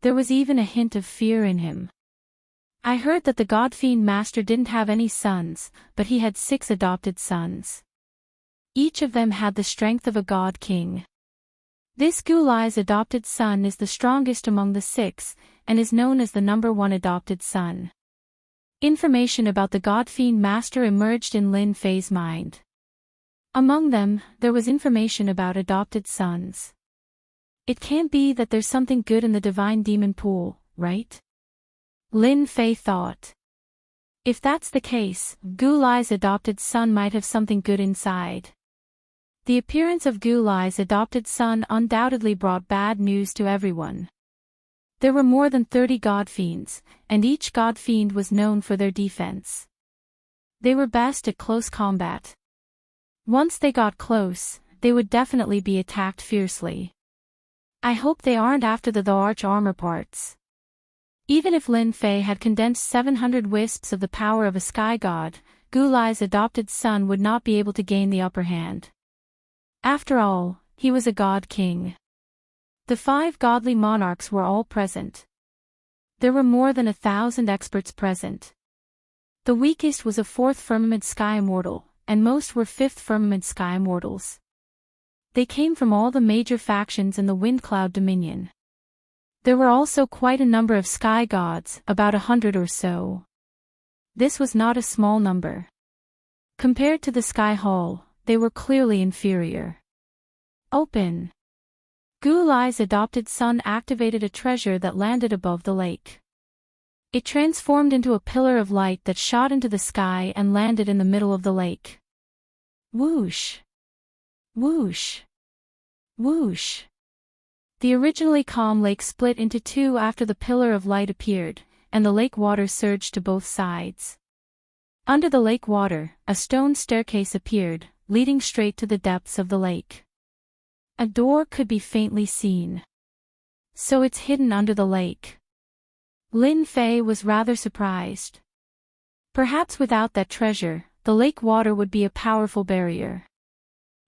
There was even a hint of fear in him. I heard that the God-Fiend Master didn't have any sons, but he had 6 adopted sons. Each of them had the strength of a God King. This Gu Lai's adopted son is the strongest among the 6, and is known as the #1 adopted son. Information about the God-Fiend Master emerged in Lin Fei's mind. Among them, there was information about adopted sons. It can't be that there's something good in the divine demon pool, right? Lin Fei thought. If that's the case, Gu Lai's adopted son might have something good inside. The appearance of Gu Lai's adopted son undoubtedly brought bad news to everyone. There were more than 30 god-fiends, and each god-fiend was known for their defense. They were best at close combat. Once they got close, they would definitely be attacked fiercely. I hope they aren't after the arch armor parts. Even if Lin Fei had condensed 700 wisps of the power of a sky god, Gu Lai's adopted son would not be able to gain the upper hand. After all, he was a god king. The 5 godly monarchs were all present. There were more than 1,000 experts present. The weakest was a 4th firmament sky immortal, and most were 5th firmament sky immortals. They came from all the major factions in the Windcloud Dominion. There were also quite a number of sky gods, about 100 or so. This was not a small number. Compared to the Sky Hall, they were clearly inferior. Open. Gu Lai's adopted son activated a treasure that landed above the lake. It transformed into a pillar of light that shot into the sky and landed in the middle of the lake. Whoosh! Whoosh! Whoosh! The originally calm lake split into 2 after the pillar of light appeared, and the lake water surged to both sides. Under the lake water, a stone staircase appeared, leading straight to the depths of the lake. A door could be faintly seen. So it's hidden under the lake. Lin Fei was rather surprised. Perhaps without that treasure, the lake water would be a powerful barrier.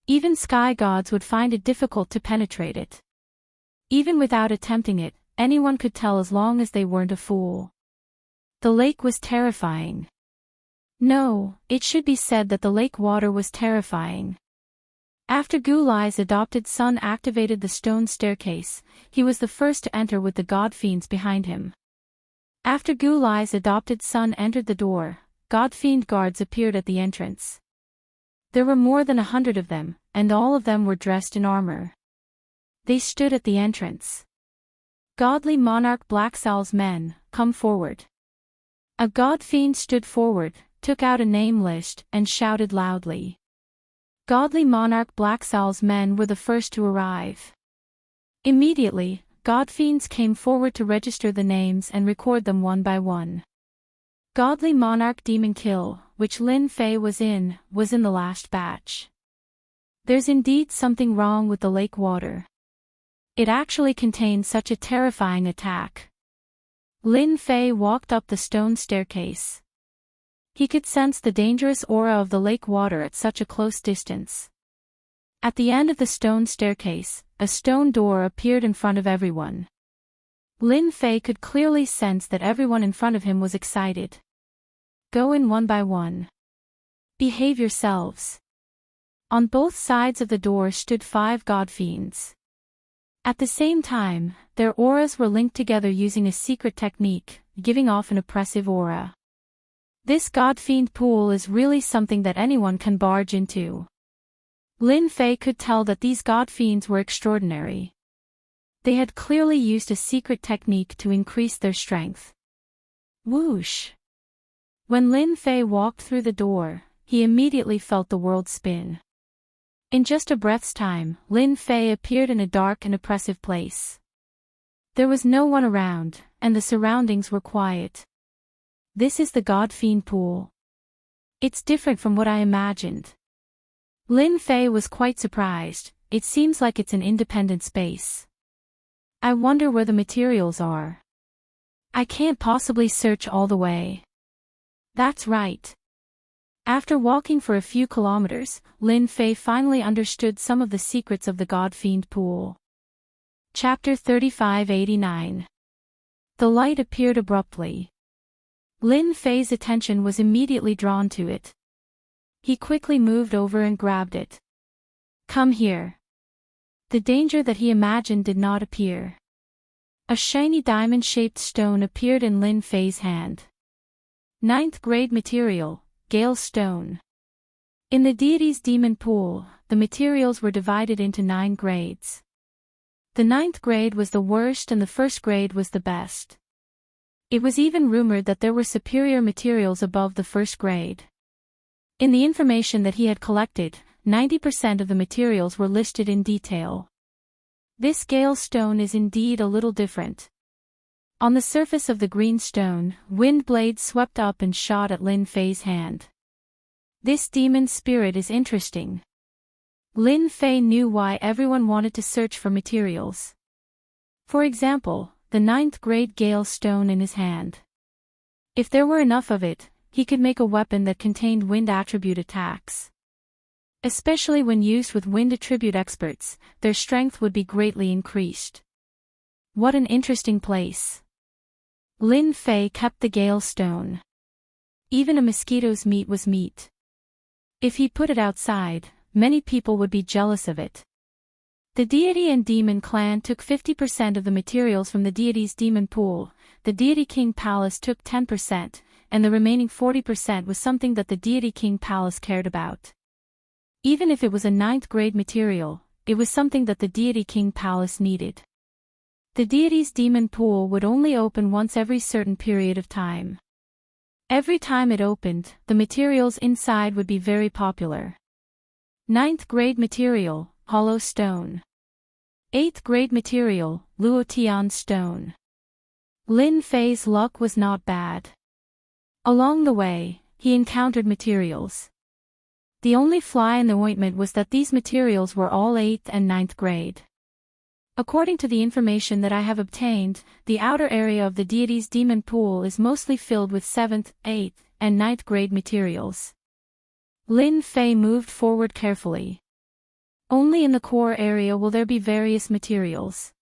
Even sky gods would find it difficult to penetrate it. Even without attempting it, anyone could tell as long as they weren't a fool. The lake was terrifying. No, it should be said that the lake water was terrifying. After Gu Lai's adopted son activated the stone staircase, he was the first to enter with the god-fiends behind him. After Gu Lai's adopted son entered the door, god-fiend guards appeared at the entrance. There were more than 100 of them, and all of them were dressed in armor. They stood at the entrance. Godly monarch Blacksal's men, come forward. A god-fiend stood forward, took out a name list, and shouted loudly. Godly monarch Blacksal's men were the first to arrive. Immediately, god fiends came forward to register the names and record them one by one. Godly Monarch Demon Kill, which Lin Fei was in the last batch. There's indeed something wrong with the lake water. It actually contained such a terrifying attack. Lin Fei walked up the stone staircase. He could sense the dangerous aura of the lake water at such a close distance. At the end of the stone staircase, a stone door appeared in front of everyone. Lin Fei could clearly sense that everyone in front of him was excited. Go in one by one. Behave yourselves. On both sides of the door stood 5 god fiends. At the same time, their auras were linked together using a secret technique, giving off an oppressive aura. This god fiend pool is really something that anyone can barge into. Lin Fei could tell that these god fiends were extraordinary. They had clearly used a secret technique to increase their strength. Whoosh! When Lin Fei walked through the door, he immediately felt the world spin. In just a breath's time, Lin Fei appeared in a dark and oppressive place. There was no one around, and the surroundings were quiet. This is the God Fiend Pool. It's different from what I imagined. Lin Fei was quite surprised. It seems like it's an independent space. I wonder where the materials are. I can't possibly search all the way. That's right. After walking for a few kilometers, Lin Fei finally understood some of the secrets of the God Fiend Pool. Chapter 3589. The light appeared abruptly. Lin Fei's attention was immediately drawn to it. He quickly moved over and grabbed it. Come here. The danger that he imagined did not appear. A shiny diamond-shaped stone appeared in Lin Fei's hand. 9th grade material, Gale Stone. In the deity's demon pool, the materials were divided into 9 grades. The 9th grade was the worst and the 1st grade was the best. It was even rumored that there were superior materials above the 1st grade. In the information that he had collected, 90% of the materials were listed in detail. This Gale Stone is indeed a little different. On the surface of the green stone, wind blades swept up and shot at Lin Fei's hand. This demon spirit is interesting. Lin Fei knew why everyone wanted to search for materials. For example, the 9th grade Gale Stone in his hand. If there were enough of it, he could make a weapon that contained wind attribute attacks. Especially when used with wind attribute experts, their strength would be greatly increased. What an interesting place. Lin Fei kept the Gale Stone. Even a mosquito's meat was meat. If he put it outside, many people would be jealous of it. The deity and demon clan took 50% of the materials from the deity's demon pool, the deity king palace took 10%, and the remaining 40% was something that the deity king palace cared about. Even if it was a 9th grade material, it was something that the deity king palace needed. The deity's demon pool would only open once every certain period of time. Every time it opened, the materials inside would be very popular. 9th grade material, Hollow Stone. 8th grade material, Luotian Stone. Lin Fei's luck was not bad. Along the way, he encountered materials. The only fly in the ointment was that these materials were all 8th and 9th grade. According to the information that I have obtained, the outer area of the deity's demon pool is mostly filled with 7th, 8th, and 9th grade materials. Lin Fei moved forward carefully. Only in the core area will there be various materials.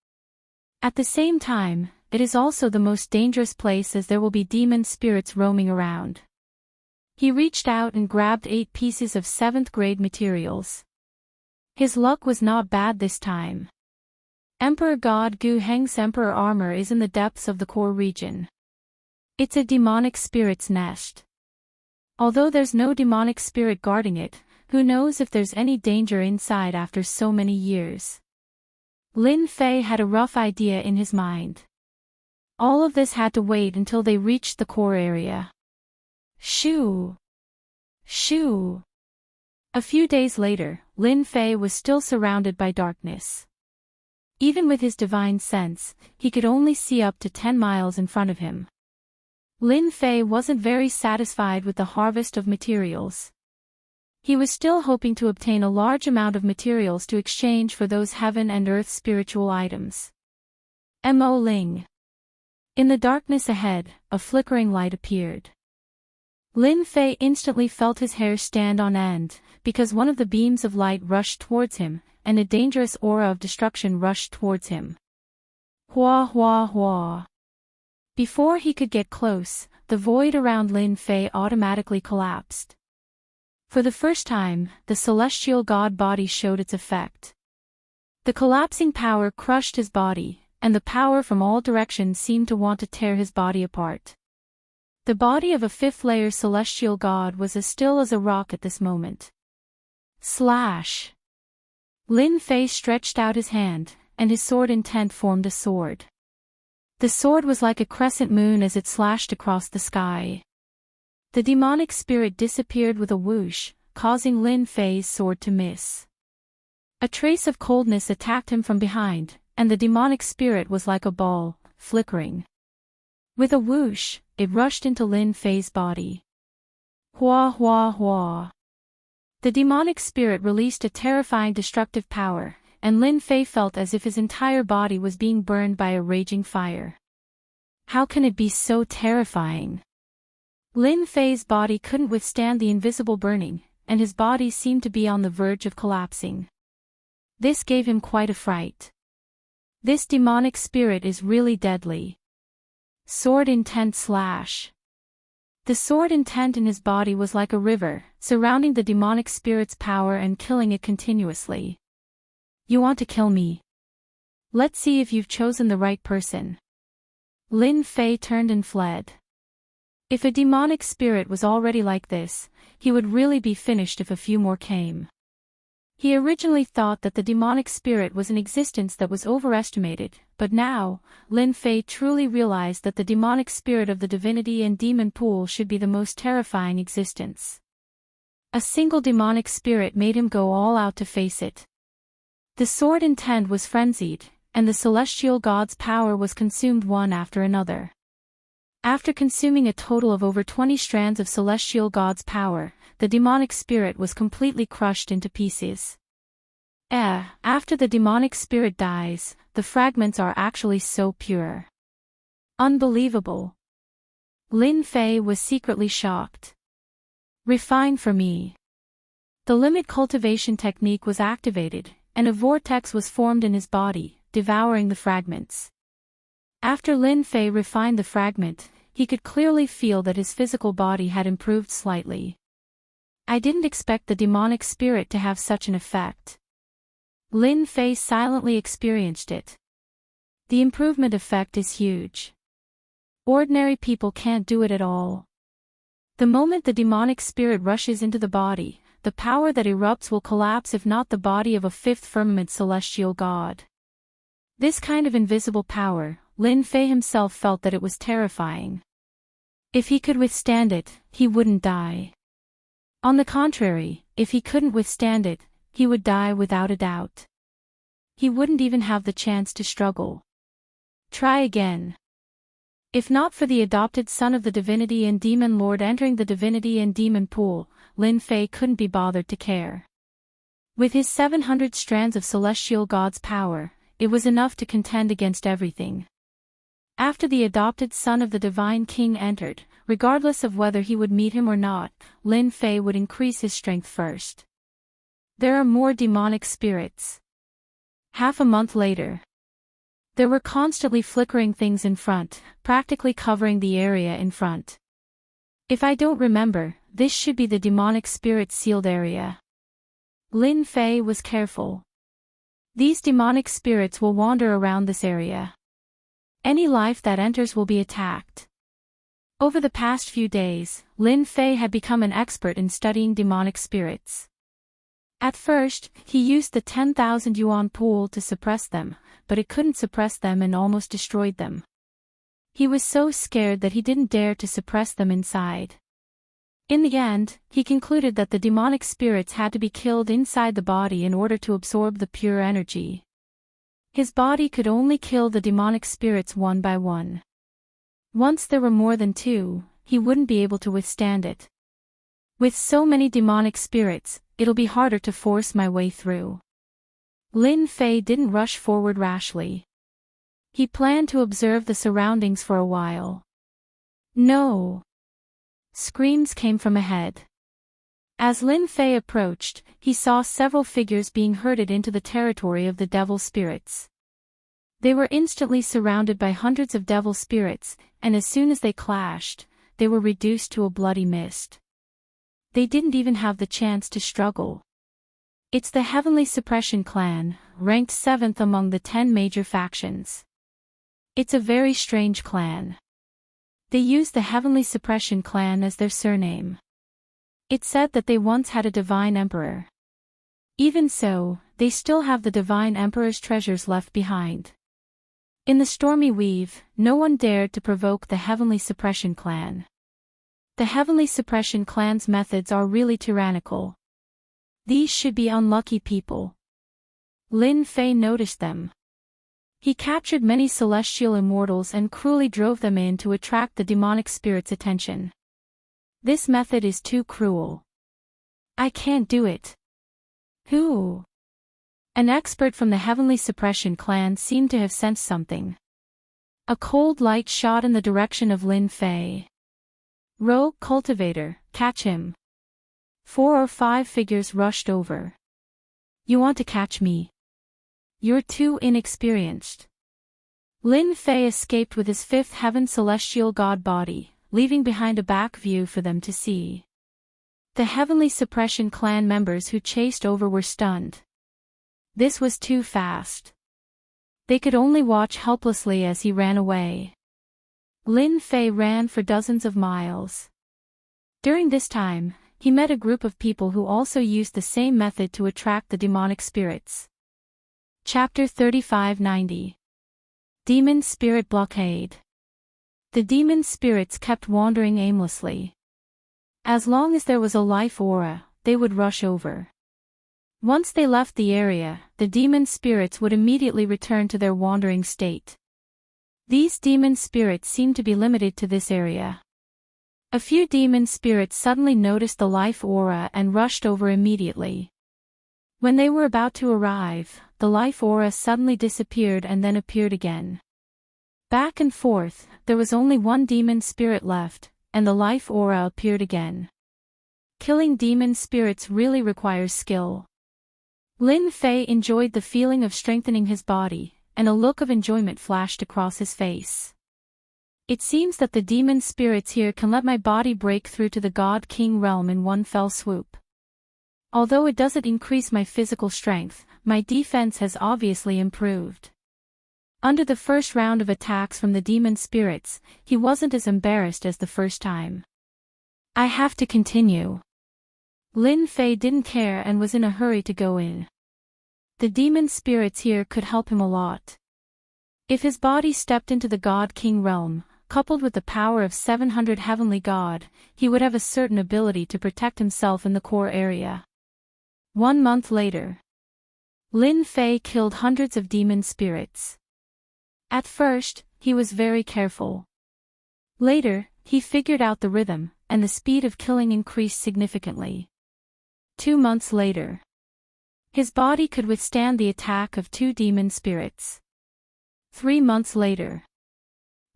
At the same time, it is also the most dangerous place as there will be demon spirits roaming around. He reached out and grabbed 8 pieces of 7th grade materials. His luck was not bad this time. Emperor God Gu Heng's Emperor armor is in the depths of the core region. It's a demonic spirit's nest. Although there's no demonic spirit guarding it, who knows if there's any danger inside after so many years. Lin Fei had a rough idea in his mind. All of this had to wait until they reached the core area. Shoo! Shoo! A few days later, Lin Fei was still surrounded by darkness. Even with his divine sense, he could only see up to 10 miles in front of him. Lin Fei wasn't very satisfied with the harvest of materials. He was still hoping to obtain a large amount of materials to exchange for those heaven and earth spiritual items. Mo Ling. In the darkness ahead, a flickering light appeared. Lin Fei instantly felt his hair stand on end, because one of the beams of light rushed towards him, and a dangerous aura of destruction rushed towards him. Hua hua hua. Before he could get close, the void around Lin Fei automatically collapsed. For the first time, the celestial god body showed its effect. The collapsing power crushed his body, and the power from all directions seemed to want to tear his body apart. The body of a fifth-layer celestial god was as still as a rock at this moment. Slash! Lin Fei stretched out his hand, and his sword intent formed a sword. The sword was like a crescent moon as it slashed across the sky. The demonic spirit disappeared with a whoosh, causing Lin Fei's sword to miss. A trace of coldness attacked him from behind, and the demonic spirit was like a ball, flickering. With a whoosh, it rushed into Lin Fei's body. Hua hua hua. The demonic spirit released a terrifying destructive power, and Lin Fei felt as if his entire body was being burned by a raging fire. How can it be so terrifying? Lin Fei's body couldn't withstand the invisible burning, and his body seemed to be on the verge of collapsing. This gave him quite a fright. This demonic spirit is really deadly. Sword intent slash. The sword intent in his body was like a river, surrounding the demonic spirit's power and killing it continuously. You want to kill me? Let's see if you've chosen the right person. Lin Fei turned and fled. If a demonic spirit was already like this, he would really be finished if a few more came. He originally thought that the demonic spirit was an existence that was overestimated, but now, Lin Fei truly realized that the demonic spirit of the divinity and demon pool should be the most terrifying existence. A single demonic spirit made him go all out to face it. The sword intent was frenzied, and the celestial god's power was consumed one after another. After consuming a total of over 20 strands of celestial god's power, the demonic spirit was completely crushed into pieces. After the demonic spirit dies, the fragments are actually so pure. Unbelievable. Lin Fei was secretly shocked. Refine for me. The limit cultivation technique was activated, and a vortex was formed in his body, devouring the fragments. After Lin Fei refined the fragment, he could clearly feel that his physical body had improved slightly. I didn't expect the demonic spirit to have such an effect. Lin Fei silently experienced it. The improvement effect is huge. Ordinary people can't do it at all. The moment the demonic spirit rushes into the body, the power that erupts will collapse if not the body of a fifth firmament celestial god. This kind of invisible power, Lin Fei himself felt that it was terrifying. If he could withstand it, he wouldn't die. On the contrary, if he couldn't withstand it, he would die without a doubt. He wouldn't even have the chance to struggle. Try again. If not for the adopted son of the divinity and demon lord entering the divinity and demon pool, Lin Fei couldn't be bothered to care. With his 700 strands of celestial god's power, it was enough to contend against everything. After the adopted son of the divine king entered, regardless of whether he would meet him or not, Lin Fei would increase his strength first. There are more demonic spirits. Half a month later. There were constantly flickering things in front, practically covering the area in front. If I don't remember, this should be the demonic spirit sealed area. Lin Fei was careful. These demonic spirits will wander around this area. Any life that enters will be attacked. Over the past few days, Lin Fei had become an expert in studying demonic spirits. At first, he used the 10,000 yuan pool to suppress them, but it couldn't suppress them and almost destroyed them. He was so scared that he didn't dare to suppress them inside. In the end, he concluded that the demonic spirits had to be killed inside the body in order to absorb the pure energy. His body could only kill the demonic spirits one by one. Once there were more than two, he wouldn't be able to withstand it. With so many demonic spirits, it'll be harder to force my way through. Lin Fei didn't rush forward rashly. He planned to observe the surroundings for a while. No! Screams came from ahead. As Lin Fei approached, he saw several figures being herded into the territory of the devil spirits. They were instantly surrounded by hundreds of devil spirits, and as soon as they clashed, they were reduced to a bloody mist. They didn't even have the chance to struggle. It's the Heavenly Suppression Clan, ranked 7th among the 10 major factions. It's a very strange clan. They use the Heavenly Suppression Clan as their surname. It's said that they once had a divine emperor. Even so, they still have the divine emperor's treasures left behind. In the stormy weave, no one dared to provoke the Heavenly Suppression Clan. The Heavenly Suppression Clan's methods are really tyrannical. These should be unlucky people. Lin Fei noticed them. He captured many celestial immortals and cruelly drove them in to attract the demonic spirit's attention. This method is too cruel. I can't do it. Who? An expert from the Heavenly Suppression Clan seemed to have sensed something. A cold light shot in the direction of Lin Fei. Rogue cultivator, catch him. 4 or 5 figures rushed over. You want to catch me? You're too inexperienced. Lin Fei escaped with his 5th heaven celestial god body, leaving behind a back view for them to see. The Heavenly Suppression Clan members who chased over were stunned. This was too fast. They could only watch helplessly as he ran away. Lin Fei ran for dozens of miles. During this time, he met a group of people who also used the same method to attract the demonic spirits. Chapter 3590. Demon Spirit Blockade. The demon spirits kept wandering aimlessly. As long as there was a life aura, they would rush over. Once they left the area, the demon spirits would immediately return to their wandering state. These demon spirits seemed to be limited to this area. A few demon spirits suddenly noticed the life aura and rushed over immediately. When they were about to arrive, the life aura suddenly disappeared and then appeared again. Back and forth, there was only one demon spirit left, and the life aura appeared again. Killing demon spirits really requires skill. Lin Fei enjoyed the feeling of strengthening his body, and a look of enjoyment flashed across his face. It seems that the demon spirits here can let my body break through to the God King realm in one fell swoop. Although it doesn't increase my physical strength, my defense has obviously improved. Under the first round of attacks from the demon spirits, he wasn't as embarrassed as the first time. I have to continue. Lin Fei didn't care and was in a hurry to go in. The demon spirits here could help him a lot. If his body stepped into the God King realm, coupled with the power of 700 heavenly god, he would have a certain ability to protect himself in the core area. 1 month later, Lin Fei killed hundreds of demon spirits. At first, he was very careful. Later, he figured out the rhythm, and the speed of killing increased significantly. 2 months later, his body could withstand the attack of 2 demon spirits. 3 months later,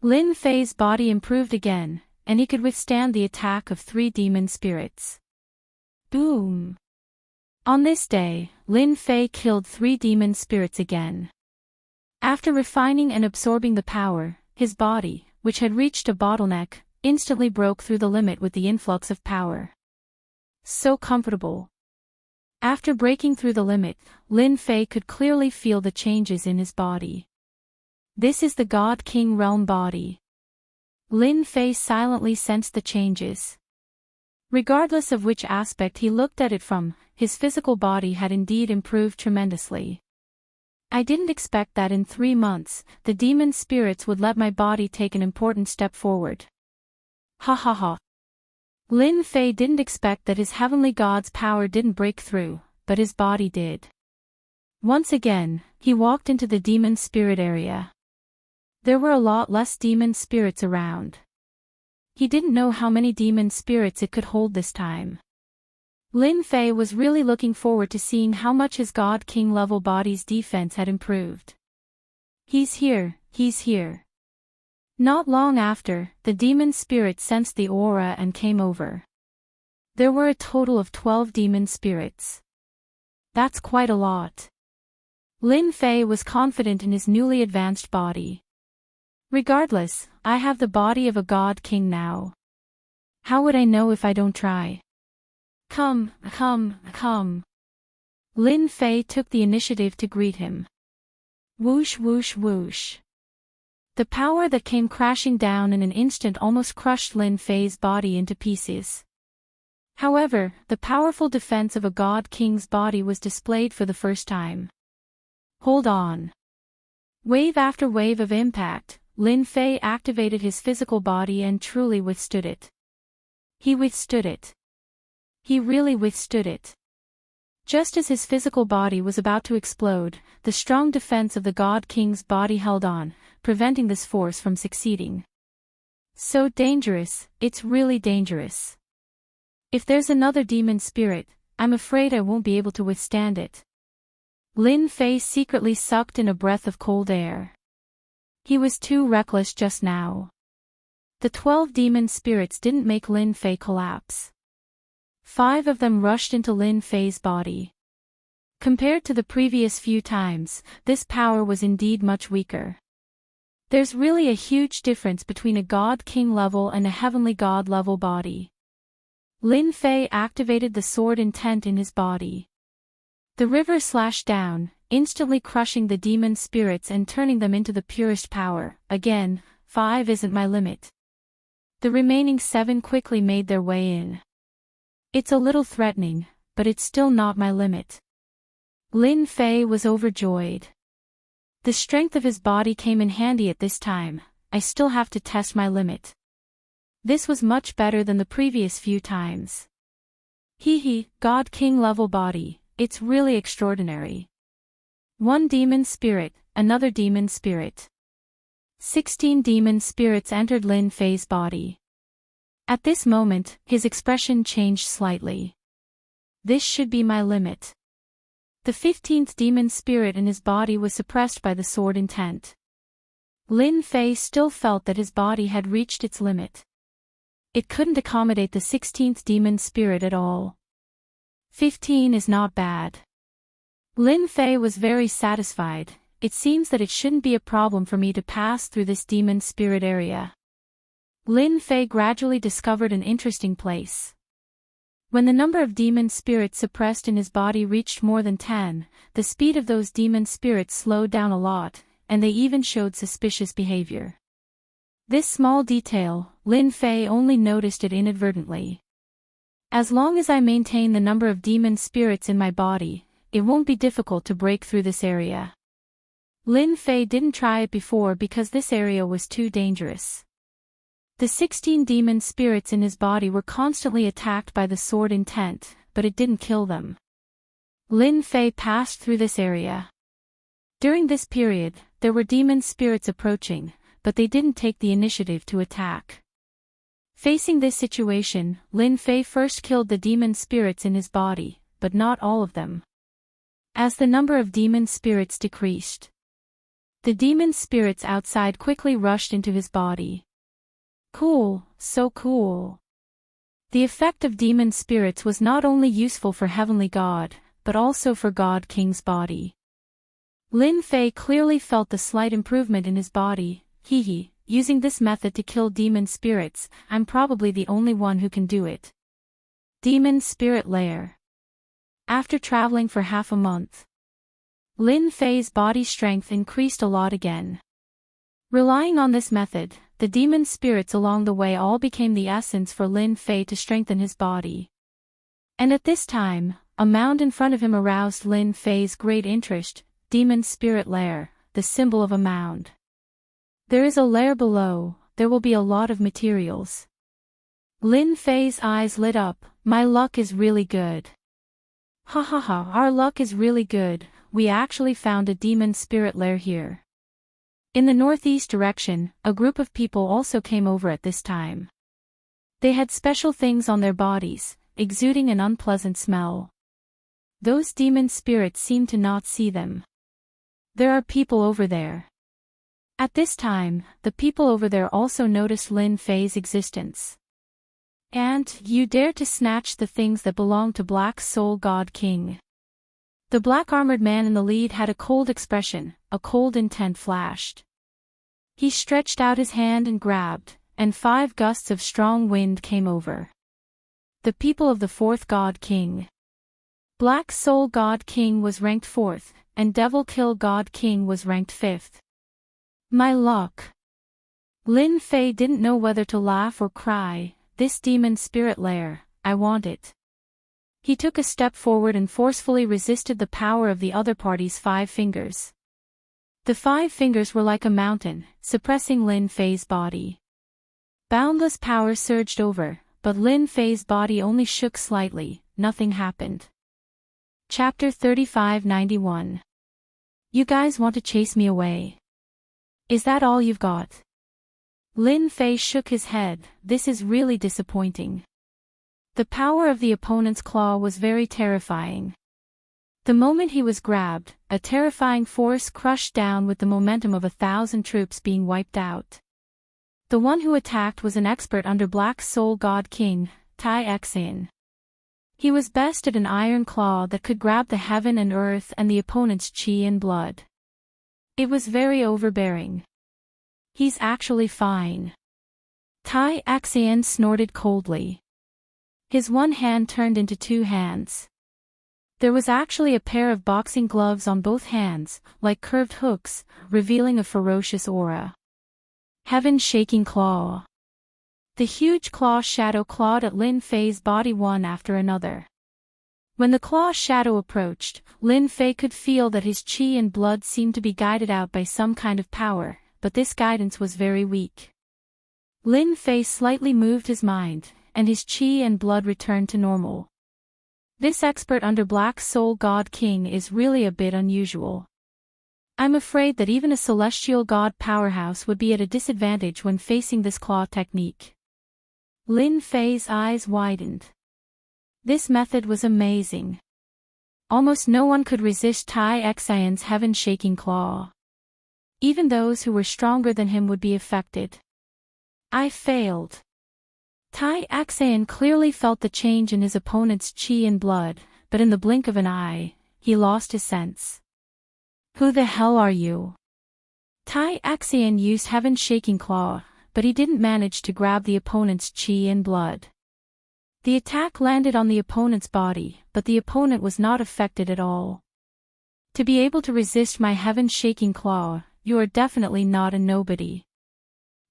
Lin Fei's body improved again, and he could withstand the attack of 3 demon spirits. Boom! On this day, Lin Fei killed 3 demon spirits again. After refining and absorbing the power, his body, which had reached a bottleneck, instantly broke through the limit with the influx of power. So comfortable. After breaking through the limit, Lin Fei could clearly feel the changes in his body. This is the God King realm body. Lin Fei silently sensed the changes. Regardless of which aspect he looked at it from, his physical body had indeed improved tremendously. I didn't expect that in 3 months, the demon spirits would let my body take an important step forward. Ha ha ha. Lin Fei didn't expect that his heavenly god's power didn't break through, but his body did. Once again, he walked into the demon spirit area. There were a lot less demon spirits around. He didn't know how many demon spirits it could hold this time. Lin Fei was really looking forward to seeing how much his God King level body's defense had improved. He's here, he's here. Not long after, the demon spirit sensed the aura and came over. There were a total of 12 demon spirits. That's quite a lot. Lin Fei was confident in his newly advanced body. Regardless, I have the body of a God King now. How would I know if I don't try? Come, come, come. Lin Fei took the initiative to greet him. Whoosh whoosh whoosh. The power that came crashing down in an instant almost crushed Lin Fei's body into pieces. However, the powerful defense of a God King's body was displayed for the first time. Hold on. Wave after wave of impact, Lin Fei activated his physical body and truly withstood it. He withstood it. He really withstood it. Just as his physical body was about to explode, the strong defense of the God King's body held on, preventing this force from succeeding. So dangerous, it's really dangerous. If there's another demon spirit, I'm afraid I won't be able to withstand it. Lin Fei secretly sucked in a breath of cold air. He was too reckless just now. The 12 demon spirits didn't make Lin Fei collapse. 5 of them rushed into Lin Fei's body. Compared to the previous few times, this power was indeed much weaker. There's really a huge difference between a God King level and a Heavenly God level body. Lin Fei activated the sword intent in his body. The river slashed down, instantly crushing the demon spirits and turning them into the purest power. Again, 5 isn't my limit. The remaining 7 quickly made their way in. It's a little threatening, but it's still not my limit. Lin Fei was overjoyed. The strength of his body came in handy at this time. I still have to test my limit. This was much better than the previous few times. Hee, God King level body, it's really extraordinary. 1 demon spirit, another demon spirit. 16 demon spirits entered Lin Fei's body. At this moment, his expression changed slightly. This should be my limit. The 15th demon spirit in his body was suppressed by the sword intent. Lin Fei still felt that his body had reached its limit. It couldn't accommodate the 16th demon spirit at all. 15 is not bad. Lin Fei was very satisfied. It seems that it shouldn't be a problem for me to pass through this demon spirit area. Lin Fei gradually discovered an interesting place. When the number of demon spirits suppressed in his body reached more than 10, the speed of those demon spirits slowed down a lot, and they even showed suspicious behavior. This small detail, Lin Fei only noticed it inadvertently. As long as I maintain the number of demon spirits in my body, it won't be difficult to break through this area. Lin Fei didn't try it before because this area was too dangerous. The 16 demon spirits in his body were constantly attacked by the sword intent, but it didn't kill them. Lin Fei passed through this area. During this period, there were demon spirits approaching, but they didn't take the initiative to attack. Facing this situation, Lin Fei first killed the demon spirits in his body, but not all of them. As the number of demon spirits decreased, the demon spirits outside quickly rushed into his body. Cool, so cool. The effect of demon spirits was not only useful for Heavenly God, but also for God King's body. Lin Fei clearly felt the slight improvement in his body. Using this method to kill demon spirits, I'm probably the only one who can do it. Demon Spirit Lair. After traveling for half a month, Lin Fei's body strength increased a lot again. Relying on this method, the demon spirits along the way all became the essence for Lin Fei to strengthen his body. And at this time, a mound in front of him aroused Lin Fei's great interest. Demon Spirit Lair, the symbol of a mound. There is a lair below, there will be a lot of materials. Lin Fei's eyes lit up. My luck is really good. Ha ha ha, our luck is really good. we actually found a demon spirit lair here. In the northeast direction, a group of people also came over at this time. They had special things on their bodies, exuding an unpleasant smell. Those demon spirits seemed to not see them. There are people over there. At this time, the people over there also noticed Lin Fei's existence. And, you dare to snatch the things that belong to Black Soul God King. The black-armored man in the lead had a cold expression, a cold intent flashed. He stretched out his hand and grabbed, and 5 gusts of strong wind came over. The people of the 4th God King. Black Soul God King was ranked 4th, and Devil Kill God King was ranked 5th. My luck. Lin Fei didn't know whether to laugh or cry. This demon spirit lair, I want it. He took a step forward and forcefully resisted the power of the other party's 5 fingers. The 5 fingers were like a mountain, suppressing Lin Fei's body. Boundless power surged over, but Lin Fei's body only shook slightly, nothing happened. Chapter 3591. You guys want to chase me away? Is that all you've got? Lin Fei shook his head. This is really disappointing. The power of the opponent's claw was very terrifying. The moment he was grabbed, a terrifying force crushed down with the momentum of 1,000 troops being wiped out. The one who attacked was an expert under Black Soul God King, Tai Xian. He was best at an iron claw that could grab the heaven and earth and the opponent's chi and blood. It was very overbearing. He's actually fine. Tai Xian snorted coldly. His one hand turned into 2 hands. There was actually a pair of boxing gloves on both hands, like curved hooks, revealing a ferocious aura. Heaven-shaking claw. The huge claw shadow clawed at Lin Fei's body one after another. When the claw shadow approached, Lin Fei could feel that his chi and blood seemed to be guided out by some kind of power, but this guidance was very weak. Lin Fei slightly moved his mind, and his chi and blood returned to normal. This expert under Black Soul God King is really a bit unusual. I'm afraid that even a celestial god powerhouse would be at a disadvantage when facing this claw technique. Lin Fei's eyes widened. This method was amazing. Almost no one could resist Tai Xian's heaven-shaking claw. Even those who were stronger than him would be affected. I failed. Tai Xian clearly felt the change in his opponent's chi and blood, but in the blink of an eye, he lost his sense. Who the hell are you? Tai Xian used heaven-shaking claw, but he didn't manage to grab the opponent's chi and blood. The attack landed on the opponent's body, but the opponent was not affected at all. To be able to resist my heaven-shaking claw, you are definitely not a nobody.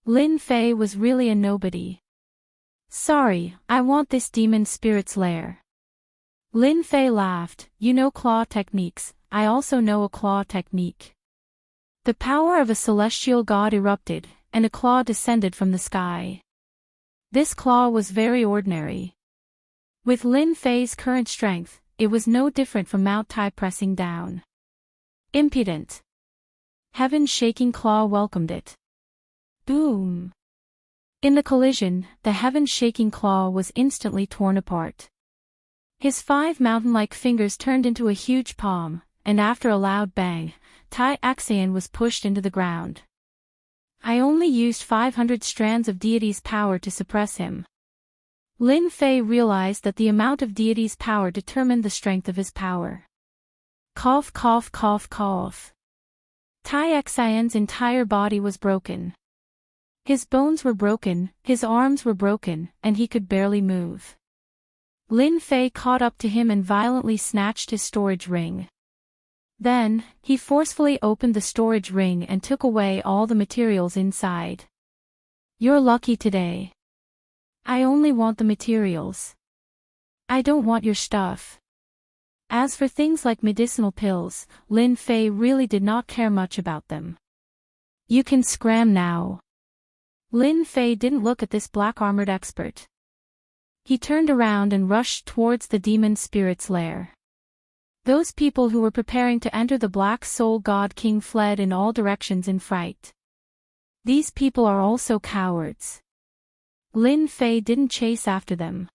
Lin Fei was really a nobody. Sorry, I want this demon spirit's lair. Lin Fei laughed. You know claw techniques, I also know a claw technique. The power of a celestial god erupted, and a claw descended from the sky. This claw was very ordinary. With Lin Fei's current strength, it was no different from Mount Tai pressing down. Impudent. Heaven-shaking claw welcomed it. Boom. In the collision, the heaven-shaking claw was instantly torn apart. His 5 mountain-like fingers turned into a huge palm, and after a loud bang, Tai Xian was pushed into the ground. I only used 500 strands of deity's power to suppress him. Lin Fei realized that the amount of deity's power determined the strength of his power. Cough cough cough cough. Tai Xian's entire body was broken. His bones were broken, his arms were broken, and he could barely move. Lin Fei caught up to him and violently snatched his storage ring. Then, he forcefully opened the storage ring and took away all the materials inside. You're lucky today. I only want the materials. I don't want your stuff. As for things like medicinal pills, Lin Fei really did not care much about them. You can scram now. Lin Fei didn't look at this black-armored expert. He turned around and rushed towards the demon spirit's lair. Those people who were preparing to enter the Black Soul God King fled in all directions in fright. These people are also cowards. Lin Fei didn't chase after them.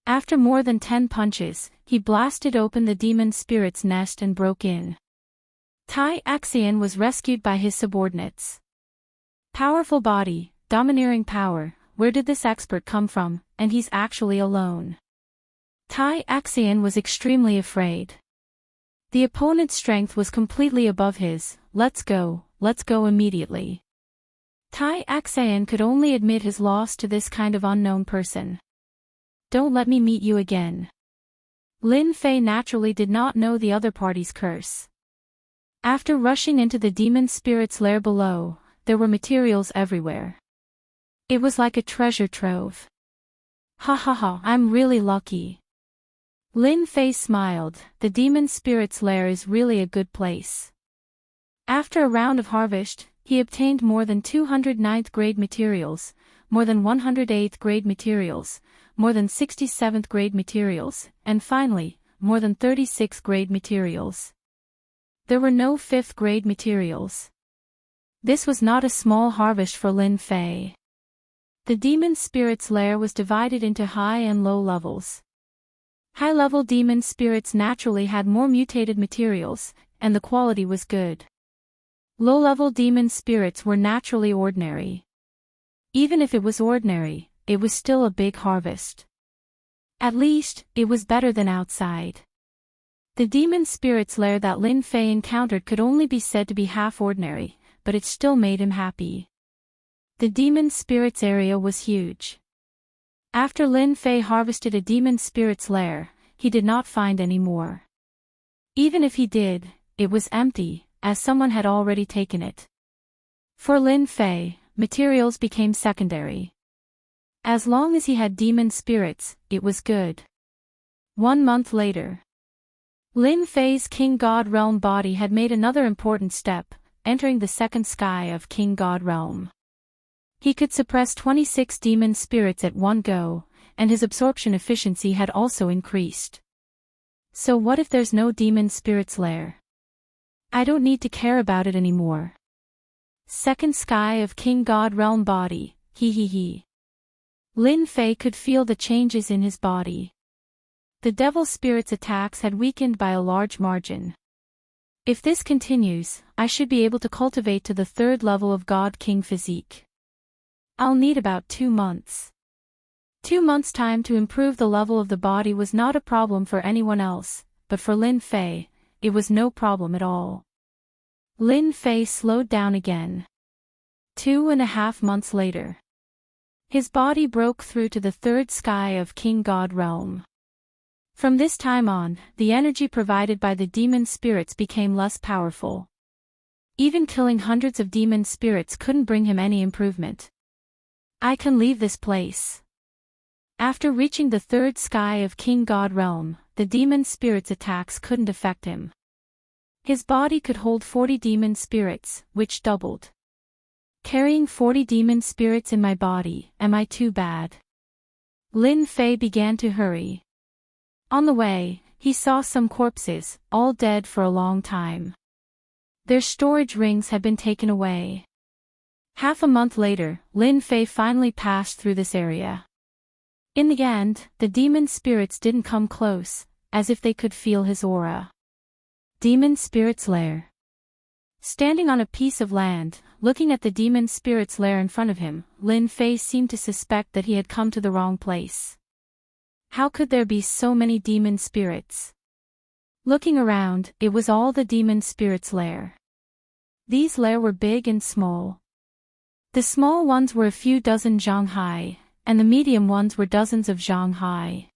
After more than 10 punches, he blasted open the demon spirit's nest and broke in. Tai Axian was rescued by his subordinates. Powerful body, domineering power, where did this expert come from, and he's actually alone. Tai Axian was extremely afraid. The opponent's strength was completely above his. Let's go immediately. Tai Axian could only admit his loss to this kind of unknown person. Don't let me meet you again. Lin Fei naturally did not know the other party's curse. After rushing into the demon spirit's lair below, there were materials everywhere. It was like a treasure trove. Ha ha ha, I'm really lucky. Lin Fei smiled. The demon spirit's lair is really a good place. After a round of harvest, he obtained more than 200 9th grade materials, more than 100 8th grade materials, more than 67th grade materials, and finally, more than 36th grade materials. There were no 5th grade materials. This was not a small harvest for Lin Fei. The demon spirit's lair was divided into high and low levels. High-level demon spirits naturally had more mutated materials, and the quality was good. Low-level demon spirits were naturally ordinary. Even if it was ordinary, it was still a big harvest. At least, it was better than outside. The demon spirit's lair that Lin Fei encountered could only be said to be half-ordinary, but it still made him happy. The demon spirit's area was huge. After Lin Fei harvested a demon spirit's lair, he did not find any more. Even if he did, it was empty, as someone had already taken it. For Lin Fei, materials became secondary. As long as he had demon spirits, it was good. 1 month later. Lin Fei's King God Realm body had made another important step, entering the second sky of King God Realm. He could suppress 26 demon spirits at one go, and his absorption efficiency had also increased. So what if there's no demon spirit's lair? I don't need to care about it anymore. Second sky of King God Realm body, he. Lin Fei could feel the changes in his body. The devil spirit's attacks had weakened by a large margin. If this continues, I should be able to cultivate to the 3rd level of God King physique. I'll need about 2 months. 2 months' time to improve the level of the body was not a problem for anyone else, but for Lin Fei, it was no problem at all. Lin Fei slowed down again. 2.5 months later. His body broke through to the 3rd sky of King God Realm. From this time on, the energy provided by the demon spirits became less powerful. Even killing hundreds of demon spirits couldn't bring him any improvement. I can leave this place. After reaching the 3rd sky of King God Realm, the demon spirit's attacks couldn't affect him. His body could hold 40 demon spirits, which doubled. Carrying 40 demon spirits in my body, am I too bad? Lin Fei began to hurry. On the way, he saw some corpses, all dead for a long time. Their storage rings had been taken away. Half a month later, Lin Fei finally passed through this area. In the end, the demon spirits didn't come close, as if they could feel his aura. Demon Spirit's Lair. Standing on a piece of land, looking at the demon spirit's lair in front of him, Lin Fei seemed to suspect that he had come to the wrong place. How could there be so many demon spirits? Looking around, it was all the demon spirit's lair. These lair were big and small. The small ones were a few dozen zhang high, and the medium ones were dozens of zhang high.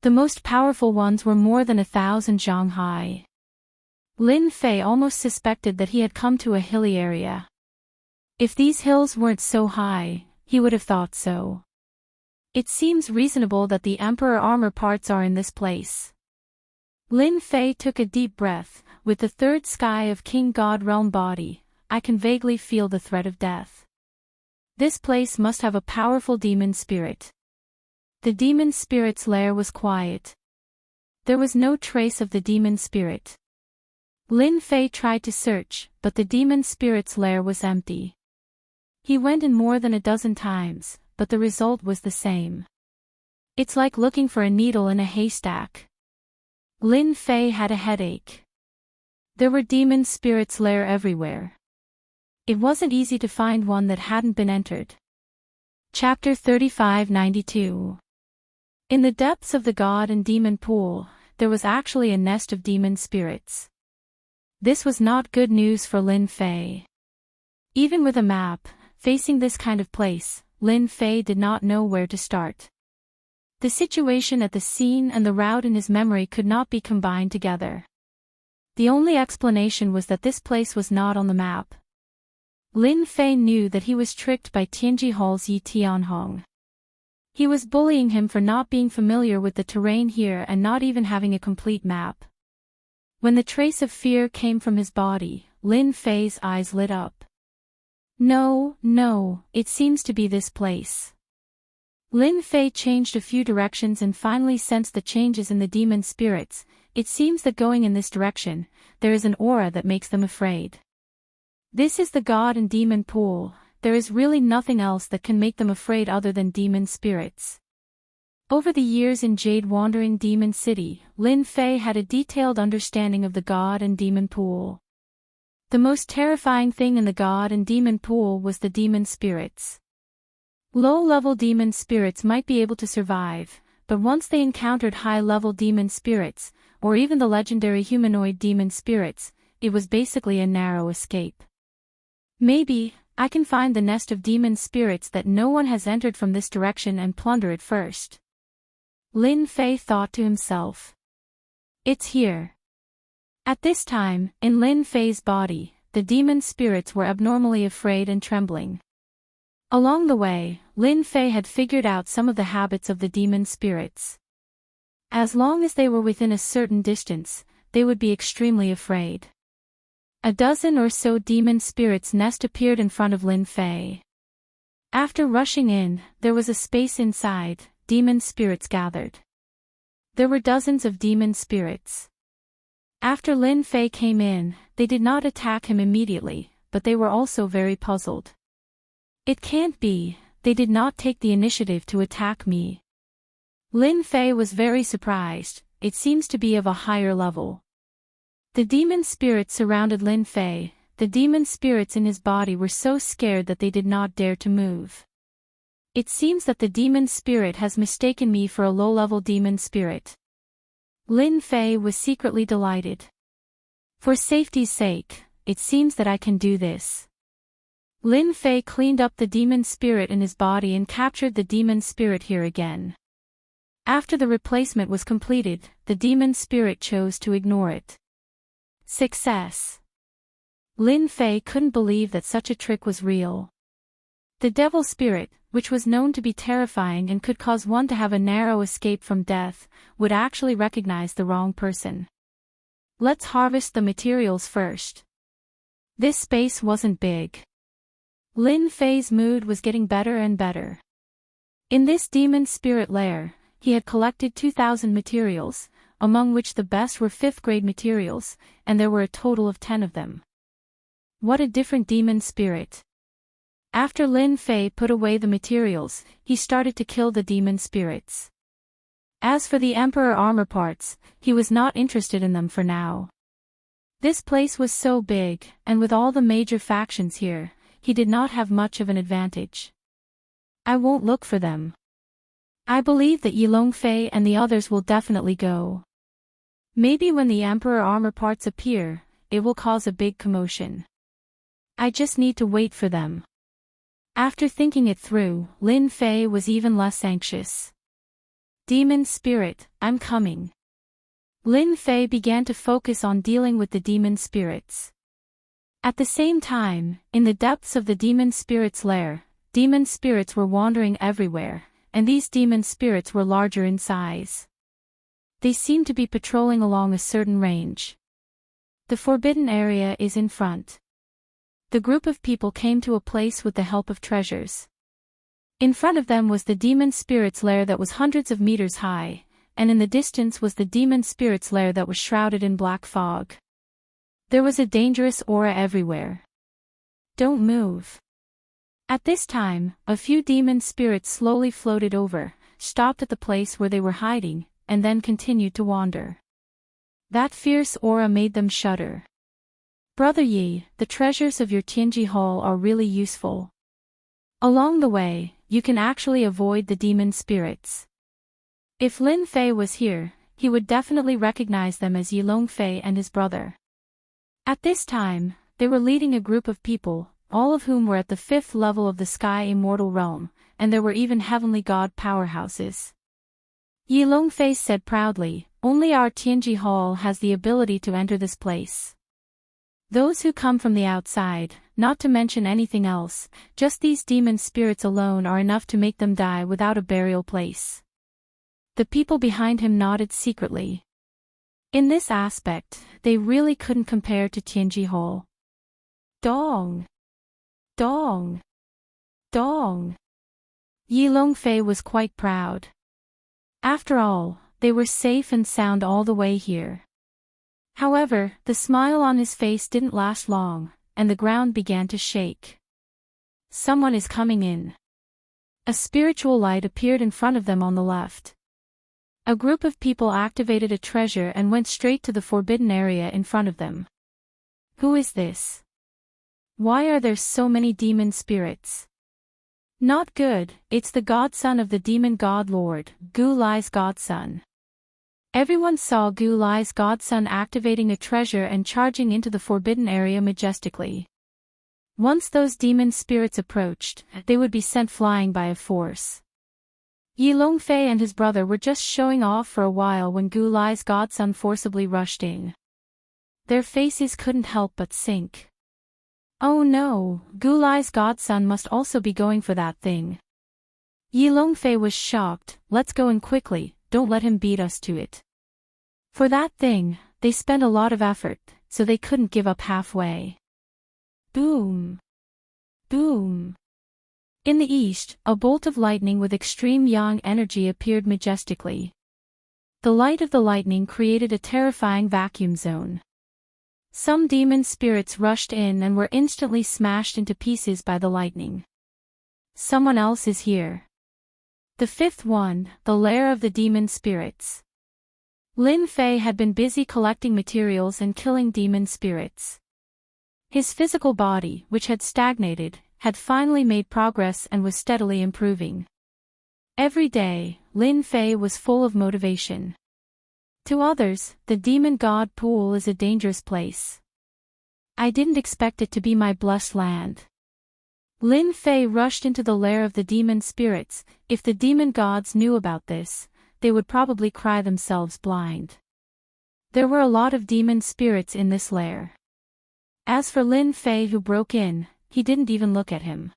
The most powerful ones were more than 1,000 zhang high. Lin Fei almost suspected that he had come to a hilly area. If these hills weren't so high, he would have thought so. It seems reasonable that the Emperor armor parts are in this place. Lin Fei took a deep breath. With the 3rd sky of King God Realm body, I can vaguely feel the threat of death. This place must have a powerful demon spirit. The demon spirit's lair was quiet. there was no trace of the demon spirit. Lin Fei tried to search, but the demon spirit's lair was empty. He went in more than a dozen times, but the result was the same. It's like looking for a needle in a haystack. Lin Fei had a headache. There were demon spirits' lair everywhere. It wasn't easy to find one that hadn't been entered. Chapter 3592. In the depths of the god and demon pool, there was actually a nest of demon spirits. This was not good news for Lin Fei. Even with a map, facing this kind of place, Lin Fei did not know where to start. The situation at the scene and the route in his memory could not be combined together. The only explanation was that this place was not on the map. Lin Fei knew that he was tricked by Tianji Hall's Yi Tianhong. He was bullying him for not being familiar with the terrain here and not even having a complete map. When the trace of fear came from his body, Lin Fei's eyes lit up. No, it seems to be this place. Lin Fei changed a few directions and finally sensed the changes in the demon spirits. It seems that going in this direction, there is an aura that makes them afraid. This is the god and demon pool. There is really nothing else that can make them afraid other than demon spirits. Over the years in Jade Wandering Demon City, Lin Fei had a detailed understanding of the god and demon pool. The most terrifying thing in the god and demon pool was the demon spirits. Low-level demon spirits might be able to survive, but once they encountered high-level demon spirits, or even the legendary humanoid demon spirits, it was basically a narrow escape. Maybe I can find the nest of demon spirits that no one has entered from this direction and plunder it first. Lin Fei thought to himself. It's here. At this time, in Lin Fei's body, the demon spirits were abnormally afraid and trembling. Along the way, Lin Fei had figured out some of the habits of the demon spirits. As long as they were within a certain distance, they would be extremely afraid. A dozen or so demon spirits' nest appeared in front of Lin Fei. After rushing in, there was a space inside. Demon spirits gathered. There were dozens of demon spirits. After Lin Fei came in, they did not attack him immediately, but they were also very puzzled. It can't be, they did not take the initiative to attack me. Lin Fei was very surprised, it seems to be of a higher level. The demon spirits surrounded Lin Fei. The demon spirits in his body were so scared that they did not dare to move. It seems that the demon spirit has mistaken me for a low-level demon spirit. Lin Fei was secretly delighted. For safety's sake, it seems that I can do this. Lin Fei cleaned up the demon spirit in his body and captured the demon spirit here again. After the replacement was completed, the demon spirit chose to ignore it. Success. Lin Fei couldn't believe that such a trick was real. The devil spirit, which was known to be terrifying and could cause one to have a narrow escape from death, would actually recognize the wrong person. Let's harvest the materials first. This space wasn't big. Lin Fei's mood was getting better and better. In this demon spirit lair, he had collected 2,000 materials, among which the best were 5th-grade materials, and there were a total of 10 of them. What a different demon spirit. After Lin Fei put away the materials, he started to kill the demon spirits. As for the Emperor armor parts, he was not interested in them for now. This place was so big, and with all the major factions here, he did not have much of an advantage. I won't look for them. I believe that Yilong Fei and the others will definitely go. Maybe when the Emperor armor parts appear, it will cause a big commotion. I just need to wait for them. After thinking it through, Lin Fei was even less anxious. Demon spirit, I'm coming. Lin Fei began to focus on dealing with the demon spirits. At the same time, in the depths of the demon spirits' lair, demon spirits were wandering everywhere, and these demon spirits were larger in size. They seemed to be patrolling along a certain range. The forbidden area is in front. The group of people came to a place with the help of treasures. In front of them was the demon spirit's lair that was hundreds of meters high, and in the distance was the demon spirit's lair that was shrouded in black fog. There was a dangerous aura everywhere. Don't move. At this time, a few demon spirits slowly floated over, stopped at the place where they were hiding, and then continued to wander. That fierce aura made them shudder. Brother Yi, the treasures of your Tianji Hall are really useful. Along the way, you can actually avoid the demon spirits. If Lin Fei was here, he would definitely recognize them as Yi Longfei and his brother. At this time, they were leading a group of people, all of whom were at the 5th level of the Sky Immortal Realm, and there were even heavenly god powerhouses. Yi Longfei said proudly, "Only our Tianji Hall has the ability to enter this place. Those who come from the outside, not to mention anything else, just these demon spirits alone are enough to make them die without a burial place." The people behind him nodded secretly. In this aspect, they really couldn't compare to Tianji Hall. Dong! Dong! Dong! Yi Longfei was quite proud. After all, they were safe and sound all the way here. However, the smile on his face didn't last long, and the ground began to shake. Someone is coming in. A spiritual light appeared in front of them on the left. A group of people activated a treasure and went straight to the forbidden area in front of them. Who is this? Why are there so many demon spirits? Not good, it's the godson of the demon god lord, Gu Lai's godson. Everyone saw Gu Lai's godson activating a treasure and charging into the forbidden area majestically. Once those demon spirits approached, they would be sent flying by a force. Yi Longfei and his brother were just showing off for a while when Gu Lai's godson forcibly rushed in. Their faces couldn't help but sink. Oh no, Gu Lai's godson must also be going for that thing. Yi Longfei was shocked. "Let's go in quickly, don't let him beat us to it." For that thing, they spent a lot of effort, so they couldn't give up halfway. Boom! Boom! In the east, a bolt of lightning with extreme yang energy appeared majestically. The light of the lightning created a terrifying vacuum zone. Some demon spirits rushed in and were instantly smashed into pieces by the lightning. Someone else is here. The 5th one, the lair of the demon spirits. Lin Fei had been busy collecting materials and killing demon spirits. His physical body, which had stagnated, had finally made progress and was steadily improving. Every day, Lin Fei was full of motivation. To others, the demon god pool is a dangerous place. I didn't expect it to be my blessed land. Lin Fei rushed into the lair of the demon spirits. If the demon gods knew about this, they would probably cry themselves blind. There were a lot of demon spirits in this lair. As for Lin Fei who broke in, he didn't even look at him.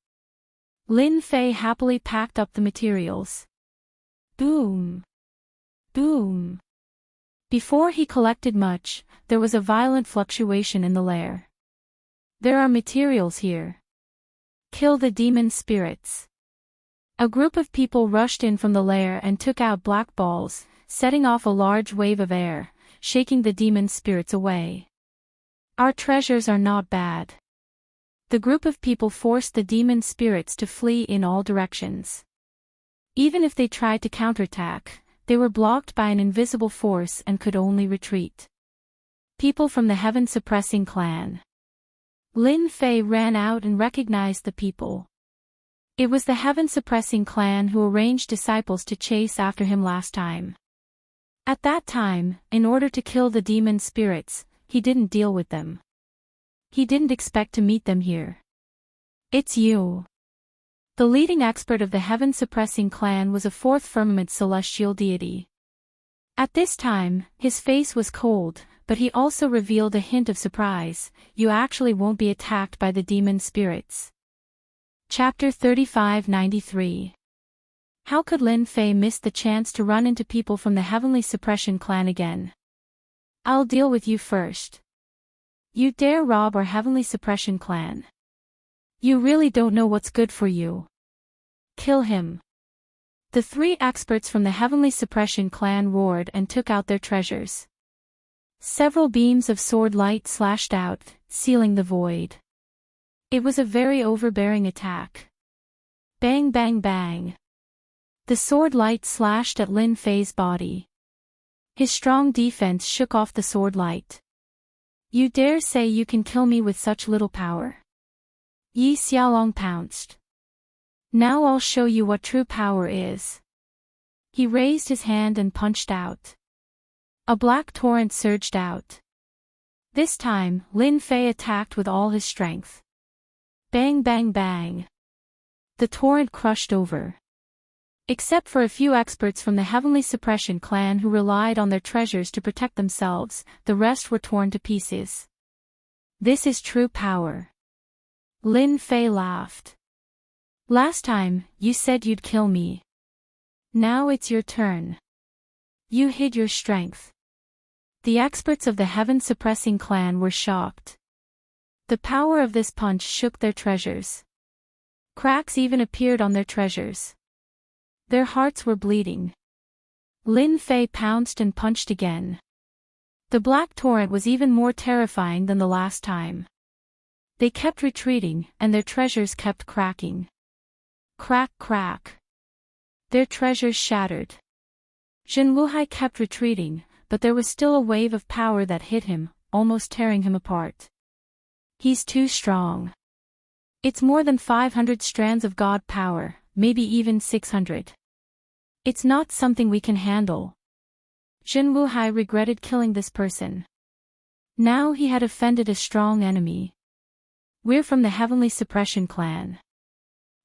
Lin Fei happily packed up the materials. Boom! Boom! Before he collected much, there was a violent fluctuation in the lair. There are materials here. Kill the demon spirits. A group of people rushed in from the lair and took out black balls, setting off a large wave of air, shaking the demon spirits away. Our treasures are not bad. The group of people forced the demon spirits to flee in all directions. Even if they tried to counterattack, they were blocked by an invisible force and could only retreat. People from the heaven-suppressing clan. Lin Fei ran out and recognized the people. It was the heaven-suppressing clan who arranged disciples to chase after him last time. At that time, in order to kill the demon spirits, he didn't deal with them. He didn't expect to meet them here. It's you. The leading expert of the heaven-suppressing clan was a 4th firmament celestial deity. At this time, his face was cold, but he also revealed a hint of surprise. You actually won't be attacked by the demon spirits. Chapter 3593. How could Lin Fei miss the chance to run into people from the heavenly suppression clan again? I'll deal with you first. You dare rob our heavenly suppression clan. You really don't know what's good for you. Kill him. The three experts from the Heavenly Suppression clan roared and took out their treasures. Several beams of sword light slashed out, sealing the void. It was a very overbearing attack. Bang bang bang. The sword light slashed at Lin Fei's body. His strong defense shook off the sword light. You dare say you can kill me with such little power? Yi Xiaolong pounced. Now I'll show you what true power is. He raised his hand and punched out. A black torrent surged out. This time, Lin Fei attacked with all his strength. Bang bang bang. The torrent crushed over. Except for a few experts from the Heavenly Suppression clan who relied on their treasures to protect themselves, the rest were torn to pieces. This is true power. Lin Fei laughed. Last time, you said you'd kill me. Now it's your turn. You hid your strength. The experts of the Heaven Suppressing clan were shocked. The power of this punch shook their treasures. Cracks even appeared on their treasures. Their hearts were bleeding. Lin Fei pounced and punched again. The black torrent was even more terrifying than the last time. They kept retreating, and their treasures kept cracking. Crack crack. Their treasures shattered. Zhen Wuhai kept retreating, but there was still a wave of power that hit him, almost tearing him apart. He's too strong. It's more than 500 strands of God power, maybe even 600. It's not something we can handle. Zhen Wuhai regretted killing this person. Now he had offended a strong enemy. We're from the Heavenly Suppression clan.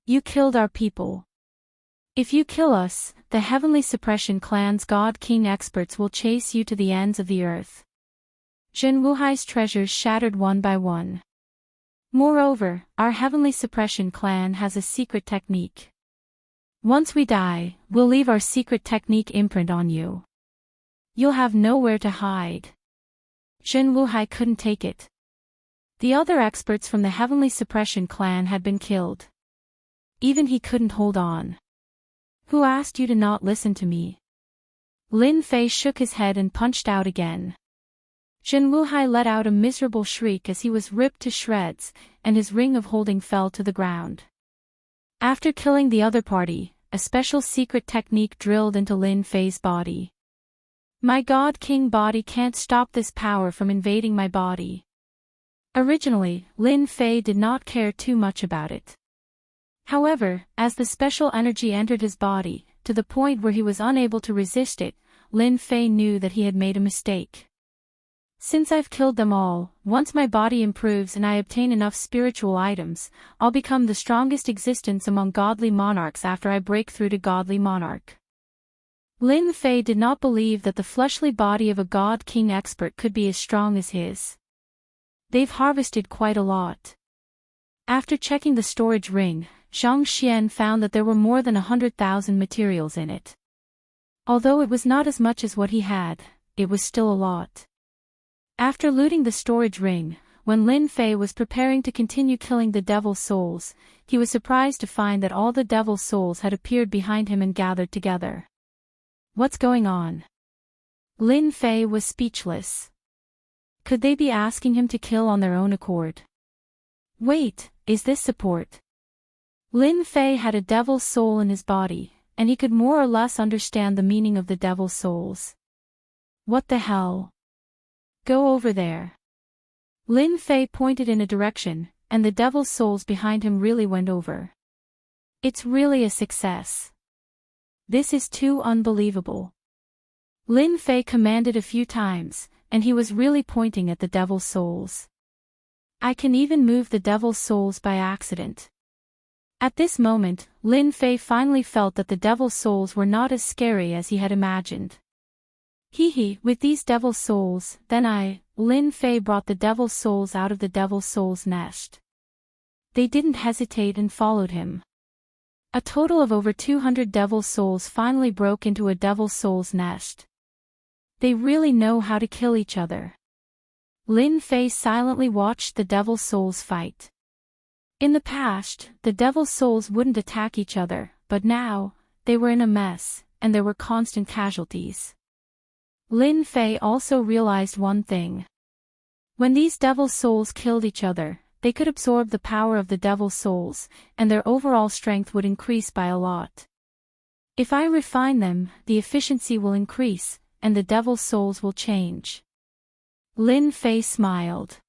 You killed our people. If you kill us, the Heavenly Suppression clan's God King experts will chase you to the ends of the earth. Zhen Wuhai's treasures shattered one by one. Moreover, our Heavenly Suppression clan has a secret technique. Once we die, we'll leave our secret technique imprint on you. You'll have nowhere to hide. Zhen Wuhai couldn't take it. The other experts from the Heavenly Suppression clan had been killed. Even he couldn't hold on. Who asked you to not listen to me? Lin Fei shook his head and punched out again. Zhen Wuhai let out a miserable shriek as he was ripped to shreds, and his ring of holding fell to the ground. After killing the other party, a special secret technique drilled into Lin Fei's body. My God King body can't stop this power from invading my body. Originally, Lin Fei did not care too much about it. However, as the special energy entered his body, to the point where he was unable to resist it, Lin Fei knew that he had made a mistake. Since I've killed them all, once my body improves and I obtain enough spiritual items, I'll become the strongest existence among godly monarchs after I break through to godly monarch. Lin Fei did not believe that the fleshly body of a God King expert could be as strong as his. They've harvested quite a lot. After checking the storage ring, Zhang Xian found that there were more than 100,000 materials in it. Although it was not as much as what he had, it was still a lot. After looting the storage ring, when Lin Fei was preparing to continue killing the devil's souls, he was surprised to find that all the devil's souls had appeared behind him and gathered together. What's going on? Lin Fei was speechless. Could they be asking him to kill on their own accord? Wait, is this support? Lin Fei had a devil's soul in his body, and he could more or less understand the meaning of the devil's souls. What the hell? Go over there. Lin Fei pointed in a direction, and the devil's souls behind him really went over. It's really a success. This is too unbelievable. Lin Fei commanded a few times, and he was really pointing at the devil's souls. I can even move the devil's souls by accident. At this moment, Lin Fei finally felt that the devil's souls were not as scary as he had imagined. With these devil's souls, then Lin Fei brought the devil's souls out of the devil's souls nest. They didn't hesitate and followed him. A total of over 200 devil's souls finally broke into a devil's souls nest. They really know how to kill each other. Lin Fei silently watched the devil's souls fight. In the past, the devil's souls wouldn't attack each other, but now, they were in a mess, and there were constant casualties. Lin Fei also realized one thing. When these devil souls killed each other, they could absorb the power of the devil souls, and their overall strength would increase by a lot. If I refine them, the efficiency will increase, and the devil souls will change. Lin Fei smiled.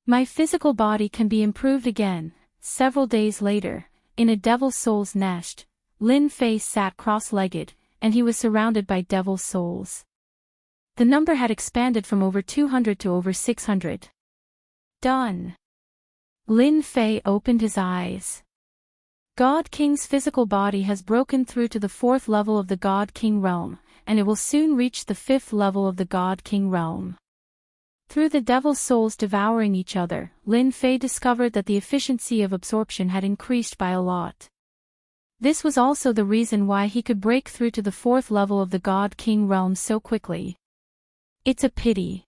My physical body can be improved again. Several days later, in a devil soul's nest, Lin Fei sat cross-legged, and he was surrounded by devil souls. The number had expanded from over 200 to over 600. Done. Lin Fei opened his eyes. God King's physical body has broken through to the 4th level of the God King realm, and it will soon reach the 5th level of the God King realm. Through the devil souls devouring each other, Lin Fei discovered that the efficiency of absorption had increased by a lot. This was also the reason why he could break through to the 4th level of the God King realm so quickly. It's a pity.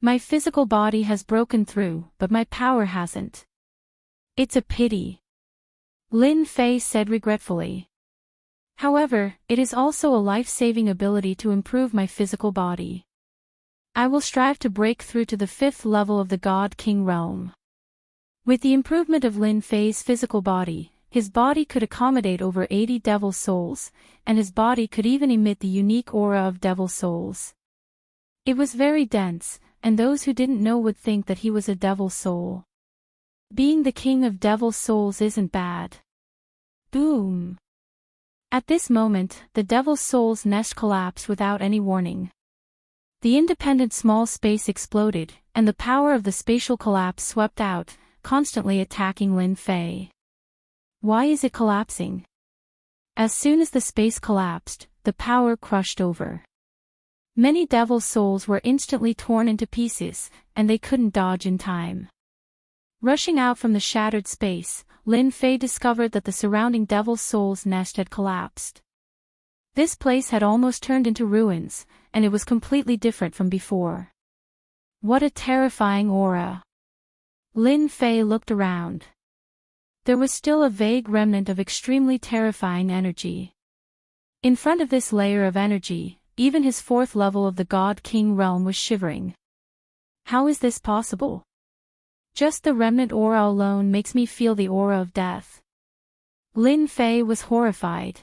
My physical body has broken through, but my power hasn't. It's a pity. Lin Fei said regretfully. However, it is also a life-saving ability to improve my physical body. I will strive to break through to the 5th level of the God King realm. With the improvement of Lin Fei's physical body, his body could accommodate over 80 devil souls, and his body could even emit the unique aura of devil souls. It was very dense, and those who didn't know would think that he was a devil soul. Being the king of devil souls isn't bad. Boom! At this moment, the devil soul's nest collapsed without any warning. The independent small space exploded, and the power of the spatial collapse swept out, constantly attacking Lin Fei. Why is it collapsing? As soon as the space collapsed, the power crushed over. Many devil souls were instantly torn into pieces, and they couldn't dodge in time. Rushing out from the shattered space, Lin Fei discovered that the surrounding devil soul's nest had collapsed. This place had almost turned into ruins, and it was completely different from before. What a terrifying aura! Lin Fei looked around. There was still a vague remnant of extremely terrifying energy. In front of this layer of energy, even his 4th level of the God King realm was shivering. How is this possible? Just the remnant aura alone makes me feel the aura of death. Lin Fei was horrified.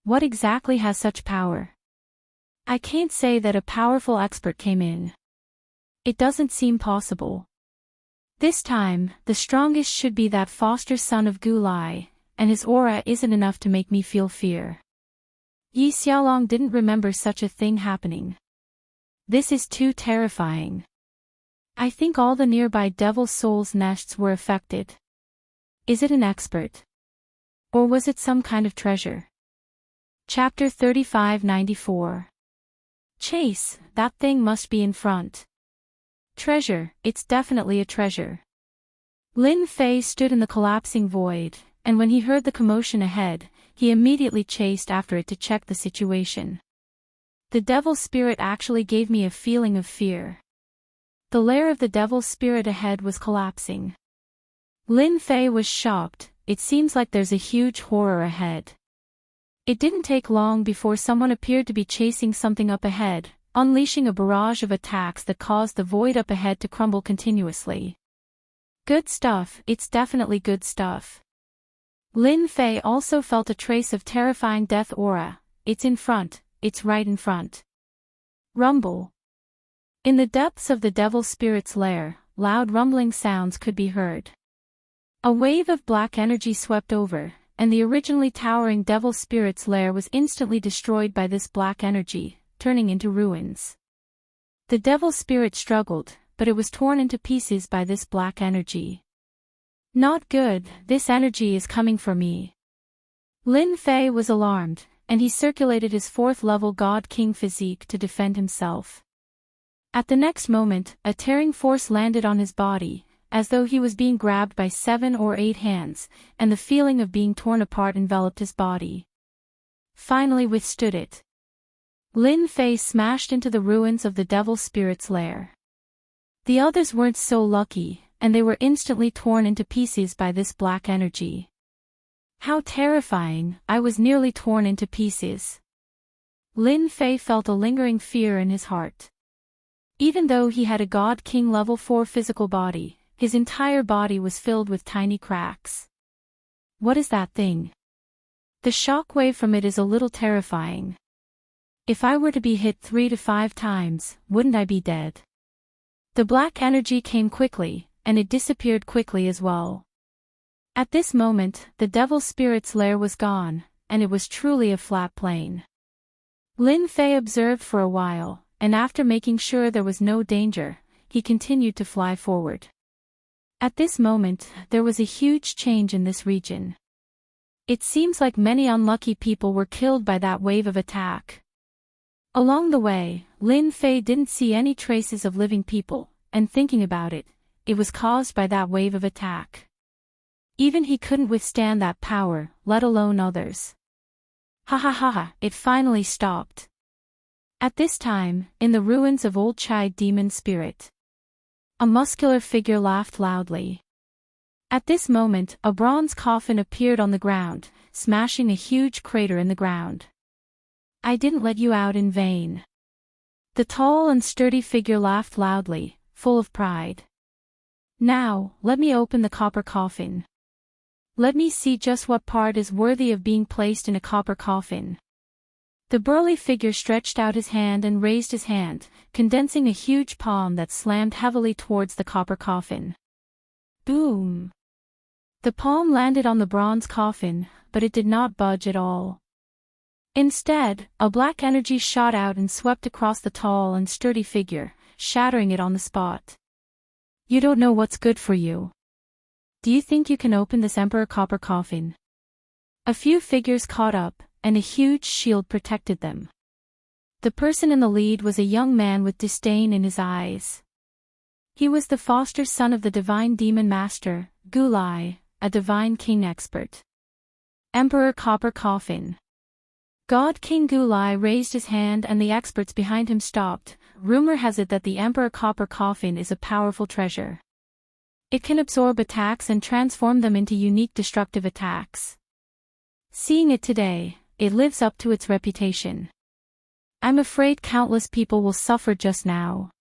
What exactly has such power? I can't say that a powerful expert came in. It doesn't seem possible. This time, the strongest should be that foster son of Gu Lai, and his aura isn't enough to make me feel fear. Yi Xiaolong didn't remember such a thing happening. This is too terrifying. I think all the nearby devil souls' nests were affected. Is it an expert? Or was it some kind of treasure? Chapter 3594. Chase, that thing must be in front. Treasure, it's definitely a treasure. Lin Fei stood in the collapsing void, and when he heard the commotion ahead, he immediately chased after it to check the situation. The devil spirit actually gave me a feeling of fear. The lair of the devil spirit ahead was collapsing. Lin Fei was shocked. It seems like there's a huge horror ahead. It didn't take long before someone appeared to be chasing something up ahead, unleashing a barrage of attacks that caused the void up ahead to crumble continuously. Good stuff, it's definitely good stuff. Lin Fei also felt a trace of terrifying death aura. It's in front, it's right in front. Rumble. In the depths of the devil spirit's lair, loud rumbling sounds could be heard. A wave of black energy swept over, and the originally towering devil spirit's lair was instantly destroyed by this black energy, turning into ruins. The devil spirit struggled, but it was torn into pieces by this black energy. Not good, this energy is coming for me. Lin Fei was alarmed, and he circulated his 4th level God King physique to defend himself. At the next moment, a tearing force landed on his body, as though he was being grabbed by 7 or 8 hands, and the feeling of being torn apart enveloped his body. Finally withstood it. Lin Fei smashed into the ruins of the devil spirit's lair. The others weren't so lucky, and they were instantly torn into pieces by this black energy. How terrifying, I was nearly torn into pieces. Lin Fei felt a lingering fear in his heart. Even though he had a God King level 4 physical body, his entire body was filled with tiny cracks. What is that thing? The shockwave from it is a little terrifying. If I were to be hit 3 to 5 times, wouldn't I be dead? The black energy came quickly, and it disappeared quickly as well. At this moment, the Devil Spirit's lair was gone, and it was truly a flat plane. Lin Fei observed for a while, and after making sure there was no danger, he continued to fly forward. At this moment, there was a huge change in this region. It seems like many unlucky people were killed by that wave of attack. Along the way, Lin Fei didn't see any traces of living people, and thinking about it, it was caused by that wave of attack. Even he couldn't withstand that power, let alone others. Ha ha ha ha, it finally stopped. At this time, in the ruins of Old Chai Demon Spirit, a muscular figure laughed loudly. At this moment, a bronze coffin appeared on the ground, smashing a huge crater in the ground. I didn't let you out in vain. The tall and sturdy figure laughed loudly, full of pride. Now, let me open the copper coffin. Let me see just what part is worthy of being placed in a copper coffin. The burly figure stretched out his hand and raised his hand, condensing a huge palm that slammed heavily towards the copper coffin. Boom! The palm landed on the bronze coffin, but it did not budge at all. Instead, a black energy shot out and swept across the tall and sturdy figure, shattering it on the spot. You don't know what's good for you. Do you think you can open this Emperor copper coffin? A few figures caught up, and a huge shield protected them. The person in the lead was a young man with disdain in his eyes. He was the foster son of the divine demon master, Gulai, a divine king expert. Emperor Copper Coffin. God King Gulai raised his hand and the experts behind him stopped. Rumor has it that the Emperor Copper Coffin is a powerful treasure. It can absorb attacks and transform them into unique destructive attacks. Seeing it today, it lives up to its reputation. I'm afraid countless people will suffer just now.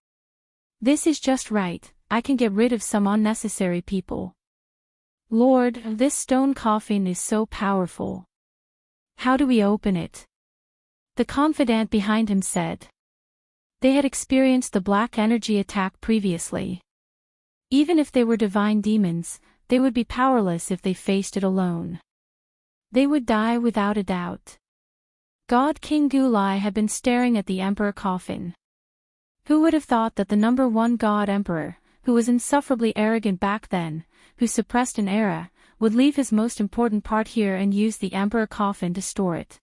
This is just right, I can get rid of some unnecessary people. Lord, this stone coffin is so powerful. How do we open it? The confidant behind him said. They had experienced the black energy attack previously. Even if they were divine demons, they would be powerless if they faced it alone. They would die without a doubt. God King Gulai had been staring at the Emperor coffin. Who would have thought that the number one God Emperor, who was insufferably arrogant back then, who suppressed an era, would leave his most important part here and use the Emperor coffin to store it?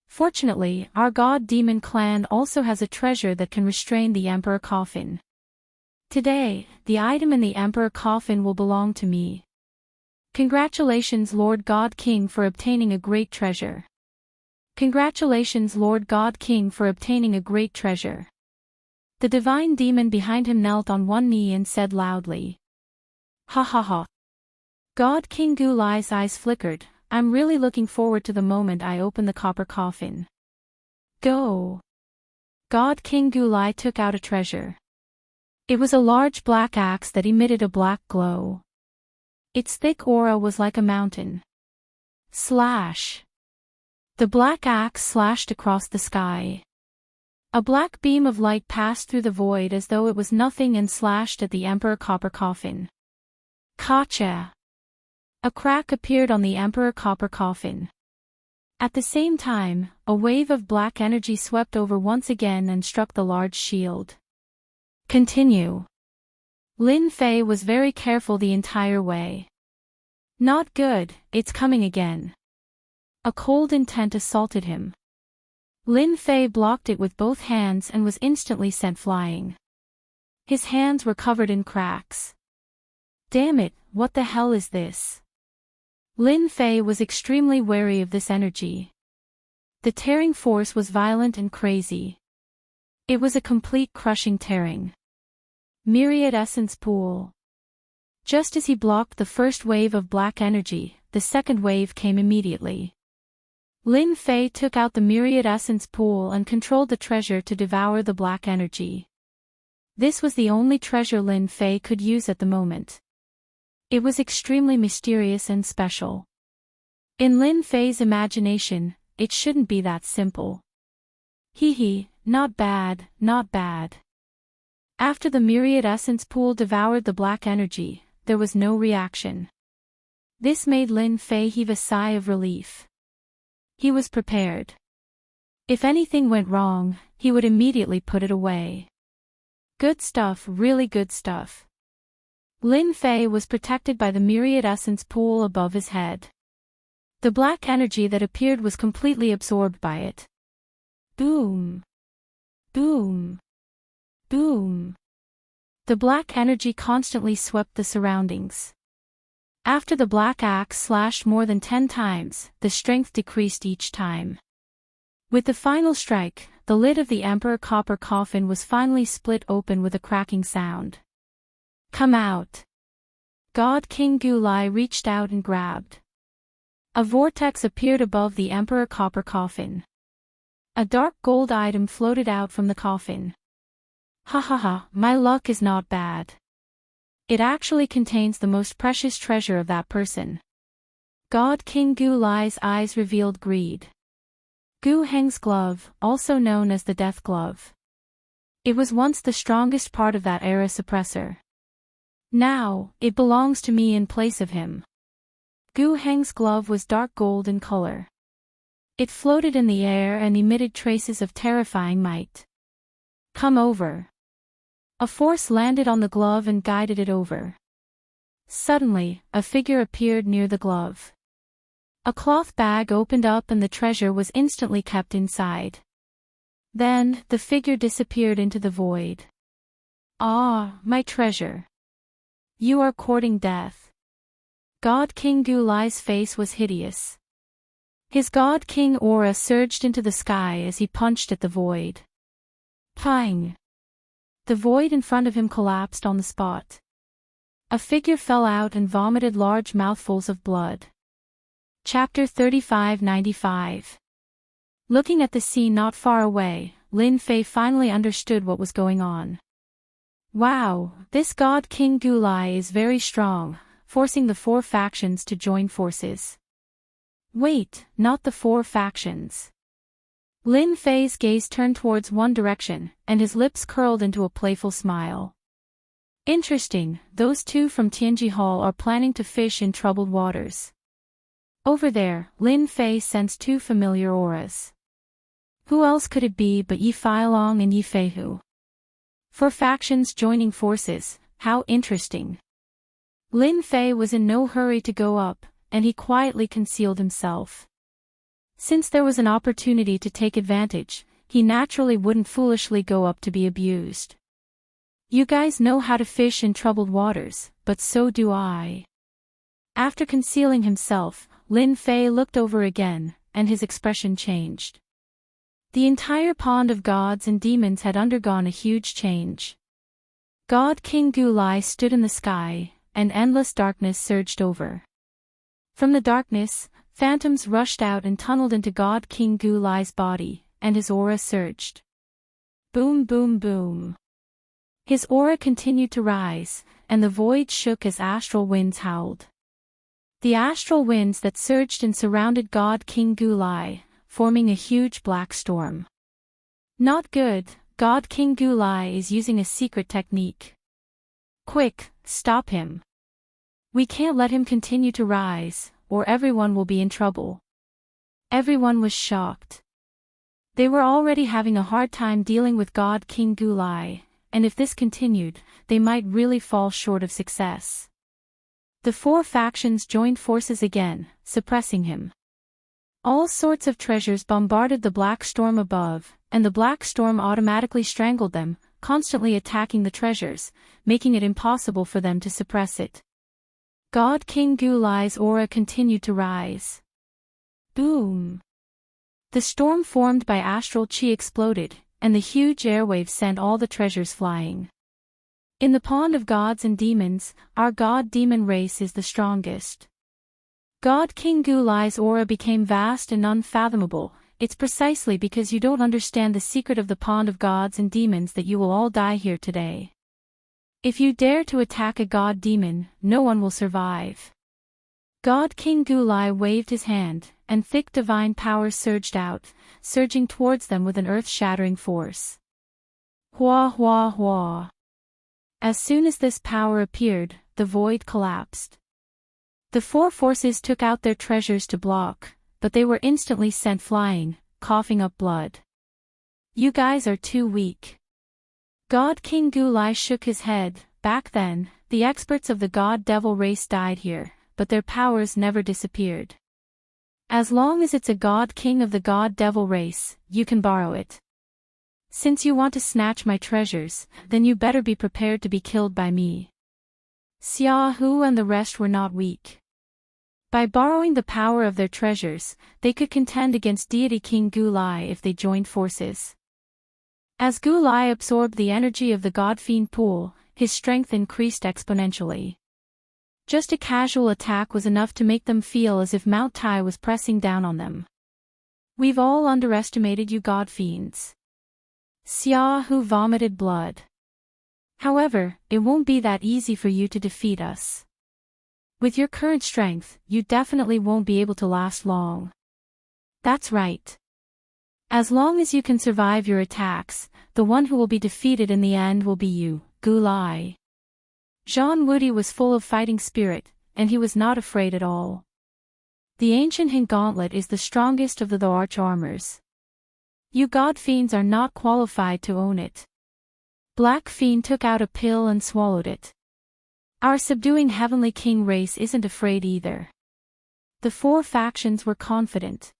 Fortunately, our God Demon clan also has a treasure that can restrain the Emperor coffin. Today, the item in the Emperor coffin will belong to me. Congratulations Lord God King for obtaining a great treasure. Congratulations Lord God King for obtaining a great treasure. The divine demon behind him knelt on one knee and said loudly. Ha ha ha. God King Gulai's eyes flickered. I'm really looking forward to the moment I open the copper coffin. Go. God King Gulai took out a treasure. It was a large black axe that emitted a black glow. Its thick aura was like a mountain. Slash. The black axe slashed across the sky. A black beam of light passed through the void as though it was nothing and slashed at the Emperor Copper Coffin. Gotcha! A crack appeared on the Emperor Copper Coffin. At the same time, a wave of black energy swept over once again and struck the large shield. Continue. Lin Fei was very careful the entire way. Not good, it's coming again. A cold intent assaulted him. Lin Fei blocked it with both hands and was instantly sent flying. His hands were covered in cracks. Damn it, what the hell is this? Lin Fei was extremely wary of this energy. The tearing force was violent and crazy. It was a complete crushing tearing. Myriad Essence Pool. Just as he blocked the first wave of black energy, the second wave came immediately. Lin Fei took out the myriad essence pool and controlled the treasure to devour the black energy. This was the only treasure Lin Fei could use at the moment. It was extremely mysterious and special. In Lin Fei's imagination, it shouldn't be that simple. Hee, not bad, not bad. After the myriad essence pool devoured the black energy, there was no reaction. This made Lin Fei heave a sigh of relief. He was prepared. If anything went wrong, he would immediately put it away. Good stuff, really good stuff. Lin Fei was protected by the myriad essence pool above his head. The black energy that appeared was completely absorbed by it. Boom. Boom. Boom. The black energy constantly swept the surroundings. After the black axe slashed more than 10 times, the strength decreased each time. With the final strike, the lid of the Emperor Copper coffin was finally split open with a cracking sound. Come out. God King Gulai reached out and grabbed. A vortex appeared above the Emperor Copper coffin. A dark gold item floated out from the coffin. Ha ha ha, my luck is not bad. It actually contains the most precious treasure of that person. God King Gulai's eyes revealed greed. Gu Heng's glove, also known as the Death Glove. It was once the strongest part of that era suppressor. Now, it belongs to me in place of him. Gu Heng's glove was dark gold in color. It floated in the air and emitted traces of terrifying might. Come over. A force landed on the glove and guided it over. Suddenly, a figure appeared near the glove. A cloth bag opened up and the treasure was instantly kept inside. Then, the figure disappeared into the void. Ah, my treasure. You are courting death. God King Gulai's face was hideous. His God King aura surged into the sky as he punched at the void. Pang! The void in front of him collapsed on the spot. A figure fell out and vomited large mouthfuls of blood. Chapter 3595. Looking at the scene not far away, Lin Fei finally understood what was going on. Wow, this God King Gulai is very strong, forcing the 4 factions to join forces. Wait, not the 4 factions. Lin Fei's gaze turned towards one direction, and his lips curled into a playful smile. Interesting, those 2 from Tianji Hall are planning to fish in troubled waters. Over there, Lin Fei sensed 2 familiar auras. Who else could it be but Yi Feilong and Yi Feihu? 4 factions joining forces, how interesting. Lin Fei was in no hurry to go up, and he quietly concealed himself. Since there was an opportunity to take advantage, he naturally wouldn't foolishly go up to be abused. You guys know how to fish in troubled waters, but so do I. After concealing himself, Lin Fei looked over again, and his expression changed. The entire pond of gods and demons had undergone a huge change. God King Gulai stood in the sky, and endless darkness surged over. From the darkness, phantoms rushed out and tunneled into God King Gulai's body, and his aura surged. Boom boom boom. His aura continued to rise, and the void shook as astral winds howled. The astral winds that surged and surrounded God King Gulai, forming a huge black storm. Not good, God King Gulai is using a secret technique. Quick, stop him. We can't let him continue to rise, or everyone will be in trouble. Everyone was shocked. They were already having a hard time dealing with God King Gulai, and if this continued, they might really fall short of success. The 4 factions joined forces again, suppressing him. All sorts of treasures bombarded the black storm above, and the black storm automatically strangled them, constantly attacking the treasures, making it impossible for them to suppress it. God King Gulai's aura continued to rise. Boom! The storm formed by astral chi exploded, and the huge airwaves sent all the treasures flying. In the pond of gods and demons, our god-demon race is the strongest. God King Gulai's aura became vast and unfathomable. It's precisely because you don't understand the secret of the pond of gods and demons that you will all die here today. If you dare to attack a god demon, no one will survive. God King Gulai waved his hand, and thick divine power surged out, surging towards them with an earth-shattering force. Hua hua hua. As soon as this power appeared, the void collapsed. The four forces took out their treasures to block, but they were instantly sent flying, coughing up blood. You guys are too weak. God King Gulai shook his head. Back then, the experts of the god-devil race died here, but their powers never disappeared. As long as it's a god king of the god-devil race, you can borrow it. Since you want to snatch my treasures, then you better be prepared to be killed by me. Xia Hu and the rest were not weak. By borrowing the power of their treasures, they could contend against deity King Gulai if they joined forces. As Gulai absorbed the energy of the god-fiend pool, his strength increased exponentially. Just a casual attack was enough to make them feel as if Mount Tai was pressing down on them. We've all underestimated you god-fiends. Xia Hu vomited blood. However, it won't be that easy for you to defeat us. With your current strength, you definitely won't be able to last long. That's right. As long as you can survive your attacks, the one who will be defeated in the end will be you, Gulai. Zhang Wudi was full of fighting spirit, and he was not afraid at all. The ancient Hin Gauntlet is the strongest of the arch armors. You god fiends are not qualified to own it. Black Fiend took out a pill and swallowed it. Our subduing Heavenly King race isn't afraid either. The four factions were confident.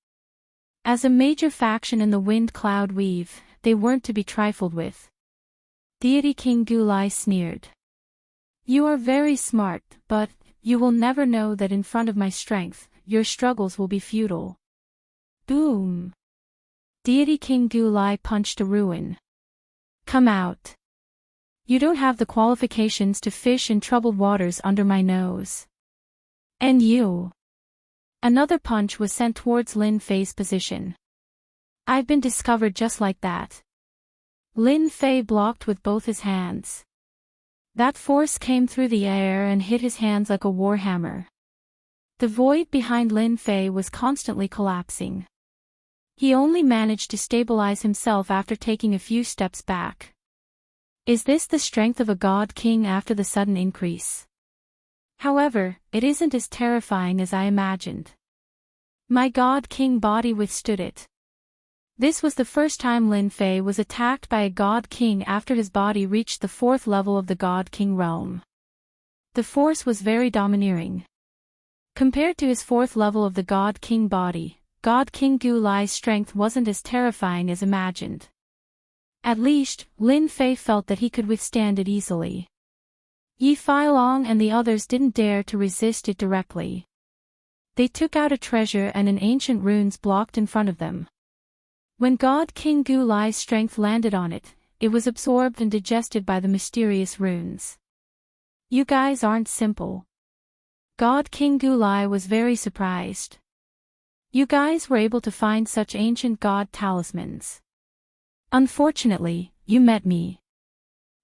As a major faction in the Wind Cloud Weave, they weren't to be trifled with. Deity King Gulai sneered. You are very smart, but you will never know that in front of my strength, your struggles will be futile. Boom! Deity King Gulai punched a ruin. Come out. You don't have the qualifications to fish in troubled waters under my nose. And you. Another punch was sent towards Lin Fei's position. I've been discovered just like that. Lin Fei blocked with both his hands. That force came through the air and hit his hands like a warhammer. The void behind Lin Fei was constantly collapsing. He only managed to stabilize himself after taking a few steps back. Is this the strength of a god king after the sudden increase? However, it isn't as terrifying as I imagined. My god king body withstood it. This was the first time Lin Fei was attacked by a god king after his body reached the 4th level of the god king realm. The force was very domineering. Compared to his 4th level of the god king body, God King Gulai's strength wasn't as terrifying as imagined. At least, Lin Fei felt that he could withstand it easily. Yi Feilong and the others didn't dare to resist it directly. They took out a treasure and an ancient runes blocked in front of them. When God King Gulai's strength landed on it, it was absorbed and digested by the mysterious runes. You guys aren't simple. God King Gulai was very surprised. You guys were able to find such ancient god talismans. Unfortunately, you met me.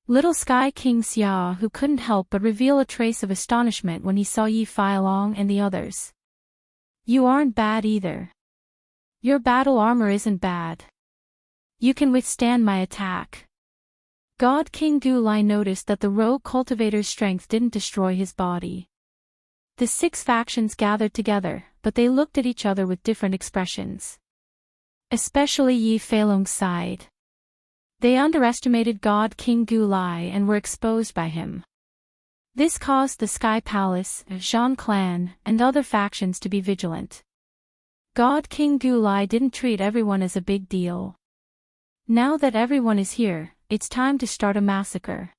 Little Sky King Xia, who couldn't help but reveal a trace of astonishment when he saw Yi Feilong and the others. You aren't bad either. Your battle armor isn't bad. You can withstand my attack. God King Gulai noticed that the rogue cultivator's strength didn't destroy his body. The 6 factions gathered together, but they looked at each other with different expressions. Especially Yi Feilong's side. They underestimated God King Gulai and were exposed by him. This caused the Sky Palace, Zhang Clan, and other factions to be vigilant. God King Gulai didn't treat everyone as a big deal. Now that everyone is here, it's time to start a massacre.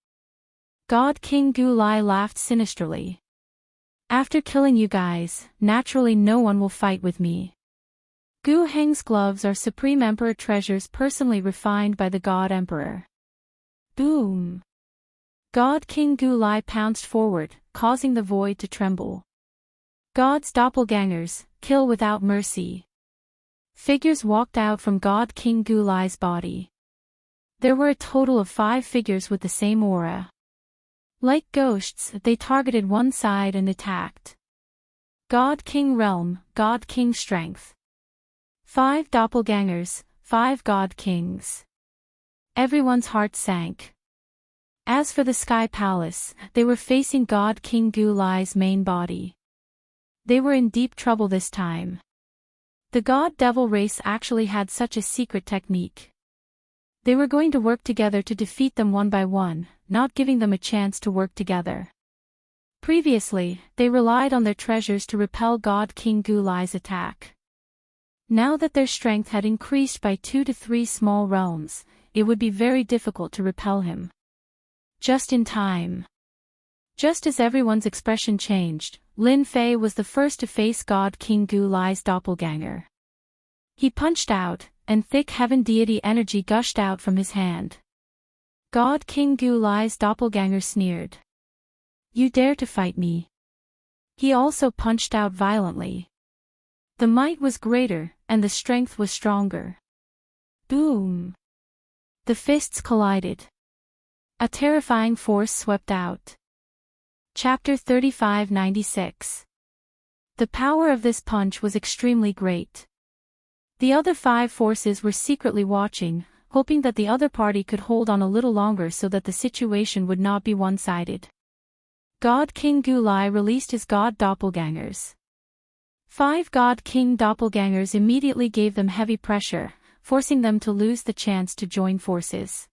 God King Gulai laughed sinisterly. After killing you guys, naturally no one will fight with me. Gu Heng's gloves are Supreme Emperor treasures personally refined by the God Emperor. Boom! God King Gulai pounced forward, causing the void to tremble. God's doppelgangers, kill without mercy. Figures walked out from God King Gulai's body. There were a total of 5 figures with the same aura. Like ghosts, they targeted one side and attacked. God King Realm, God King Strength. 5 doppelgangers, 5 God Kings. Everyone's heart sank. As for the Sky Palace, they were facing God King Gulai's main body. They were in deep trouble this time. The God Devil race actually had such a secret technique. They were going to work together to defeat them one by one, not giving them a chance to work together. Previously, they relied on their treasures to repel God King Gulai's attack. Now that their strength had increased by 2 to 3 small realms, it would be very difficult to repel him. Just in time. Just as everyone's expression changed, Lin Fei was the first to face God King Gulai's doppelganger. He punched out, and thick heaven deity energy gushed out from his hand. God King Gulai's doppelganger sneered. You dare to fight me? He also punched out violently. The might was greater, and the strength was stronger. Boom! The fists collided. A terrifying force swept out. Chapter 3596. The power of this punch was extremely great. The other 5 forces were secretly watching, hoping that the other party could hold on a little longer so that the situation would not be one-sided. God King Gulai released his God doppelgangers. 5 God King doppelgangers immediately gave them heavy pressure, forcing them to lose the chance to join forces.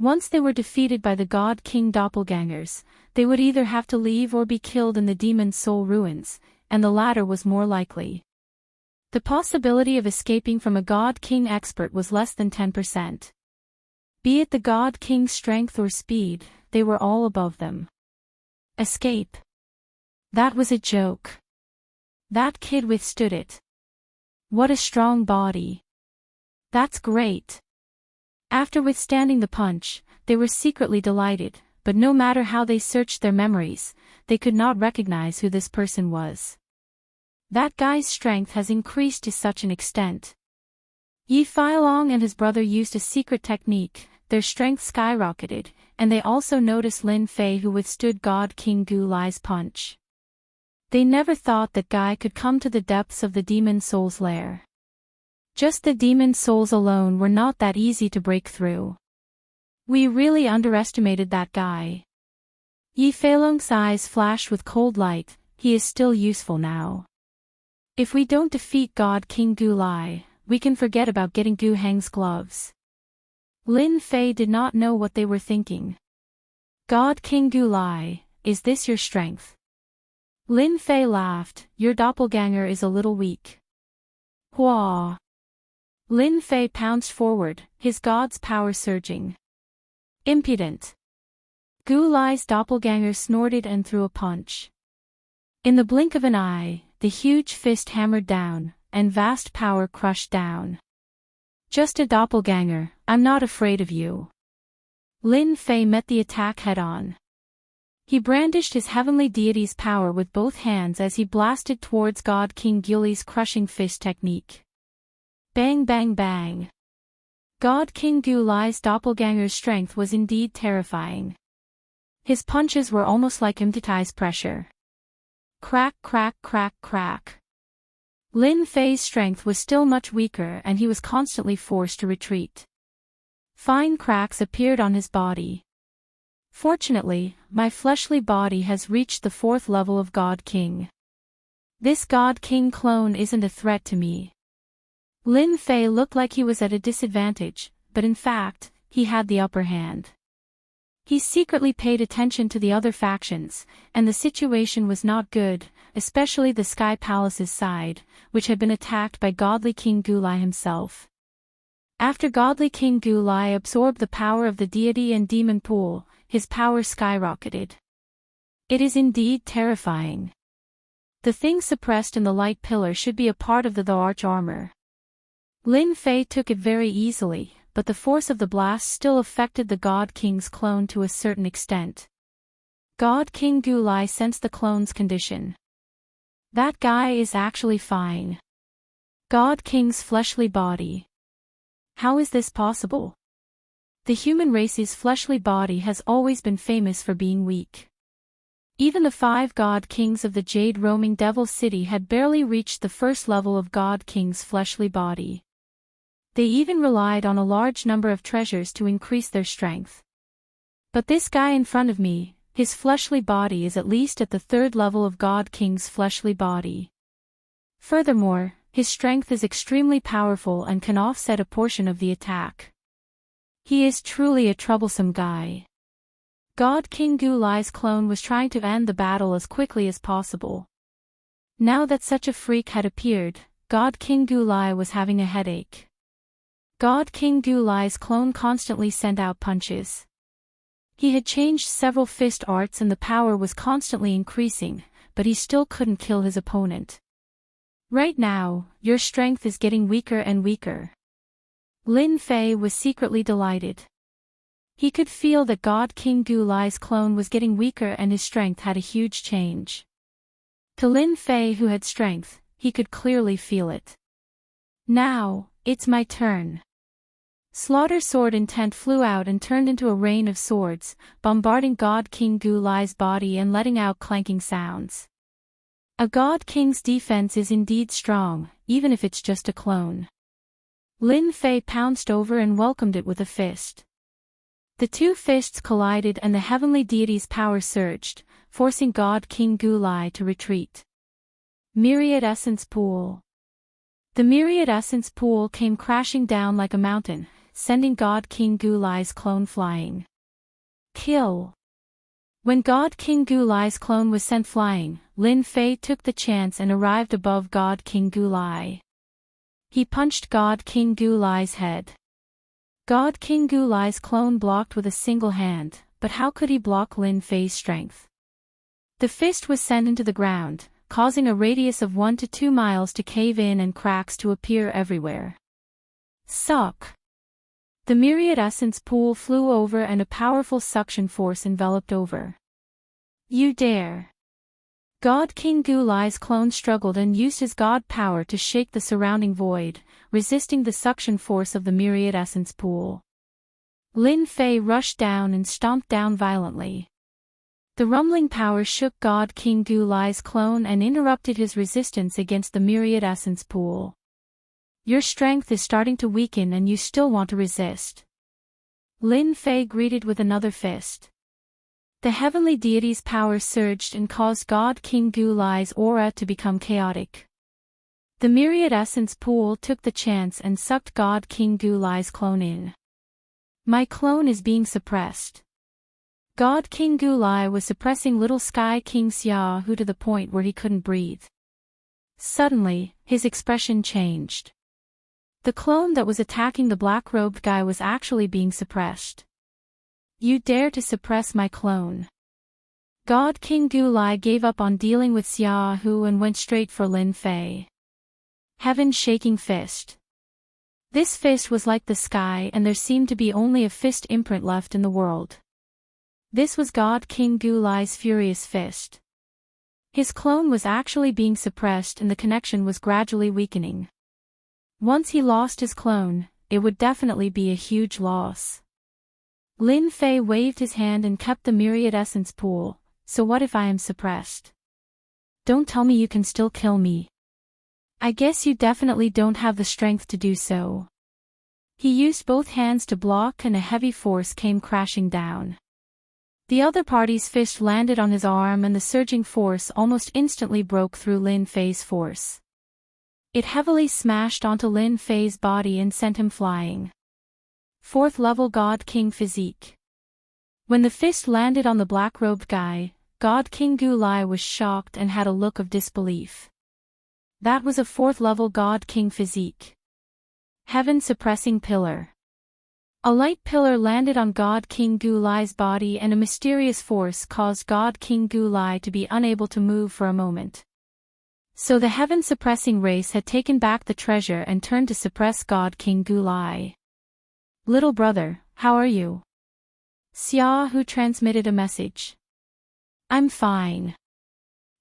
Once they were defeated by the God King doppelgangers, they would either have to leave or be killed in the Demon Soul ruins, and the latter was more likely. The possibility of escaping from a God King expert was less than 10%. Be it the God King's strength or speed, they were all above them. Escape. That was a joke. That kid withstood it. What a strong body. That's great. After withstanding the punch, they were secretly delighted, but no matter how they searched their memories, they could not recognize who this person was. That guy's strength has increased to such an extent. Yi Feilong and his brother used a secret technique, their strength skyrocketed, and they also noticed Lin Fei who withstood God King Gulai's punch. They never thought that guy could come to the depths of the Demon Soul's lair. Just the Demon Souls alone were not that easy to break through. We really underestimated that guy. Yi Feilong's eyes flashed with cold light, he is still useful now. If we don't defeat God King Gulai, we can forget about getting Gu Heng's gloves. Lin Fei did not know what they were thinking. God King Gulai, is this your strength? Lin Fei laughed, your doppelganger is a little weak. Hua! Lin Fei pounced forward, his god's power surging. Impudent! Gulai's doppelganger snorted and threw a punch. In the blink of an eye, the huge fist hammered down, and vast power crushed down. Just a doppelganger, I'm not afraid of you. Lin Fei met the attack head-on. He brandished his heavenly deity's power with both hands as he blasted towards God King Gulai's crushing fist technique. Bang bang bang. God King Gulai's doppelganger's strength was indeed terrifying. His punches were almost like hypnotized pressure. Crack crack crack crack. Lin Fei's strength was still much weaker and he was constantly forced to retreat. Fine cracks appeared on his body. Fortunately, my fleshly body has reached the 4th level of God King. This God King clone isn't a threat to me. Lin Fei looked like he was at a disadvantage, but in fact, he had the upper hand. He secretly paid attention to the other factions, and the situation was not good, especially the Sky Palace's side, which had been attacked by Godly King Gulai himself. After Godly King Gulai absorbed the power of the deity and demon pool, his power skyrocketed. It is indeed terrifying. The thing suppressed in the light pillar should be a part of the arch armor. Lin Fei took it very easily, but the force of the blast still affected the God King's clone to a certain extent. God King Gulai sensed the clone's condition. That guy is actually fine. God King's fleshly body. How is this possible? The human race's fleshly body has always been famous for being weak. Even the 5 God Kings of the Jade roaming Devil City had barely reached the first level of God King's fleshly body. They even relied on a large number of treasures to increase their strength. But this guy in front of me, his fleshly body is at least at the 3rd level of God King's fleshly body. Furthermore, his strength is extremely powerful and can offset a portion of the attack. He is truly a troublesome guy. God King Gulai's clone was trying to end the battle as quickly as possible. Now that such a freak had appeared, God King Gulai was having a headache. God King Gulai's clone constantly sent out punches. He had changed several fist arts and the power was constantly increasing, but he still couldn't kill his opponent. Right now, your strength is getting weaker and weaker. Lin Fei was secretly delighted. He could feel that God King Gulai's clone was getting weaker and his strength had a huge change. To Lin Fei, who had strength, he could clearly feel it. Now, it's my turn. Slaughter Sword Intent flew out and turned into a rain of swords, bombarding God King Gulai's body and letting out clanking sounds. A God King's defense is indeed strong, even if it's just a clone. Lin Fei pounced over and welcomed it with a fist. The 2 fists collided and the heavenly deity's power surged, forcing God King Gulai to retreat. Myriad Essence Pool. The Myriad Essence Pool came crashing down like a mountain, sending God King Gulai's clone flying. Kill. When God King Gulai's clone was sent flying, Lin Fei took the chance and arrived above God King Gulai. He punched God King Gulai's head. God King Gulai's clone blocked with a single hand, but how could he block Lin Fei's strength? The fist was sent into the ground, causing a radius of 1 to 2 miles to cave in and cracks to appear everywhere. Suck! The Myriad Essence Pool flew over and a powerful suction force enveloped over. You dare! God King Gulai's clone struggled and used his god power to shake the surrounding void, resisting the suction force of the Myriad Essence Pool. Lin Fei rushed down and stomped down violently. The rumbling power shook God King Gulai's clone and interrupted his resistance against the Myriad Essence Pool. Your strength is starting to weaken and you still want to resist. Lin Fei greeted with another fist. The heavenly deity's power surged and caused God King Gulai's aura to become chaotic. The Myriad Essence Pool took the chance and sucked God King Gulai's clone in. My clone is being suppressed. God King Gulai was suppressing little Sky King Xiaohu to the point where he couldn't breathe. Suddenly, his expression changed. The clone that was attacking the black-robed guy was actually being suppressed. You dare to suppress my clone. God King Gulai gave up on dealing with Xiaohu and went straight for Lin Fei. Heaven shaking fist. This fist was like the sky and there seemed to be only a fist imprint left in the world. This was God King Gulai's furious fist. His clone was actually being suppressed and the connection was gradually weakening. Once he lost his clone, it would definitely be a huge loss. Lin Fei waved his hand and kept the Myriad Essence Pool. So what if I am suppressed? Don't tell me you can still kill me. I guess you definitely don't have the strength to do so. He used both hands to block and a heavy force came crashing down. The other party's fist landed on his arm and the surging force almost instantly broke through Lin Fei's force. It heavily smashed onto Lin Fei's body and sent him flying. 4th level God King Physique. When the fist landed on the black-robed guy, God King Gulai was shocked and had a look of disbelief. That was a 4th level God King Physique. Heaven Suppressing Pillar. A light pillar landed on God King Gulai's body and a mysterious force caused God King Gulai to be unable to move for a moment. So the Heaven Suppressing race had taken back the treasure and turned to suppress God King Gulai. Little brother, how are you? Xiaohu transmitted a message. I'm fine.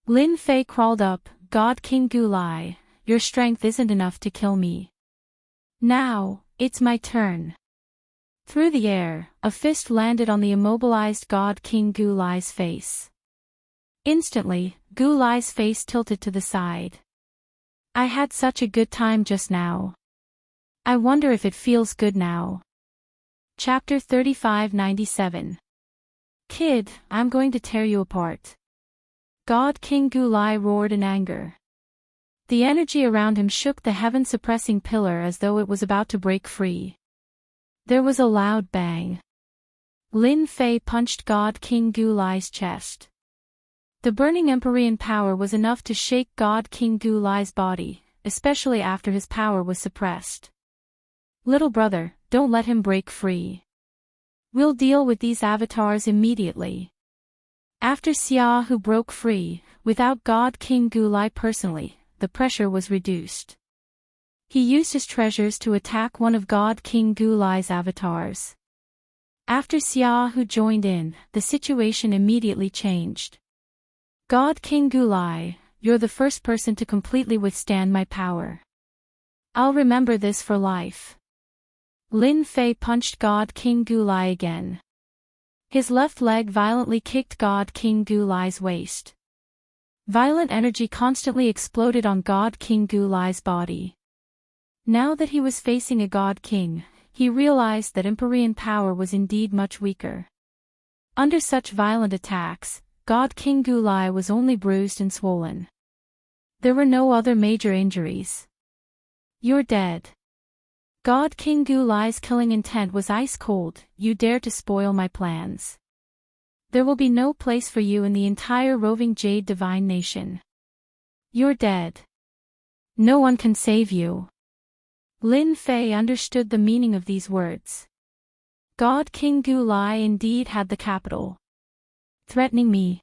Lin Fei crawled up, God King Gulai, your strength isn't enough to kill me. Now, it's my turn. Through the air, a fist landed on the immobilized God King Gulai's face. Instantly, Gulai's face tilted to the side. I had such a good time just now. I wonder if it feels good now. Chapter 3597. Kid, I'm going to tear you apart. God King Gulai roared in anger. The energy around him shook the heaven-suppressing pillar as though it was about to break free. There was a loud bang. Lin Fei punched God King Gulai's chest. The burning Empyrean power was enough to shake God King Gulai's body, especially after his power was suppressed. Little brother, don't let him break free. We'll deal with these avatars immediately. After Xiaohu broke free, without God King Gulai personally, the pressure was reduced. He used his treasures to attack one of God King Gulai's avatars. After Xiaohu joined in, the situation immediately changed. God King Gulai, you're the first person to completely withstand my power. I'll remember this for life. Lin Fei punched God King Gulai again. His left leg violently kicked God King Gulai's waist. Violent energy constantly exploded on God King Gulai's body. Now that he was facing a God King, he realized that Empyrean power was indeed much weaker. Under such violent attacks, God King Gulai was only bruised and swollen. There were no other major injuries. You're dead. God King Gulai's killing intent was ice-cold. You dare to spoil my plans. There will be no place for you in the entire roving Jade Divine Nation. You're dead. No one can save you. Lin Fei understood the meaning of these words. God King Gulai indeed had the capital. Threatening me.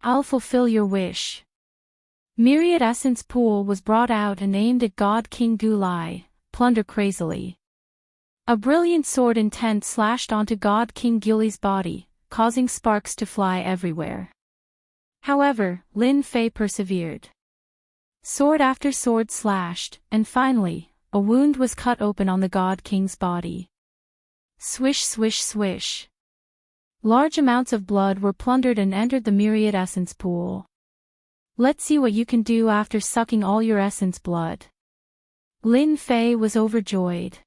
I'll fulfill your wish. Myriad Essence Pool was brought out and aimed at God King Gulai. Plunder crazily. A brilliant sword intent slashed onto God King Gulai's body, causing sparks to fly everywhere. However, Lin Fei persevered. Sword after sword slashed, and finally, a wound was cut open on the God King's body. Swish swish swish. Large amounts of blood were plundered and entered the Myriad Essence Pool. Let's see what you can do after sucking all your essence blood. Lin Fei was overjoyed.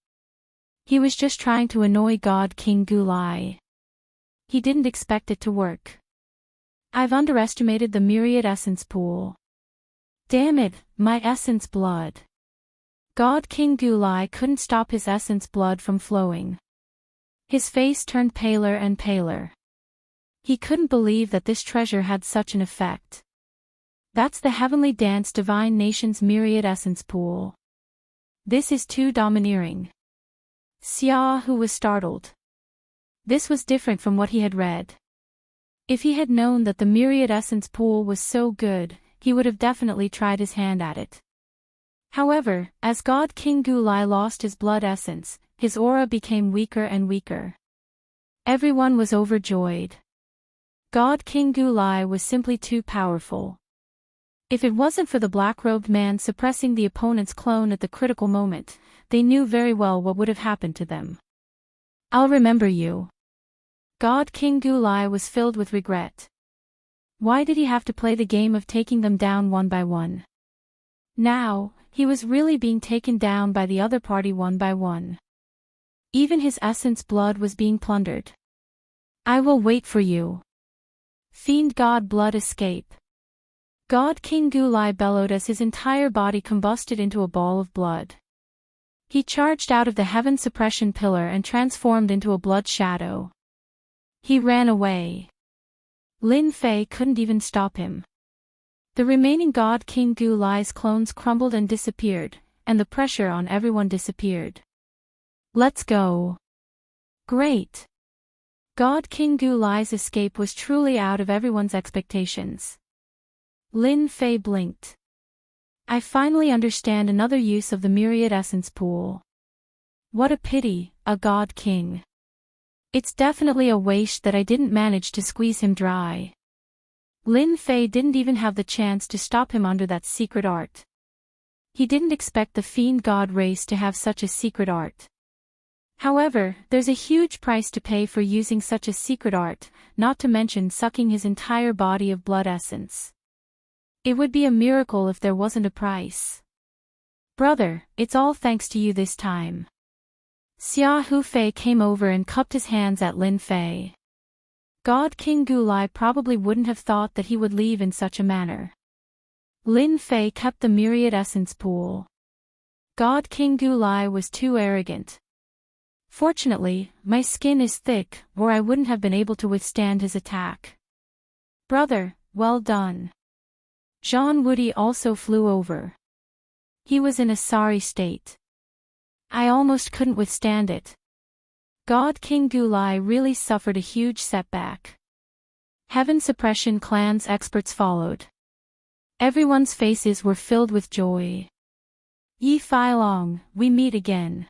He was just trying to annoy God King Gulai. He didn't expect it to work. I've underestimated the Myriad Essence Pool. Damn it, my essence blood. God King Gulai couldn't stop his essence blood from flowing. His face turned paler and paler. He couldn't believe that this treasure had such an effect. That's the Heavenly Dance Divine Nation's Myriad Essence Pool. This is too domineering. Xiaohu was startled. This was different from what he had read. If he had known that the Myriad Essence Pool was so good, he would have definitely tried his hand at it. However, as God King Gulai lost his blood essence, his aura became weaker and weaker. Everyone was overjoyed. God King Gulai was simply too powerful. If it wasn't for the black-robed man suppressing the opponent's clone at the critical moment, they knew very well what would have happened to them. I'll remember you. God King Gulai was filled with regret. Why did he have to play the game of taking them down one by one? Now, he was really being taken down by the other party one by one. Even his essence blood was being plundered. I will wait for you. Fiend God blood escape. God King Gulai bellowed as his entire body combusted into a ball of blood. He charged out of the heaven suppression pillar and transformed into a blood shadow. He ran away. Lin Fei couldn't even stop him. The remaining God King Gulai's clones crumbled and disappeared, and the pressure on everyone disappeared. Let's go. Great. God King Gulai's escape was truly out of everyone's expectations. Lin Fei blinked. I finally understand another use of the Myriad Essence Pool. What a pity, a God King. It's definitely a waste that I didn't manage to squeeze him dry. Lin Fei didn't even have the chance to stop him under that secret art. He didn't expect the fiend god race to have such a secret art. However, there's a huge price to pay for using such a secret art, not to mention sucking his entire body of blood essence. It would be a miracle if there wasn't a price. Brother, it's all thanks to you this time. Xia Hufei came over and cupped his hands at Lin Fei. God King Gulai probably wouldn't have thought that he would leave in such a manner. Lin Fei kept the myriad essence pool. God King Gulai was too arrogant. Fortunately, my skin is thick, or I wouldn't have been able to withstand his attack. Brother, well done. Jean Woody also flew over. He was in a sorry state. I almost couldn't withstand it. God King Gulai really suffered a huge setback. Heaven Suppression Clan's experts followed. Everyone's faces were filled with joy. Yi Feilong, we meet again.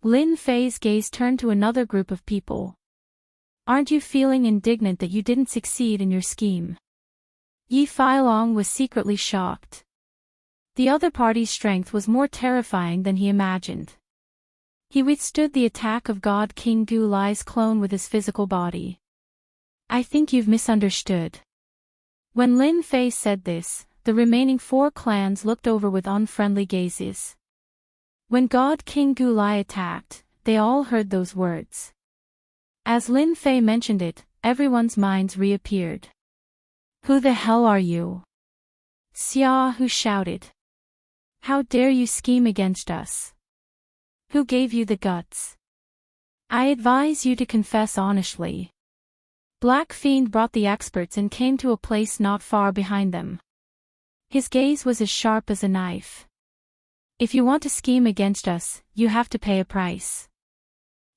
Lin Fei's gaze turned to another group of people. Aren't you feeling indignant that you didn't succeed in your scheme? Yi Feilong was secretly shocked. The other party's strength was more terrifying than he imagined. He withstood the attack of God King Gulai's clone with his physical body. I think you've misunderstood. When Lin Fei said this, the remaining 4 clans looked over with unfriendly gazes. When God King Gulai attacked, they all heard those words. As Lin Fei mentioned it, everyone's minds reappeared. Who the hell are you? Xia Hu shouted. How dare you scheme against us? Who gave you the guts? I advise you to confess honestly. Black Fiend brought the experts and came to a place not far behind them. His gaze was as sharp as a knife. If you want to scheme against us, you have to pay a price.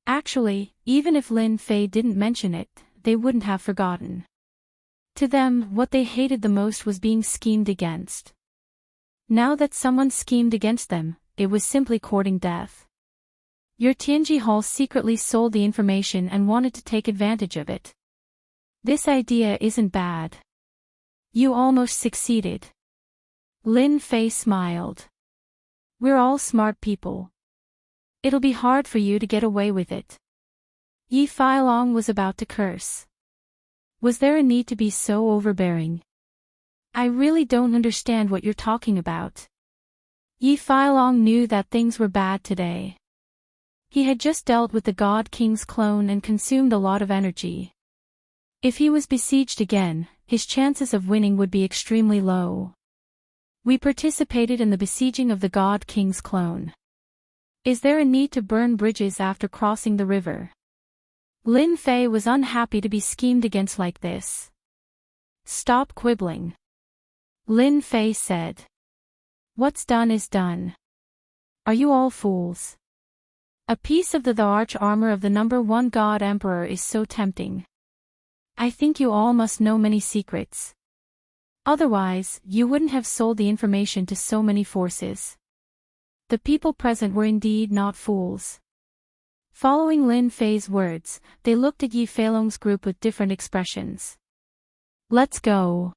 Actually, even if Lin Fei didn't mention it, they wouldn't have forgotten. To them, what they hated the most was being schemed against. Now that someone schemed against them, it was simply courting death. Your Tianji Hall secretly sold the information and wanted to take advantage of it. This idea isn't bad. You almost succeeded. Lin Fei smiled. We're all smart people. It'll be hard for you to get away with it. Yi Feilong was about to curse. Was there a need to be so overbearing? I really don't understand what you're talking about. Yi Feilong knew that things were bad today. He had just dealt with the God King's clone and consumed a lot of energy. If he was besieged again, his chances of winning would be extremely low. We participated in the besieging of the God King's clone. Is there a need to burn bridges after crossing the river? Lin Fei was unhappy to be schemed against like this. Stop quibbling. Lin Fei said. What's done is done. Are you all fools? A piece of the arch armor of the #1 God Emperor is so tempting. I think you all must know many secrets. Otherwise, you wouldn't have sold the information to so many forces. The people present were indeed not fools. Following Lin Fei's words, they looked at Yi Feilong's group with different expressions. Let's go.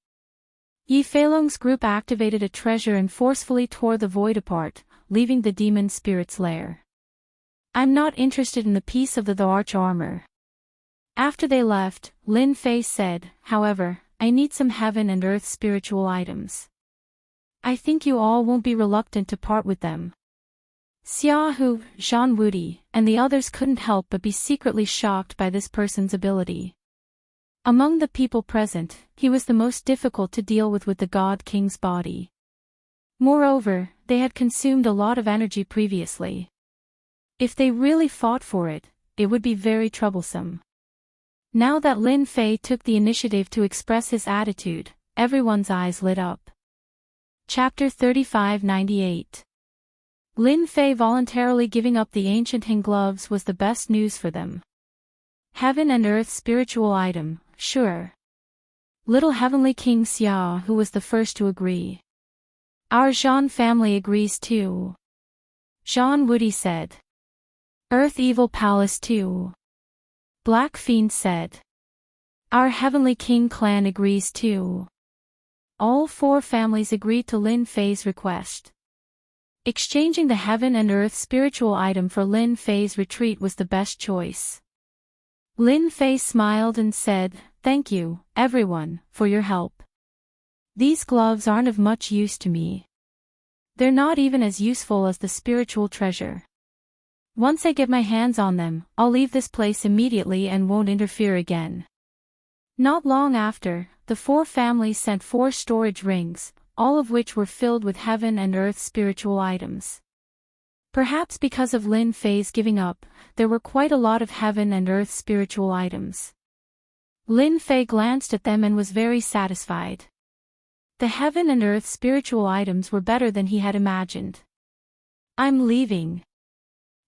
Yi Feilong's group activated a treasure and forcefully tore the void apart, leaving the demon spirit's lair. I'm not interested in the piece of the arch armor. After they left, Lin Fei said, however, I need some heaven and earth spiritual items. I think you all won't be reluctant to part with them. Xia Hu, Jean Woody, and the others couldn't help but be secretly shocked by this person's ability. Among the people present, he was the most difficult to deal with the God King's body. Moreover, they had consumed a lot of energy previously. If they really fought for it, it would be very troublesome. Now that Lin Fei took the initiative to express his attitude, everyone's eyes lit up. Chapter 3598. Lin Fei voluntarily giving up the Enchanting gloves was the best news for them. Heaven and earth spiritual item, sure. Little Heavenly King Xia Hu was the first to agree. Our Jean family agrees too. Jean Woody said. Earth Evil Palace too. Black Fiend said. Our Heavenly King clan agrees too. All four families agreed to Lin Fei's request. Exchanging the heaven and earth spiritual item for Lin Fei's retreat was the best choice. Lin Fei smiled and said, "Thank you, everyone, for your help. These gloves aren't of much use to me. They're not even as useful as the spiritual treasure. Once I get my hands on them, I'll leave this place immediately and won't interfere again." Not long after, the four families sent 4 storage rings, all of which were filled with heaven and earth spiritual items. Perhaps because of Lin Fei's giving up, there were quite a lot of heaven and earth spiritual items. Lin Fei glanced at them and was very satisfied. The heaven and earth spiritual items were better than he had imagined. "I'm leaving."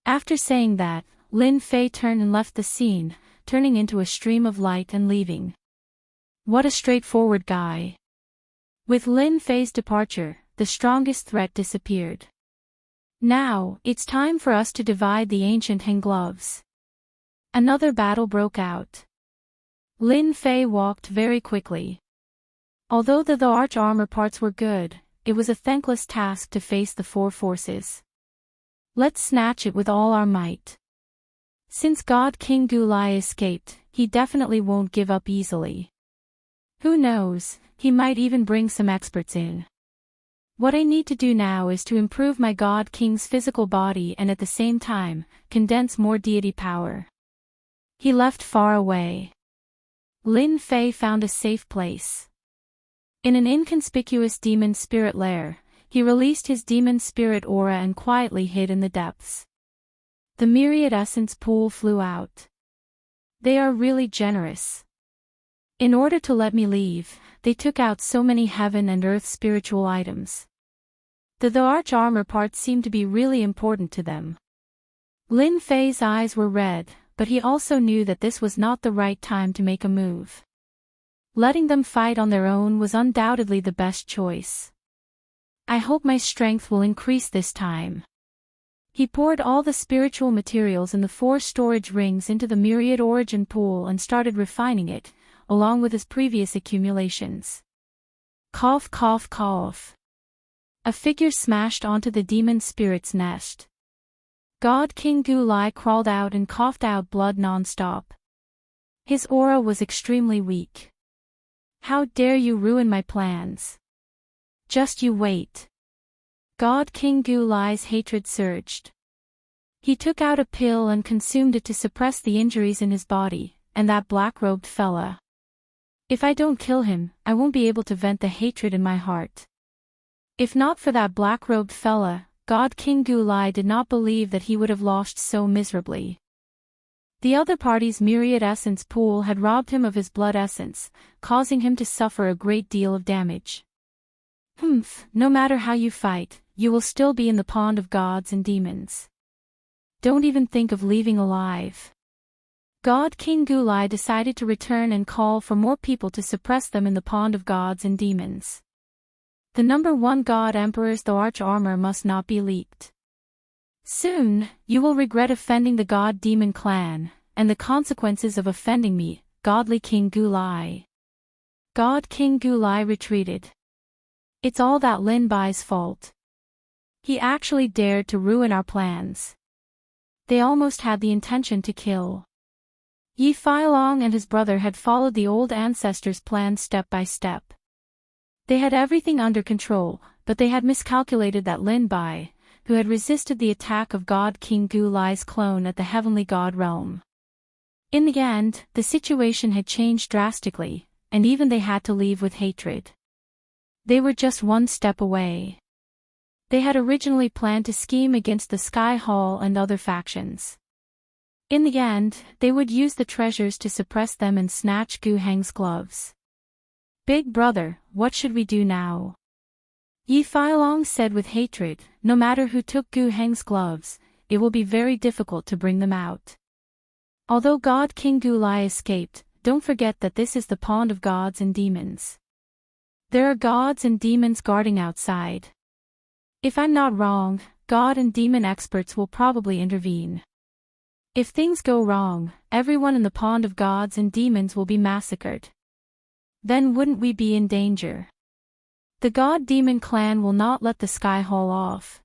After saying that, Lin Fei turned and left the scene, turning into a stream of light and leaving. What a straightforward guy. With Lin Fei's departure, the strongest threat disappeared. Now, it's time for us to divide the Enchanting gloves. Another battle broke out. Lin Fei walked very quickly. Although the arch armor parts were good, it was a thankless task to face the 4 forces. Let's snatch it with all our might. Since God King Gulai escaped, he definitely won't give up easily. Who knows, he might even bring some experts in. What I need to do now is to improve my God King's physical body and at the same time, condense more deity power. He left far away. Lin Fei found a safe place. In an inconspicuous demon spirit lair, he released his demon spirit aura and quietly hid in the depths. The myriad essence pool flew out. They are really generous. In order to let me leave, they took out so many heaven and earth spiritual items. The arch armor parts seemed to be really important to them. Lin Fei's eyes were red, but he also knew that this was not the right time to make a move. Letting them fight on their own was undoubtedly the best choice. I hope my strength will increase this time. He poured all the spiritual materials in the 4 storage rings into the myriad origin pool and started refining it, along with his previous accumulations. Cough, cough, cough. A figure smashed onto the demon spirit's nest. God King Gulai crawled out and coughed out blood non-stop. His aura was extremely weak. How dare you ruin my plans? Just you wait. God King Gulai's hatred surged. He took out a pill and consumed it to suppress the injuries in his body, and that black-robed fella. If I don't kill him, I won't be able to vent the hatred in my heart. If not for that black-robed fella, God King Gulai did not believe that he would have lost so miserably. The other party's myriad essence pool had robbed him of his blood essence, causing him to suffer a great deal of damage. No matter how you fight, you will still be in the pond of gods and demons. Don't even think of leaving alive. God King Gulai decided to return and call for more people to suppress them in the pond of gods and demons. The number 1 God Emperor's arch armor must not be leaked. Soon, you will regret offending the God Demon clan, and the consequences of offending me, Godly King Gulai. God King Gulai retreated. It's all that Lin Bai's fault. He actually dared to ruin our plans. They almost had the intention to kill. Yi Feilong and his brother had followed the old ancestors' plan step by step. They had everything under control, but they had miscalculated that Lin Bai, who had resisted the attack of God King Gulai's clone at the Heavenly God realm. In the end, the situation had changed drastically, and even they had to leave with hatred. They were just 1 step away. They had originally planned to scheme against the Sky Hall and other factions. In the end, they would use the treasures to suppress them and snatch Gu Heng's gloves. Big brother, what should we do now? Yi Feilong said with hatred, no matter who took Gu Heng's gloves, it will be very difficult to bring them out. Although God King Gulai escaped, don't forget that this is the pond of gods and demons. There are gods and demons guarding outside. If I'm not wrong, god and demon experts will probably intervene. If things go wrong, everyone in the pond of gods and demons will be massacred. Then wouldn't we be in danger? The god-demon clan will not let the sky haul off.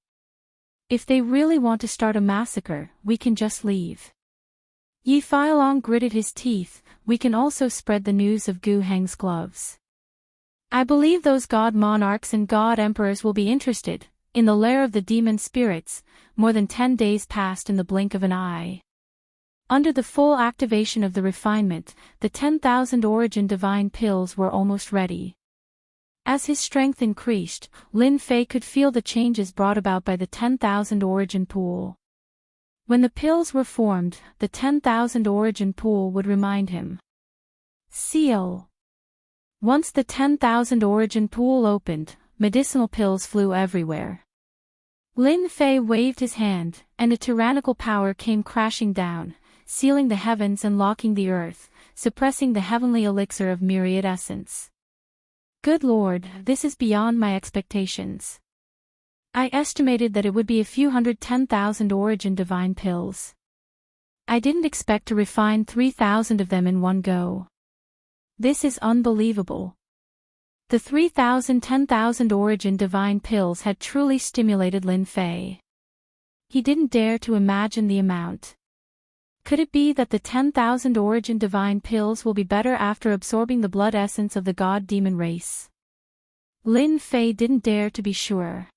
If they really want to start a massacre, we can just leave. Yi Feilong gritted his teeth. We can also spread the news of Gu Heng's gloves. I believe those god monarchs and god emperors will be interested. In the lair of the demon spirits, more than 10 days passed in the blink of an eye. Under the full activation of the refinement, the 10,000 origin divine pills were almost ready. As his strength increased, Lin Fei could feel the changes brought about by the 10,000 origin pool. When the pills were formed, the 10,000 origin pool would remind him. Seal. Once the 10,000 origin pool opened, medicinal pills flew everywhere. Lin Fei waved his hand, and a tyrannical power came crashing down, sealing the heavens and locking the earth, suppressing the heavenly elixir of myriad essence. Good Lord, this is beyond my expectations. I estimated that it would be a few 110,000 origin divine pills. I didn't expect to refine 3,000 of them in one go. This is unbelievable. The 10,000 origin divine pills had truly stimulated Lin Fei. He didn't dare to imagine the amount. Could it be that the 10,000 origin divine pills will be better after absorbing the blood essence of the god-demon race? Lin Fei didn't dare to be sure.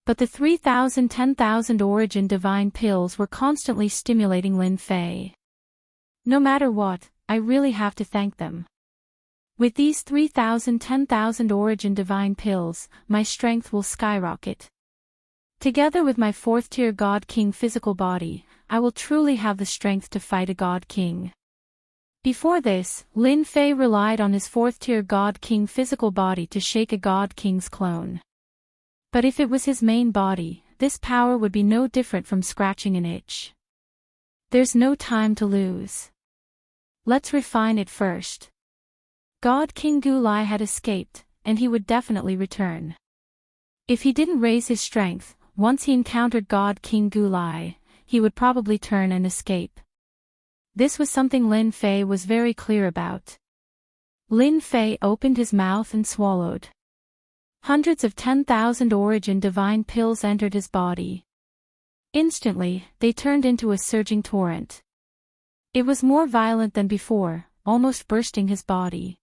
But the 10,000 origin divine pills were constantly stimulating Lin Fei. No matter what, I really have to thank them. With these 10,000 origin divine pills, my strength will skyrocket. Together with my 4th-tier God King physical body, I will truly have the strength to fight a God King. Before this, Lin Fei relied on his 4th-tier God King physical body to shake a God King's clone. But if it was his main body, this power would be no different from scratching an itch. There's no time to lose. Let's refine it first. God King Gulai had escaped, and he would definitely return. If he didn't raise his strength, once he encountered God King Gulai, he would probably turn and escape. This was something Lin Fei was very clear about. Lin Fei opened his mouth and swallowed. Hundreds of 10,000 origin divine pills entered his body. Instantly, they turned into a surging torrent. It was more violent than before, almost bursting his body.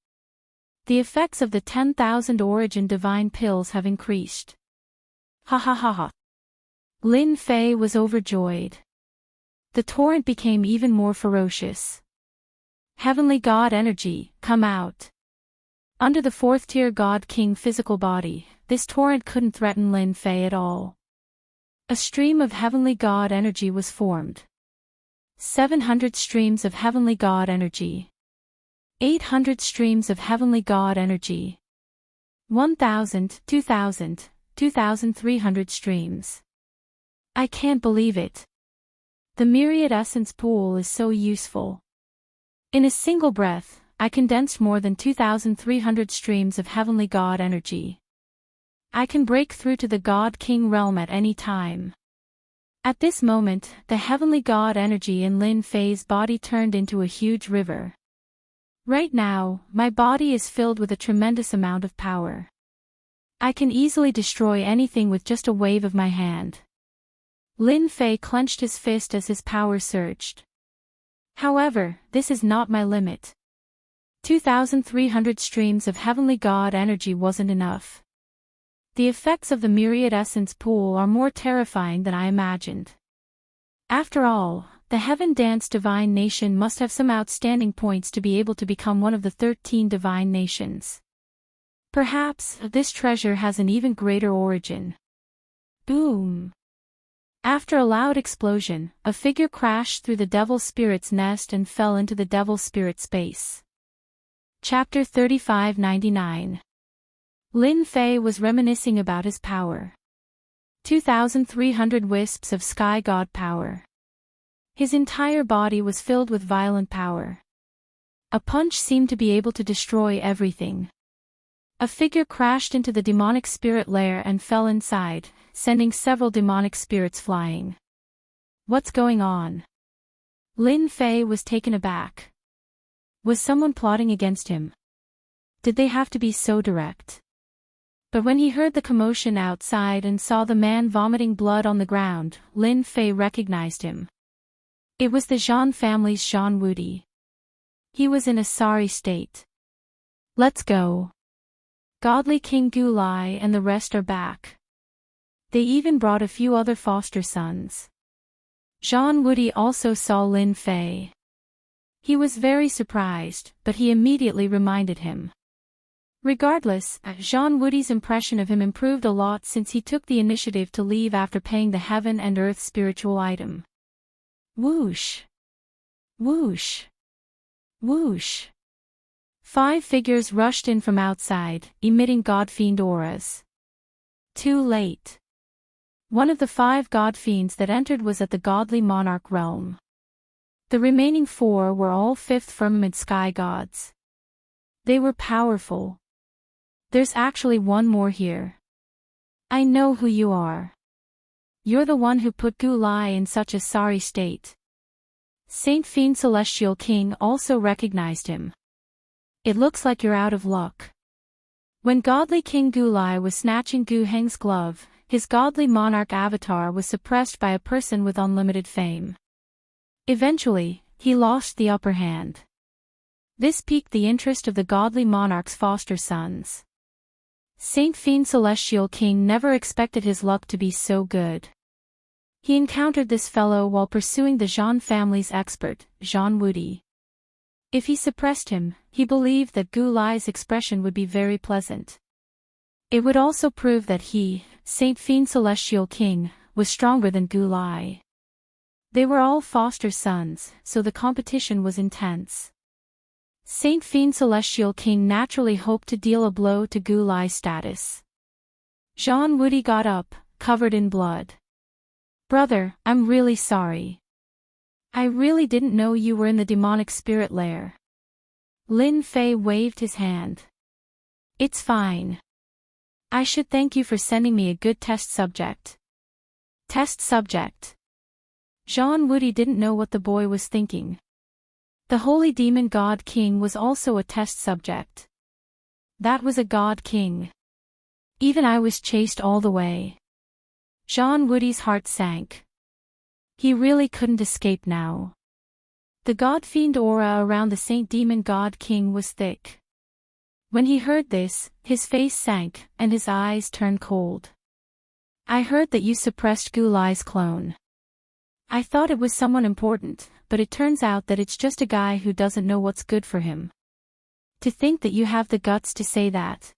The effects of the 10,000 origin divine pills have increased. Ha ha ha ha. Lin Fei was overjoyed. The torrent became even more ferocious. Heavenly God energy, come out. Under the 4th-tier God King physical body, this torrent couldn't threaten Lin Fei at all. A stream of heavenly God energy was formed. 700 streams of heavenly God energy. 800 streams of heavenly God energy. 1,000, 2,000, 2,300 streams. I can't believe it. The myriad essence pool is so useful. In a single breath, I condensed more than 2,300 streams of heavenly God energy. I can break through to the God King realm at any time. At this moment, the heavenly God energy in Lin Fei's body turned into a huge river. Right now, my body is filled with a tremendous amount of power. I can easily destroy anything with just a wave of my hand. Lin Fei clenched his fist as his power surged. However, this is not my limit. 2,300 streams of heavenly God energy wasn't enough. The effects of the myriad essence pool are more terrifying than I imagined. After all, the Heaven Dance Divine Nation must have some outstanding points to be able to become one of the 13 divine nations. Perhaps, this treasure has an even greater origin. Boom! After a loud explosion, a figure crashed through the Devil Spirit's nest and fell into the Devil Spirit space. Chapter 3599. Lin Fei was reminiscing about his power. 2,300 wisps of sky god power. His entire body was filled with violent power. A punch seemed to be able to destroy everything. A figure crashed into the demonic spirit lair and fell inside, sending several demonic spirits flying. What's going on? Lin Fei was taken aback. Was someone plotting against him? Did they have to be so direct? But when he heard the commotion outside and saw the man vomiting blood on the ground, Lin Fei recognized him. It was the Zhan family's Zhan Wudi. He was in a sorry state. Let's go. Godly King Gulai and the rest are back. They even brought a few other foster sons. Zhan Wudi also saw Lin Fei. He was very surprised, but he immediately reminded him. Regardless, Zhan Wudi's impression of him improved a lot since he took the initiative to leave after paying the heaven and earth spiritual item. Whoosh! Whoosh! Whoosh! 5 figures rushed in from outside, emitting god-fiend auras. Too late. One of the 5 god-fiends that entered was at the godly monarch realm. The remaining 4 were all 5th firmament sky gods. They were powerful. There's actually one more here. I know who you are. You're the one who put Gulai in such a sorry state. Saint Fiend Celestial King also recognized him. It looks like you're out of luck. When godly King Gulai was snatching Gu Heng's glove, his godly monarch avatar was suppressed by a person with unlimited fame. Eventually, he lost the upper hand. This piqued the interest of the godly monarch's foster sons. Saint Fiend Celestial King never expected his luck to be so good. He encountered this fellow while pursuing the Zhan family's expert, Zhan Wudi. If he suppressed him, he believed that Gulai's expression would be very pleasant. It would also prove that he, Saint Fiend Celestial King, was stronger than Gulai. They were all foster sons, so the competition was intense. Saint Fiend Celestial King naturally hoped to deal a blow to Gulai's status. Zhan Wudi got up, covered in blood. Brother, I'm really sorry. I really didn't know you were in the demonic spirit lair. Lin Fei waved his hand. It's fine. I should thank you for sending me a good test subject. Test subject. Zhan Wudi didn't know what the boy was thinking. The holy demon god king was also a test subject. That was a god king. Even I was chased all the way. Zhan Wudi's heart sank. He really couldn't escape now. The god-fiend aura around the Saint Demon God King was thick. When he heard this, his face sank, and his eyes turned cold. I heard that you suppressed Gulai's clone. I thought it was someone important, but it turns out that it's just a guy who doesn't know what's good for him. To think that you have the guts to say that.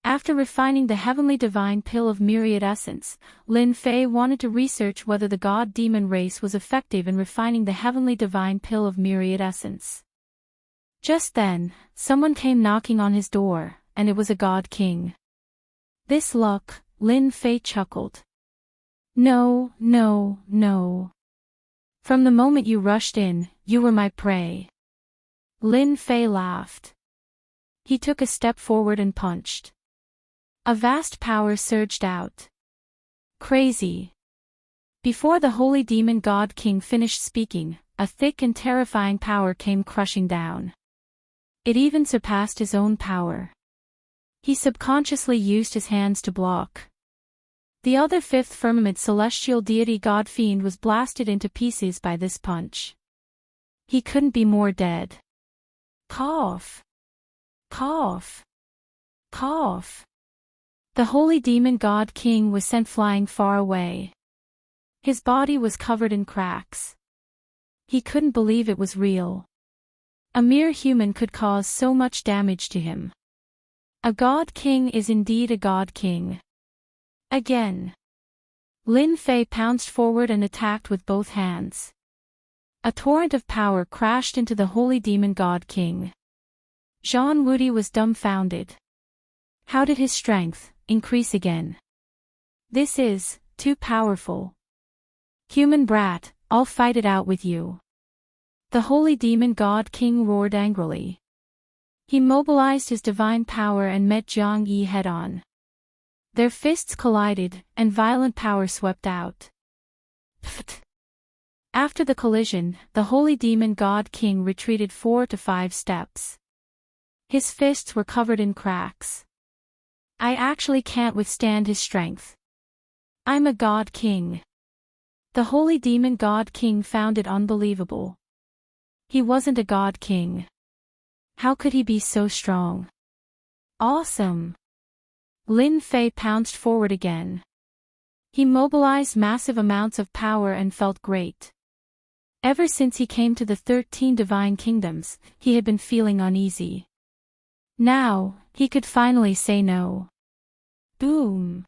After refining the heavenly divine pill of myriad essence, Lin Fei wanted to research whether the god-demon race was effective in refining the heavenly divine pill of myriad essence. Just then, someone came knocking on his door, and it was a god king. This luck, Lin Fei chuckled. No, no, no. From the moment you rushed in, you were my prey. Lin Fei laughed. He took a step forward and punched. A vast power surged out. Crazy. Before the holy demon god king finished speaking, a thick and terrifying power came crushing down. It even surpassed his own power. He subconsciously used his hands to block. The other 5th firmament celestial deity god fiend was blasted into pieces by this punch. He couldn't be more dead. Cough. Cough. Cough. The holy demon god king was sent flying far away. His body was covered in cracks. He couldn't believe it was real. A mere human could cause so much damage to him. A god king is indeed a god king. Again. Lin Fei pounced forward and attacked with both hands. A torrent of power crashed into the holy demon god king. Zhan Wudi was dumbfounded. How did his strength increase again? This is too powerful. Human brat, I'll fight it out with you. The holy demon god king roared angrily. He mobilized his divine power and met Jiang Yi head-on. Their fists collided, and violent power swept out. Pfft! After the collision, the holy demon god king retreated 4 to 5 steps. His fists were covered in cracks. I actually can't withstand his strength. I'm a god king. The holy demon god king found it unbelievable. He wasn't a god king. How could he be so strong? Awesome! Lin Fei pounced forward again. He mobilized massive amounts of power and felt great. Ever since he came to the 13 divine kingdoms, he had been feeling uneasy. Now, he could finally say no. Boom!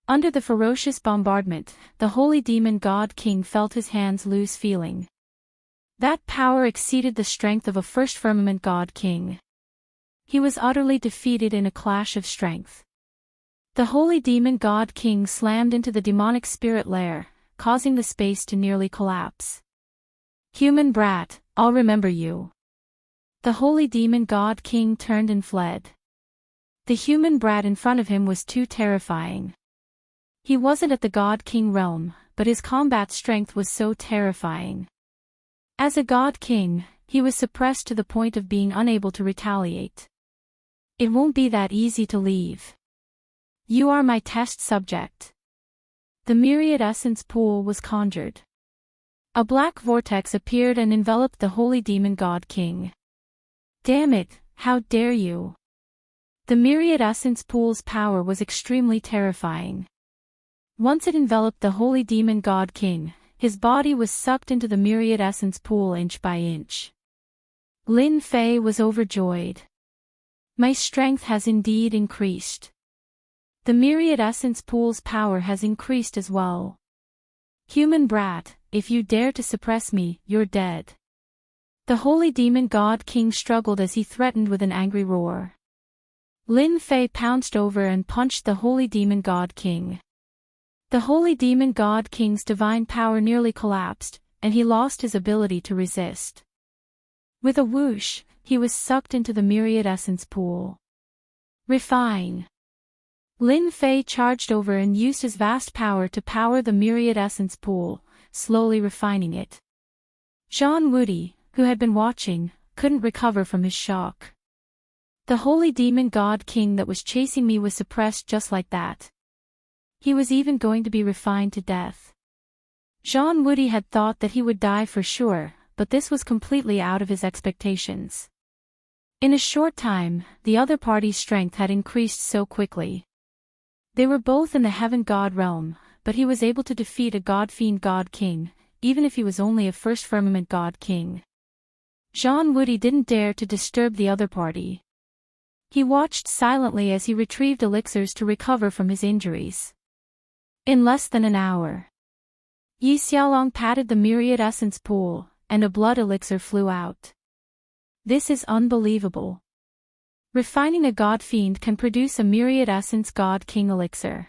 Under the ferocious bombardment, the holy demon god king felt his hands lose feeling. That power exceeded the strength of a first firmament god king. He was utterly defeated in a clash of strength. The holy demon god king slammed into the demonic spirit lair, causing the space to nearly collapse. Human brat, I'll remember you. The holy demon god king turned and fled. The human brat in front of him was too terrifying. He wasn't at the god king realm, but his combat strength was so terrifying. As a god king, he was suppressed to the point of being unable to retaliate. It won't be that easy to leave. You are my test subject. The myriad essence pool was conjured. A black vortex appeared and enveloped the holy demon god king. Damn it, how dare you! The myriad essence pool's power was extremely terrifying. Once it enveloped the holy demon god king, his body was sucked into the myriad essence pool inch by inch. Lin Fei was overjoyed. My strength has indeed increased. The myriad essence pool's power has increased as well. Human brat, if you dare to suppress me, you're dead. The holy demon god king struggled as he threatened with an angry roar. Lin Fei pounced over and punched the holy demon god king. The holy demon god king's divine power nearly collapsed, and he lost his ability to resist. With a whoosh, he was sucked into the myriad essence pool. Refine. Lin Fei charged over and used his vast power to power the myriad essence pool, slowly refining it. Zhang Wudi, who had been watching, couldn't recover from his shock. The holy demon god king that was chasing me was suppressed just like that. He was even going to be refined to death. Zhang Wudi had thought that he would die for sure, but this was completely out of his expectations. In a short time, the other party's strength had increased so quickly. They were both in the heaven god realm, but he was able to defeat a god-fiend god king, even if he was only a first firmament god king. Zhang Wudi didn't dare to disturb the other party. He watched silently as he retrieved elixirs to recover from his injuries. In less than an hour, Yi Xiaolong patted the myriad essence pool, and a blood elixir flew out. This is unbelievable. Refining a god fiend can produce a myriad essence god king elixir.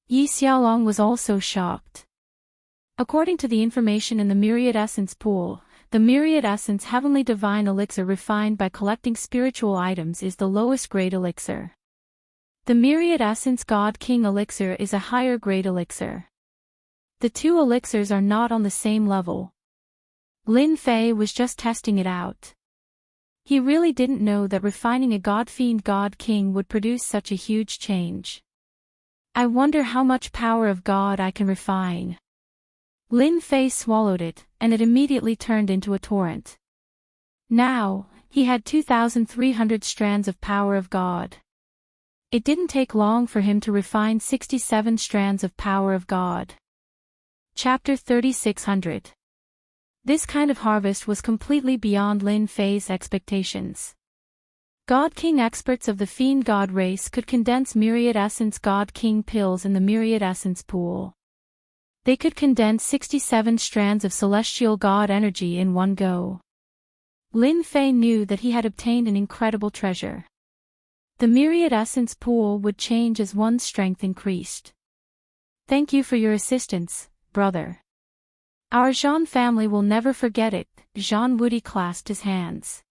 Yi Xiaolong was also shocked. According to the information in the myriad essence pool, the myriad essence heavenly divine elixir refined by collecting spiritual items is the lowest grade elixir. The myriad essence god king elixir is a higher grade elixir. The two elixirs are not on the same level. Lin Fei was just testing it out. He really didn't know that refining a god-fiend god king would produce such a huge change. I wonder how much power of God I can refine. Lin Fei swallowed it, and it immediately turned into a torrent. Now, he had 2,300 strands of power of God. It didn't take long for him to refine 67 strands of power of God. Chapter 3600. This kind of harvest was completely beyond Lin Fei's expectations. God King experts of the Fiend God race could condense Myriad Essence God King pills in the Myriad Essence pool. They could condense 67 strands of celestial God energy in one go. Lin Fei knew that he had obtained an incredible treasure. The Myriad Essence pool would change as one's strength increased. Thank you for your assistance, brother. Our Zhan family will never forget it. Zhan Wudi clasped his hands.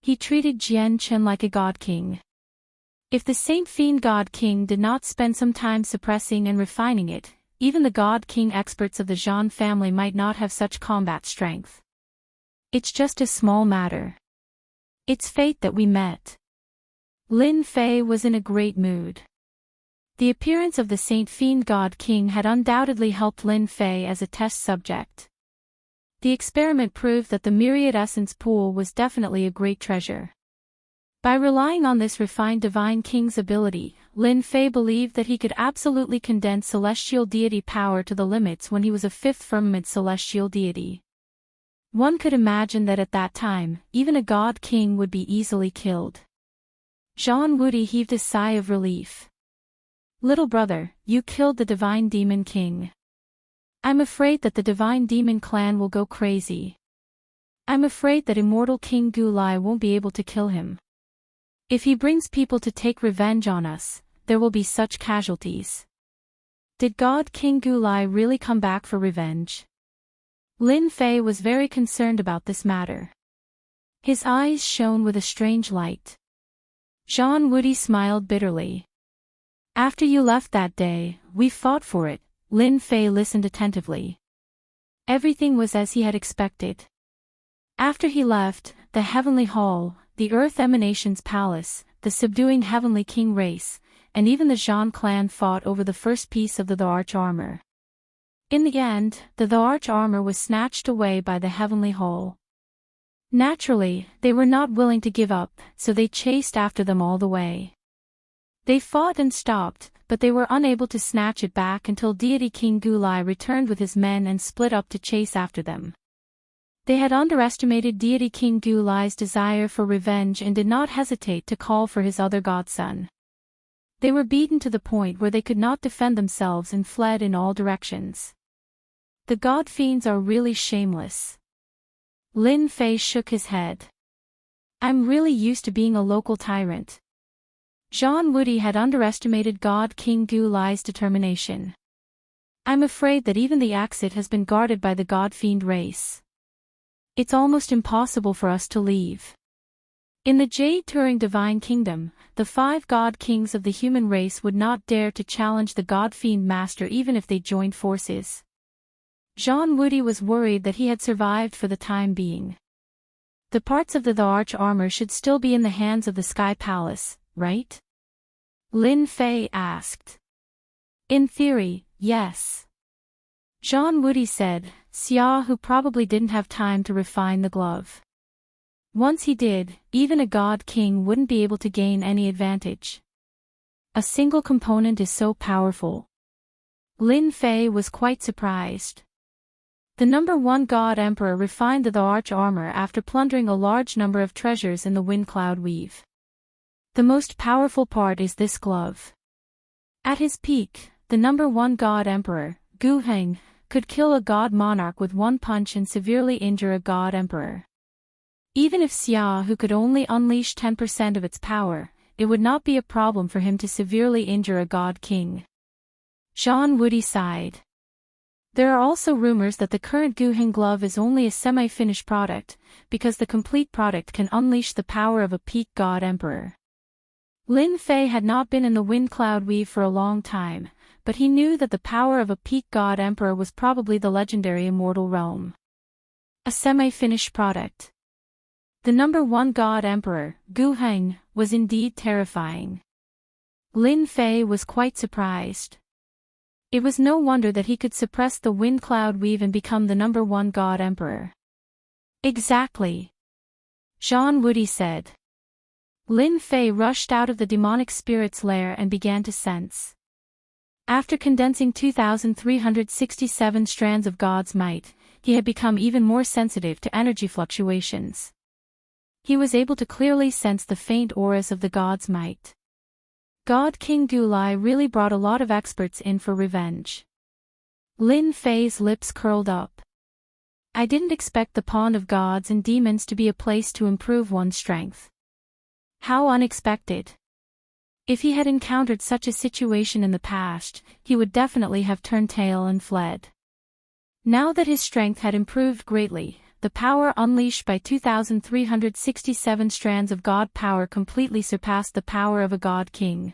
He treated Jian Chen like a god king. If the Saint Fiend God King did not spend some time suppressing and refining it, even the God King experts of the Jean family might not have such combat strength. It's just a small matter. It's fate that we met. Lin Fei was in a great mood. The appearance of the Saint Fiend God King had undoubtedly helped Lin Fei as a test subject. The experiment proved that the Myriad Essence Pool was definitely a great treasure. By relying on this refined Divine King's ability, Lin Fei believed that he could absolutely condense celestial deity power to the limits when he was a fifth firmament celestial deity. One could imagine that at that time, even a God King would be easily killed. Jean Woody heaved a sigh of relief. Little brother, you killed the Divine Demon King. I'm afraid that the Divine Demon clan will go crazy. I'm afraid that immortal King Gulai won't be able to kill him. If he brings people to take revenge on us, there will be such casualties. Did God King Gulai really come back for revenge? Lin Fei was very concerned about this matter. His eyes shone with a strange light. Jean Woody smiled bitterly. After you left that day, we fought for it. Lin Fei listened attentively. Everything was as he had expected. After he left, the Heavenly Hall, the Earth Emanations Palace, the subduing Heavenly King race, and even the Jean clan fought over the first piece of the Arch armor. In the end, the Arch armor was snatched away by the Heavenly Hall. Naturally, they were not willing to give up, so they chased after them all the way. They fought and stopped, but they were unable to snatch it back until Deity King Gulai returned with his men and split up to chase after them. They had underestimated Deity King Gulai's desire for revenge and did not hesitate to call for his other godson. They were beaten to the point where they could not defend themselves and fled in all directions. The god fiends are really shameless. Lin Fei shook his head. I'm really used to being a local tyrant. Jean Woody had underestimated God King Gulai's determination. I'm afraid that even the exit has been guarded by the god fiend race. It's almost impossible for us to leave. In the Jade Turing Divine Kingdom, the 5 god kings of the human race would not dare to challenge the god fiend master even if they joined forces. Jean Woody was worried that he had survived for the time being. The parts of the Arch armor should still be in the hands of the Sky Palace, right? Lin Fei asked. In theory, yes. Jean Woody said, Xia who probably didn't have time to refine the glove. Once he did, even a god king wouldn't be able to gain any advantage. A single component is so powerful. Lin Fei was quite surprised. The number 1 God Emperor refined the Arch armor after plundering a large number of treasures in the Wind Cloud Weave. The most powerful part is this glove. At his peak, the number 1 God Emperor, Gu Heng, could kill a God Monarch with one punch and severely injure a God Emperor. Even if Xia who could only unleash 10% of its power, it would not be a problem for him to severely injure a God King. Jean Woody sighed. There are also rumors that the current Gu Heng glove is only a semi-finished product, because the complete product can unleash the power of a peak God Emperor. Lin Fei had not been in the Wind Cloud Weave for a long time, but he knew that the power of a peak God Emperor was probably the legendary Immortal Realm. A semi-finished product. The number 1 God Emperor, Gu Heng, was indeed terrifying. Lin Fei was quite surprised. It was no wonder that he could suppress the Wind Cloud Weave and become the number 1 God Emperor. Exactly. Jean Woody said. Lin Fei rushed out of the demonic spirit's lair and began to sense. After condensing 2,367 strands of God's might, he had become even more sensitive to energy fluctuations. He was able to clearly sense the faint auras of the God's might. God King Gulai really brought a lot of experts in for revenge. Lin Fei's lips curled up. I didn't expect the Pond of Gods and Demons to be a place to improve one's strength. How unexpected. If he had encountered such a situation in the past, he would definitely have turned tail and fled. Now that his strength had improved greatly, the power unleashed by 2,367 strands of God power completely surpassed the power of a God King.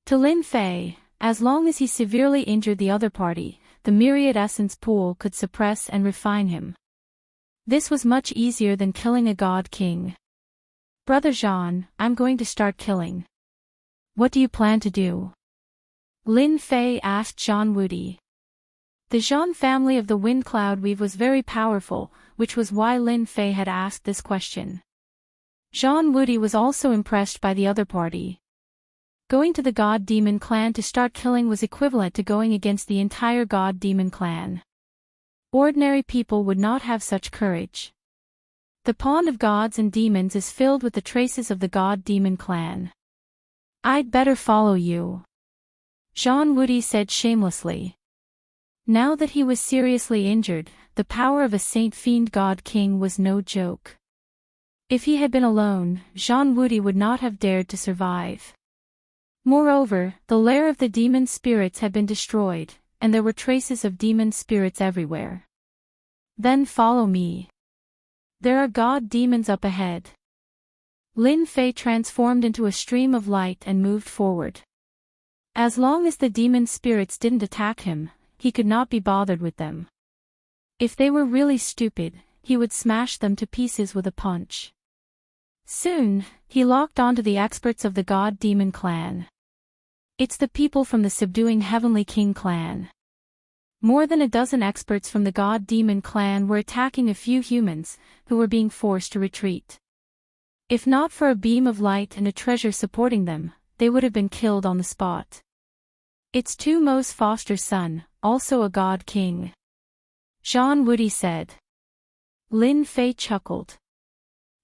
To Lin Fei, as long as he severely injured the other party, the myriad essence pool could suppress and refine him. This was much easier than killing a god king. Brother Jean, I'm going to start killing. What do you plan to do? Lin Fei asked Jean Woody. The Jean family of the Wind Cloud Weave was very powerful, which was why Lin Fei had asked this question. Jean Woody was also impressed by the other party. Going to the God Demon clan to start killing was equivalent to going against the entire God Demon clan. Ordinary people would not have such courage. The pond of gods and demons is filled with the traces of the God Demon clan. I'd better follow you, Jean Woody said shamelessly. Now that he was seriously injured, the power of a Saint Fiend God King was no joke. If he had been alone, Jean Woody would not have dared to survive. Moreover, the lair of the demon spirits had been destroyed, and there were traces of demon spirits everywhere. Then follow me. There are god demons up ahead. Lin Fei transformed into a stream of light and moved forward. As long as the demon spirits didn't attack him, he could not be bothered with them. If they were really stupid, he would smash them to pieces with a punch. Soon, he locked onto the experts of the God Demon clan. It's the people from the Subduing Heavenly King clan. More than a dozen experts from the God Demon clan were attacking a few humans, who were being forced to retreat. If not for a beam of light and a treasure supporting them, they would have been killed on the spot. It's Tu Mo's foster son, also a god king, Jean Woody said. Lin Fei chuckled.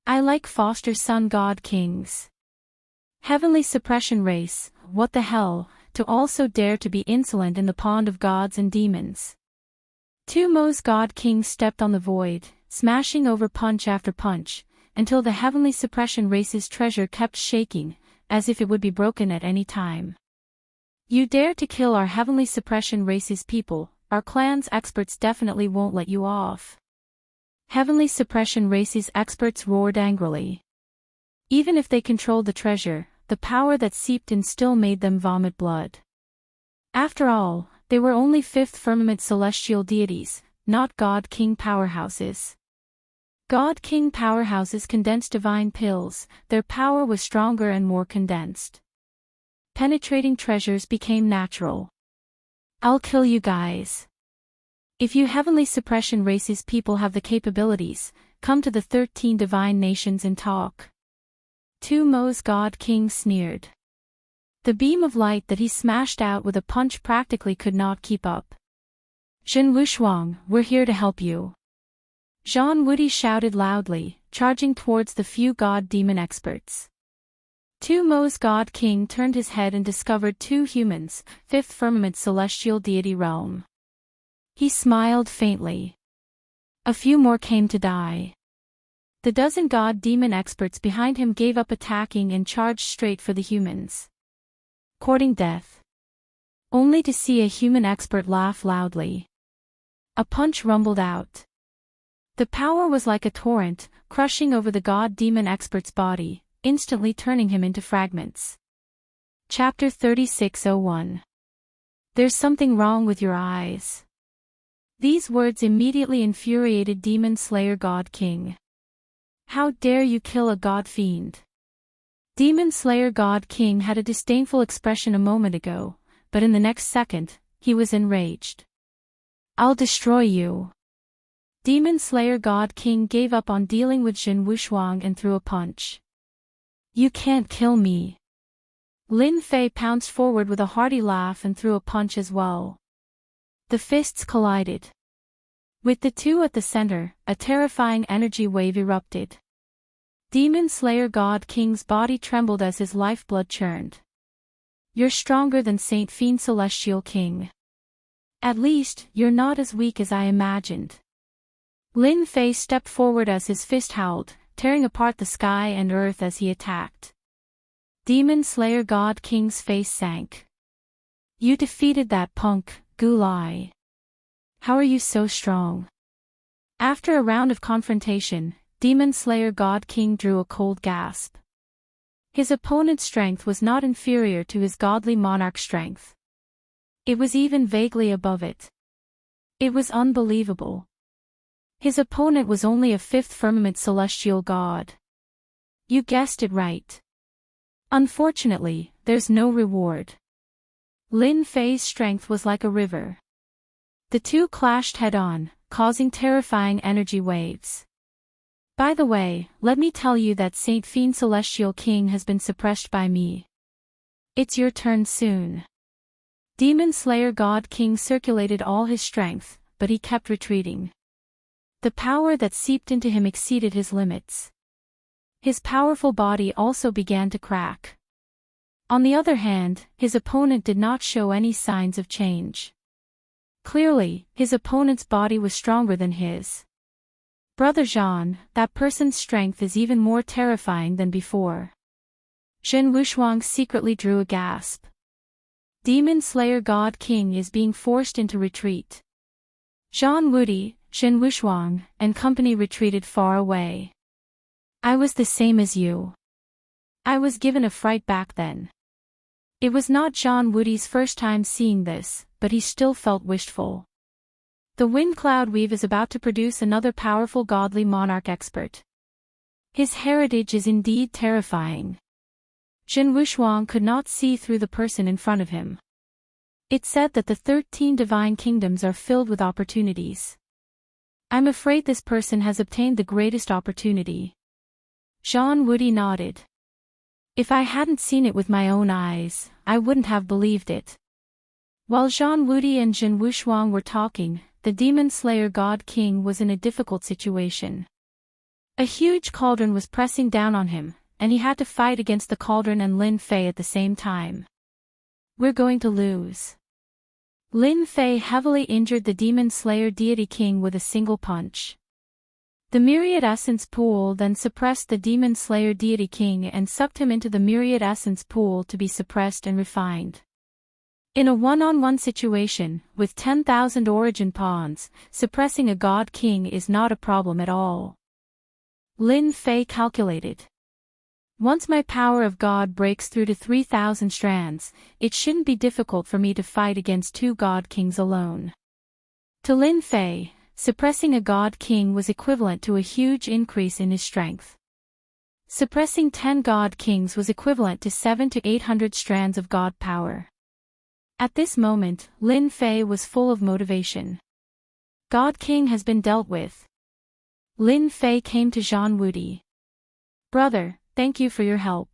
I like foster son god kings. Heavenly suppression race, what the hell, to also dare to be insolent in the pond of gods and demons. Tu Mo's god king stepped on the void, smashing over punch after punch, until the heavenly suppression race's treasure kept shaking, as if it would be broken at any time. You dare to kill our heavenly suppression race's people, our clan's experts definitely won't let you off. Heavenly suppression race's experts roared angrily. Even if they controlled the treasure, the power that seeped in still made them vomit blood. After all, they were only fifth firmament celestial deities, not God King powerhouses. God King powerhouses condensed divine pills, their power was stronger and more condensed. Penetrating treasures became natural. I'll kill you guys. If you heavenly suppression races people have the capabilities, come to the 13 divine nations and talk. Tu Mo's God King sneered. The beam of light that he smashed out with a punch practically could not keep up. Zhen Wushuang, we're here to help you. Jean Woody shouted loudly, charging towards the few god demon experts. Tu Mo's God King turned his head and discovered two humans, fifth firmament celestial deity realm. He smiled faintly. A few more came to die. The dozen god demon experts behind him gave up attacking and charged straight for the humans. Courting death. Only to see a human expert laugh loudly. A punch rumbled out. The power was like a torrent, crushing over the god demon expert's body, instantly turning him into fragments. Chapter 3601. There's something wrong with your eyes. These words immediately infuriated Demon Slayer God King. How dare you kill a god fiend? Demon Slayer God King had a disdainful expression a moment ago, but in the next second, he was enraged. I'll destroy you. Demon Slayer God King gave up on dealing with Zhen Wushuang and threw a punch. You can't kill me. Lin Fei pounced forward with a hearty laugh and threw a punch as well. The fists collided. With the two at the center, a terrifying energy wave erupted. Demon Slayer God King's body trembled as his lifeblood churned. You're stronger than Saint Fiend Celestial King. At least, you're not as weak as I imagined. Lin Fei stepped forward as his fist howled, tearing apart the sky and earth as he attacked. Demon Slayer God King's face sank. You defeated that punk, Gulai. How are you so strong? After a round of confrontation, Demon Slayer God King drew a cold gasp. His opponent's strength was not inferior to his godly monarch's strength. It was even vaguely above it. It was unbelievable. His opponent was only a fifth firmament celestial god. You guessed it right. Unfortunately, there's no reward. Lin Fei's strength was like a river. The two clashed head-on, causing terrifying energy waves. By the way, let me tell you that Saint Fiend Celestial King has been suppressed by me. It's your turn soon. Demon Slayer God King circulated all his strength, but he kept retreating. The power that seeped into him exceeded his limits. His powerful body also began to crack. On the other hand, his opponent did not show any signs of change. Clearly, his opponent's body was stronger than his. Brother Jean, that person's strength is even more terrifying than before. Zhen Wushuang secretly drew a gasp. Demon Slayer God King is being forced into retreat. Zhang Wudi, Zhen Wushuang, and company retreated far away. I was the same as you. I was given a fright back then. It was not Zhang Wudi's first time seeing this, but he still felt wishful. The Wind Cloud Weave is about to produce another powerful godly monarch expert. His heritage is indeed terrifying. Zhen Wushuang could not see through the person in front of him. It said that the 13 divine kingdoms are filled with opportunities. I'm afraid this person has obtained the greatest opportunity. Zhang Wudi nodded. If I hadn't seen it with my own eyes, I wouldn't have believed it. While Zhang Wudi and Zhen Wushuang were talking, the Demon Slayer God King was in a difficult situation. A huge cauldron was pressing down on him, and he had to fight against the cauldron and Lin Fei at the same time. We're going to lose. Lin Fei heavily injured the Demon Slayer Deity King with a single punch. The Myriad Essence Pool then suppressed the Demon Slayer Deity King and sucked him into the Myriad Essence Pool to be suppressed and refined. In a one-on-one situation, with 10,000 origin pawns, suppressing a God King is not a problem at all. Lin Fei calculated. Once my power of God breaks through to 3,000 strands, it shouldn't be difficult for me to fight against 2 God Kings alone. To Lin Fei, suppressing a God King was equivalent to a huge increase in his strength. Suppressing 10 God Kings was equivalent to 700 to 800 strands of God power. At this moment, Lin Fei was full of motivation. God King has been dealt with. Lin Fei came to Zhang Wudi. Brother, thank you for your help.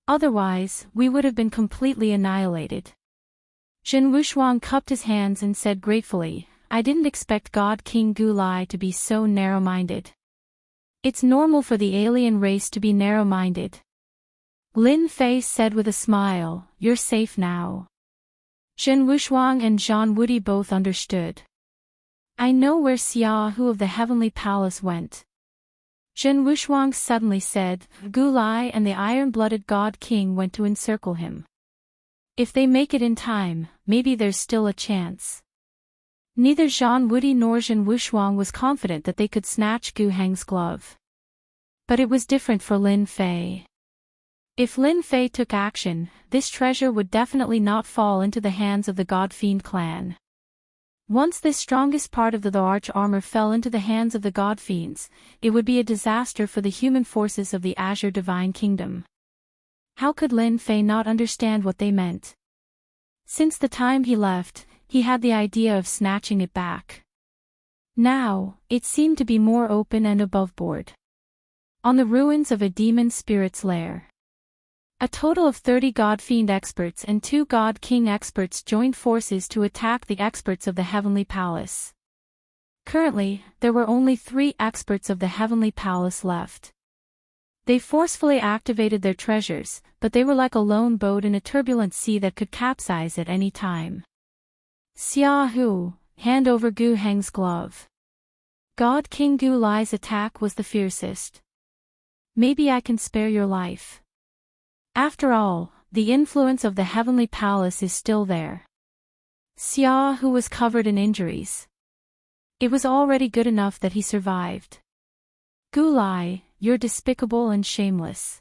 Otherwise, we would have been completely annihilated. Zhen Wushuang cupped his hands and said gratefully, I didn't expect God King Gu Lai to be so narrow-minded. It's normal for the alien race to be narrow-minded. Lin Fei said with a smile, you're safe now. Zhen Wushuang and Zhang Wudi both understood. I know where Xia Hu of the Heavenly Palace went. Zhen Wushuang suddenly said, Gu Lai and the iron-blooded God King went to encircle him. If they make it in time, maybe there's still a chance. Neither Zhang Wudi nor Zhen Wushuang was confident that they could snatch Gu Heng's glove. But it was different for Lin Fei. If Lin Fei took action, this treasure would definitely not fall into the hands of the God Fiend clan. Once this strongest part of the arch armor fell into the hands of the God Fiends, it would be a disaster for the human forces of the Azure Divine Kingdom. How could Lin Fei not understand what they meant? Since the time he left, he had the idea of snatching it back. Now, it seemed to be more open and aboveboard. On the ruins of a demon spirit's lair. A total of 30 God Fiend experts and 2 God King experts joined forces to attack the experts of the Heavenly Palace. Currently, there were only 3 experts of the Heavenly Palace left. They forcefully activated their treasures, but they were like a lone boat in a turbulent sea that could capsize at any time. Xia Hu, hand over Gu Heng's glove. God King Gu Lai's attack was the fiercest. Maybe I can spare your life. After all, the influence of the Heavenly Palace is still there. Xia Hu was covered in injuries. It was already good enough that he survived. Gu Lai, you're despicable and shameless.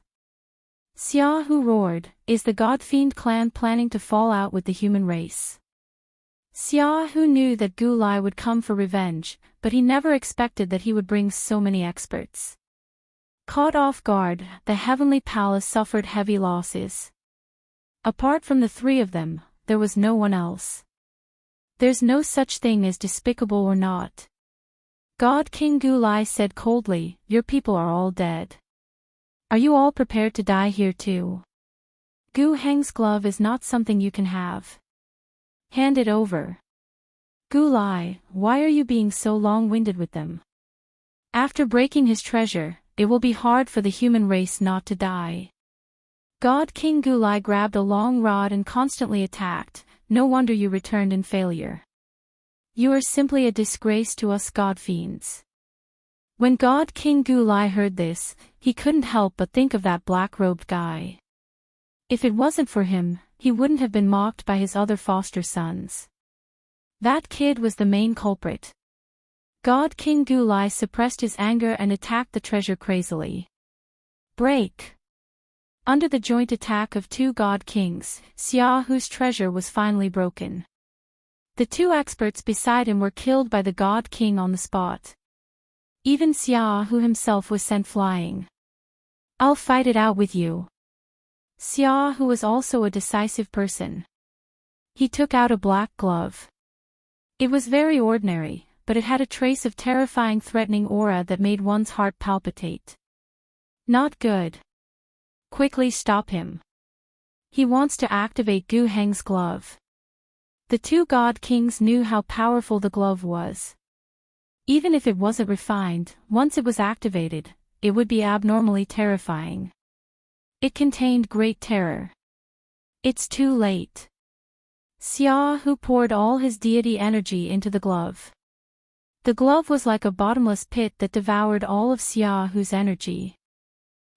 Xia Hu roared, is the God Fiend clan planning to fall out with the human race? Xiaohu knew that Gu Lai would come for revenge, but he never expected that he would bring so many experts. Caught off guard, the Heavenly Palace suffered heavy losses. Apart from the three of them, there was no one else. There's no such thing as despicable or not. God King Gu Lai said coldly, your people are all dead. Are you all prepared to die here too? Gu Heng's glove is not something you can have. Hand it over. Gu Lai, why are you being so long-winded with them? After breaking his treasure, it will be hard for the human race not to die. God King Gu Lai grabbed a long rod and constantly attacked. No wonder you returned in failure. You are simply a disgrace to us God fiends. When God King Gu Lai heard this, he couldn't help but think of that black-robed guy. If it wasn't for him, he wouldn't have been mocked by his other foster sons. That kid was the main culprit. God King Gu Lai suppressed his anger and attacked the treasure crazily. Break! Under the joint attack of two God Kings, Xiaohu's treasure was finally broken. The two experts beside him were killed by the God King on the spot. Even Xiaohu himself was sent flying. I'll fight it out with you. Xiaohu was also a decisive person. He took out a black glove. It was very ordinary, but it had a trace of terrifying threatening aura that made one's heart palpitate. Not good. Quickly stop him. He wants to activate Gu Heng's glove. The two God Kings knew how powerful the glove was. Even if it wasn't refined, once it was activated, it would be abnormally terrifying. It contained great terror. It's too late. Xiaohu poured all his deity energy into the glove. The glove was like a bottomless pit that devoured all of Xiaohu's energy.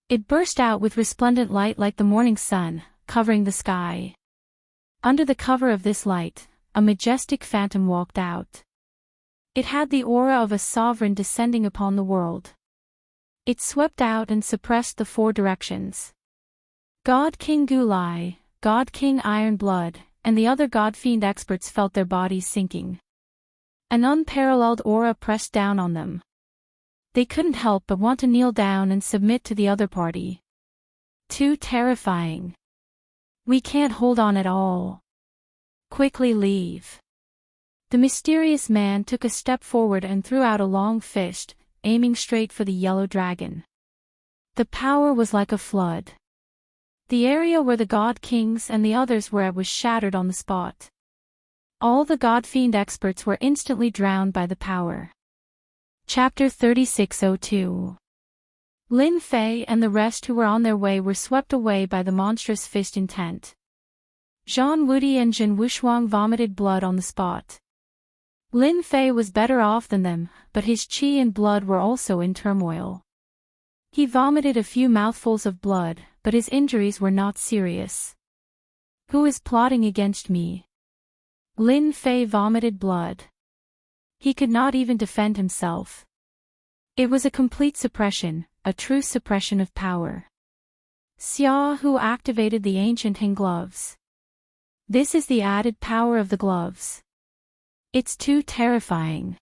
It burst out with resplendent light like the morning sun, covering the sky. Under the cover of this light, a majestic phantom walked out. It had the aura of a sovereign descending upon the world. It swept out and suppressed the four directions. God King Gu Lai, God King Iron Blood, and the other God Fiend experts felt their bodies sinking. An unparalleled aura pressed down on them. They couldn't help but want to kneel down and submit to the other party. Too terrifying. We can't hold on at all. Quickly leave. The mysterious man took a step forward and threw out a long fist, aiming straight for the yellow dragon. The power was like a flood. The area where the God Kings and the others were at was shattered on the spot. All the God Fiend experts were instantly drowned by the power. Chapter 3602. Lin Fei and the rest who were on their way were swept away by the monstrous fist intent. Zhang Wudi and Jin Wushuang vomited blood on the spot. Lin Fei was better off than them, but his qi and blood were also in turmoil. He vomited a few mouthfuls of blood, but his injuries were not serious. Who is plotting against me? Lin Fei vomited blood. He could not even defend himself. It was a complete suppression, a true suppression of power. Xiaohu activated the Enchanting gloves. This is the added power of the gloves. It's too terrifying.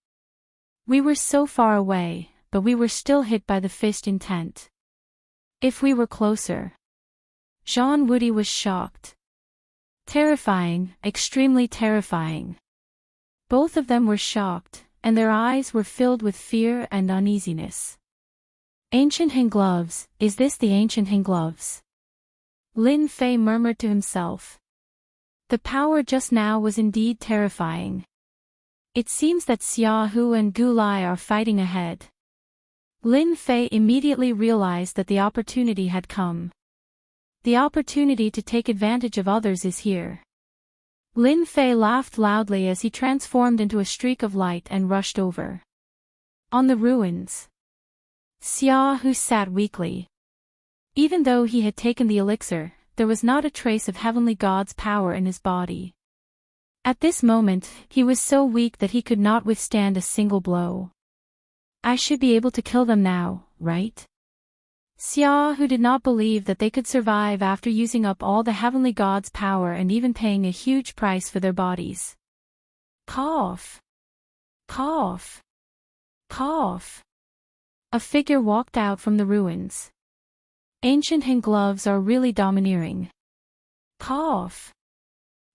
We were so far away, but we were still hit by the fist intent. If we were closer. Zhang Wudi was shocked. Terrifying, extremely terrifying. Both of them were shocked, and their eyes were filled with fear and uneasiness. Enchanting gloves, is this the Enchanting gloves? Lin Fei murmured to himself. The power just now was indeed terrifying. It seems that Xiaohu and Gu Lai are fighting ahead. Lin Fei immediately realized that the opportunity had come. The opportunity to take advantage of others is here. Lin Fei laughed loudly as he transformed into a streak of light and rushed over. On the ruins. Xiaohu sat weakly. Even though he had taken the elixir, there was not a trace of heavenly god's power in his body. At this moment, he was so weak that he could not withstand a single blow. I should be able to kill them now, right? Xiaohu did not believe that they could survive after using up all the heavenly god's power and even paying a huge price for their bodies. Cough. Cough. Cough. A figure walked out from the ruins. Enchanting gloves are really domineering. Cough.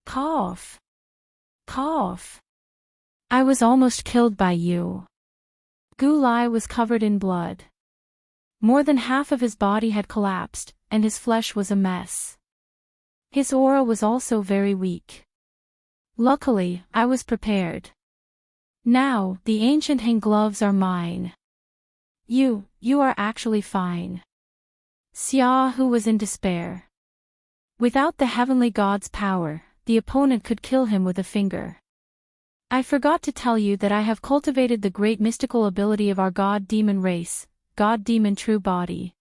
Cough. Cough. I was almost killed by you. Gulai was covered in blood. More than half of his body had collapsed, and his flesh was a mess. His aura was also very weak. Luckily, I was prepared. Now, the Enchanting gloves are mine. You are actually fine. Xiaohu was in despair. Without the heavenly god's power, the opponent could kill him with a finger. I forgot to tell you that I have cultivated the great mystical ability of our god-demon race, god-demon true body.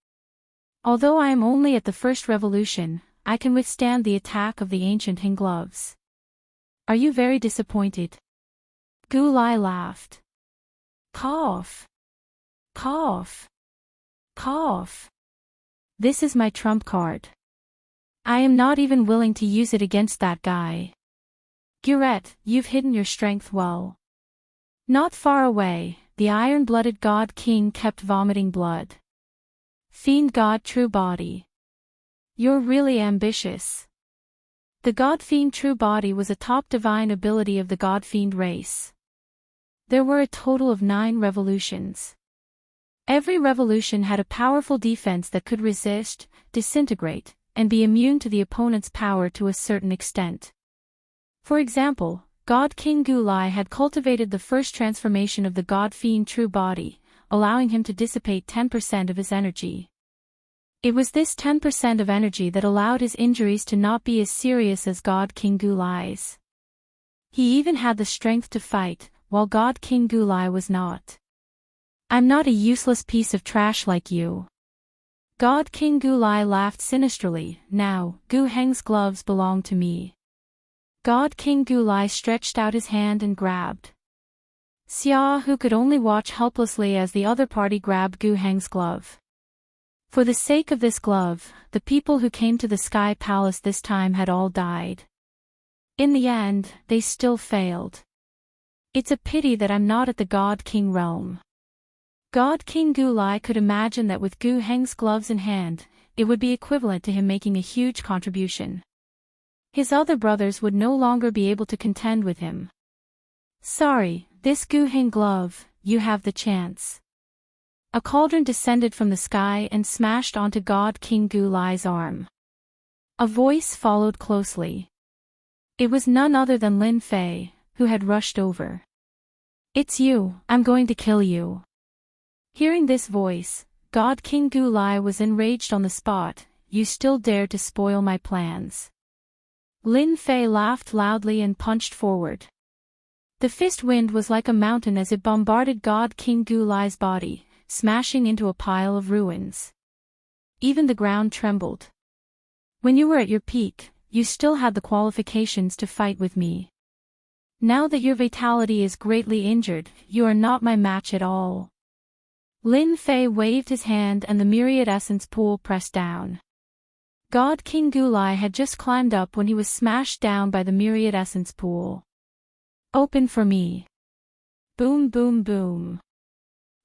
Although I am only at the first revolution, I can withstand the attack of the Enchanting gloves. Are you very disappointed? Gulai laughed. Cough. Cough. Cough. This is my trump card. I am not even willing to use it against that guy. Guret, you've hidden your strength well. Not far away, the iron-blooded god king kept vomiting blood. Fiend god true body. You're really ambitious. The God-Fiend True Body was a top divine ability of the God-Fiend race. There were a total of 9 revolutions. Every revolution had a powerful defense that could resist, disintegrate, and be immune to the opponent's power to a certain extent. For example, God King Gulai had cultivated the first transformation of the God-Fiend True Body, allowing him to dissipate 10% of his energy. It was this 10% of energy that allowed his injuries to not be as serious as God King Gulai's. He even had the strength to fight, while God King Gulai was not. I'm not a useless piece of trash like you. God King Gulai laughed sinisterly. Now, Gu Heng's gloves belong to me. God King Gulai stretched out his hand and grabbed. Xia, who could only watch helplessly as the other party grabbed Gu Heng's glove. For the sake of this glove, the people who came to the Sky Palace this time had all died. In the end, they still failed. It's a pity that I'm not at the God King realm. God King Gulai could imagine that with Gu Heng's gloves in hand, it would be equivalent to him making a huge contribution. His other brothers would no longer be able to contend with him. Sorry, this Gu Heng glove, you have the chance. A cauldron descended from the sky and smashed onto God King Gulai's arm. A voice followed closely. It was none other than Lin Fei, who had rushed over. It's you, I'm going to kill you. Hearing this voice, God King Gulai was enraged on the spot. You still dare to spoil my plans. Lin Fei laughed loudly and punched forward. The fist wind was like a mountain as it bombarded God King Gulai's body, smashing into a pile of ruins. Even the ground trembled. When you were at your peak, you still had the qualifications to fight with me. Now that your vitality is greatly injured, you are not my match at all. Lin Fei waved his hand and the myriad essence pool pressed down. God King Gulai had just climbed up when he was smashed down by the myriad essence pool. Open for me. Boom boom boom.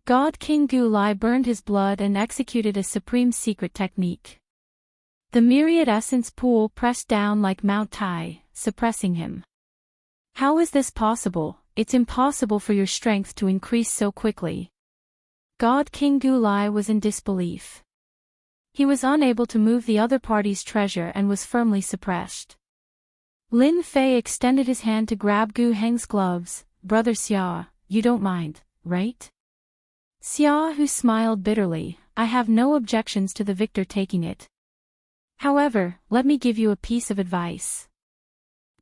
God King Gulai burned his blood and executed a supreme secret technique. The myriad essence pool pressed down like Mount Tai, suppressing him. How is this possible? It's impossible for your strength to increase so quickly. God King Gulai was in disbelief. He was unable to move the other party's treasure and was firmly suppressed. Lin Fei extended his hand to grab Gu Heng's gloves. Brother Xia, you don't mind, right? Xia, who smiled bitterly, I have no objections to the victor taking it. However, let me give you a piece of advice.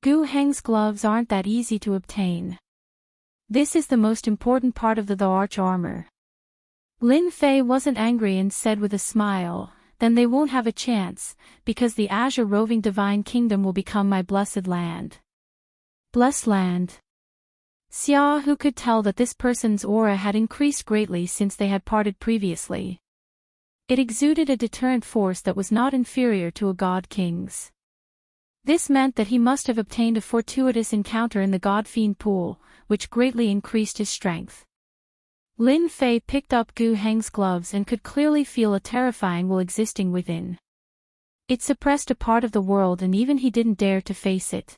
Gu Heng's gloves aren't that easy to obtain. This is the most important part of the arch armor. Lin Fei wasn't angry and said with a smile, then they won't have a chance, because the Azure Roving Divine Kingdom will become my blessed land. Blessed land. Xia, who could tell that this person's aura had increased greatly since they had parted previously. It exuded a deterrent force that was not inferior to a god king's. This meant that he must have obtained a fortuitous encounter in the God-Fiend pool, which greatly increased his strength. Lin Fei picked up Gu Heng's gloves and could clearly feel a terrifying will existing within. It suppressed a part of the world and even he didn't dare to face it.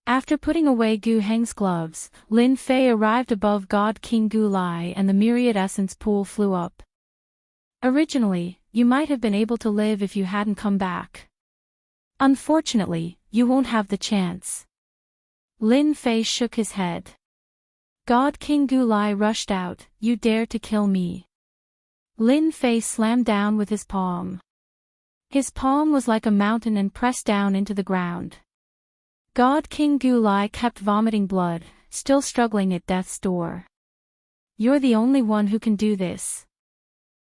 After putting away Gu Heng's gloves, Lin Fei arrived above God King Gu Lai and the Myriad Essence pool flew up. Originally, you might have been able to live if you hadn't come back. Unfortunately, you won't have the chance. Lin Fei shook his head. God King Gu Lai rushed out, "You dare to kill me." Lin Fei slammed down with his palm. His palm was like a mountain and pressed down into the ground. God King Gu Lai kept vomiting blood, still struggling at death's door. "You're the only one who can do this."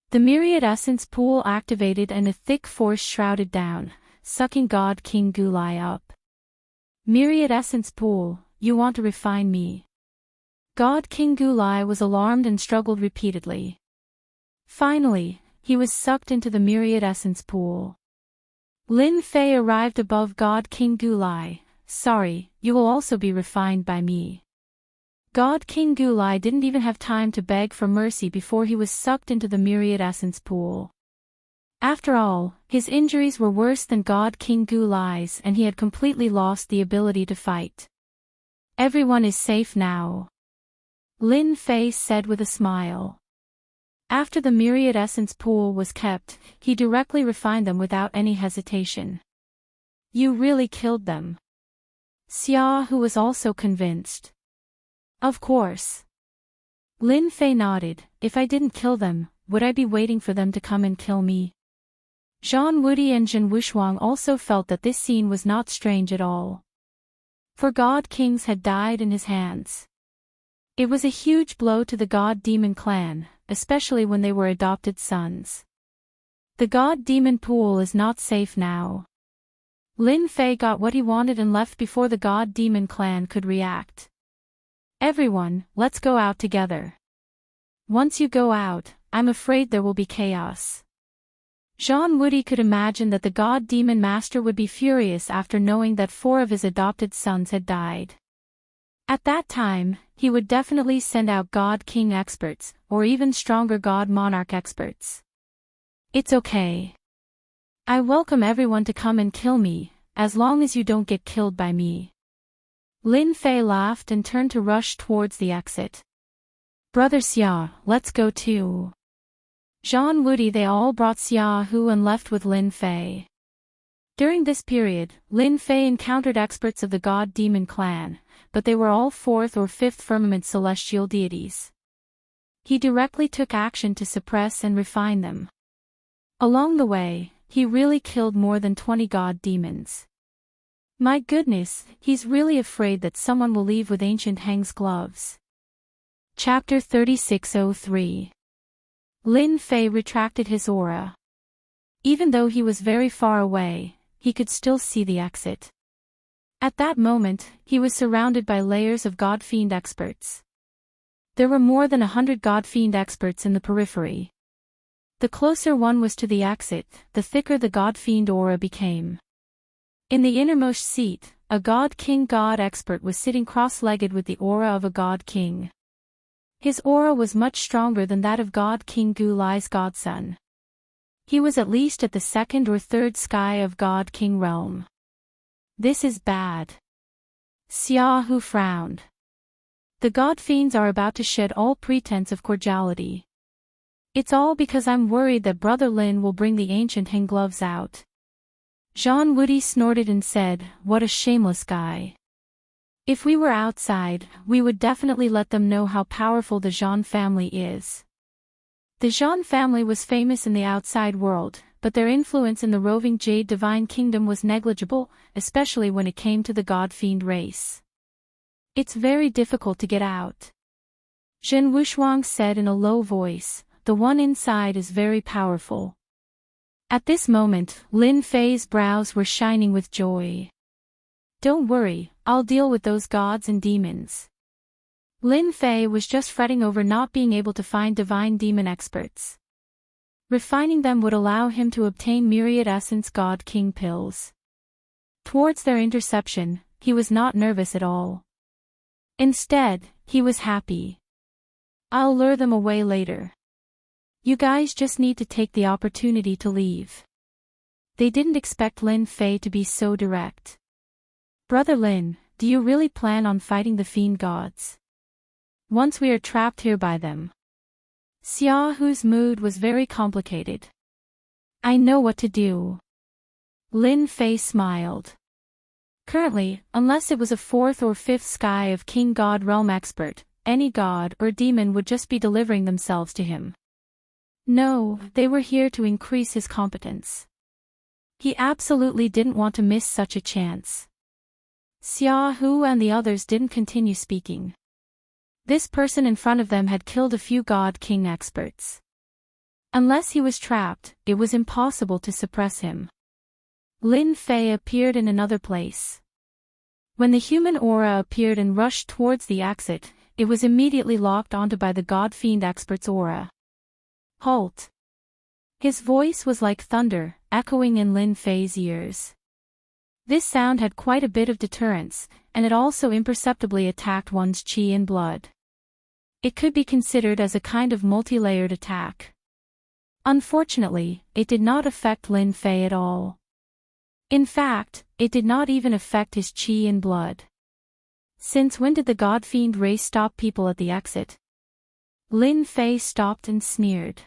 The Myriad Essence pool activated and a thick force shrouded down, sucking God King Gu Lai up. "Myriad Essence pool, you want to refine me?" God King Gu Lai was alarmed and struggled repeatedly. Finally, he was sucked into the Myriad Essence pool. Lin Fei arrived above God King Gu Lai. "Sorry, you will also be refined by me." God King Gu Lai didn't even have time to beg for mercy before he was sucked into the Myriad Essence pool. After all, his injuries were worse than God King Gu Lai's and he had completely lost the ability to fight. "Everyone is safe now," Lin Fei said with a smile. After the Myriad Essence pool was kept, he directly refined them without any hesitation. "You really killed them." Xia Hu was also convinced. "Of course." Lin Fei nodded. "If I didn't kill them, would I be waiting for them to come and kill me?" Zhang Wudi and Zhen Wushuang also felt that this scene was not strange at all. For God Kings had died in his hands. It was a huge blow to the God-Demon clan, especially when they were adopted sons. The God-Demon pool is not safe now. Lin Fei got what he wanted and left before the God-Demon clan could react. "Everyone, let's go out together. Once you go out, I'm afraid there will be chaos." Zhang Wudi could imagine that the God-Demon Master would be furious after knowing that 4 of his adopted sons had died. At that time, he would definitely send out God King experts, or even stronger God Monarch experts. "It's okay. I welcome everyone to come and kill me, as long as you don't get killed by me." Lin Fei laughed and turned to rush towards the exit. "Brother Xia, let's go too." Zhang Wudi they all brought Xia Hu and left with Lin Fei. During this period, Lin Fei encountered experts of the God-Demon clan, but they were all 4th or 5th firmament celestial deities. He directly took action to suppress and refine them. Along the way, he really killed more than 20 God-Demons. My goodness, he's really afraid that someone will leave with Ancient Heng's gloves. Chapter 3603. Lin Fei retracted his aura. Even though he was very far away, he could still see the exit. At that moment, he was surrounded by layers of God-Fiend experts. There were more than 100 God-Fiend experts in the periphery. The closer one was to the exit, the thicker the God-Fiend aura became. In the innermost seat, a God King God expert was sitting cross-legged with the aura of a God King. His aura was much stronger than that of God King Gu Lai's godson. He was at least at the 2nd or 3rd sky of God King realm. "This is bad." Xia Hu frowned. "The God Fiends are about to shed all pretense of cordiality. It's all because I'm worried that Brother Lin will bring the Ancient Heng gloves out." Zhang Wudi snorted and said, "What a shameless guy. If we were outside, we would definitely let them know how powerful the Zhang family is." The Zhang family was famous in the outside world, but their influence in the roving Jade Divine Kingdom was negligible, especially when it came to the God-Fiend race. "It's very difficult to get out," Zhen Wushuang said in a low voice. "The one inside is very powerful." At this moment, Lin Fei's brows were shining with joy. "Don't worry, I'll deal with those gods and demons." Lin Fei was just fretting over not being able to find divine demon experts. Refining them would allow him to obtain Myriad Essence God King pills. Towards their interception, he was not nervous at all. Instead, he was happy. I'll lure them away later. You guys just need to take the opportunity to leave. They didn't expect Lin Fei to be so direct. Brother Lin, do you really plan on fighting the fiend gods? Once we are trapped here by them. Xiaohu's mood was very complicated. I know what to do. Lin Fei smiled. Currently, unless it was a fourth or fifth sky of King God realm expert, any god or demon would just be delivering themselves to him. No, they were here to increase his competence. He absolutely didn't want to miss such a chance. Xiaohu and the others didn't continue speaking. This person in front of them had killed a few god-king experts. Unless he was trapped, it was impossible to suppress him. Lin Fei appeared in another place. When the human aura appeared and rushed towards the exit, it was immediately locked onto by the god-fiend expert's aura. Halt! His voice was like thunder, echoing in Lin Fei's ears. This sound had quite a bit of deterrence, and it also imperceptibly attacked one's qi and blood. It could be considered as a kind of multi-layered attack. Unfortunately, it did not affect Lin Fei at all. In fact, it did not even affect his qi and blood. Since when did the God-Fiend race stop people at the exit? Lin Fei stopped and sneered.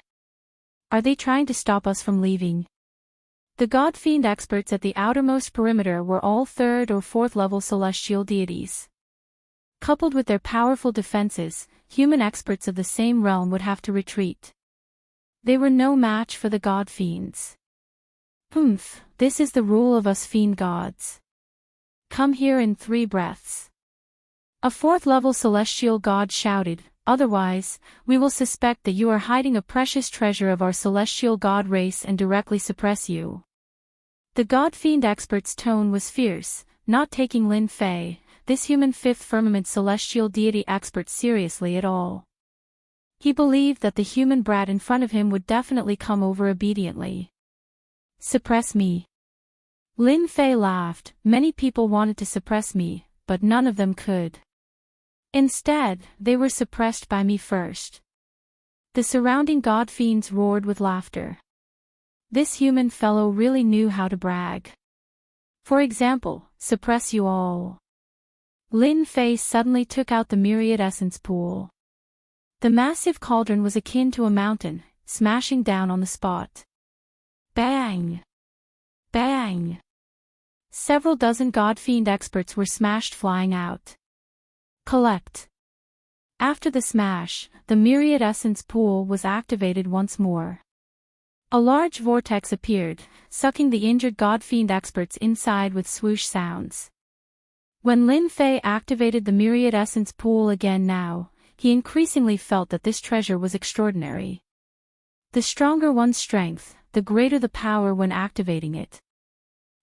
Are they trying to stop us from leaving? The God-Fiend experts at the outermost perimeter were all 3rd or 4th level celestial deities. Coupled with their powerful defenses, human experts of the same realm would have to retreat. They were no match for the God-Fiends. This is the rule of us fiend gods. Come here in 3 breaths. A 4th level celestial god shouted, otherwise, we will suspect that you are hiding a precious treasure of our celestial god race and directly suppress you. The God-Fiend expert's tone was fierce, not taking Lin Fei, this human 5th firmament celestial deity expert seriously at all. He believed that the human brat in front of him would definitely come over obediently. Suppress me. Lin Fei laughed. Many people wanted to suppress me, but none of them could. Instead, they were suppressed by me first. The surrounding God-Fiends roared with laughter. This human fellow really knew how to brag. For example, suppress you all. Lin Fei suddenly took out the myriad essence pool. The massive cauldron was akin to a mountain, smashing down on the spot. Bang! Bang! Several dozen God-Fiend experts were smashed flying out. Collect. After the smash, the myriad essence pool was activated once more. A large vortex appeared, sucking the injured God-Fiend experts inside with swoosh sounds. When Lin Fei activated the myriad essence pool again now, he increasingly felt that this treasure was extraordinary. The stronger one's strength, the greater the power when activating it.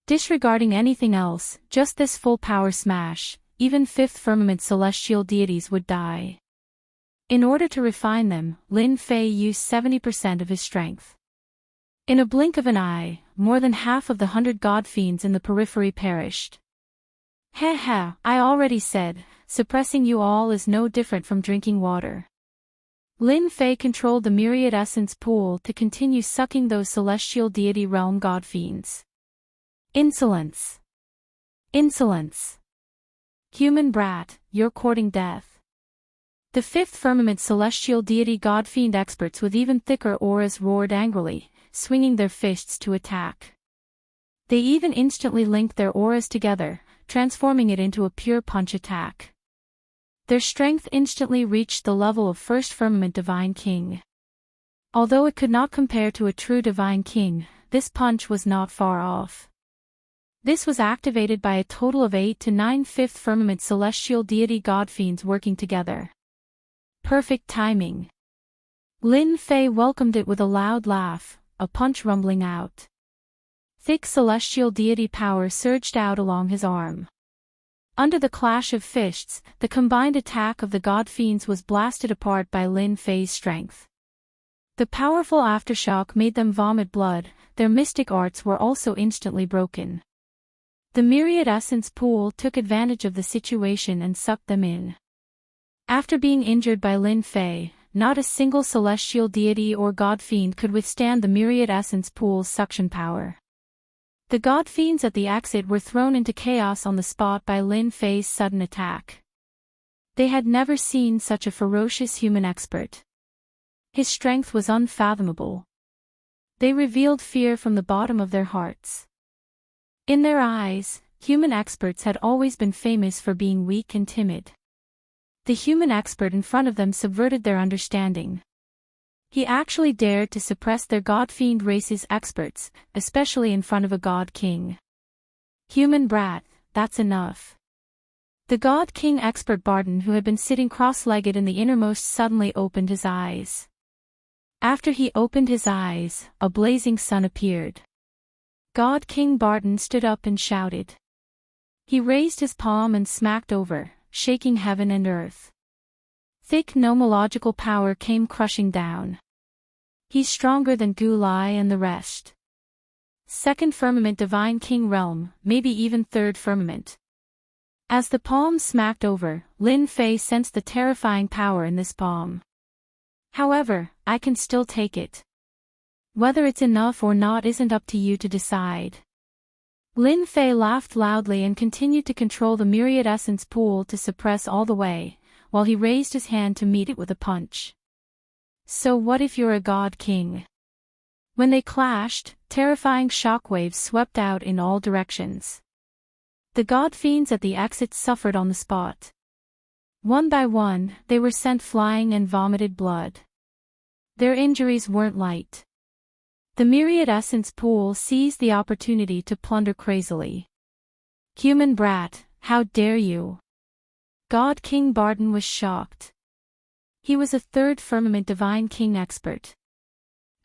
Disregarding anything else, just this full power smash, even 5th firmament celestial deities would die. In order to refine them, Lin Fei used 70% of his strength. In a blink of an eye, more than half of the 100 God-Fiends in the periphery perished. I already said, suppressing you all is no different from drinking water. Lin Fei controlled the myriad essence pool to continue sucking those celestial deity realm God-Fiends. Insolence! Insolence! Human brat, you're courting death. The 5th firmament celestial deity God-Fiend experts with even thicker auras roared angrily, swinging their fists to attack. They even instantly linked their auras together, transforming it into a pure punch attack. Their strength instantly reached the level of 1st firmament divine king. Although it could not compare to a true divine king, this punch was not far off. This was activated by a total of 8 to 9 5th firmament celestial deity God-Fiends working together. Perfect timing. Lin Fei welcomed it with a loud laugh, a punch rumbling out. Thick celestial deity power surged out along his arm. Under the clash of fists, the combined attack of the God-Fiends was blasted apart by Lin Fei's strength. The powerful aftershock made them vomit blood, their mystic arts were also instantly broken. The myriad essence pool took advantage of the situation and sucked them in. After being injured by Lin Fei, not a single celestial deity or god fiend could withstand the myriad essence pool's suction power. The god fiends at the exit were thrown into chaos on the spot by Lin Fei's sudden attack. They had never seen such a ferocious human expert. His strength was unfathomable. They revealed fear from the bottom of their hearts. In their eyes, human experts had always been famous for being weak and timid. The human expert in front of them subverted their understanding. He actually dared to suppress their god-fiend race's experts, especially in front of a god-king. Human brat, that's enough. The god-king expert Barton, who had been sitting cross-legged in the innermost, suddenly opened his eyes. After he opened his eyes, a blazing sun appeared. God King Barton stood up and shouted. He raised his palm and smacked over, shaking heaven and earth. Thick nomological power came crushing down. He's stronger than Gulai and the rest. Second firmament divine king realm, maybe even third firmament. As the palm smacked over, Lin Fei sensed the terrifying power in this palm. However, I can still take it. Whether it's enough or not isn't up to you to decide. Lin Fei laughed loudly and continued to control the myriad essence pool to suppress all the way, while he raised his hand to meet it with a punch. So what if you're a god king? When they clashed, terrifying shockwaves swept out in all directions. The god fiends at the exit suffered on the spot. One by one, they were sent flying and vomited blood. Their injuries weren't light. The myriad essence pool seized the opportunity to plunder crazily. Human brat, how dare you? God King Barton was shocked. He was a third firmament divine king expert.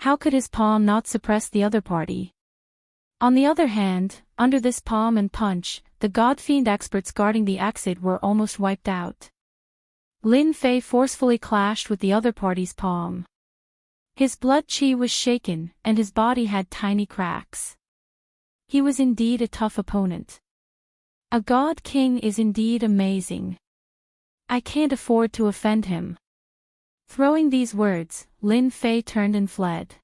How could his palm not suppress the other party? On the other hand, under this palm and punch, the god fiend experts guarding the exit were almost wiped out. Lin Fei forcefully clashed with the other party's palm. His blood chi was shaken, and his body had tiny cracks. He was indeed a tough opponent. A god king is indeed amazing. I can't afford to offend him. Throwing these words, Lin Fei turned and fled.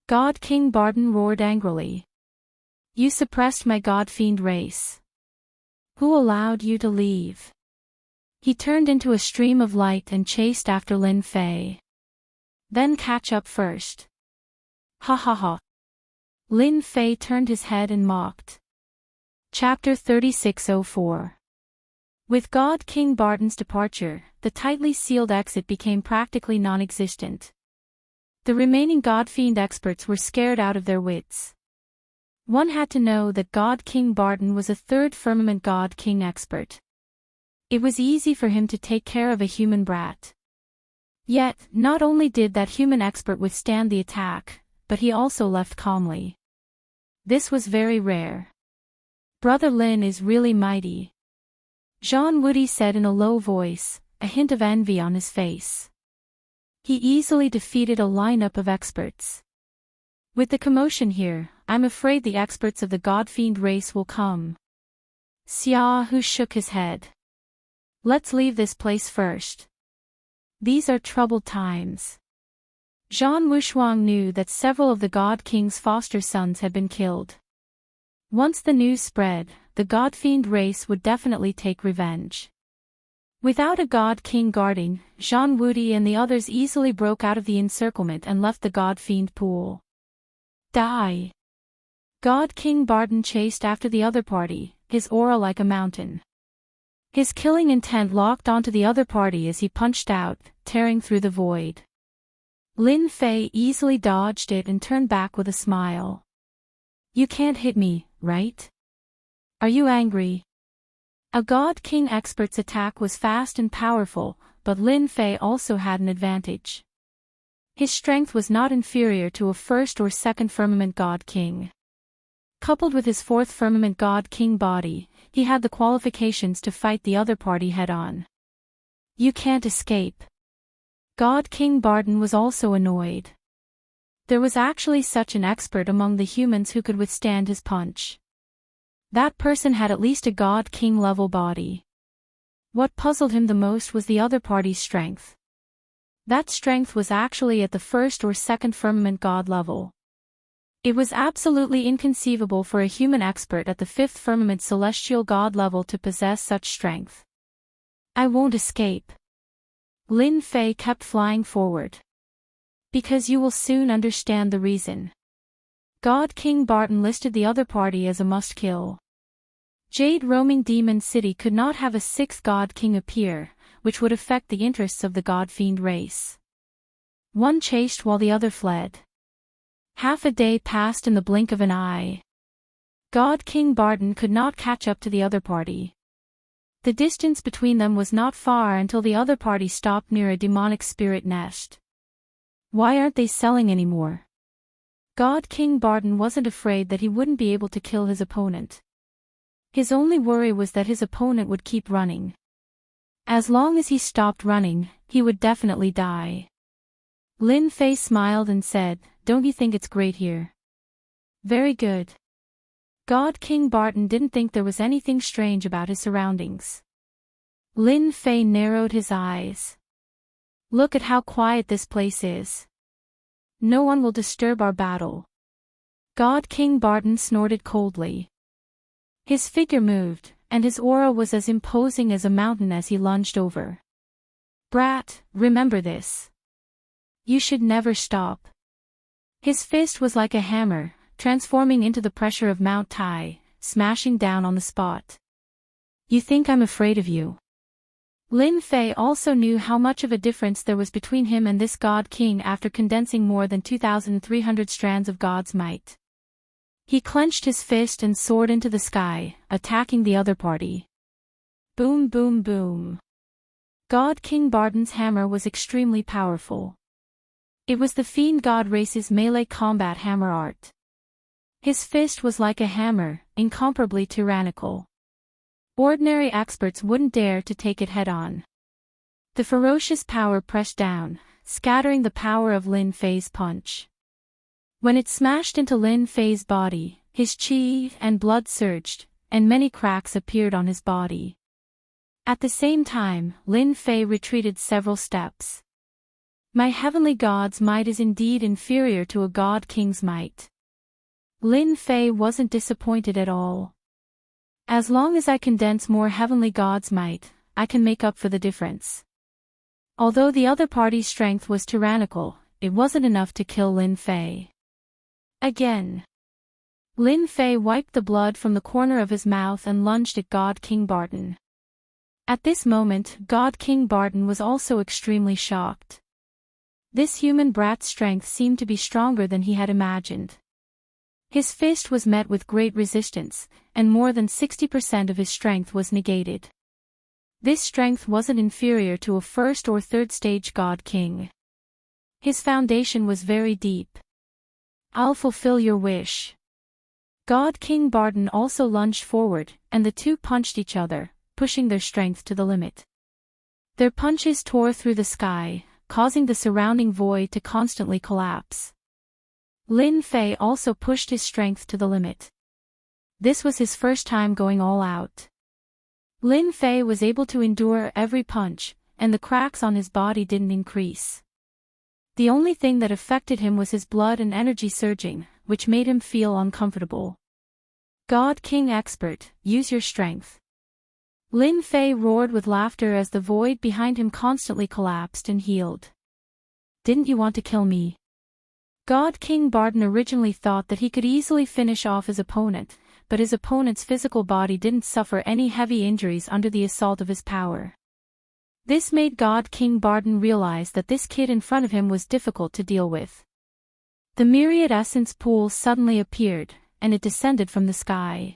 God King Barton roared angrily. You suppressed my god fiend race. Who allowed you to leave? He turned into a stream of light and chased after Lin Fei. Then catch up first. Ha ha ha. Lin Fei turned his head and mocked. Chapter 3604. With God King Barton's departure, the tightly sealed exit became practically non-existent. The remaining god fiend experts were scared out of their wits. One had to know that God King Barton was a third firmament god king expert. It was easy for him to take care of a human brat. Yet, not only did that human expert withstand the attack, but he also left calmly. This was very rare. Brother Lin is really mighty. Jean Woody said in a low voice, a hint of envy on his face. He easily defeated a lineup of experts. With the commotion here, I'm afraid the experts of the God-Fiend race will come. Xia Hu shook his head. Let's leave this place first. These are troubled times. Zhang Wushuang knew that several of the God King's foster sons had been killed. Once the news spread, the God-Fiend race would definitely take revenge. Without a God King guarding, Zhang Wudi and the others easily broke out of the encirclement and left the God-Fiend pool. Die! God King Barton chased after the other party, his aura like a mountain. His killing intent locked onto the other party as he punched out, tearing through the void. Lin Fei easily dodged it and turned back with a smile. You can't hit me, right? Are you angry? A God King expert's attack was fast and powerful, but Lin Fei also had an advantage. His strength was not inferior to a first or second firmament God King. Coupled with his fourth firmament God King body, he had the qualifications to fight the other party head-on. You can't escape. God King Barton was also annoyed. There was actually such an expert among the humans who could withstand his punch. That person had at least a God King level body. What puzzled him the most was the other party's strength. That strength was actually at the first or second firmament God level. It was absolutely inconceivable for a human expert at the fifth firmament celestial God level to possess such strength. I won't escape. Lin Fei kept flying forward. Because you will soon understand the reason. God King Barton listed the other party as a must-kill. Jade roaming Demon City could not have a sixth God King appear, which would affect the interests of the God Fiend race. One chased while the other fled. Half a day passed in the blink of an eye. God King Barton could not catch up to the other party. The distance between them was not far until the other party stopped near a demonic spirit nest. Why aren't they selling anymore? God King Barton wasn't afraid that he wouldn't be able to kill his opponent. His only worry was that his opponent would keep running. As long as he stopped running, he would definitely die. Lin Fei smiled and said, "Don't you think it's great here?" "Very good." God King Barton didn't think there was anything strange about his surroundings. Lin Fei narrowed his eyes. "Look at how quiet this place is. No one will disturb our battle." God King Barton snorted coldly. His figure moved, and his aura was as imposing as a mountain as he lunged over. "Brat, remember this. You should never stop." His fist was like a hammer, transforming into the pressure of Mount Tai, smashing down on the spot. "You think I'm afraid of you?" Lin Fei also knew how much of a difference there was between him and this God King after condensing more than 2,300 strands of God's might. He clenched his fist and soared into the sky, attacking the other party. Boom boom boom. God King Barton's hammer was extremely powerful. It was the Fiend God race's melee combat hammer art. His fist was like a hammer, incomparably tyrannical. Ordinary experts wouldn't dare to take it head-on. The ferocious power pressed down, scattering the power of Lin Fei's punch. When it smashed into Lin Fei's body, his chi and blood surged, and many cracks appeared on his body. At the same time, Lin Fei retreated several steps. My heavenly god's might is indeed inferior to a God King's might. Lin Fei wasn't disappointed at all. As long as I condense more heavenly god's might, I can make up for the difference. Although the other party's strength was tyrannical, it wasn't enough to kill Lin Fei. Again. Lin Fei wiped the blood from the corner of his mouth and lunged at God King Barton. At this moment, God King Barton was also extremely shocked. This human brat's strength seemed to be stronger than he had imagined. His fist was met with great resistance, and more than 60% of his strength was negated. This strength wasn't inferior to a first or third stage God King. His foundation was very deep. I'll fulfill your wish. God King Barton also lunged forward, and the two punched each other, pushing their strength to the limit. Their punches tore through the sky, causing the surrounding void to constantly collapse. Lin Fei also pushed his strength to the limit. This was his first time going all out. Lin Fei was able to endure every punch, and the cracks on his body didn't increase. The only thing that affected him was his blood and energy surging, which made him feel uncomfortable. God King Expert, use your strength. Lin Fei roared with laughter as the void behind him constantly collapsed and healed. Didn't you want to kill me? God King Barton originally thought that he could easily finish off his opponent, but his opponent's physical body didn't suffer any heavy injuries under the assault of his power. This made God King Barton realize that this kid in front of him was difficult to deal with. The myriad essence pool suddenly appeared, and it descended from the sky.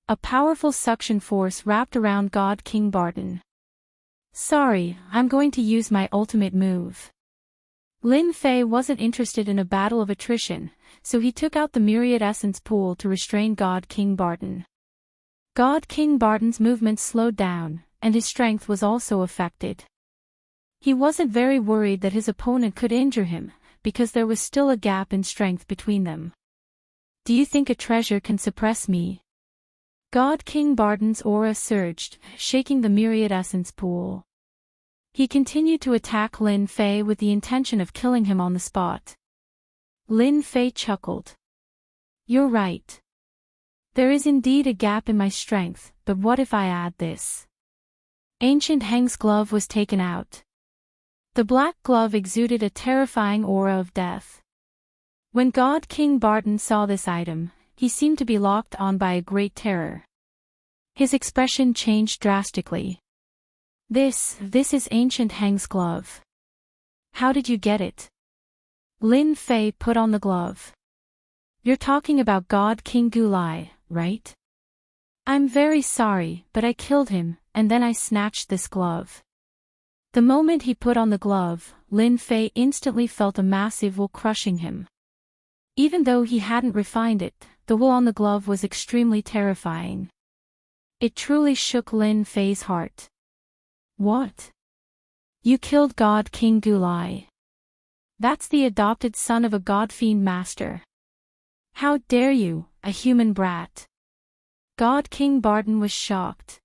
A powerful suction force wrapped around God King Barton. Sorry, I'm going to use my ultimate move. Lin Fei wasn't interested in a battle of attrition, so he took out the myriad essence pool to restrain God King Barton. God King Barton's movement slowed down, and his strength was also affected. He wasn't very worried that his opponent could injure him, because there was still a gap in strength between them. Do you think a treasure can suppress me? God King Barton's aura surged, shaking the myriad essence pool. He continued to attack Lin Fei with the intention of killing him on the spot. Lin Fei chuckled. You're right. There is indeed a gap in my strength, but what if I add this? Enchanting's glove was taken out. The black glove exuded a terrifying aura of death. When God King Barton saw this item, he seemed to be locked on by a great terror. His expression changed drastically. This is Enchanting's glove. How did you get it? Lin Fei put on the glove. You're talking about God King Gulai, right? I'm very sorry, but I killed him, and then I snatched this glove. The moment he put on the glove, Lin Fei instantly felt a massive wool crushing him. Even though he hadn't refined it, the wool on the glove was extremely terrifying. It truly shook Lin Fei's heart. What? You killed God King Gulai. That's the adopted son of a God-fiend master. How dare you, a human brat? God King Barton was shocked.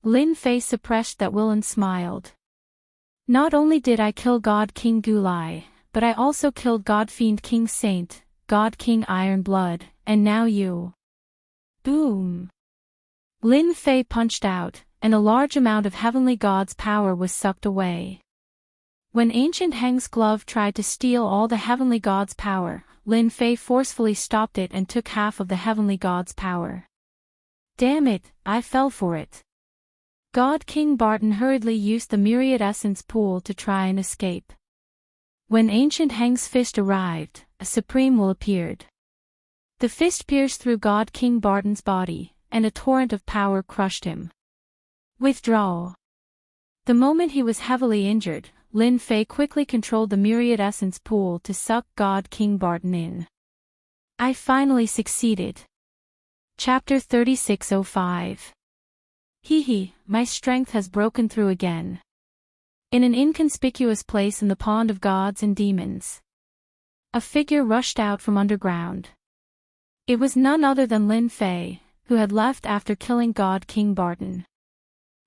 Lin Fei suppressed that will and smiled. Not only did I kill God King Gulai, but I also killed God-fiend King Saint, God King Ironblood, and now you. Boom. Lin Fei punched out, and a large amount of Heavenly God's power was sucked away. When Enchanting's glove tried to steal all the Heavenly God's power, Lin Fei forcefully stopped it and took half of the Heavenly God's power. Damn it, I fell for it. God King Barton hurriedly used the myriad essence pool to try and escape. When Enchanting's fist arrived, a supreme will appeared. The fist pierced through God King Barton's body, and a torrent of power crushed him. Withdrawal. The moment he was heavily injured, Lin Fei quickly controlled the myriad essence pool to suck God King Barton in. I finally succeeded. Chapter 3605. Hee, my strength has broken through again. In an inconspicuous place in the pond of gods and demons, a figure rushed out from underground. It was none other than Lin Fei, who had left after killing God King Barton.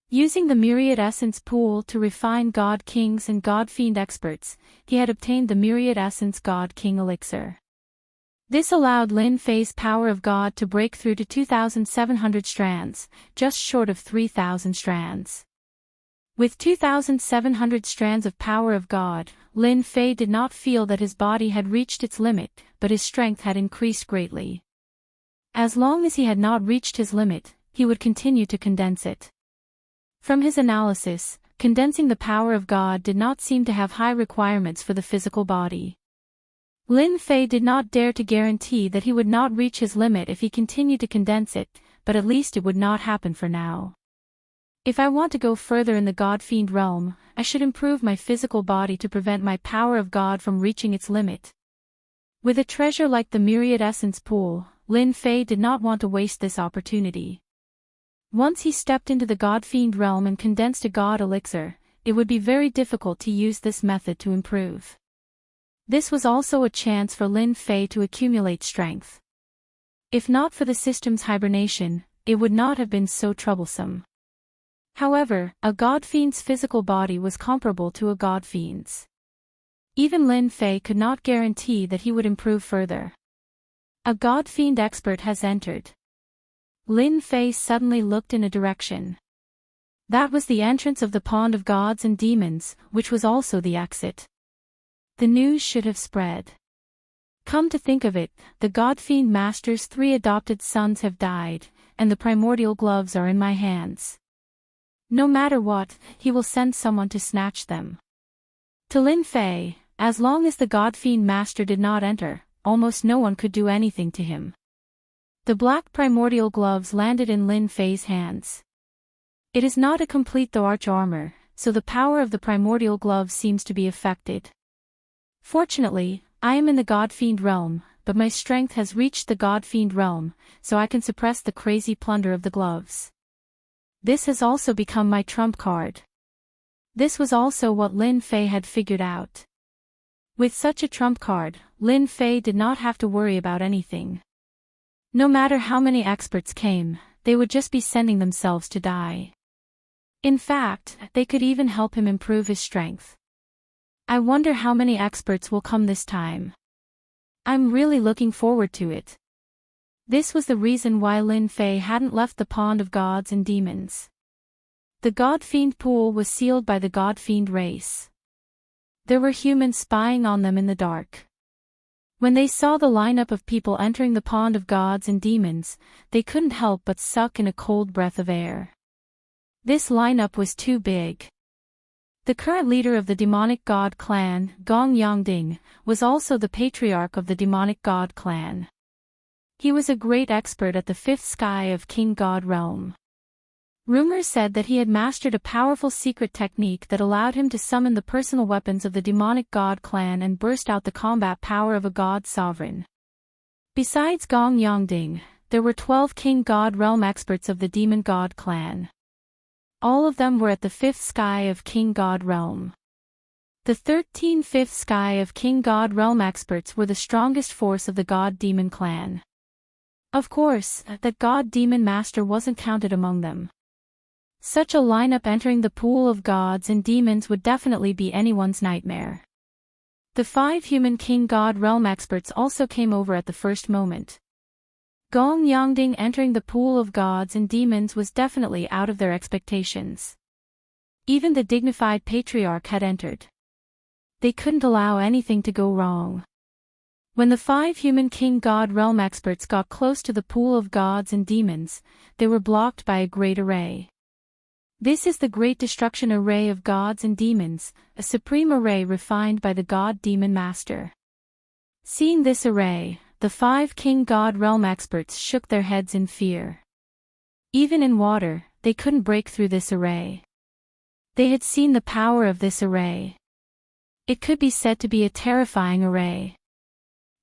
Using the myriad essence pool to refine God Kings and God Fiend experts, he had obtained the myriad essence God King elixir. This allowed Lin Fei's power of God to break through to 2,700 strands, just short of 3,000 strands. With 2,700 strands of power of God, Lin Fei did not feel that his body had reached its limit, but his strength had increased greatly. As long as he had not reached his limit, he would continue to condense it. From his analysis, condensing the power of God did not seem to have high requirements for the physical body. Lin Fei did not dare to guarantee that he would not reach his limit if he continued to condense it, but at least it would not happen for now. If I want to go further in the God-Fiend realm, I should improve my physical body to prevent my power of God from reaching its limit. With a treasure like the myriad essence pool, Lin Fei did not want to waste this opportunity. Once he stepped into the God-Fiend realm and condensed a God elixir, it would be very difficult to use this method to improve. This was also a chance for Lin Fei to accumulate strength. If not for the system's hibernation, it would not have been so troublesome. However, a God-Fiend's physical body was comparable to a God-Fiend's. Even Lin Fei could not guarantee that he would improve further. A God-Fiend expert has entered. Lin Fei suddenly looked in a direction. That was the entrance of the pond of gods and demons, which was also the exit. The news should have spread. Come to think of it, the God-Fiend Master's 3 adopted sons have died, and the primordial gloves are in my hands. No matter what, he will send someone to snatch them. To Lin Fei, as long as the God-Fiend Master did not enter, almost no one could do anything to him. The black primordial gloves landed in Lin Fei's hands. It is not a complete arch armor, so the power of the primordial gloves seems to be affected. Fortunately, I am in the God-Fiend realm, but my strength has reached the God-Fiend realm, so I can suppress the crazy plunder of the gloves. This has also become my trump card. This was also what Lin Fei had figured out. With such a trump card, Lin Fei did not have to worry about anything. No matter how many experts came, they would just be sending themselves to die. In fact, they could even help him improve his strength. I wonder how many experts will come this time. I'm really looking forward to it. This was the reason why Lin Fei hadn't left the Pond of Gods and Demons. The God-Fiend pool was sealed by the God-Fiend race. There were humans spying on them in the dark. When they saw the lineup of people entering the Pond of Gods and Demons, they couldn't help but suck in a cold breath of air. This lineup was too big. The current leader of the demonic god clan, Gong Yongding, was also the patriarch of the demonic god clan. He was a great expert at the fifth sky of King God realm. Rumors said that he had mastered a powerful secret technique that allowed him to summon the personal weapons of the demonic god clan and burst out the combat power of a god sovereign. Besides Gong Yongding, there were 12 King God realm experts of the demon god clan. All of them were at the fifth sky of King God realm. The 13 fifth sky of King God realm experts were the strongest force of the god-demon clan. Of course, that god-demon master wasn't counted among them. Such a lineup entering the pool of gods and demons would definitely be anyone's nightmare. The 5 human King God realm experts also came over at the first moment. Gong Yongding entering the pool of gods and demons was definitely out of their expectations. Even the dignified patriarch had entered. They couldn't allow anything to go wrong. When the 5 human King God realm experts got close to the pool of gods and demons, they were blocked by a great array. This is the Great Destruction Array of Gods and Demons, a supreme array refined by the God-Demon Master. Seeing this array, the 5 King God realm experts shook their heads in fear. Even in water, they couldn't break through this array. They had seen the power of this array. It could be said to be a terrifying array.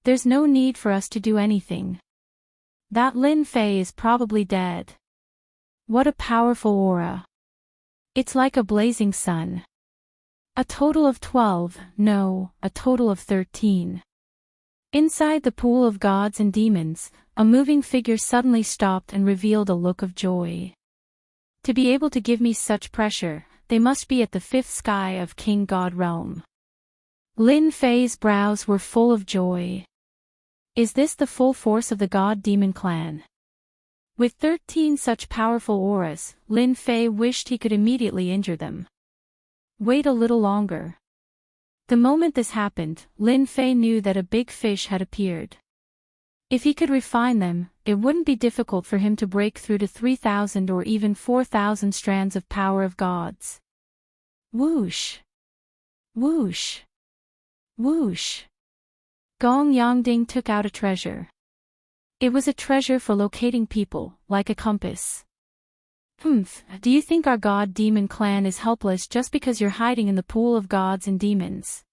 There's no need for us to do anything. That Lin Fei is probably dead. What a powerful aura. It's like a blazing sun. A total of 12, no, a total of 13. Inside the pool of gods and demons, a moving figure suddenly stopped and revealed a look of joy. To be able to give me such pressure, they must be at the fifth sky of King God realm. Lin Fei's brows were full of joy. Is this the full force of the God-Demon clan? With 13 such powerful auras, Lin Fei wished he could immediately injure them. Wait a little longer. The moment this happened, Lin Fei knew that a big fish had appeared. If he could refine them, it wouldn't be difficult for him to break through to 3,000 or even 4,000 strands of power of gods. Whoosh! Whoosh! Whoosh! Gong Yongding took out a treasure. It was a treasure for locating people, like a compass. Do you think our god-demon clan is helpless just because you're hiding in the pool of gods and demons?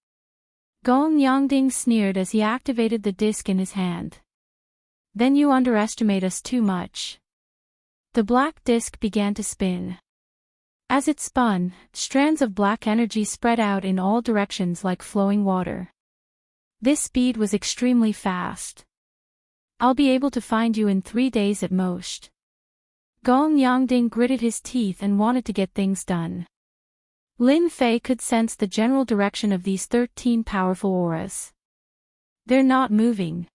Gong Yongding sneered as he activated the disc in his hand. Then you underestimate us too much. The black disc began to spin. As it spun, strands of black energy spread out in all directions like flowing water. This speed was extremely fast. I'll be able to find you in 3 days at most. Gong Yongding gritted his teeth and wanted to get things done. Lin Fei could sense the general direction of these 13 powerful auras. They're not moving.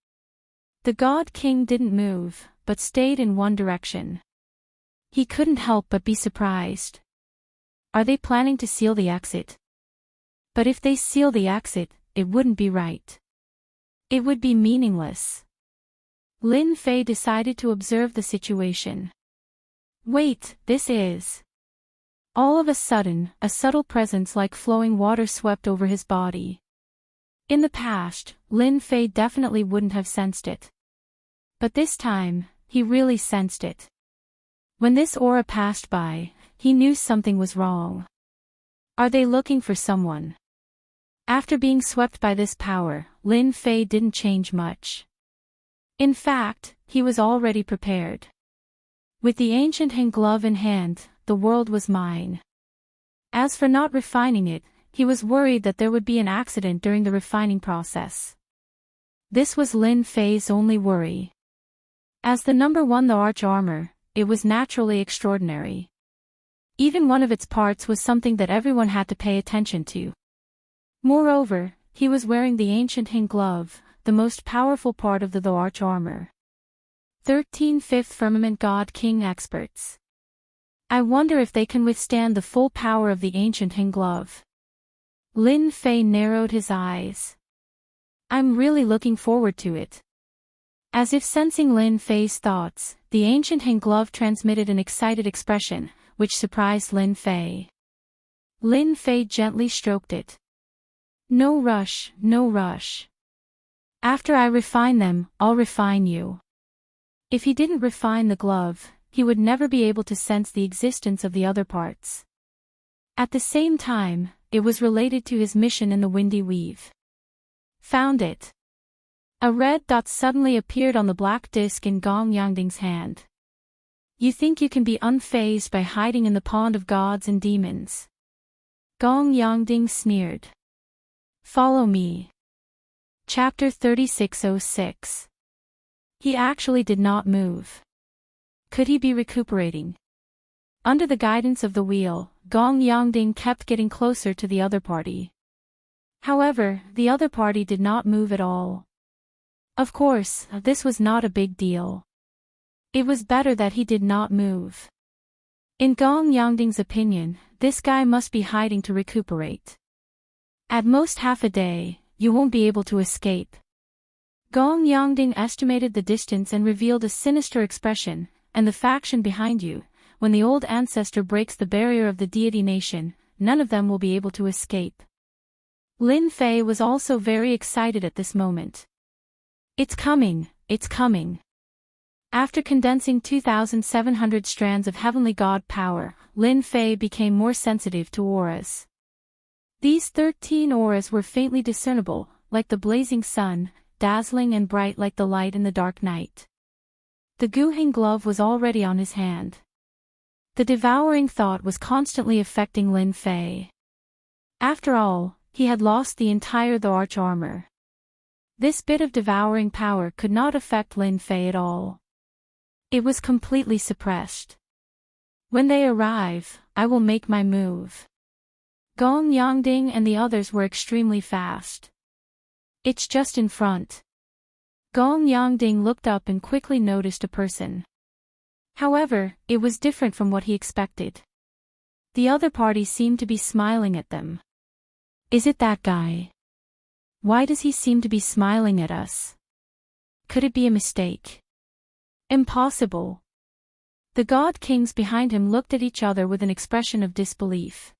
The God King didn't move, but stayed in one direction. He couldn't help but be surprised. Are they planning to seal the exit? But if they seal the exit, it wouldn't be right. It would be meaningless. Lin Fei decided to observe the situation. Wait, this is... All of a sudden, a subtle presence like flowing water swept over his body. In the past, Lin Fei definitely wouldn't have sensed it. But this time, he really sensed it. When this aura passed by, he knew something was wrong. Are they looking for someone? After being swept by this power, Lin Fei didn't change much. In fact, he was already prepared. With the Enchanting glove in hand, the world was mine. As for not refining it, he was worried that there would be an accident during the refining process. This was Lin Fei's only worry. As the number 1 the arch armor, it was naturally extraordinary. Even one of its parts was something that everyone had to pay attention to. Moreover, he was wearing the Enchanting glove, the most powerful part of the arch armor. 13 Fifth Firmament God King experts. I wonder if they can withstand the full power of the Enchanting glove. Lin Fei narrowed his eyes. I'm really looking forward to it. As if sensing Lin Fei's thoughts, the Enchanting glove transmitted an excited expression, which surprised Lin Fei. Lin Fei gently stroked it. No rush, no rush. After I refine them, I'll refine you. If he didn't refine the glove, he would never be able to sense the existence of the other parts. At the same time, it was related to his mission in the Windy Weave. Found it. A red dot suddenly appeared on the black disc in Gong Yangding's hand. You think you can be unfazed by hiding in the pond of gods and demons? Gong Yangding sneered. Follow me. Chapter 3606. He actually did not move. Could he be recuperating? Under the guidance of the wheel, Gong Yangding kept getting closer to the other party. However, the other party did not move at all. Of course, this was not a big deal. It was better that he did not move. In Gong Yangding's opinion, this guy must be hiding to recuperate. At most half a day, you won't be able to escape. Gong Yangding estimated the distance and revealed a sinister expression, and the faction behind you, when the old ancestor breaks the barrier of the deity nation, none of them will be able to escape. Lin Fei was also very excited at this moment. It's coming, it's coming. After condensing 2,700 strands of heavenly god power, Lin Fei became more sensitive to auras. These 13 auras were faintly discernible, like the blazing sun, dazzling and bright like the light in the dark night. The Guheng glove was already on his hand. The devouring thought was constantly affecting Lin Fei. After all, he had lost the entire arch armor. This bit of devouring power could not affect Lin Fei at all. It was completely suppressed. When they arrive, I will make my move. Gong Yangding and the others were extremely fast. It's just in front. Gong Yangding looked up and quickly noticed a person. However, it was different from what he expected. The other party seemed to be smiling at them. Is it that guy? Why does he seem to be smiling at us? Could it be a mistake? Impossible. The god kings behind him looked at each other with an expression of disbelief.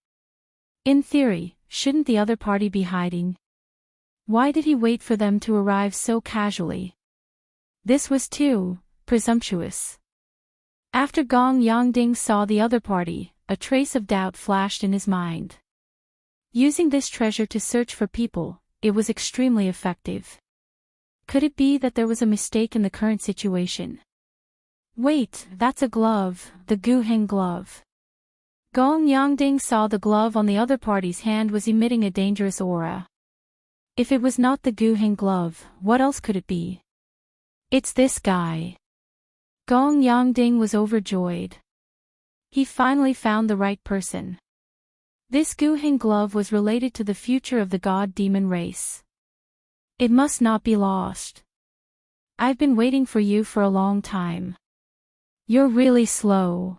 In theory, shouldn't the other party be hiding? Why did he wait for them to arrive so casually? This was too presumptuous. After Gong Yangding saw the other party, a trace of doubt flashed in his mind. Using this treasure to search for people, it was extremely effective. Could it be that there was a mistake in the current situation? Wait, that's a glove, the Guheng glove. Gong Yangding saw the glove on the other party's hand was emitting a dangerous aura. If it was not the Guheng glove, what else could it be? It's this guy. Gong Yangding was overjoyed. He finally found the right person. This Guheng glove was related to the future of the god-demon race. It must not be lost. I've been waiting for you for a long time. You're really slow.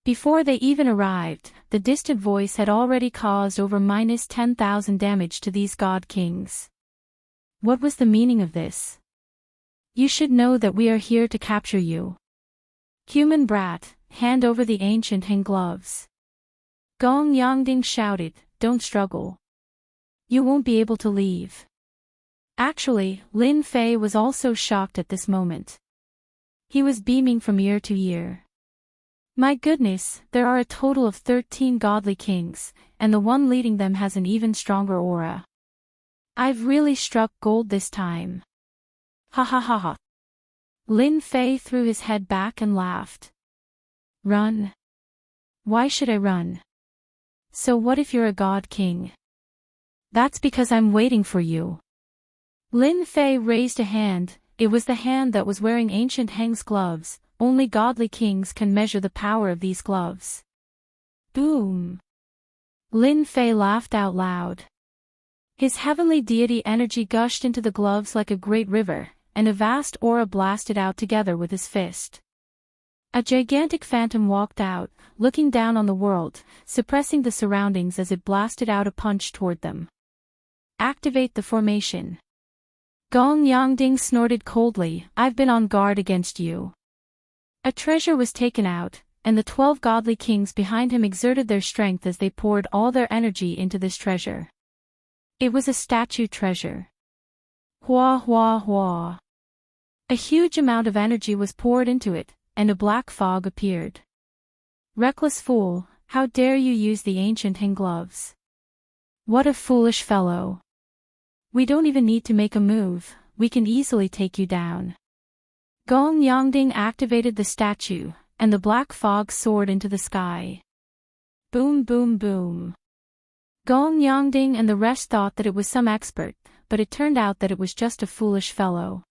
Before they even arrived, the distant voice had already caused over -10,000 damage to these god kings. What was the meaning of this? You should know that we are here to capture you. Human brat, hand over the Enchanting gloves. Gong Yangding shouted, don't struggle. You won't be able to leave. Actually, Lin Fei was also shocked at this moment. He was beaming from ear to ear. My goodness, there are a total of 13 godly kings, and the one leading them has an even stronger aura. I've really struck gold this time. Ha ha ha ha. Lin Fei threw his head back and laughed. Run. Why should I run? So what if you're a god king? That's because I'm waiting for you. Lin Fei raised a hand, it was the hand that was wearing Ancient Heng's gloves, only godly kings can measure the power of these gloves. Boom! Lin Fei laughed out loud. His heavenly deity energy gushed into the gloves like a great river, and a vast aura blasted out together with his fist. A gigantic phantom walked out, looking down on the world, suppressing the surroundings as it blasted out a punch toward them. Activate the formation. Gong Yangding snorted coldly, "I've been on guard against you." A treasure was taken out, and the 12 godly kings behind him exerted their strength as they poured all their energy into this treasure. It was a statue treasure. Hua hua hua. A huge amount of energy was poured into it, and a black fog appeared. Reckless fool, how dare you use the Enchanting gloves? What a foolish fellow. We don't even need to make a move, we can easily take you down. Gong Yangding activated the statue, and the black fog soared into the sky. Boom boom boom. Gong Yangding and the rest thought that it was some expert, but it turned out that it was just a foolish fellow.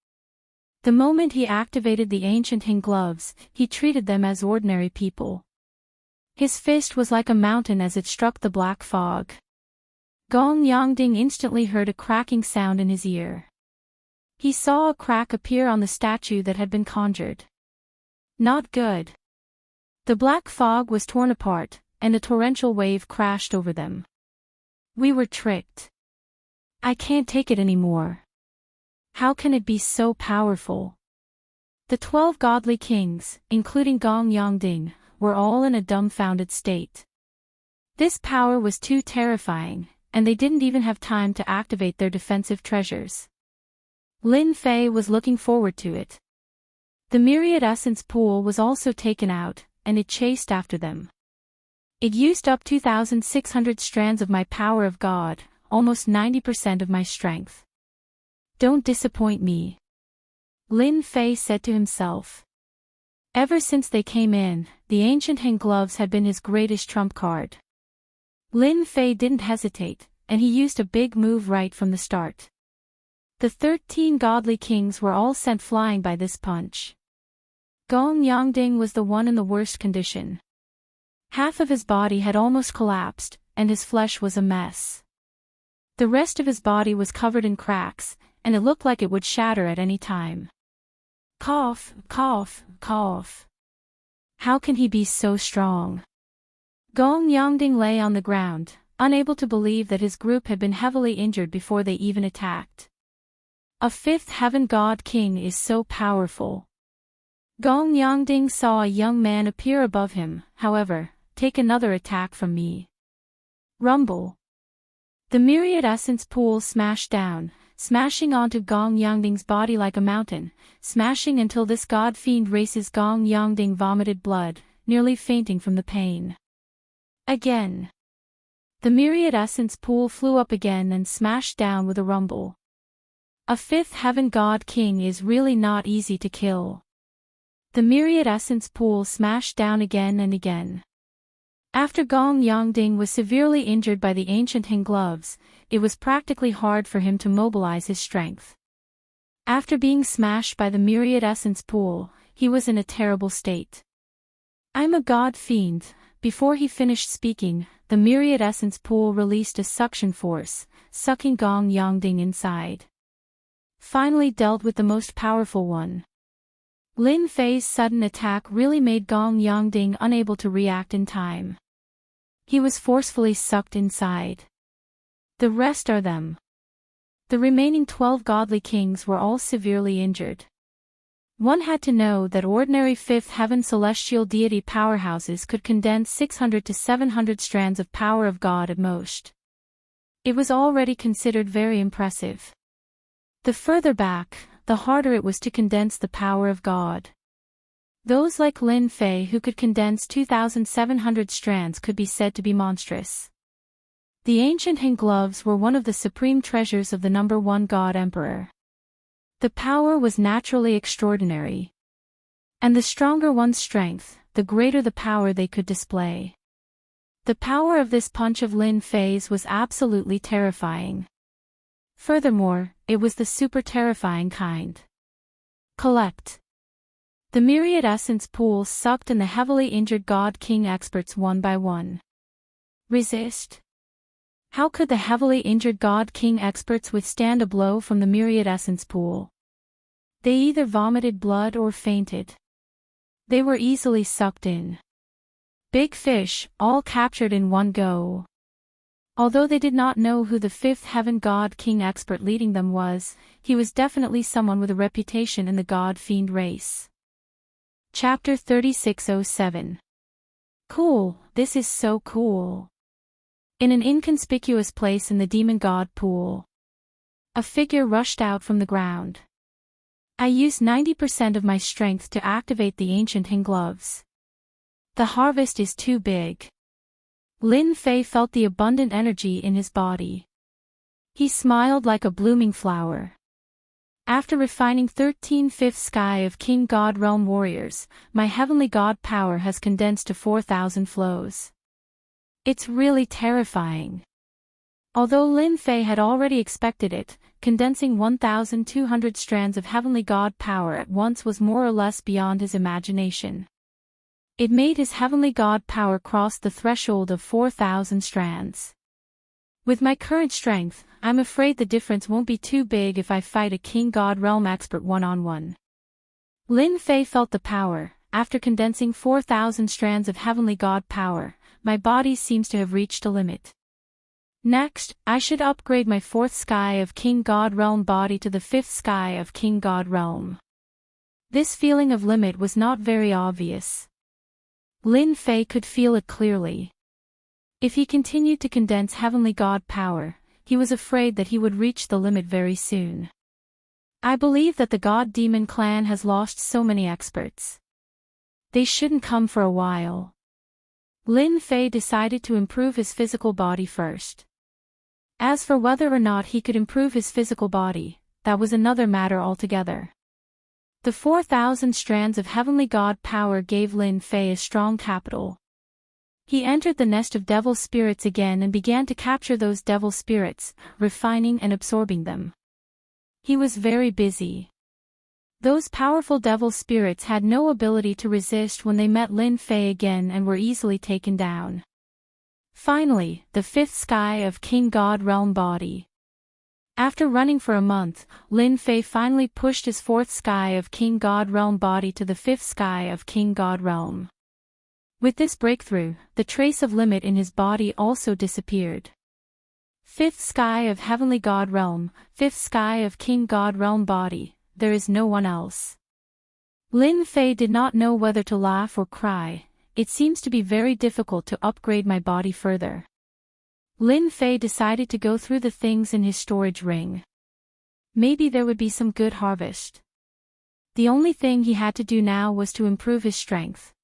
The moment he activated the Enchanting gloves, he treated them as ordinary people. His fist was like a mountain as it struck the black fog. Gong Yangding instantly heard a cracking sound in his ear. He saw a crack appear on the statue that had been conjured. Not good. The black fog was torn apart, and a torrential wave crashed over them. We were tricked. I can't take it anymore. How can it be so powerful? The 12 godly kings, including Gong Yangding, were all in a dumbfounded state. This power was too terrifying, and they didn't even have time to activate their defensive treasures. Lin Fei was looking forward to it. The myriad essence pool was also taken out, and it chased after them. It used up 2,600 strands of my power of God, almost 90% of my strength. Don't disappoint me, Lin Fei said to himself. Ever since they came in, the Enchanting gloves had been his greatest trump card. Lin Fei didn't hesitate, and he used a big move right from the start. The 13 godly kings were all sent flying by this punch. Gong Yangding was the one in the worst condition. Half of his body had almost collapsed, and his flesh was a mess. The rest of his body was covered in cracks, and it looked like it would shatter at any time. Cough, cough, cough. How can he be so strong? Gong Yangding lay on the ground, unable to believe that his group had been heavily injured before they even attacked. A 5th heaven god king is so powerful. Gong Yangding saw a young man appear above him, however, take another attack from me. Rumble. The myriad essence pool smashed down, smashing onto Gong Yangding's body like a mountain, smashing until this god-fiend race's Gong Yangding vomited blood, nearly fainting from the pain. Again. The myriad essence pool flew up again and smashed down with a rumble. A 5th heaven god king is really not easy to kill. The myriad essence pool smashed down again and again. After Gong Yangding was severely injured by the Enchanting gloves, it was practically hard for him to mobilize his strength. After being smashed by the myriad essence pool, he was in a terrible state. I'm a god fiend. Before he finished speaking, the myriad essence pool released a suction force, sucking Gong Yangding inside. Finally dealt with the most powerful one. Lin Fei's sudden attack really made Gong Yangding unable to react in time. He was forcefully sucked inside. The rest are them. The remaining 12 godly kings were all severely injured. One had to know that ordinary 5th heaven celestial deity powerhouses could condense 600 to 700 strands of power of God at most. It was already considered very impressive. The further back, the harder it was to condense the power of God. Those like Lin Fei who could condense 2,700 strands could be said to be monstrous. The Enchanting gloves were one of the supreme treasures of the number 1 God Emperor. The power was naturally extraordinary. And the stronger one's strength, the greater the power they could display. The power of this punch of Lin Fei's was absolutely terrifying. Furthermore, it was the super terrifying kind. Collect. The myriad essence pools sucked in the heavily injured God King experts one by one. Resist? How could the heavily injured God King experts withstand a blow from the myriad essence pool? They either vomited blood or fainted. They were easily sucked in. Big fish, all captured in one go. Although they did not know who the fifth heaven God King expert leading them was, he was definitely someone with a reputation in the God Fiend race. Chapter 3607. Cool, this is so cool. In an inconspicuous place in the demon god pool, a figure rushed out from the ground. I used 90% of my strength to activate the Enchanting gloves. The harvest is too big. Lin Fei felt the abundant energy in his body. He smiled like a blooming flower. After refining 13/5 sky of King God Realm warriors, my heavenly god power has condensed to 4,000 flows. It's really terrifying. Although Lin Fei had already expected it, condensing 1,200 strands of heavenly god power at once was more or less beyond his imagination. It made his heavenly god power cross the threshold of 4,000 strands. With my current strength, I'm afraid the difference won't be too big if I fight a King God Realm expert one-on-one. Lin Fei felt the power. After condensing 4,000 strands of heavenly god power, my body seems to have reached a limit. Next, I should upgrade my 4th sky of King God Realm body to the 5th sky of King God Realm. This feeling of limit was not very obvious. Lin Fei could feel it clearly. If he continued to condense heavenly god power, he was afraid that he would reach the limit very soon. I believe that the God Demon clan has lost so many experts. They shouldn't come for a while. Lin Fei decided to improve his physical body first. As for whether or not he could improve his physical body, that was another matter altogether. The 4,000 strands of heavenly god power gave Lin Fei a strong capital. He entered the nest of devil spirits again and began to capture those devil spirits, refining and absorbing them. He was very busy. Those powerful devil spirits had no ability to resist when they met Lin Fei again and were easily taken down. Finally, the 5th sky of King God Realm body. After running for a month, Lin Fei finally pushed his 4th sky of King God Realm body to the 5th sky of King God Realm. With this breakthrough, the trace of limit in his body also disappeared. 5th sky of Heavenly God Realm, 5th sky of King God Realm body, there is no one else. Lin Fei did not know whether to laugh or cry. It seems to be very difficult to upgrade my body further. Lin Fei decided to go through the things in his storage ring. Maybe there would be some good harvest. The only thing he had to do now was to improve his strength.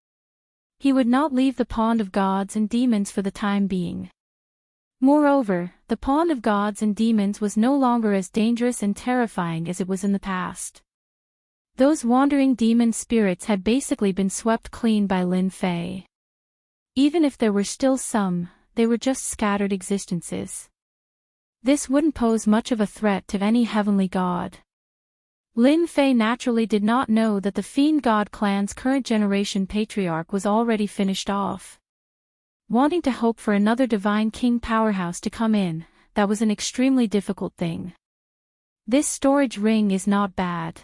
He would not leave the pond of gods and demons for the time being. Moreover, the pond of gods and demons was no longer as dangerous and terrifying as it was in the past. Those wandering demon spirits had basically been swept clean by Lin Fei. Even if there were still some, they were just scattered existences. This wouldn't pose much of a threat to any heavenly god. Lin Fei naturally did not know that the Fiend God clan's current generation patriarch was already finished off. Wanting to hope for another divine king powerhouse to come in, that was an extremely difficult thing. This storage ring is not bad.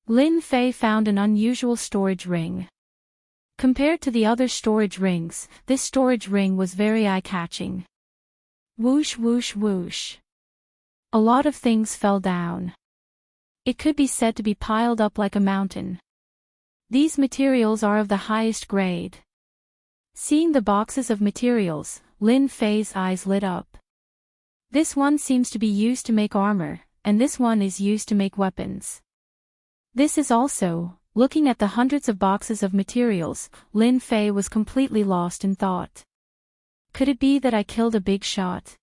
Lin Fei found an unusual storage ring. Compared to the other storage rings, this storage ring was very eye-catching. Whoosh whoosh whoosh. A lot of things fell down. It could be said to be piled up like a mountain. These materials are of the highest grade. Seeing the boxes of materials, Lin Fei's eyes lit up. This one seems to be used to make armor, and this one is used to make weapons. This is also. Looking at the hundreds of boxes of materials, Lin Fei was completely lost in thought. Could it be that I killed a big shot?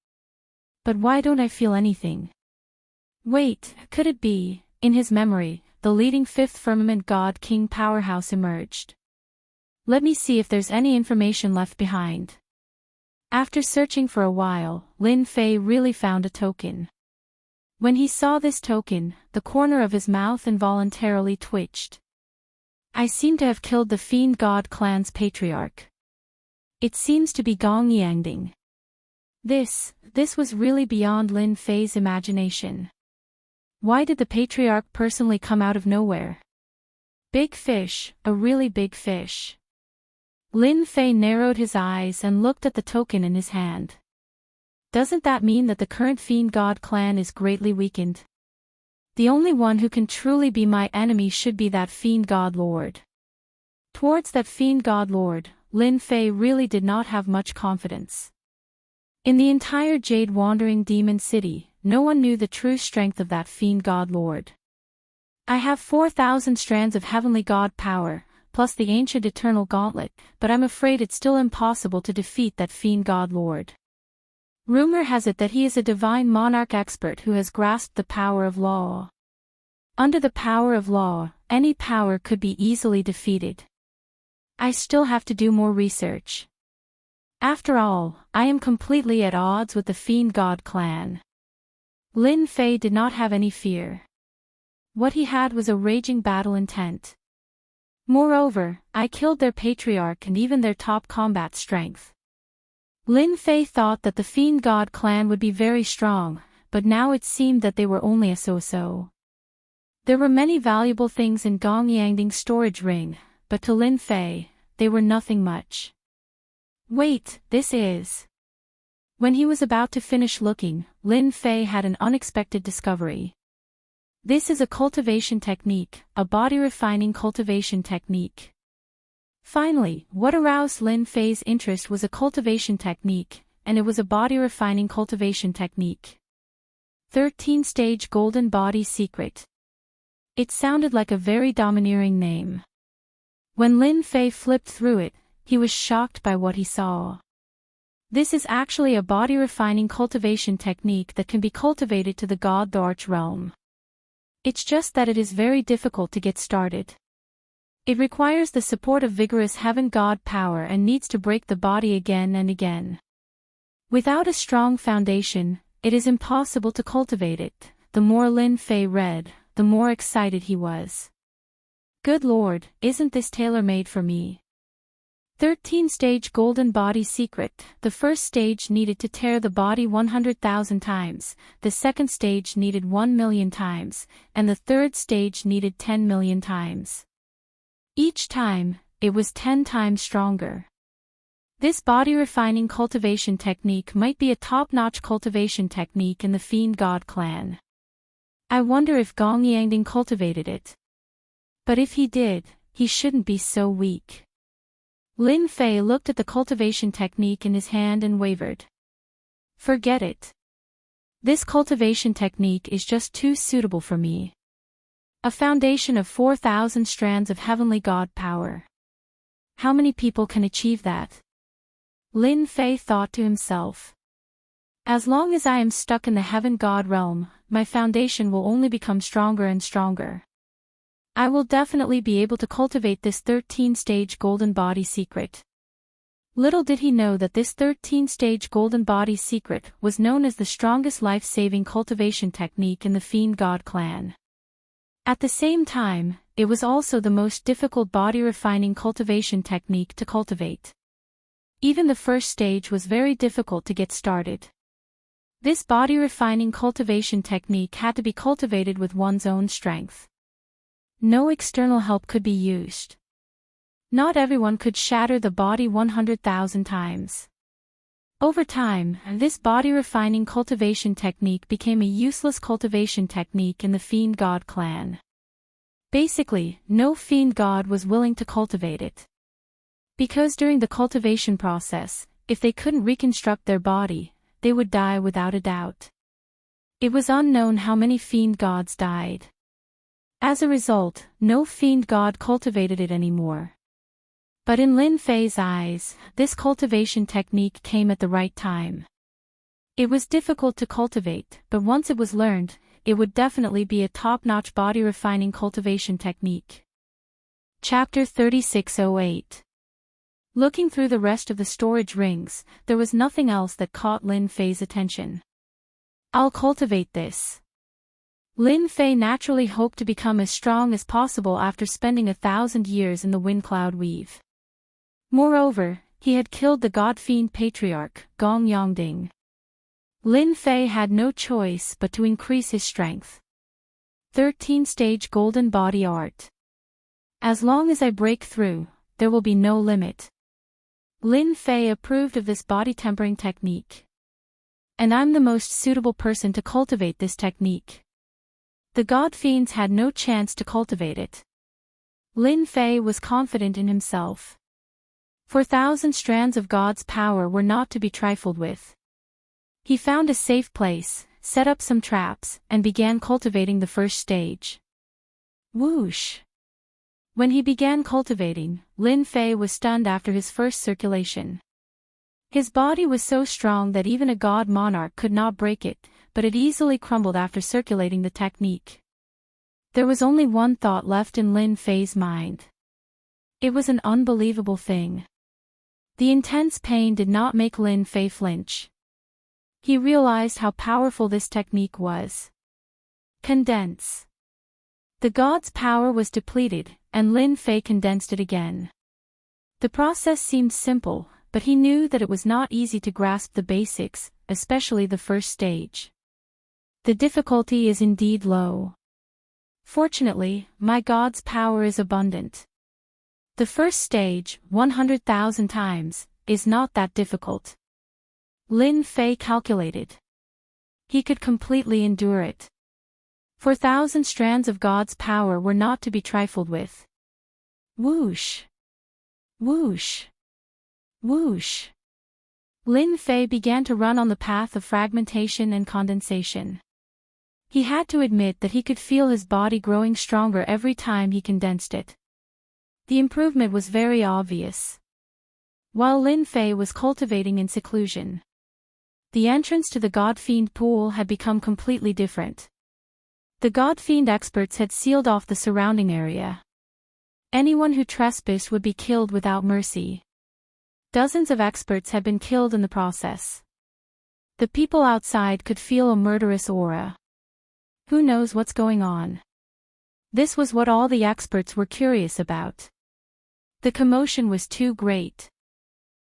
But why don't I feel anything? Wait, could it be? In his memory, the leading 5th firmament god king powerhouse emerged. Let me see if there's any information left behind. After searching for a while, Lin Fei really found a token. When he saw this token, the corner of his mouth involuntarily twitched. I seem to have killed the Fiend God clan's patriarch. It seems to be Gong Yangding. This was really beyond Lin Fei's imagination. Why did the patriarch personally come out of nowhere? Big fish, a really big fish. Lin Fei narrowed his eyes and looked at the token in his hand. Doesn't that mean that the current Fiend God clan is greatly weakened? The only one who can truly be my enemy should be that Fiend God Lord. Towards that Fiend God Lord, Lin Fei really did not have much confidence. In the entire Jade Wandering Demon City, no one knew the true strength of that Fiend God Lord. I have 4,000 strands of heavenly god power, plus the ancient eternal gauntlet, but I'm afraid it's still impossible to defeat that Fiend God Lord. Rumor has it that he is a divine monarch expert who has grasped the power of law. Under the power of law, any power could be easily defeated. I still have to do more research. After all, I am completely at odds with the Fiend God clan. Lin Fei did not have any fear. What he had was a raging battle intent. Moreover, I killed their patriarch and even their top combat strength. Lin Fei thought that the Fiend God clan would be very strong, but now it seemed that they were only a so-so. There were many valuable things in Gong Yangding's storage ring, but to Lin Fei, they were nothing much. Wait, this is... When he was about to finish looking, Lin Fei had an unexpected discovery. This is a cultivation technique, a body-refining cultivation technique. Finally, what aroused Lin Fei's interest was a cultivation technique, and it was a body-refining cultivation technique. 13-stage golden body secret. It sounded like a very domineering name. When Lin Fei flipped through it, he was shocked by what he saw. This is actually a body-refining cultivation technique that can be cultivated to the God the Arch realm. It's just that it is very difficult to get started. It requires the support of vigorous heaven god power and needs to break the body again and again. Without a strong foundation, it is impossible to cultivate it. The more Lin Fei read, the more excited he was. Good Lord, isn't this tailor-made for me? 13-stage golden body secret. The first stage needed to tear the body 100,000 times, the second stage needed 1 million times, and the third stage needed 10 million times. Each time, it was 10 times stronger. This body-refining cultivation technique might be a top-notch cultivation technique in the Fiend God clan. I wonder if Gong Yangding cultivated it. But if he did, he shouldn't be so weak. Lin Fei looked at the cultivation technique in his hand and wavered. Forget it. This cultivation technique is just too suitable for me. A foundation of 4,000 strands of heavenly god power. How many people can achieve that? Lin Fei thought to himself. As long as I am stuck in the heaven god realm, my foundation will only become stronger and stronger. I will definitely be able to cultivate this 13-stage golden body secret. Little did he know that this 13-stage golden body secret was known as the strongest life-saving cultivation technique in the Fiend God clan. At the same time, it was also the most difficult body-refining cultivation technique to cultivate. Even the first stage was very difficult to get started. This body-refining cultivation technique had to be cultivated with one's own strength. No external help could be used. Not everyone could shatter the body 100,000 times. Over time, this body-refining cultivation technique became a useless cultivation technique in the Fiend God clan. Basically, no Fiend God was willing to cultivate it. Because during the cultivation process, if they couldn't reconstruct their body, they would die without a doubt. It was unknown how many Fiend Gods died. As a result, no Fiend God cultivated it anymore. But in Lin Fei's eyes, this cultivation technique came at the right time. It was difficult to cultivate, but once it was learned, it would definitely be a top-notch body-refining cultivation technique. Chapter 3608. Looking through the rest of the storage rings, there was nothing else that caught Lin Fei's attention. I'll cultivate this. Lin Fei naturally hoped to become as strong as possible after spending 1,000 years in the Wind Cloud Weave. Moreover, he had killed the God-fiend patriarch, Gong Yongding. Lin Fei had no choice but to increase his strength. 13-stage golden body art. As long as I break through, there will be no limit. Lin Fei approved of this body tempering technique. And I'm the most suitable person to cultivate this technique. The God-fiends had no chance to cultivate it. Lin Fei was confident in himself. 4,000 strands of God's power were not to be trifled with. He found a safe place, set up some traps, and began cultivating the first stage. Whoosh! When he began cultivating, Lin Fei was stunned after his first circulation. His body was so strong that even a god monarch could not break it, but it easily crumbled after circulating the technique. There was only one thought left in Lin Fei's mind. It was an unbelievable thing. The intense pain did not make Lin Fei flinch. He realized how powerful this technique was. Condense. The god's power was depleted, and Lin Fei condensed it again. The process seemed simple, but he knew that it was not easy to grasp the basics, especially the first stage. The difficulty is indeed low. Fortunately, my god's power is abundant. The first stage, 100,000 times, is not that difficult. Lin Fei calculated. He could completely endure it. 4,000 strands of God's power were not to be trifled with. Whoosh! Whoosh! Whoosh! Lin Fei began to run on the path of fragmentation and condensation. He had to admit that he could feel his body growing stronger every time he condensed it. The improvement was very obvious. While Lin Fei was cultivating in seclusion, the entrance to the God-fiend pool had become completely different. The God-fiend experts had sealed off the surrounding area. Anyone who trespassed would be killed without mercy. Dozens of experts had been killed in the process. The people outside could feel a murderous aura. Who knows what's going on? This was what all the experts were curious about. The commotion was too great.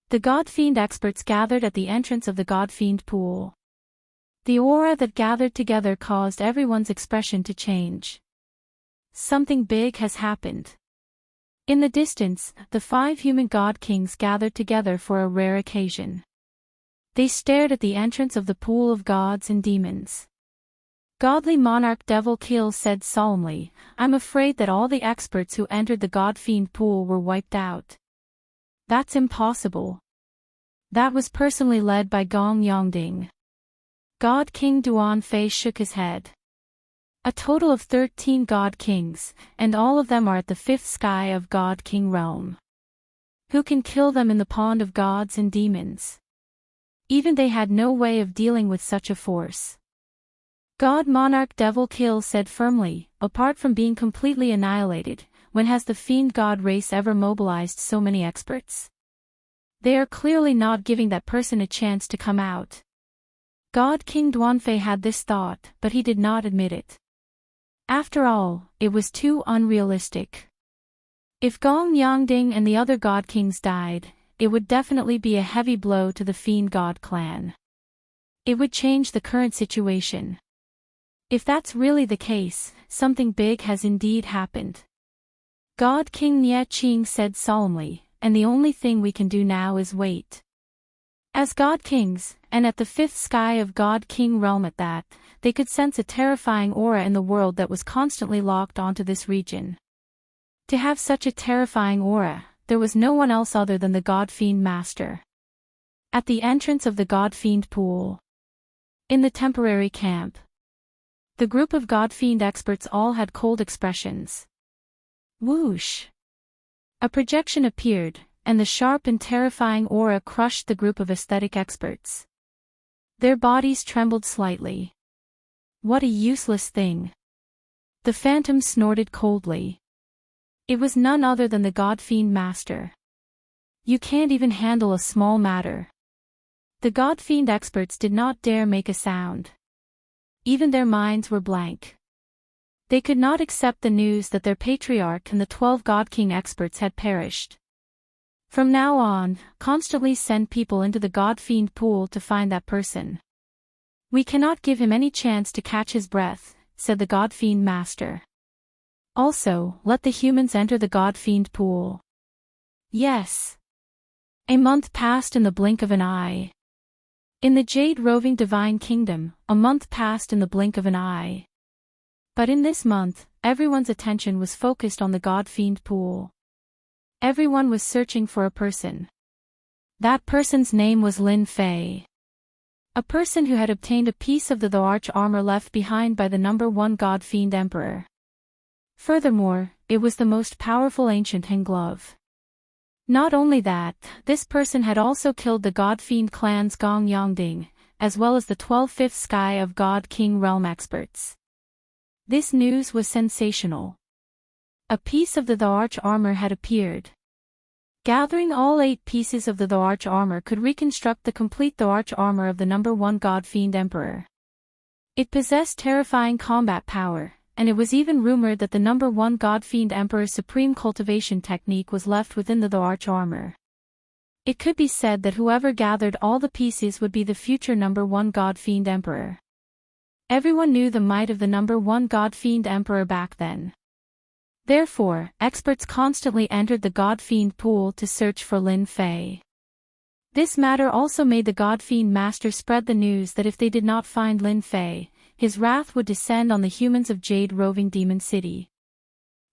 The God-fiend experts gathered at the entrance of the God-fiend pool. The aura that gathered together caused everyone's expression to change. Something big has happened. In the distance, the 5 human god kings gathered together for a rare occasion. They stared at the entrance of the pool of gods and demons. Godly monarch Devil Kill said solemnly, "I'm afraid that all the experts who entered the God-fiend pool were wiped out. That's impossible." That was personally led by Gong Yongding. God King Duan Fei shook his head. A total of 13 God Kings, and all of them are at the 5th sky of God King realm. Who can kill them in the pond of gods and demons? Even they had no way of dealing with such a force. God Monarch Devil Kill said firmly, "Apart from being completely annihilated, when has the fiend god race ever mobilized so many experts? They are clearly not giving that person a chance to come out." God King Duanfei had this thought, but he did not admit it. After all, it was too unrealistic. If Gong Yangding and the other god kings died, it would definitely be a heavy blow to the fiend god clan. It would change the current situation. If that's really the case, something big has indeed happened. God King Nie Qing said solemnly, "And the only thing we can do now is wait." As God Kings, and at the 5th sky of God King realm at that, they could sense a terrifying aura in the world that was constantly locked onto this region. To have such a terrifying aura, there was no one else other than the God-fiend master. At the entrance of the God-fiend pool. In the temporary camp. The group of God-fiend experts all had cold expressions. Whoosh! A projection appeared, and the sharp and terrifying aura crushed the group of aesthetic experts. Their bodies trembled slightly. What a useless thing! The phantom snorted coldly. It was none other than the God-fiend master. You can't even handle a small matter. The God-fiend experts did not dare make a sound. Even their minds were blank. They could not accept the news that their patriarch and the 12 God King experts had perished. From now on, constantly send people into the God Fiend pool to find that person. We cannot give him any chance to catch his breath, said the God Fiend Master. Also, let the humans enter the God Fiend pool. Yes. A month passed in the blink of an eye. In the Jade Roving Divine Kingdom, a month passed in the blink of an eye. But in this month, everyone's attention was focused on the God Fiend pool. Everyone was searching for a person. That person's name was Lin Fei. A person who had obtained a piece of the arch armor left behind by the number 1 God Fiend Emperor. Furthermore, it was the most powerful Enchanting glove. Not only that, this person had also killed the God Fiend clan's Gong Yongding, as well as the 12th Sky of God King realm experts. This news was sensational. A piece of the arch armor had appeared. Gathering all 8 pieces of the arch armor could reconstruct the complete arch armor of the number 1 God Fiend Emperor. It possessed terrifying combat power, and it was even rumored that the number 1 God Fiend Emperor's supreme cultivation technique was left within the arch armor. It could be said that whoever gathered all the pieces would be the future number 1 God Fiend Emperor. Everyone knew the might of the number 1 God Fiend Emperor back then. Therefore, experts constantly entered the God Fiend pool to search for Lin Fei. This matter also made the God Fiend Master spread the news that if they did not find Lin Fei, his wrath would descend on the humans of Jade Roving Demon City.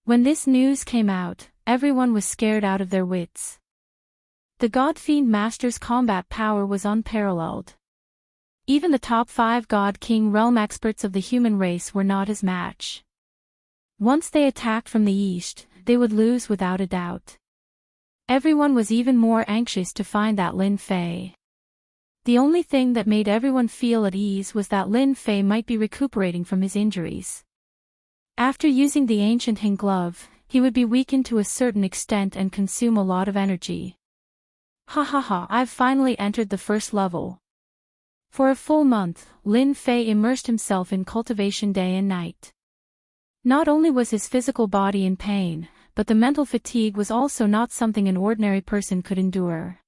When this news came out, everyone was scared out of their wits. The God Fiend Master's combat power was unparalleled. Even the top 5 God King realm experts of the human race were not his match. Once they attacked from the east, they would lose without a doubt. Everyone was even more anxious to find that Lin Fei. The only thing that made everyone feel at ease was that Lin Fei might be recuperating from his injuries. After using the Enchanting glove, he would be weakened to a certain extent and consume a lot of energy. I've finally entered the first level. For a full month, Lin Fei immersed himself in cultivation day and night. Not only was his physical body in pain, but the mental fatigue was also not something an ordinary person could endure.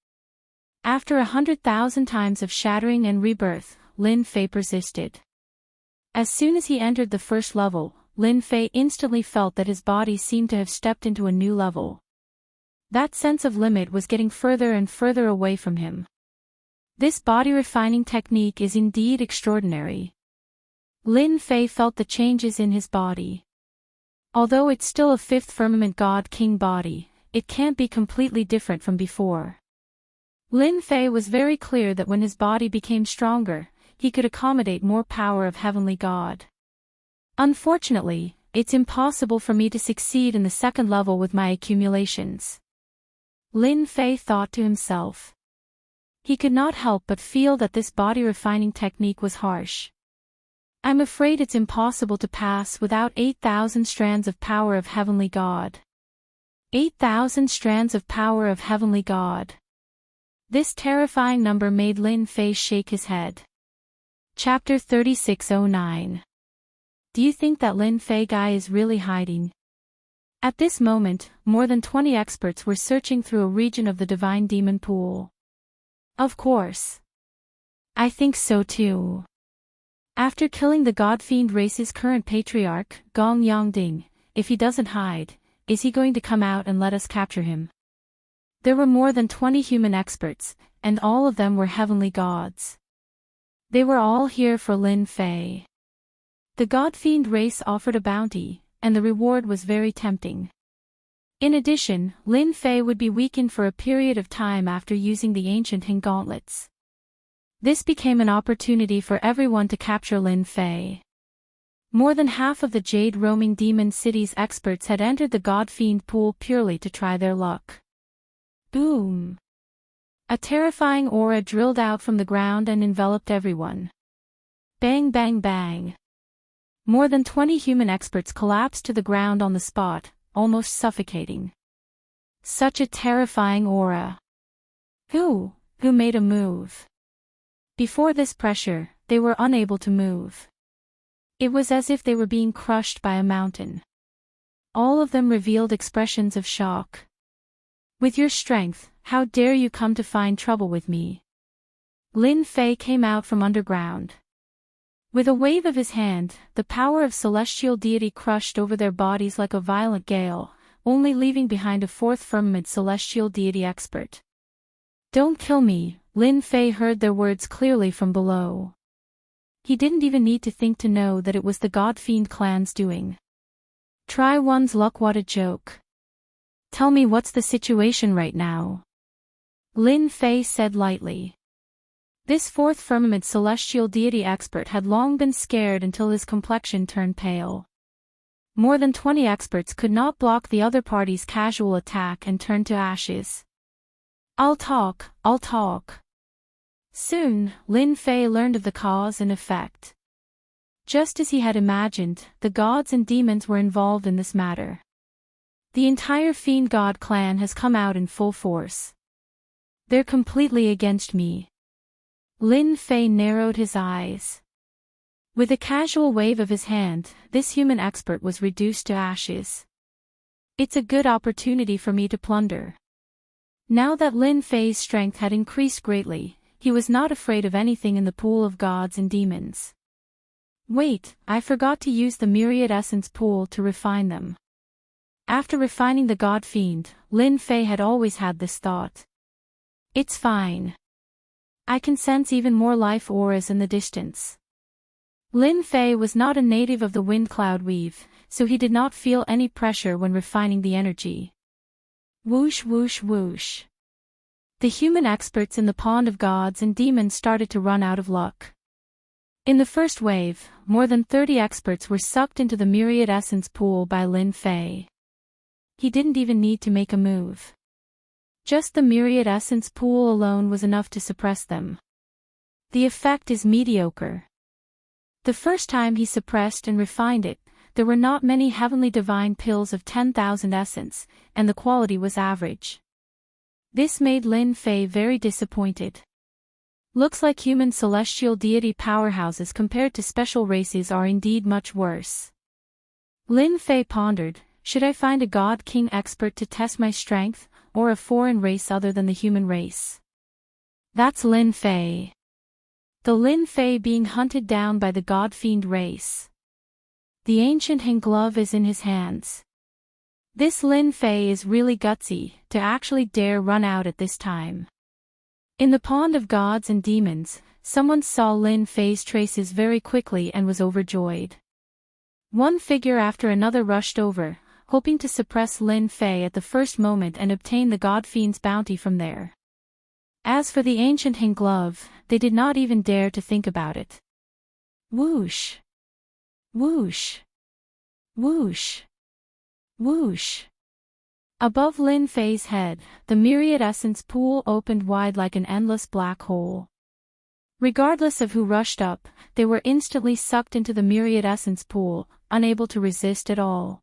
After 100,000 times of shattering and rebirth, Lin Fei persisted. As soon as he entered the first level, Lin Fei instantly felt that his body seemed to have stepped into a new level. That sense of limit was getting further and further away from him. This body refining technique is indeed extraordinary. Lin Fei felt the changes in his body. Although it's still a 5th Firmament God King body, it can't be completely different from before. Lin Fei was very clear that when his body became stronger, he could accommodate more power of Heavenly God. Unfortunately, it's impossible for me to succeed in the 2nd level with my accumulations. Lin Fei thought to himself. He could not help but feel that this body refining technique was harsh. I'm afraid it's impossible to pass without 8,000 strands of power of Heavenly God. 8,000 strands of power of Heavenly God. This terrifying number made Lin Fei shake his head. Chapter 3609. Do you think that Lin Fei guy is really hiding? At this moment, more than 20 experts were searching through a region of the Divine Demon Pool. Of course. I think so too. After killing the God Fiend race's current patriarch, Gong Yongding, if he doesn't hide, is he going to come out and let us capture him? There were more than 20 human experts, and all of them were heavenly gods. They were all here for Lin Fei. The God Fiend race offered a bounty, and the reward was very tempting. In addition, Lin Fei would be weakened for a period of time after using the Enchanting gauntlets. This became an opportunity for everyone to capture Lin Fei. More than half of the Jade Roaming Demon City's experts had entered the God Fiend pool purely to try their luck. Boom! A terrifying aura drilled out from the ground and enveloped everyone. Bang bang bang! More than 20 human experts collapsed to the ground on the spot, almost suffocating. Such a terrifying aura. Who made a move? Before this pressure, they were unable to move. It was as if they were being crushed by a mountain. All of them revealed expressions of shock. With your strength, how dare you come to find trouble with me? Lin Fei came out from underground. With a wave of his hand, the power of celestial deity crushed over their bodies like a violent gale, only leaving behind a fourth firmament celestial deity expert. Don't kill me, Lin Fei heard their words clearly from below. He didn't even need to think to know that it was the God-Fiend clan's doing. Try one's luck, what a joke. Tell me what's the situation right now? Lin Fei said lightly. This fourth firmament celestial deity expert had long been scared until his complexion turned pale. More than 20 experts could not block the other party's casual attack and turned to ashes. I'll talk. Soon, Lin Fei learned of the cause and effect. Just as he had imagined, the gods and demons were involved in this matter. The entire Fiend God clan has come out in full force. They're completely against me. Lin Fei narrowed his eyes. With a casual wave of his hand, this human expert was reduced to ashes. It's a good opportunity for me to plunder. Now that Lin Fei's strength had increased greatly, he was not afraid of anything in the pool of gods and demons. Wait, I forgot to use the myriad essence pool to refine them. After refining the God Fiend, Lin Fei had always had this thought. It's fine. I can sense even more life auras in the distance. Lin Fei was not a native of the wind cloud weave, so he did not feel any pressure when refining the energy. Whoosh whoosh whoosh. The human experts in the pond of gods and demons started to run out of luck. In the first wave, more than 30 experts were sucked into the myriad essence pool by Lin Fei. He didn't even need to make a move. Just the myriad essence pool alone was enough to suppress them. The effect is mediocre. The first time he suppressed and refined it, there were not many heavenly divine pills of 10,000 essence, and the quality was average. This made Lin Fei very disappointed. Looks like human celestial deity powerhouses compared to special races are indeed much worse. Lin Fei pondered, should I find a God King expert to test my strength, or a foreign race other than the human race? That's Lin Fei. The Lin Fei being hunted down by the God Fiend race. The Enchanting glove is in his hands. This Lin Fei is really gutsy, to actually dare run out at this time. In the pond of gods and demons, someone saw Lin Fei's traces very quickly and was overjoyed. One figure after another rushed over, hoping to suppress Lin Fei at the first moment and obtain the God Fiend's bounty from there. As for the Enchanting glove, they did not even dare to think about it. Whoosh! Whoosh! Whoosh! Whoosh! Above Lin Fei's head, the myriad essence pool opened wide like an endless black hole. Regardless of who rushed up, they were instantly sucked into the myriad essence pool, unable to resist at all.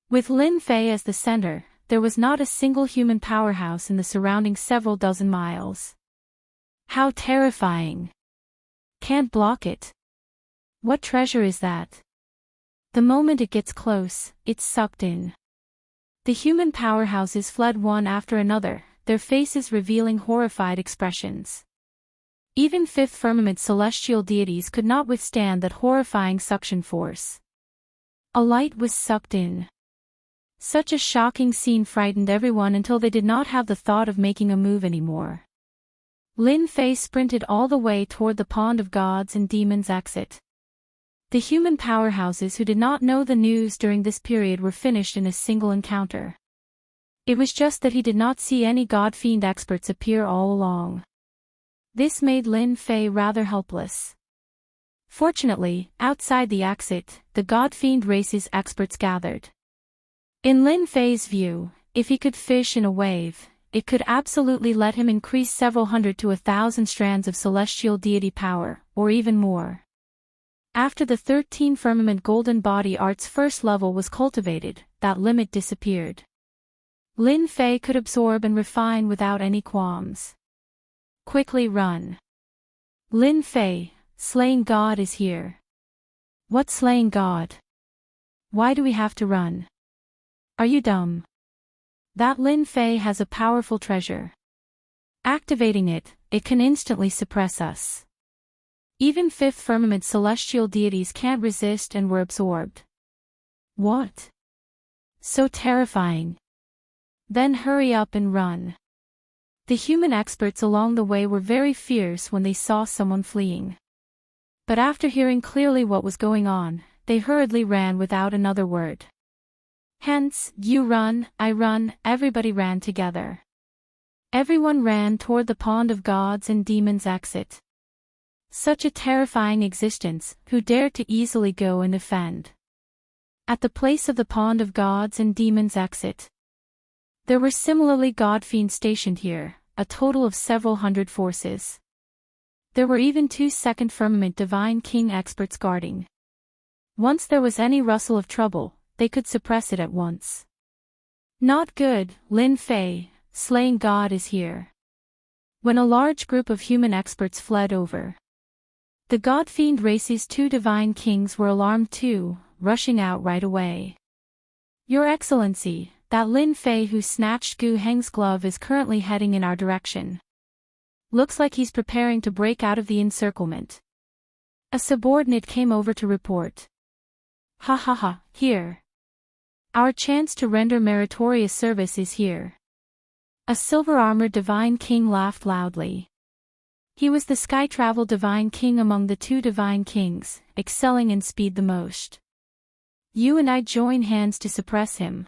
With Lin Fei as the center, there was not a single human powerhouse in the surrounding several dozen miles. How terrifying! Can't block it. What treasure is that? The moment it gets close, it's sucked in. The human powerhouses fled one after another, their faces revealing horrified expressions. Even fifth firmament celestial deities could not withstand that horrifying suction force. A light was sucked in. Such a shocking scene frightened everyone until they did not have the thought of making a move anymore. Lin Fei sprinted all the way toward the pond of gods and demons exit. The human powerhouses who did not know the news during this period were finished in a single encounter. It was just that he did not see any God-Fiend experts appear all along. This made Lin Fei rather helpless. Fortunately, outside the exit, the God-Fiend race's experts gathered. In Lin Fei's view, if he could fish in a wave, it could absolutely let him increase several hundred to 1,000 strands of celestial deity power, or even more. After the 13 firmament golden body art's first level was cultivated, that limit disappeared. Lin Fei could absorb and refine without any qualms. Quickly run. Lin Fei, slaying God is here. What's slaying God? Why do we have to run? Are you dumb? That Lin Fei has a powerful treasure. Activating it, it can instantly suppress us. Even fifth firmament celestial deities can't resist and were absorbed. What? So terrifying. Then hurry up and run. The human experts along the way were very fierce when they saw someone fleeing. But after hearing clearly what was going on, they hurriedly ran without another word. Hence, you run, I run, everybody ran together. Everyone ran toward the pond of gods and demons exit. Such a terrifying existence, who dared to easily go and defend? At the place of the pond of gods and demons exit. There were similarly god-fiends stationed here, a total of several hundred forces. There were even 2 second firmament divine king experts guarding. Once there was any rustle of trouble, they could suppress it at once. Not good, Lin Fei, slaying God is here. When a large group of human experts fled over, the god-fiend race's 2 divine kings were alarmed too, rushing out right away. Your Excellency, that Lin Fei who snatched Gu Heng's glove is currently heading in our direction. Looks like he's preparing to break out of the encirclement. A subordinate came over to report. Ha ha ha, here. Our chance to render meritorious service is here. A silver-armored divine king laughed loudly. He was the sky travel divine king among the 2 divine kings, excelling in speed the most. You and I join hands to suppress him.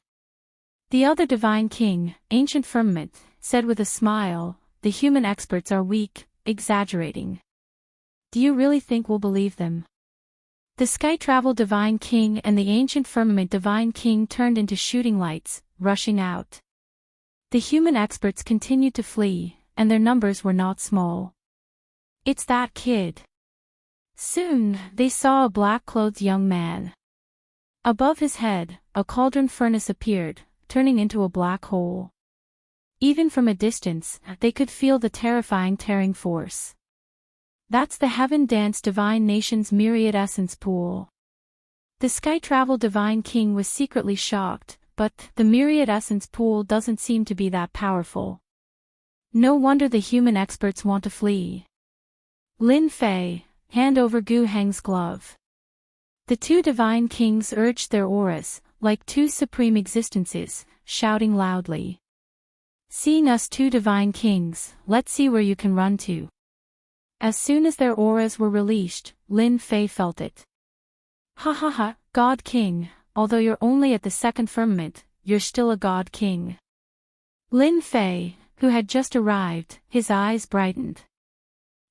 The other divine king, Ancient Firmament, said with a smile, the human experts are weak, exaggerating. Do you really think we'll believe them? The sky travel divine king and the Ancient Firmament divine king turned into shooting lights, rushing out. The human experts continued to flee, and their numbers were not small. It's that kid. Soon, they saw a black-clothed young man. Above his head, a cauldron furnace appeared, turning into a black hole. Even from a distance, they could feel the terrifying tearing force. That's the Heaven Dance Divine Nation's Myriad Essence Pool. The Sky Travel Divine King was secretly shocked, but the Myriad Essence Pool doesn't seem to be that powerful. No wonder the human experts want to flee. Lin Fei, hand over Gu Heng's glove. The 2 divine kings urged their auras, like 2 supreme existences, shouting loudly. Seeing us 2 divine kings, let's see where you can run to. As soon as their auras were released, Lin Fei felt it. Ha ha ha, God King, although you're only at the 2nd firmament, you're still a God King. Lin Fei, who had just arrived, his eyes brightened.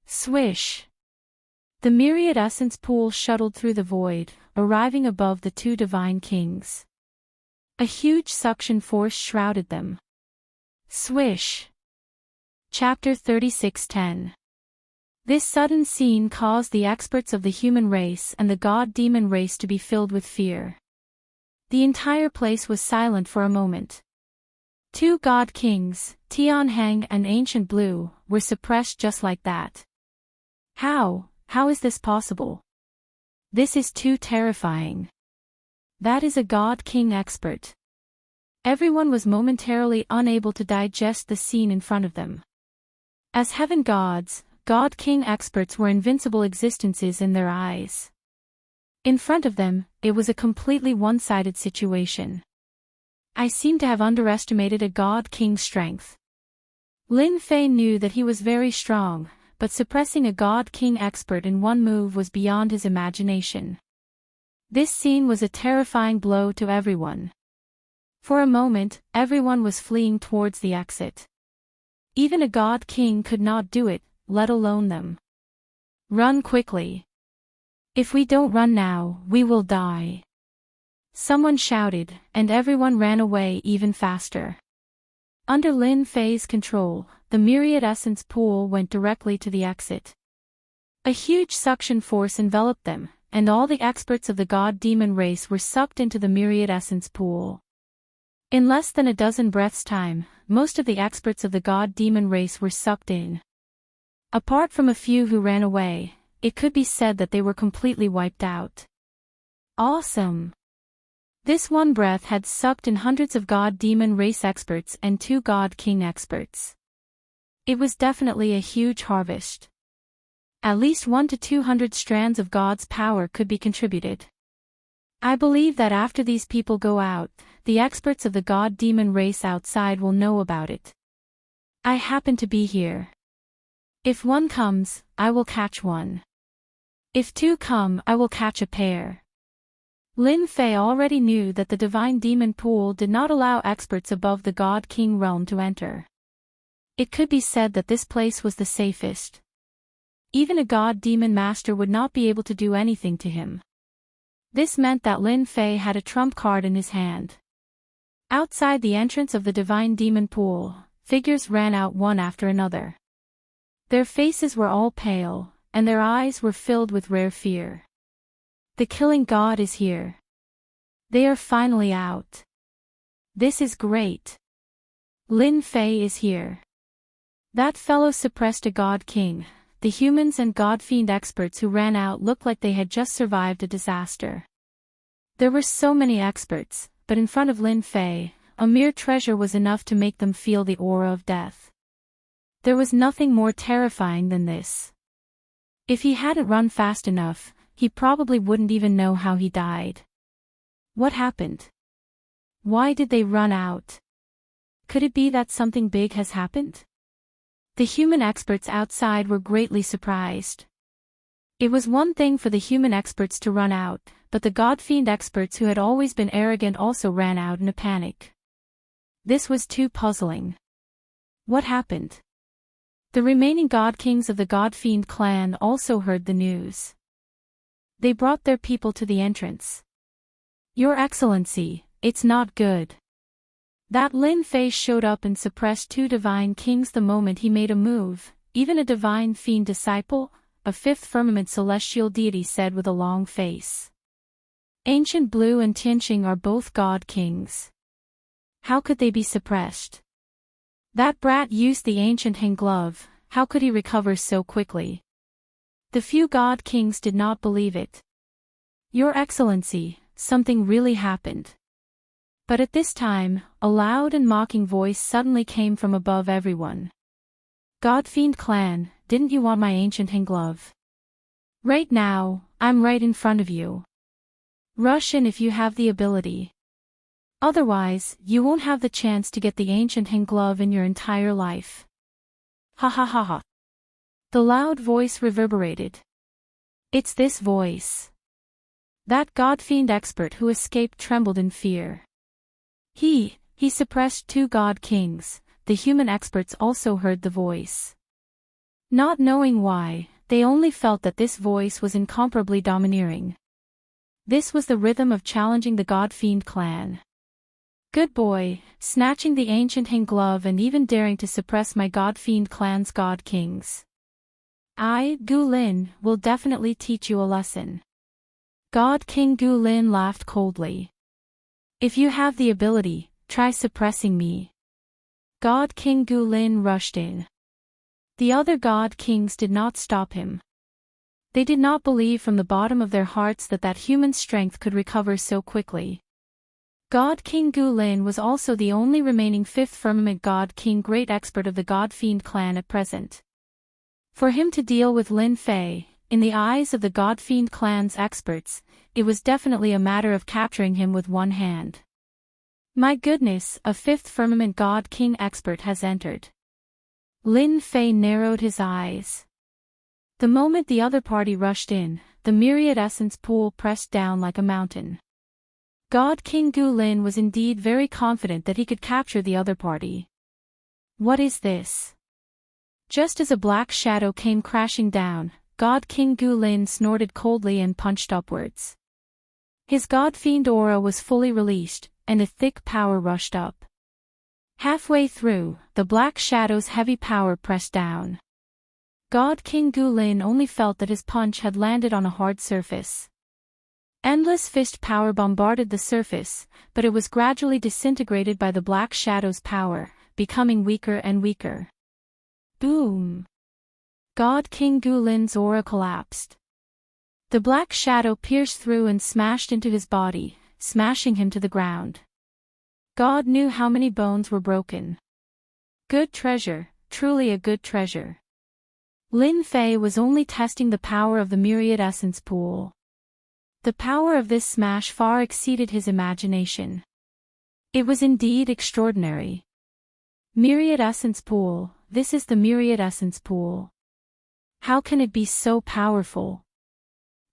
Swish! The Myriad Essence Pool shuttled through the void, arriving above the 2 divine kings. A huge suction force shrouded them. Swish! Chapter 36:10. This sudden scene caused the experts of the human race and the god-demon race to be filled with fear. The entire place was silent for a moment. 2 god kings, Tian Heng and Ancient Blue, were suppressed just like that. How is this possible? This is too terrifying. That is a god king expert. Everyone was momentarily unable to digest the scene in front of them. As heaven gods, god king experts were invincible existences in their eyes. In front of them, it was a completely one-sided situation. I seem to have underestimated a god king's strength. Lin Fei knew that he was very strong, but suppressing a god king expert in one move was beyond his imagination. This scene was a terrifying blow to everyone. For a moment, everyone was fleeing towards the exit. Even a god king could not do it, let alone them. Run quickly. If we don't run now, we will die. Someone shouted, and everyone ran away even faster. Under Lin Fei's control, the Myriad Essence Pool went directly to the exit. A huge suction force enveloped them, and all the experts of the god-demon race were sucked into the Myriad Essence Pool. In less than a dozen breaths' time, most of the experts of the god-demon race were sucked in. Apart from a few who ran away, it could be said that they were completely wiped out. Awesome! This one breath had sucked in hundreds of God-Demon race experts and 2 God-King experts. It was definitely a huge harvest. At least 1 to 200 strands of God's power could be contributed. I believe that after these people go out, the experts of the God-Demon race outside will know about it. I happen to be here. If 1 comes, I will catch 1. If 2 come, I will catch a pair. Lin Fei already knew that the Divine Demon Pool did not allow experts above the God-King realm to enter. It could be said that this place was the safest. Even a God-Demon Master would not be able to do anything to him. This meant that Lin Fei had a trump card in his hand. Outside the entrance of the Divine Demon Pool, figures ran out one after another. Their faces were all pale, and their eyes were filled with rare fear. The killing god is here. They are finally out. This is great. Lin Fei is here. That fellow suppressed a god king. The humans and god-fiend experts who ran out looked like they had just survived a disaster. There were so many experts, but in front of Lin Fei, a mere treasure was enough to make them feel the aura of death. There was nothing more terrifying than this. If he hadn't run fast enough, he probably wouldn't even know how he died. What happened? Why did they run out? Could it be that something big has happened? The human experts outside were greatly surprised. It was one thing for the human experts to run out, but the god-fiend experts who had always been arrogant also ran out in a panic. This was too puzzling. What happened? The remaining god-kings of the god-fiend clan also heard the news. They brought their people to the entrance. Your Excellency, it's not good. That Lin Fei showed up and suppressed 2 divine kings the moment he made a move, even a divine fiend disciple, a 5th firmament celestial deity said with a long face. Ancient Blue and Tianqing are both god kings. How could they be suppressed? That brat used the ancient Hing glove, how could he recover so quickly? The few god kings did not believe it. Your Excellency, something really happened. But at this time, a loud and mocking voice suddenly came from above everyone. God-fiend clan, didn't you want my ancient Hing glove? Right now, I'm right in front of you. Rush in if you have the ability. Otherwise, you won't have the chance to get the ancient Hing glove in your entire life. Ha ha ha ha. The loud voice reverberated. It's this voice. That god-fiend expert who escaped trembled in fear. He suppressed 2 god kings. The human experts also heard the voice. Not knowing why, they only felt that this voice was incomparably domineering. This was the rhythm of challenging the god-fiend clan. Good boy, snatching the ancient Hing glove and even daring to suppress my god-fiend clan's god kings. I, Gu Lin, will definitely teach you a lesson. God King Gu Lin laughed coldly. If you have the ability, try suppressing me. God King Gu Lin rushed in. The other god kings did not stop him. They did not believe from the bottom of their hearts that human strength could recover so quickly. God King Gu Lin was also the only remaining 5th firmament god king great expert of the god-fiend clan at present. For him to deal with Lin Fei, in the eyes of the god-fiend clan's experts, it was definitely a matter of capturing him with one hand. My goodness, a 5th firmament god king expert has entered. Lin Fei narrowed his eyes. The moment the other party rushed in, the myriad essence pool pressed down like a mountain. God King Gu Lin was indeed very confident that he could capture the other party. What is this? Just as a black shadow came crashing down, God King Gu Lin snorted coldly and punched upwards. His god-fiend aura was fully released, and a thick power rushed up. Halfway through, the black shadow's heavy power pressed down. God King Gu Lin only felt that his punch had landed on a hard surface. Endless fist power bombarded the surface, but it was gradually disintegrated by the black shadow's power, becoming weaker and weaker. Boom! God King Gu Lin's aura collapsed. The black shadow pierced through and smashed into his body, smashing him to the ground. God knew how many bones were broken. Good treasure, truly a good treasure. Lin Fei was only testing the power of the myriad essence pool. The power of this smash far exceeded his imagination. It was indeed extraordinary. Myriad essence pool, this is the myriad essence pool. How can it be so powerful?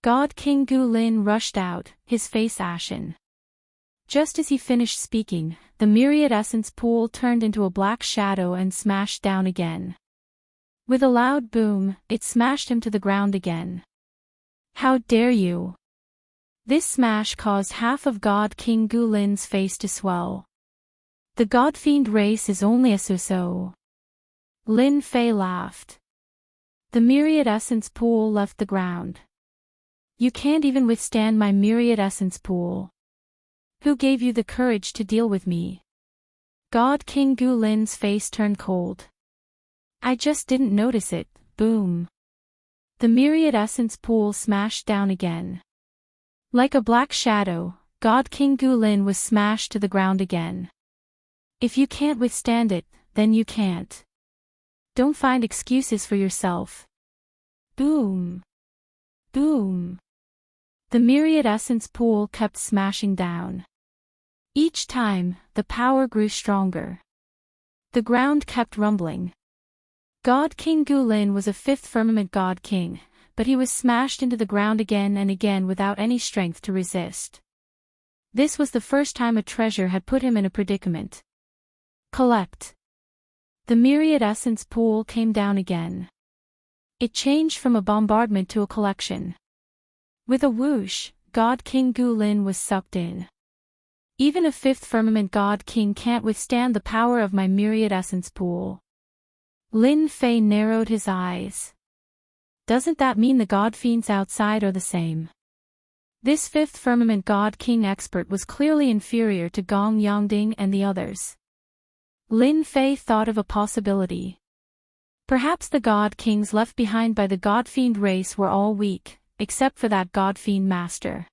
God King Gu Lin rushed out, his face ashen. Just as he finished speaking, the myriad essence pool turned into a black shadow and smashed down again. With a loud boom, it smashed him to the ground again. How dare you! This smash caused half of God King Gu Lin's face to swell. The God Fiend race is only a so-so. Lin Fei laughed. The myriad essence pool left the ground. You can't even withstand my myriad essence pool. Who gave you the courage to deal with me? God King Gu Lin's face turned cold. I just didn't notice it, boom. The myriad essence pool smashed down again. Like a black shadow, God King Gu Lin was smashed to the ground again. If you can't withstand it, then you can't. Don't find excuses for yourself. Boom. Boom. The myriad essence pool kept smashing down. Each time, the power grew stronger. The ground kept rumbling. God King Gu Lin was a fifth firmament God King, but he was smashed into the ground again and again without any strength to resist. This was the first time a treasure had put him in a predicament. Collect. The myriad essence pool came down again. It changed from a bombardment to a collection. With a whoosh, God King Gu Lin was sucked in. Even a fifth firmament God King can't withstand the power of my myriad essence pool. Lin Fei narrowed his eyes. Doesn't that mean the God Fiends outside are the same? This fifth firmament God King expert was clearly inferior to Gong Yongding and the others. Lin Fei thought of a possibility. Perhaps the God Kings left behind by the God Fiend race were all weak, except for that God Fiend master.